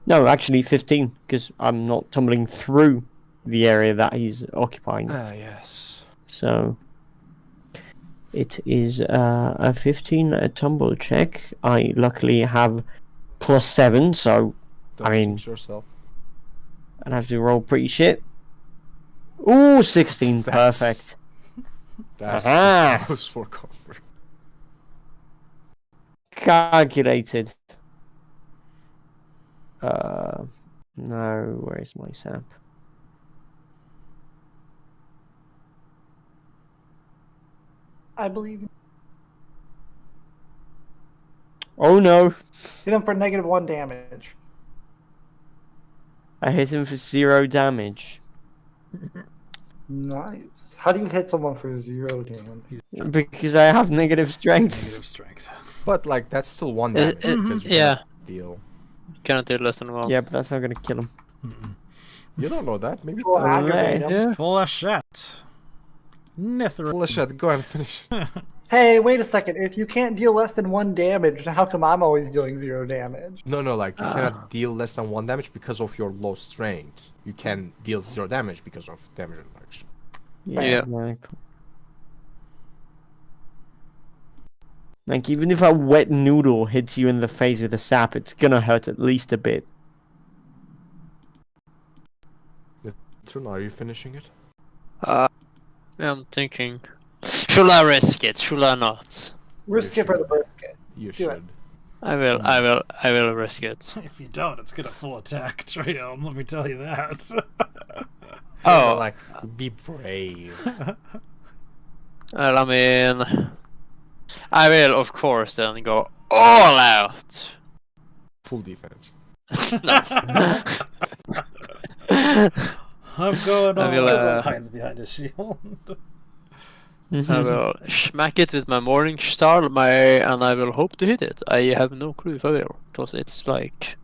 No, actually 15, because I'm not tumbling through the area that he's occupying. Ah, yes. So... It is a 15 tumble check. I luckily have +7, so Don't I mean- jinx yourself. I'd have to roll pretty shit. Ooh, 16, That's- perfect. That's Aha! close for comfort. Calculated. No, where is my sap? I believe you. Oh no, Hit him for -1 damage. I hit him for 0 damage. Nice. How do you hit someone for 0 damage? Because I have negative strength. Negative strength. But, like, that's still 1 It- damage. it- because you yeah. cannot deal. Cannot do less than one. Yeah, but that's not gonna kill him. You don't know that. Maybe Well, aggravate him. Yeah. Flechette. Nithra. Flechette, go ahead and finish. Hey, wait a second. If you can't deal less than 1 damage, then how come I'm always dealing 0 damage? No, like, you cannot deal less than 1 damage because of your low strength. You can deal 0 damage because of damage reduction. Yeah. Exactly. Like, even if a wet noodle hits you in the face with a sap, it's gonna hurt at least a bit. Trun, are you finishing it? I'm thinking. Should I risk it? Should I not? Risk it for the brisket. You Do it. should. I will risk it. If you don't, it's gonna full attack Triumph, let me tell you that. Oh, Like, be brave. well, I mean, I will of course then go all out. Full defense. No. I'm going I on. will, Hides behind a shield. I will smack it with my morning star, and I will hope to hit it. I have no clue if I will, because it's like,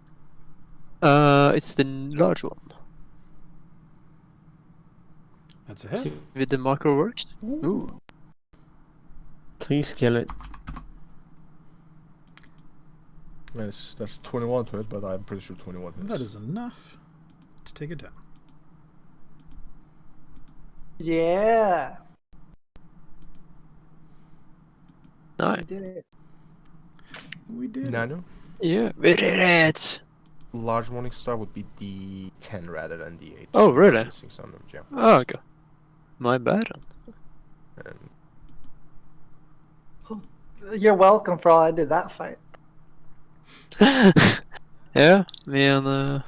it's the large one. That's a hit. See if the macro works. Ooh. Please kill it. That's 21 to it, but I'm pretty sure 21 hits. That is enough to take it down. Yeah. No. I did it. We did. Nano? Yeah, we did it. Large Morning Star would be D10 rather than D8. Oh, really? Missing some of them, Oh, okay. My bad. and You're welcome for all I did that fight. Yeah, men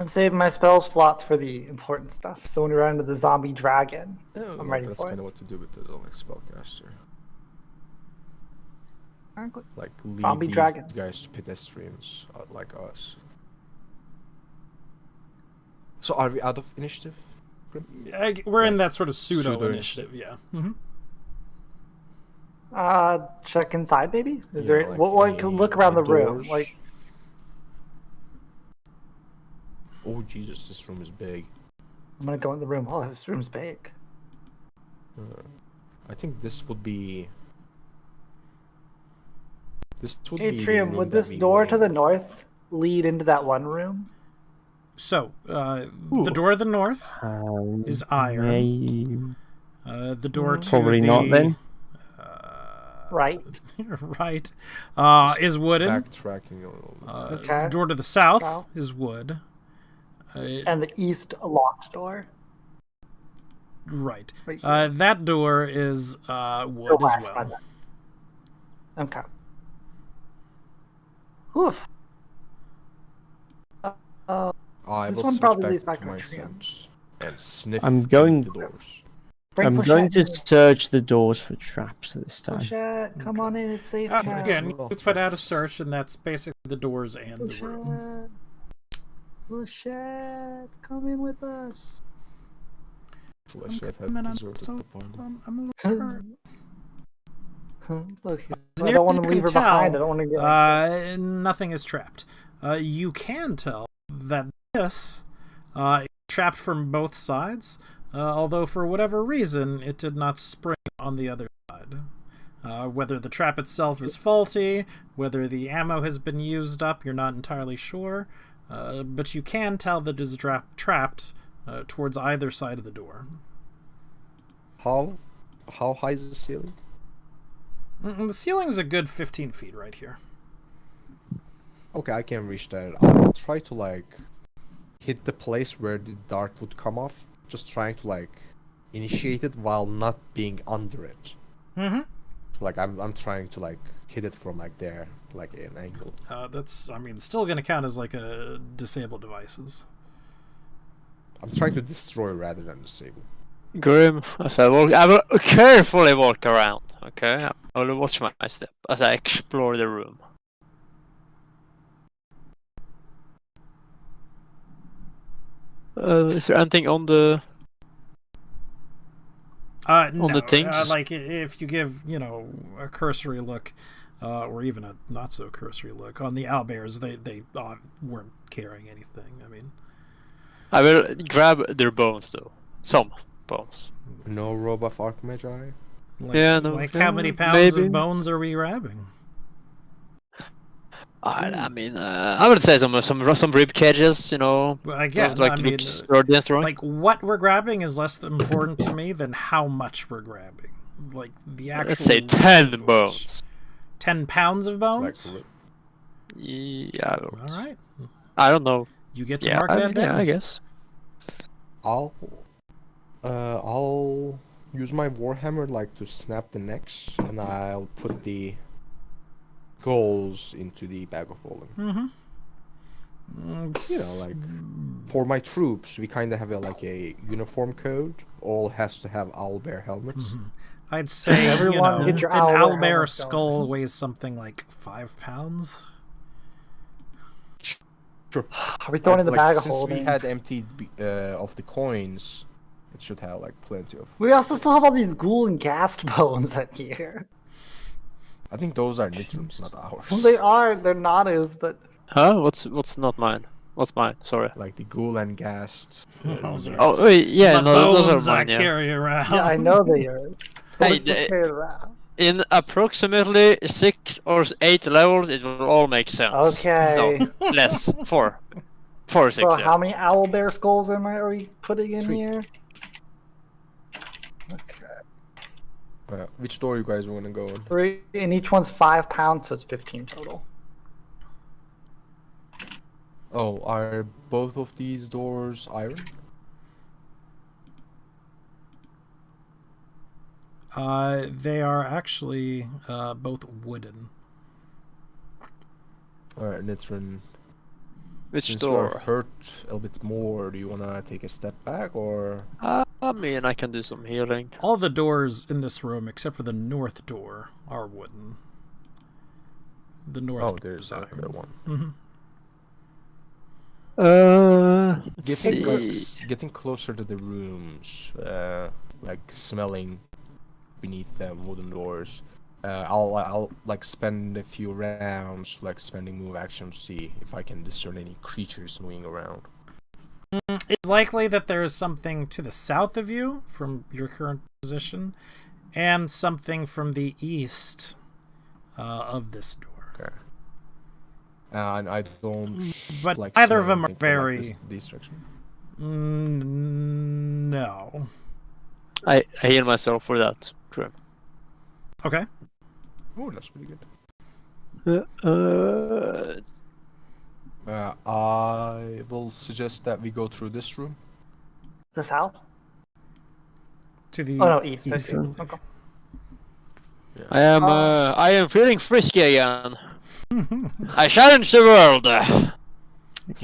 I'm saving my spell slots for the important stuff. So when we run into the zombie dragon, oh, I'm ready that's for kind it. of what to do with the like spellcaster. Like lead Zombie these dragons. guys to pedestrians like us. So are we out of initiative? We're in that sort of pseudo Pseudo initiative, yeah. Mm-hmm. Check inside, maybe. Is Yeah, there? like What? Look around the room. doors? Like, Oh Jesus, this room is big. I'm gonna go in the room. Oh, this room's big. I think this would be. This would be the Atrium, room would that this we door were to the in. north lead into that one room? So, the door to the north is iron. The door to Probably the not then. Right. right is wooden. Backtracking a little. Okay. Door to the south South. is wood. And the east locked door. Right. Right here. That door is wood Oh, as west, my well. bad. Okay. Whew. I This will one switch probably back leads back to to my Atrium. sense and sniff I'm going- the doors. Bring I'm going to Flechette. search the doors for traps this time. Flechette, come on in. It's safe now. Again, Well, you put out a search, and that's basically the doors and the room. Flechette, come in with us. Flechette I'm had a deserted the party. little hurt. Look, As I near don't as want you to can leave her tell, behind. I don't want to get. nothing is trapped. You can tell that this is trapped from both sides, although for whatever reason it did not spring on the other side. Whether the trap itself is faulty, whether the ammo has been used up, you're not entirely sure, but you can tell that it is trapped towards either side of the door. How high is the ceiling? The ceiling is a good 15 feet right here. Okay, I can reach that. I will try to like hit the place where the dart would come off. Just trying to like initiate it while not being under it. Mm-hmm. So, like I'm trying to like hit it from like there, like an angle. That's, still going to count as like a disabled devices. I'm trying to destroy rather than disable. Grim, as I will carefully walk around, okay? I will watch my step as I explore the room. Is there anything on the... No, the things? like if you give, a cursory look, or even a not so cursory look on the owlbears, they weren't carrying anything. I will grab their bones though. Some bones. No robe of Archmagi? Like, Yeah, no, like how many yeah, pounds maybe. of bones are we grabbing? I would say some rib cages, Well, again, those, like look sturdy and strong. like what we're grabbing is less important to me than how much we're grabbing. Like the actual. Let's say weight 10 of which. bones. 10 pounds of Like, bones. Yeah. All right, I don't know. you get to Yeah, mark that down. yeah, I guess. I'll use my warhammer like to snap the necks, and I'll put the goals into the bag of holding. Mm-hmm. You know, like for my troops, we kind of have a uniform code. All has to have owlbear helmets. Mm-hmm. I'd say Everyone get your an owlbear owlbear helmets skull going. weighs something like 5 pounds. Sure. Are we throwing in the bag of since holding? we had emptied of the coins, it should have like plenty of. We also still have all these ghoul and ghast bones at here. I think those are Nitrum's, not ours. Well, they are. They're not his, but Huh? What's not mine? What's mine? Sorry. Like the ghoul and ghast. Those are Oh wait, yeah, the no, those bones are I mine. Yeah. carry around. yeah, I know they are. But Hey, we still carry it around. In approximately 6 or 8 levels, it will all make sense. Okay. No, less. 4 or 6. So Yeah. how many owlbear skulls are we putting in 3. here? Okay. Which door you guys want to go in? 3, and each one's 5 pounds, so it's 15 total. Oh, are both of these doors iron? They are actually both wooden. Alright, Nitrin. Which Since you are door? hurt a little bit more, do you want to take a step back or? I mean, I can do some healing. All the doors in this room, except for the north door, are wooden. The north Oh, door there's is another iron. one. Let's see. Getting closer to the rooms, like smelling beneath them wooden doors. I'll like spend a few rounds, like spending move action to see if I can discern any creatures moving around. It's likely that there is something to the south of you from your current position, and something from the east of this door. Okay. And I don't. But like either of smell them are anything from, like, very. this direction. No. I heal myself for that. Grim. Okay. Oh, that's pretty good. I will suggest that we go through this room. The south? To the Oh no, east. east. Okay. I am feeling frisky again. I challenge the world.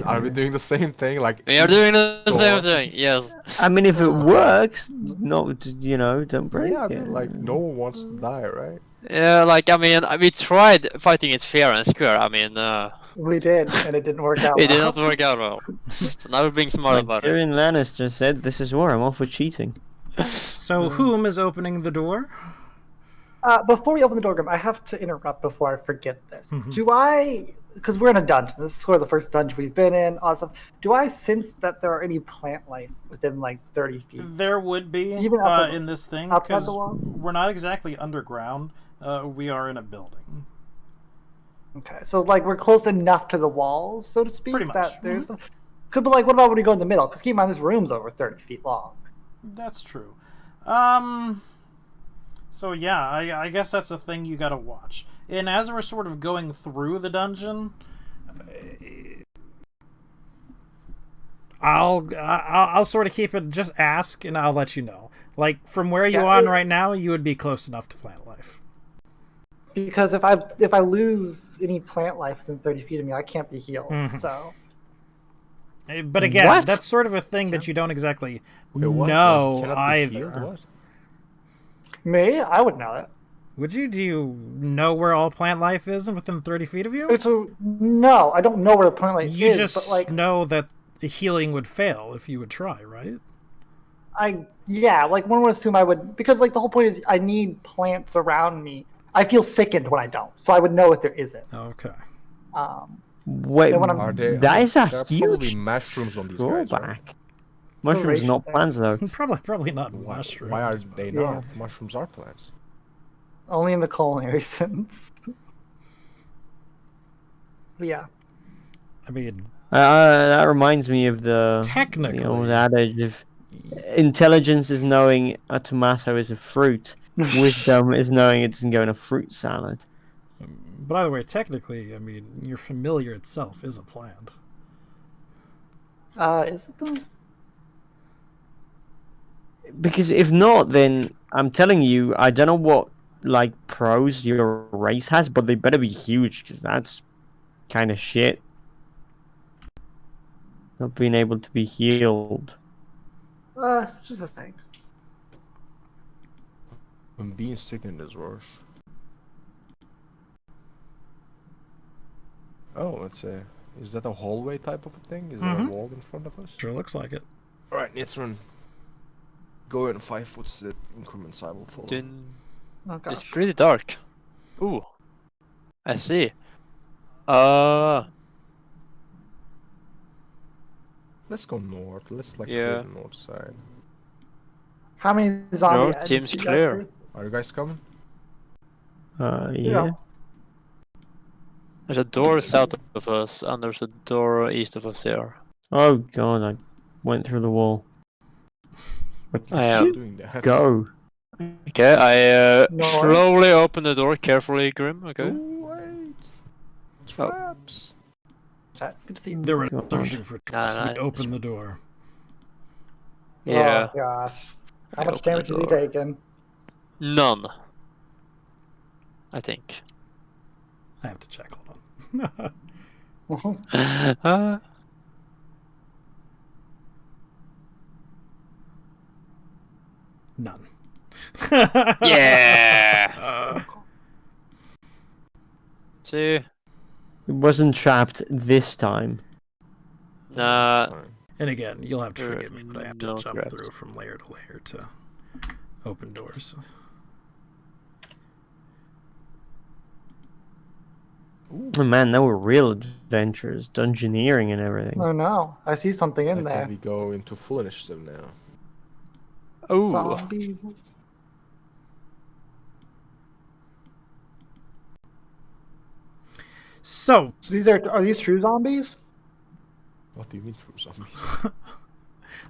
Are we doing the same thing? Like We are doing the door? same thing. Yes. I mean, if it works, not don't break Yeah, it. but, like no one wants to die, right? Yeah, like I mean, we tried fighting it fair and square. I mean, We did, and it didn't work out. it did well. not work out well. So now we're being smart Like about it. Tyrion Lannister said, "This is war. I'm off for cheating." So, whom is opening the door? Before we open the door, Grim, I have to interrupt before I forget this. Mhm. Do I, because we're in a dungeon, this is sort of the first dungeon we've been in, awesome. Do I sense that there are any plant life within like 30 feet? There would be Even outside in this thing, outside because the walls? we're not exactly underground. We are in a building. Okay, so like we're close enough to the walls, so to speak, Pretty much. that there's. Could be like, what about when we go in the middle? Because keep in mind, this room's over 30 feet long. That's true. So yeah, I guess that's a thing you gotta watch. And as we're sort of going through the dungeon, I'll sort of keep it. Just ask, and I'll let you know. Like from where you are right now, you would be close enough to plant life. Because if I lose any plant life within 30 feet of me, I can't be healed. Mhm. So But again, What? that's sort of a thing that you don't exactly Wait, what? know Cannot be either. healed? What? me, I would know that. Would you? Do you know where all plant life is within 30 feet of you? No, I don't know where the plant life You is. just but like know that the healing would fail if you would try, right? like one would assume I would, because like the whole point is I need plants around me. I feel sickened when I don't, so I would know if there isn't. Okay. Wait, And when I'm- Are they? that is a there are probably huge mushrooms on these guys. Right? drawback. Mushrooms, racial not thing. plants, though. Probably not Why, mushrooms. why are but- they Yeah. not? Mushrooms are plants. Only in the culinary sense. But yeah. I mean, That reminds me of the technically, old adage of intelligence is knowing a tomato is a fruit. Wisdom is knowing it doesn't go in a fruit salad. by the way, technically, I mean, your familiar itself is a plant. Is it though? Because if not, then I'm telling you, I don't know what like pros your race has, but they better be huge because that's kind of shit. Not being able to be healed. It's just a thing. When being sickened is worse. Oh, it's a. Is that a hallway type of a thing? Is there a Mhm. wall in front of us? Sure looks like it. Alright, Nitron. Go in 5 foot increments, I will follow. Oh It's gosh. pretty dark. Ooh. I see. Let's go north. Let's like Yeah. clear the north side. How many zombie North edges seems do you guys clear. see? Are you guys coming? Yeah. There's a door south of us, and there's a door east of us here. Oh god, I went through the wall. I am. Doing that. Go. Okay, I No. slowly open the door carefully, Grim. Okay. Oh, wait. Traps. Chat, good to see you. They were God. searching for traps. Nah, We opened the door. Yeah. Oh gosh. How I much opened damage the has he door. taken? None. I think. I have to check. Hold on. None. Yeah. See? It wasn't trapped this time. Nah. Fine. And again, you'll have to There forgive me, but I have to no jump traps. through from layer to layer to open doors. Oh man, they were real adventures, dungeoneering and everything. Oh no, I see something in I there. think we go into full initiative now. Oh, Zombie. So, These are these true zombies? What do you mean true zombies?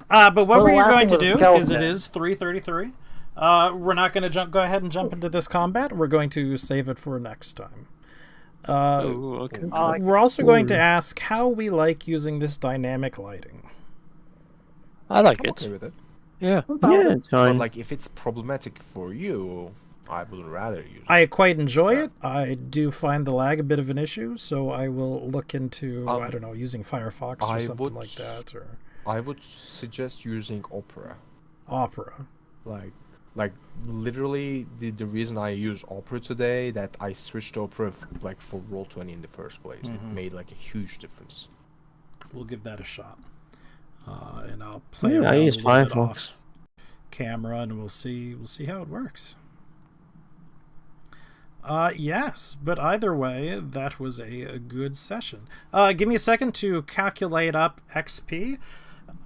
but what Well, the we're last going thing to was do a is it skeleton. is 3:33. We're not going to go ahead and jump into this combat. We're going to save it for next time. oh, okay. We're also going to ask how we like using this dynamic lighting. I like I'm it. okay with it. Yeah. Yeah, it's But fine. like, if it's problematic for you, I would rather use it. I quite enjoy it. I do find the lag a bit of an issue, so I will look into, I don't know, using Firefox or I something would like that, or I would suggest using Opera. Opera. Like literally the reason I use Opera today, that I switched to Opera for Roll20 in the first place. It made like a huge difference. We'll give that a shot. And I'll play Yeah, around I a use little bit Firefox. off camera, and we'll see how it works. Yes, but either way, that was a good session. Give me a second to calculate up XP.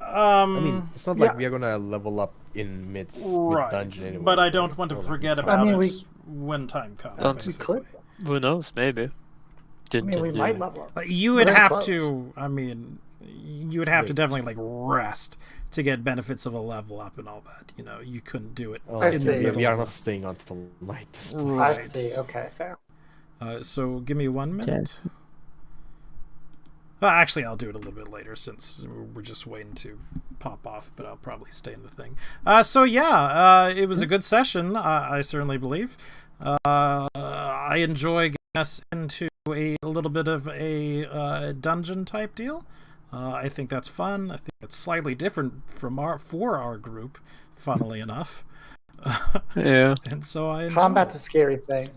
I mean, it's not like we are gonna level up in mid dungeon anyway. But I don't want to forget about mean, it when time comes. Don't- We basically. could. Who knows? Maybe. I Didn't mean, we do might it. level up. You would We're have close. to. I mean, you would have to definitely rest to get benefits of a level up and all that. You know, you couldn't do it. Oh, I in see. the we middle are of not the- staying until night this I Right. see. Okay, fair. So give me 1 minute. Actually, I'll do it a little bit later since we're just waiting to pop off, but I'll probably stay in the thing. So yeah, it was a good session, I certainly believe. I enjoy getting us into a little bit of a dungeon type deal. I think that's fun. I think it's slightly different for our group, funnily enough. Yeah. And so I enjoy Combat's it. a scary thing.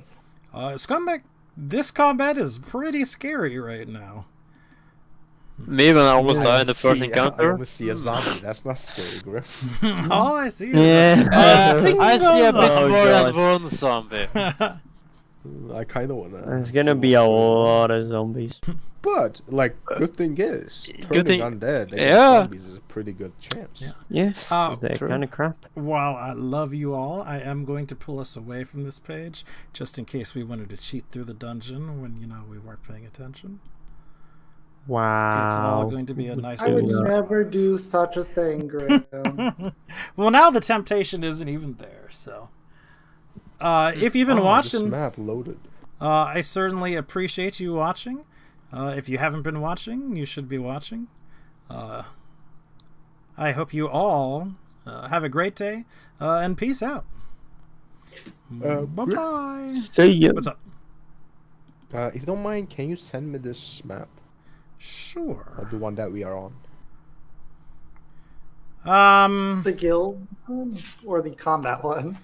This combat is pretty scary right now. Me when I almost I died in the first I encounter. only see a zombie. That's not scary, Griff. All I see is Yeah. a single I see a bit zombie. more God. than one zombie. I kind of wanna. There's see gonna be what's a going on. lot of zombies. But like, good thing is, Good turning thing- undead against yeah. zombies is a pretty good chance. Yeah. Yes, 'cause they're true. kind of crap. While I love you all, I am going to pull us away from this page, just in case we wanted to cheat through the dungeon when, we weren't paying attention. Wow. It's all going to be a nice I would little never surprise. do such a thing, Graham. Well, now the temptation isn't even there, so... if you've been This watching... map loaded. I certainly appreciate you watching. If you haven't been watching, you should be watching. I hope you all have a great day, and peace out. Bye-bye. See ya. What's up? If you don't mind, can you send me this map? Sure. The one that we are on. The guild one or the combat one?